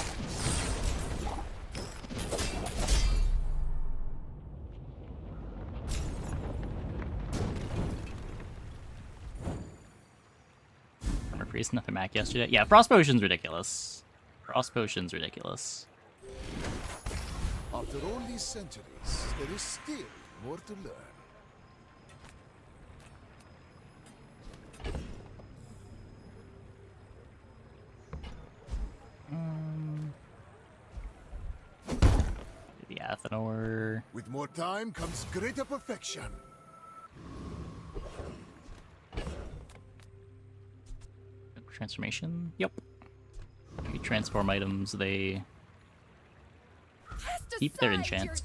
Permafreeze another Mac yesterday. Yeah, Frost Potion's ridiculous. Frost Potion's ridiculous. After all these centuries, there is still more to learn. The Athenor. With more time comes greater perfection. Transformation? Yep. You transform items, they keep their enchant.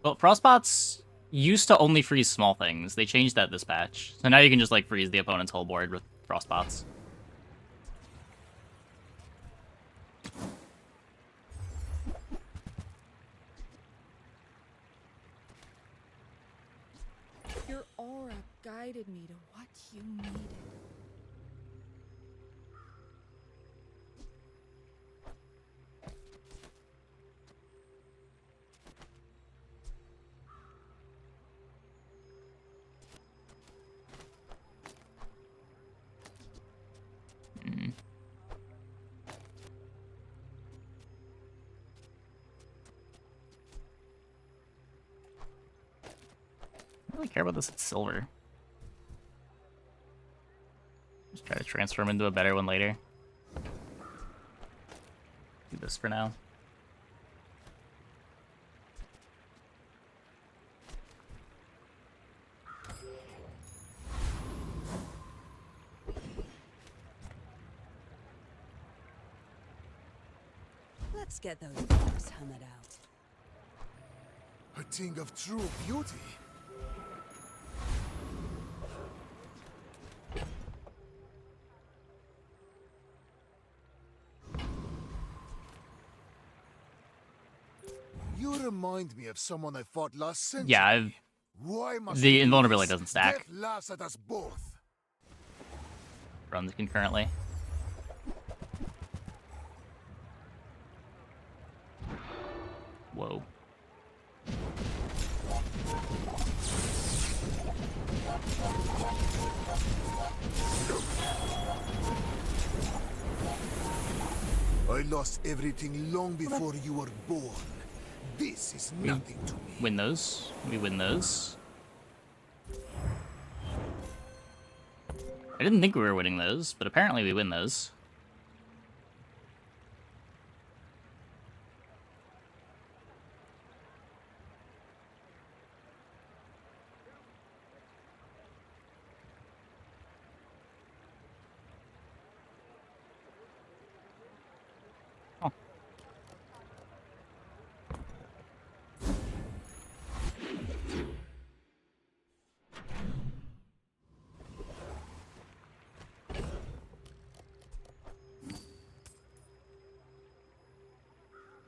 Well, Frostbots used to only freeze small things. They changed that this patch. So now you can just, like, freeze the opponent's whole board with Frostbots. Your aura guided me to what you needed. really care about this. It's silver. Just try to transform into a better one later. Do this for now. Let's get those bombs hammered out. A thing of true beauty. You remind me of someone I fought last century. Yeah, Why must the we do invulnerability this? doesn't stack. Death laughs at us both. Runs concurrently. Whoa. I lost everything long before you were born. This is nothing to me. Win those. We win those. I didn't think we were winning those, but apparently we win those. Oh.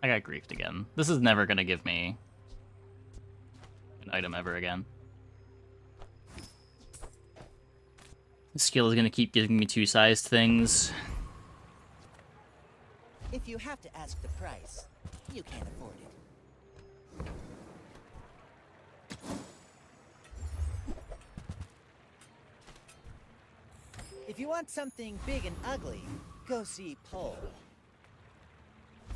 I got griefed again. This is never gonna give me an item ever again. The skill is gonna keep giving me two-sized things. If you have to ask the price, you can't afford it. If you want something big and ugly, go see Pole.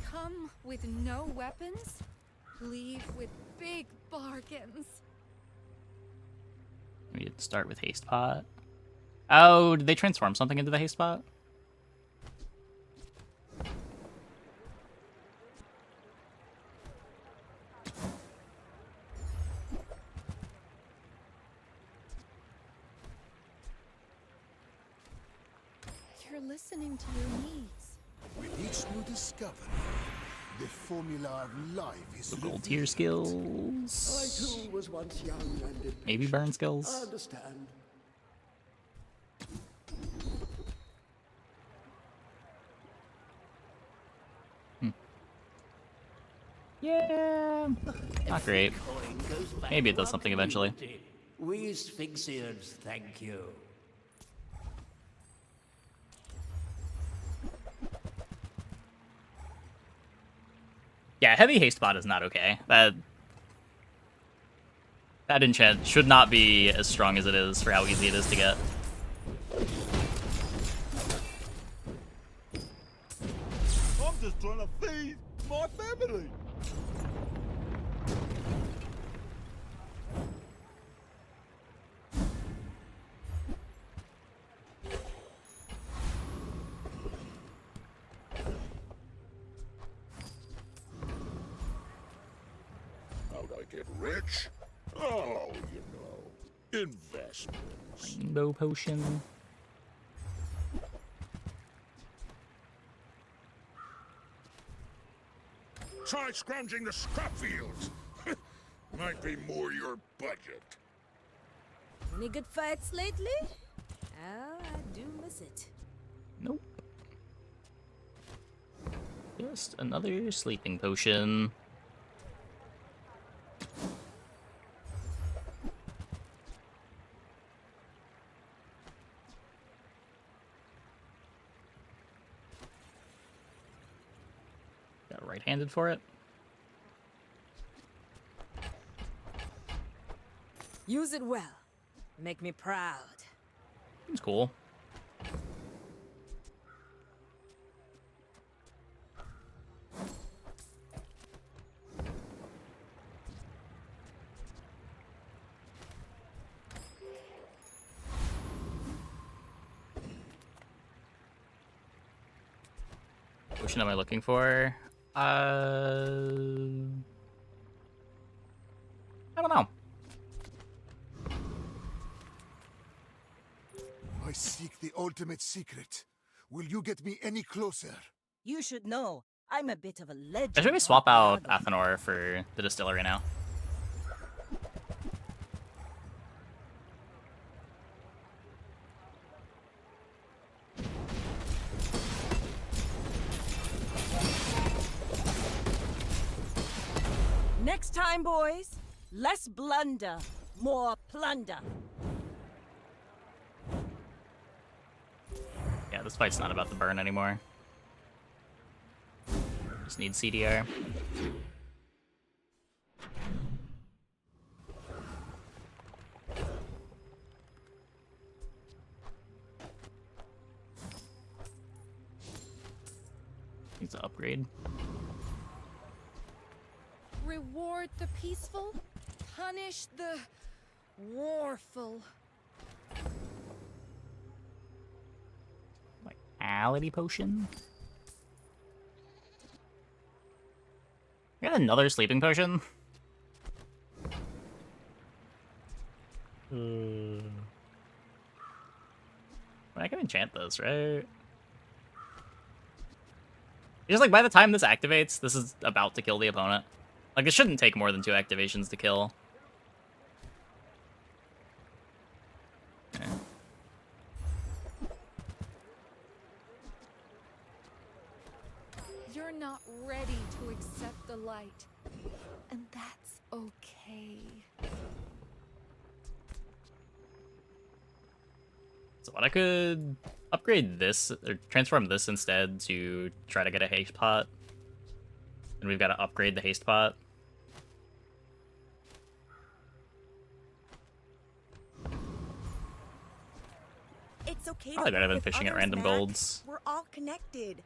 Come with no weapons, leave with big bargains. We need to start with haste pot. Oh, did they transform something into the haste pot? You're listening to your needs. With each new discovery, the formula of life is The gold tier skills. I too was once young and impatient. Maybe burn I skills. understand. Yeah. Not great. Maybe it does something eventually. We Sphinxians thank you. Yeah, heavy haste pot is not okay. That enchant should not be as strong as it is for how easy it is to get. I'm just trying to feed my family. How'd I get rich? Oh, you know, investments. Rainbow potion. Try scrounging the scrap fields. Might be more your budget. Any good fights lately? Oh, I do miss it. Nope. Just another sleeping potion. Got right-handed for it. Use it well. Make me proud. It's cool. Potion am I looking for? I don't know. I seek the ultimate secret. Will you get me any closer? You should know, I'm a bit of a legend. I should maybe swap out Athenor for the distillery now. Next time, boys, less blunder, more plunder. Yeah, this fight's not about the burn anymore. Just need CDR. Needs to upgrade. Reward the peaceful, punish the warful. Vitality potion? I got another sleeping potion? I can enchant this, right? Just like by the time this activates, this is about to kill the opponent. Like it shouldn't take more than 2 activations to kill. You're not ready to accept the light, and that's okay. So what I could upgrade this, or transform this instead to try to get a haste pot. And we've got to upgrade the haste pot. It's okay. Probably better than with fishing at others, random Mac. golds. We're all connected.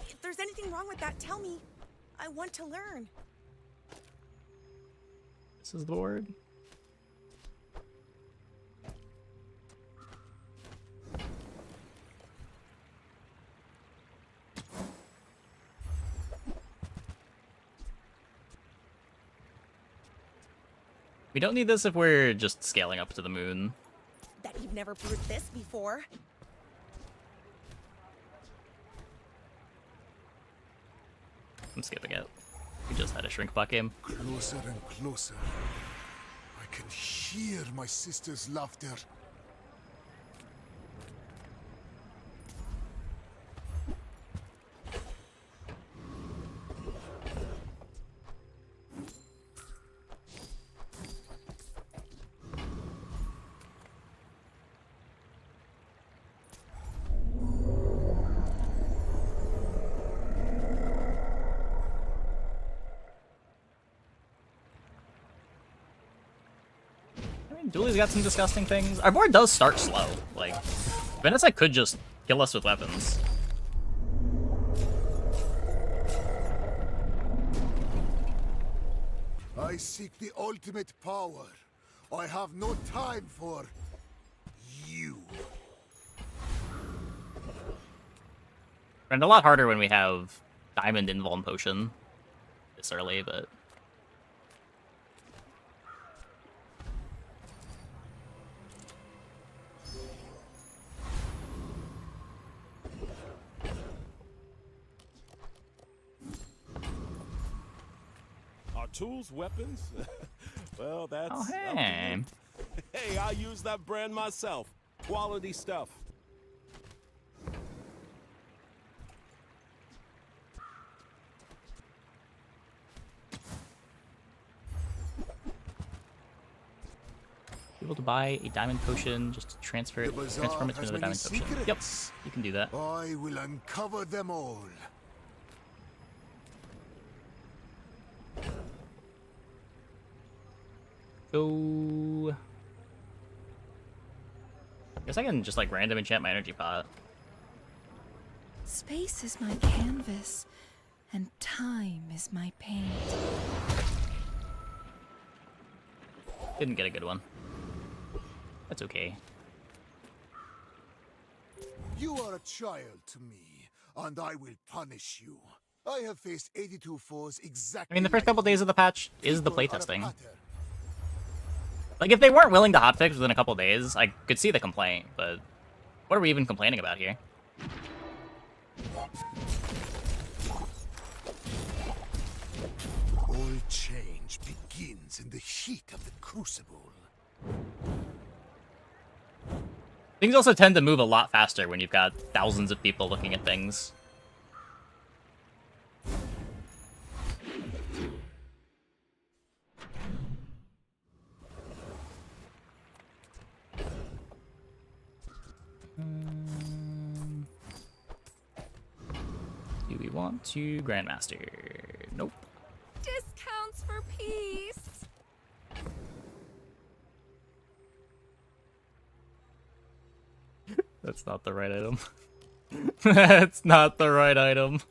If there's anything wrong with that, tell me. I want to learn. This is the board. We don't need this if we're just scaling up to the moon. That you've never brewed this before. I'm skipping it. We just had a shrink buck game. Closer and closer. I can hear my sister's laughter. Dooley's got some disgusting things. Our board does start slow. Like, Vanessa could just kill us with weapons. I seek the ultimate power. I have no time for you. And a lot harder when we have Diamond Invol Potion this early, but... Tools, weapons? Well, that's... Oh, hey. Hey, I use that brand myself. Quality stuff. Able to buy a diamond potion just to transform it to another diamond potion. Yep, you can do that. I will uncover them all. So... guess I can just like random enchant my energy pot. Space is my canvas, and time is my paint. Didn't get a good one. That's okay. You are a child to me, and I will punish you. I have faced 82 foes exactly. I mean, the first like couple days you. of the patch is the People are a playtesting. pattern. Like, if they weren't willing to hotfix within a couple days, I could see the complaint, but what are we even complaining about here? All change begins in the heat of the crucible. Things also tend to move a lot faster when you've got thousands of people looking at things. Do we want to Grandmaster? Nope. Discounts for peace. That's not the right item. That's not the right item.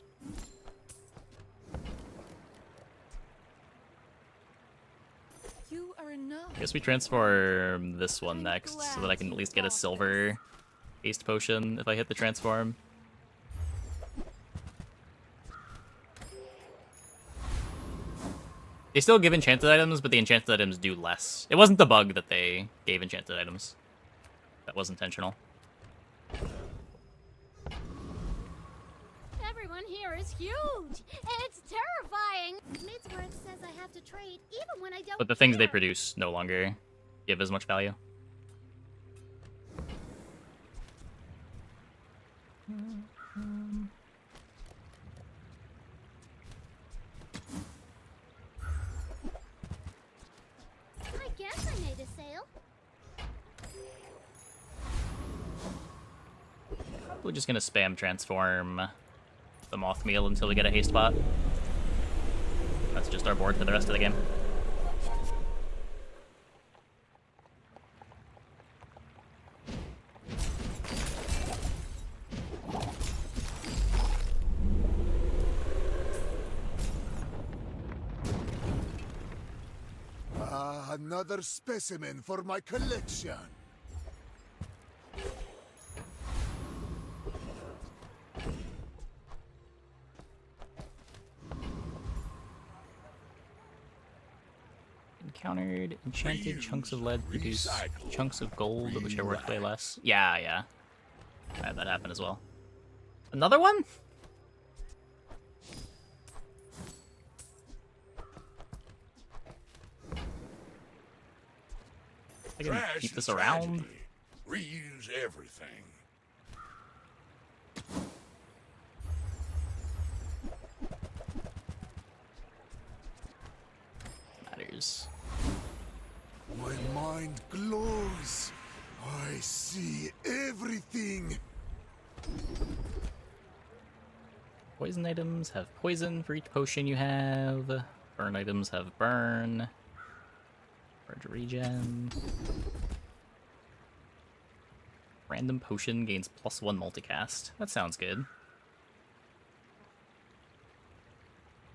You are enough. I guess we transform this one next so that I can at least get a silver haste potion if I hit the transform. They still give enchanted items, but the enchanted items do less. It wasn't the bug that they gave enchanted items. That was intentional. Everyone here is huge. It's terrifying. Midsworth says I have to trade even when I don't. But the things they produce no longer give as much value. I guess I made a sale. We're just gonna spam transform the moth meal until we get a haste bot. That's just our board for the rest of the game. Another specimen for my collection. Encountered enchanted chunks of lead produce chunks of gold, which are worth way less. Yeah. I had that happen as well. Another one? I can keep this around. Reuse everything. Matters. My mind glows. I see everything. Poison items have poison for each potion you have. Burn items have burn. Large regen. Random potion gains +1 multicast. That sounds good.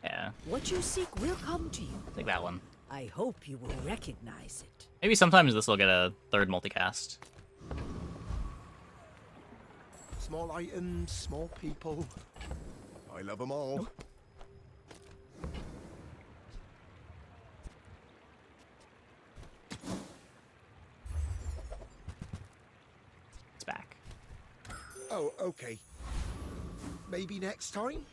Yeah. What you seek will come to you. Take that one. I hope you will recognize it. Maybe sometimes this will get a third multicast. Small items, small people. I love them all. It's back. Oh, okay. Maybe next time?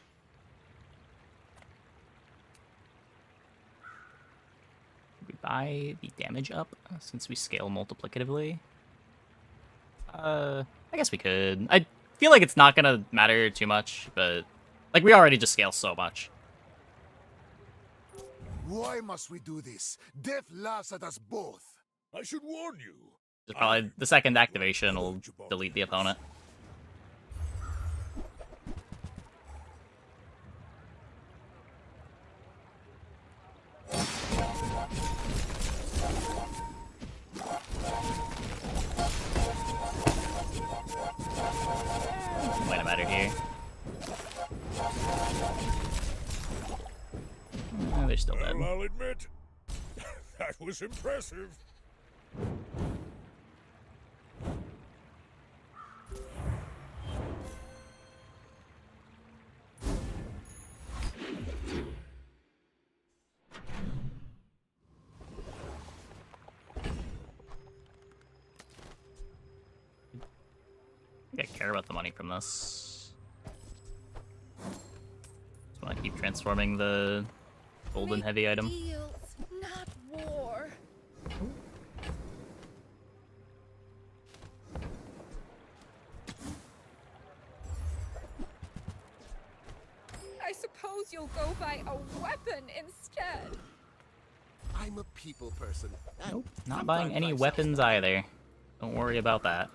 We buy the damage up since we scale multiplicatively. I guess we could. I feel like it's not gonna matter too much, but like we already just scale so much. Why must we do this? Death laughs at us both. I should warn you. Probably the second activation will delete the opponent. Might matter here. They're still dead. Well, I'll admit, that was impressive. care about the money from this. Just want to keep transforming the golden heavy item. Deals, not war. I suppose you'll go buy a weapon instead. I'm a people person. Nope, not buying any weapons either. Don't worry about that.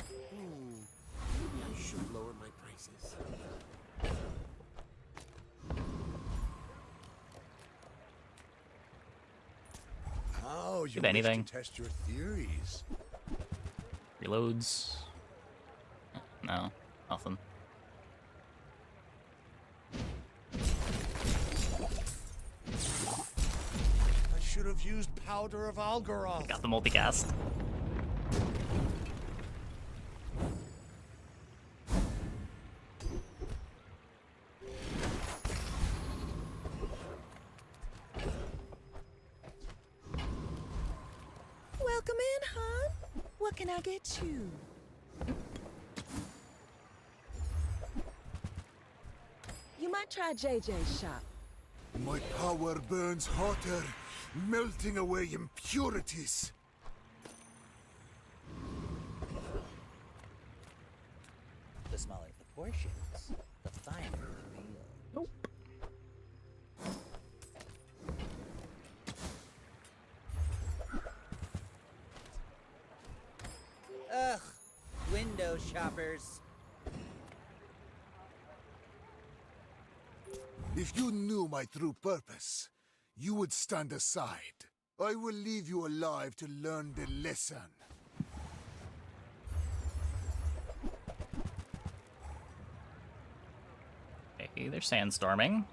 Maybe I should lower my prices. Oh, you Get anything. wish to test your theories. Reloads. No, nothing. I should have used powder of Algaroth. Got the multicast. Welcome in, hon. What can I get you? You might try JJ's shop. My power burns hotter, melting away impurities. The smaller the portions, the finer the meal. Nope. Ugh, window shoppers. If you knew my true purpose, you would stand aside. I will leave you alive to learn the lesson. Okay, they're sandstorming.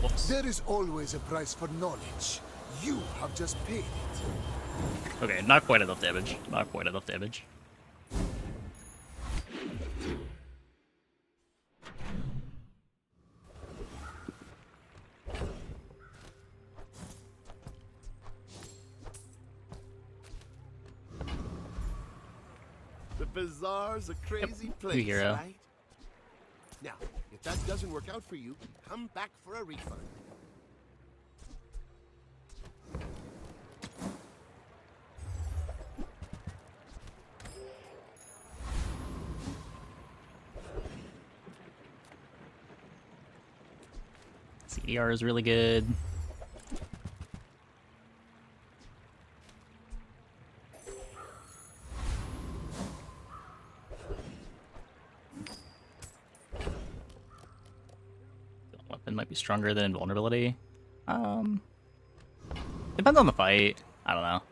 Whoops. There is always a price for knowledge. You have just paid it. Okay, not quite enough damage. Not quite enough damage. The bazaar's a crazy place, New hero. right? Now, if that doesn't work out for you, come back for a refund. CDR is really good. Weapon might be stronger than invulnerability. Depends on the fight. I don't know.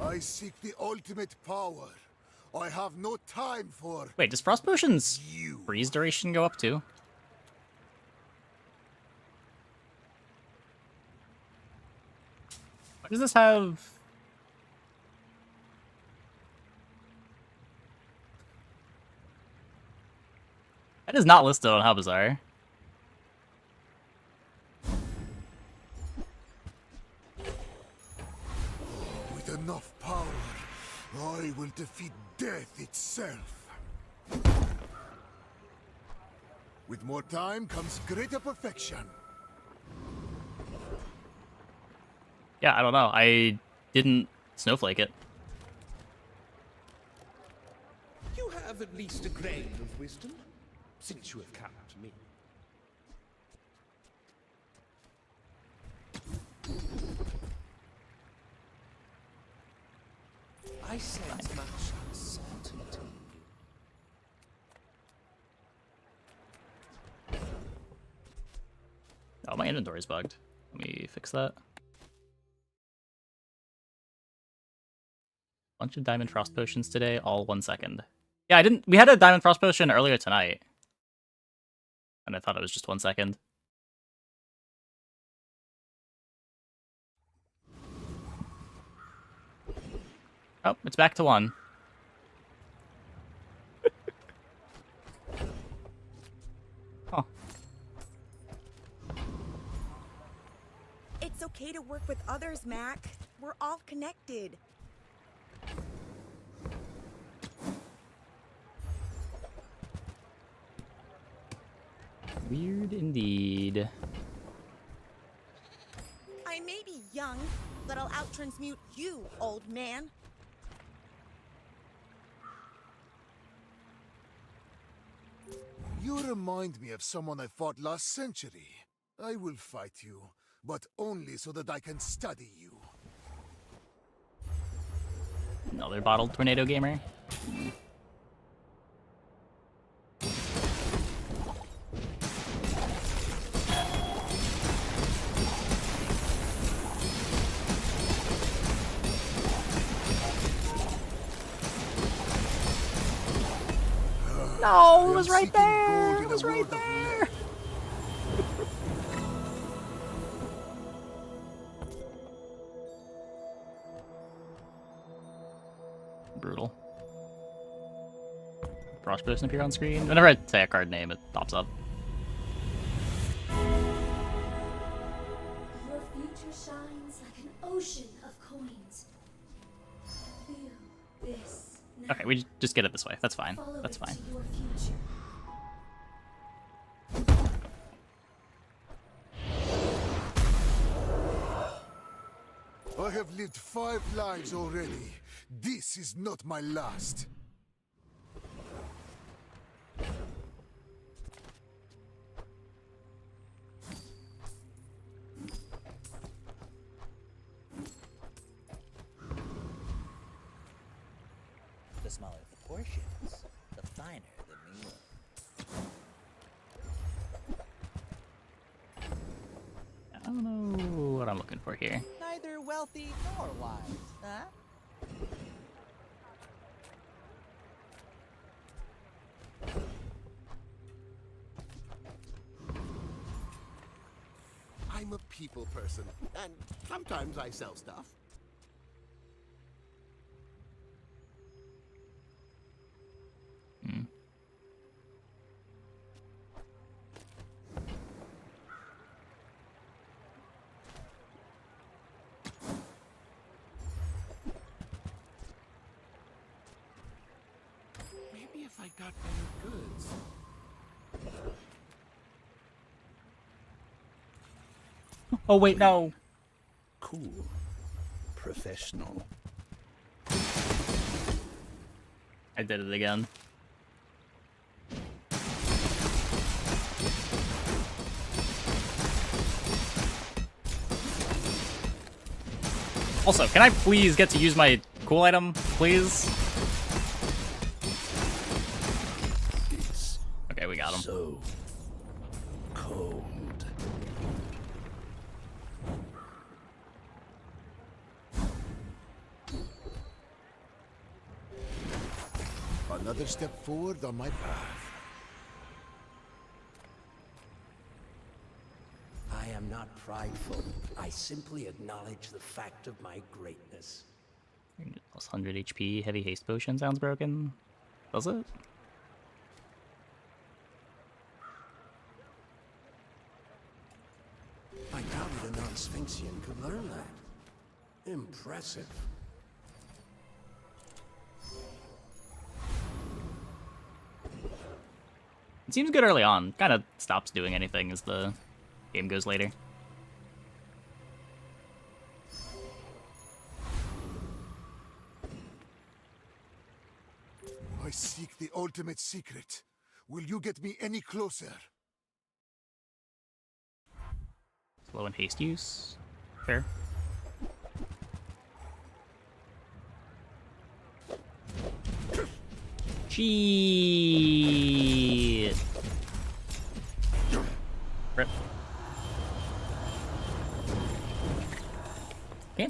I seek the ultimate power. I have no time for... Wait, does Frost Potion's freeze duration go up too? Why does this have... That is not listed on How Bizarre. With enough power, I will defeat death itself. With more time comes greater perfection. Yeah, I don't know. I didn't snowflake it. You have at least a grain of wisdom, since you have come to me. I sense much uncertainty. inventory's bugged. Let me fix that. Bunch of Diamond Frost potions today, all 1 second. Yeah, I didn't. We had a Diamond Frost potion earlier tonight, and I thought it was just 1 second. Oh, it's back to 1. Huh. It's okay to work with others, Mac. We're all connected. Weird indeed. I may be young, but I'll out-transmute you, old man. You remind me of someone I fought last century. I will fight you, but only so that I can study you. Another bottled tornado gamer. No, it was right there. It was right there. Brutal. Frost doesn't appear on screen. Whenever I say a card name, it pops up. Your future shines like an ocean of coins. Feel this. Okay, we just get it this way. That's fine. That's fine. Your future. I have lived 5 lives already. This is not my last. The smaller the portions, the finer the meal. I don't know what I'm looking for here. Neither wealthy nor wise, huh? I'm a people person, and sometimes I sell stuff. Maybe if I got better goods. Oh wait, no. Cool. Professional. I did it again. Also, can I please get to use my cool item, please? Okay, we got him. So cold. Another step forward on my path. I am not prideful. I simply acknowledge the fact of my greatness. Plus 100 HP, heavy haste potion sounds broken. Does it? I doubted a non-Sphinxian could learn that. Impressive. It seems good early on. Kind of stops doing anything as the game goes later. I seek the ultimate secret. Will you get me any closer? Slow in haste use. Fair. Shit. Rip.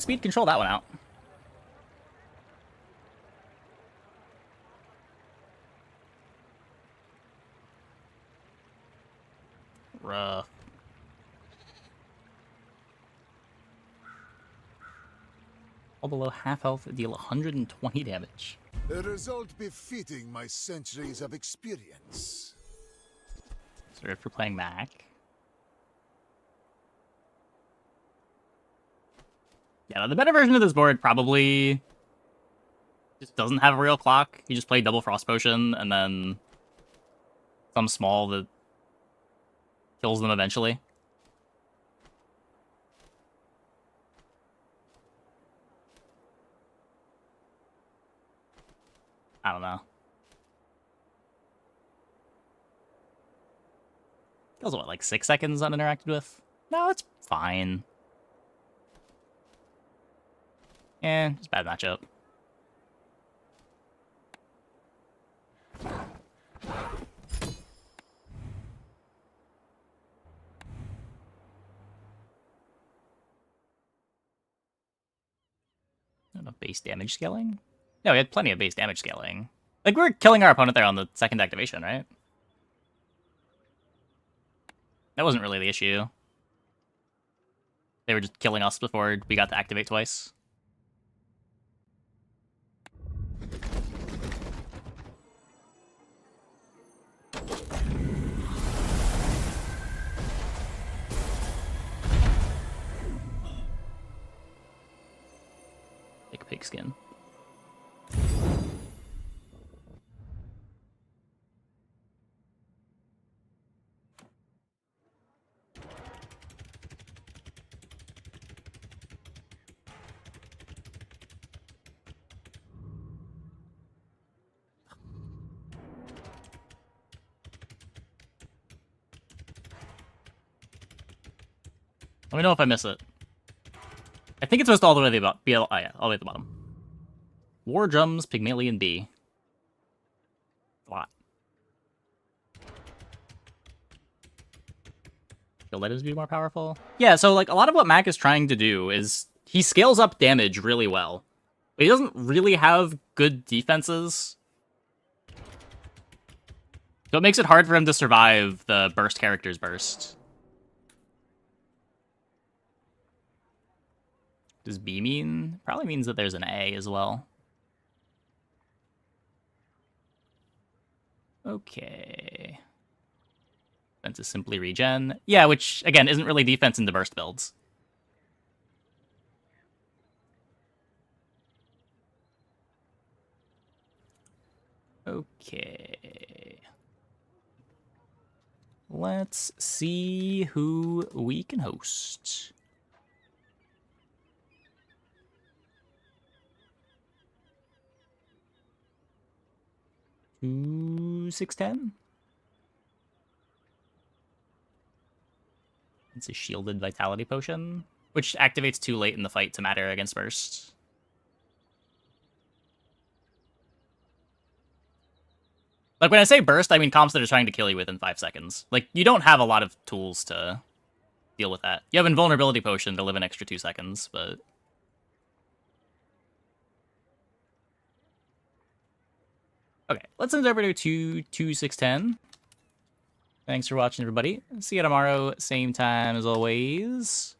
speed control that one out. Rough. All below half health, deal 120 damage. A result befitting my centuries of experience. Sorry for playing Mac. Yeah, the better version of this board probably just doesn't have a real clock. You just play double frost potion and then some small that kills them eventually. I don't know. Kills what, like 6 seconds uninteracted with? No, it's fine. Eh, it's a bad matchup. Enough base damage scaling? No, we had plenty of base damage scaling. Like, we were killing our opponent there on the second activation, right? That wasn't really the issue. They were just killing us before we got to activate twice. Take pigskin. Let me know if I miss it. I think it's supposed to all the way to the bottom. Oh yeah, all the way at the bottom. War drums, Pygmalion B. A lot. You'll let his be more powerful? Yeah, so like a lot of what Mac is trying to do is he scales up damage really well. But he doesn't really have good defenses. So it makes it hard for him to survive the burst character's burst. Does B mean? Probably means that there's an A as well. Okay. Defense is simply regen. Yeah, which, again, isn't really defense into burst builds. Okay. Let's see who we can host. 610. It's a shielded vitality potion, which activates too late in the fight to matter against burst. Like, when I say burst, I mean comps that are trying to kill you within 5 seconds. Like, you don't have a lot of tools to deal with that. You have invulnerability potion to live an extra 2 seconds, but... Okay, let's send it over to 2610. Thanks for watching, everybody. See you tomorrow, same time as always.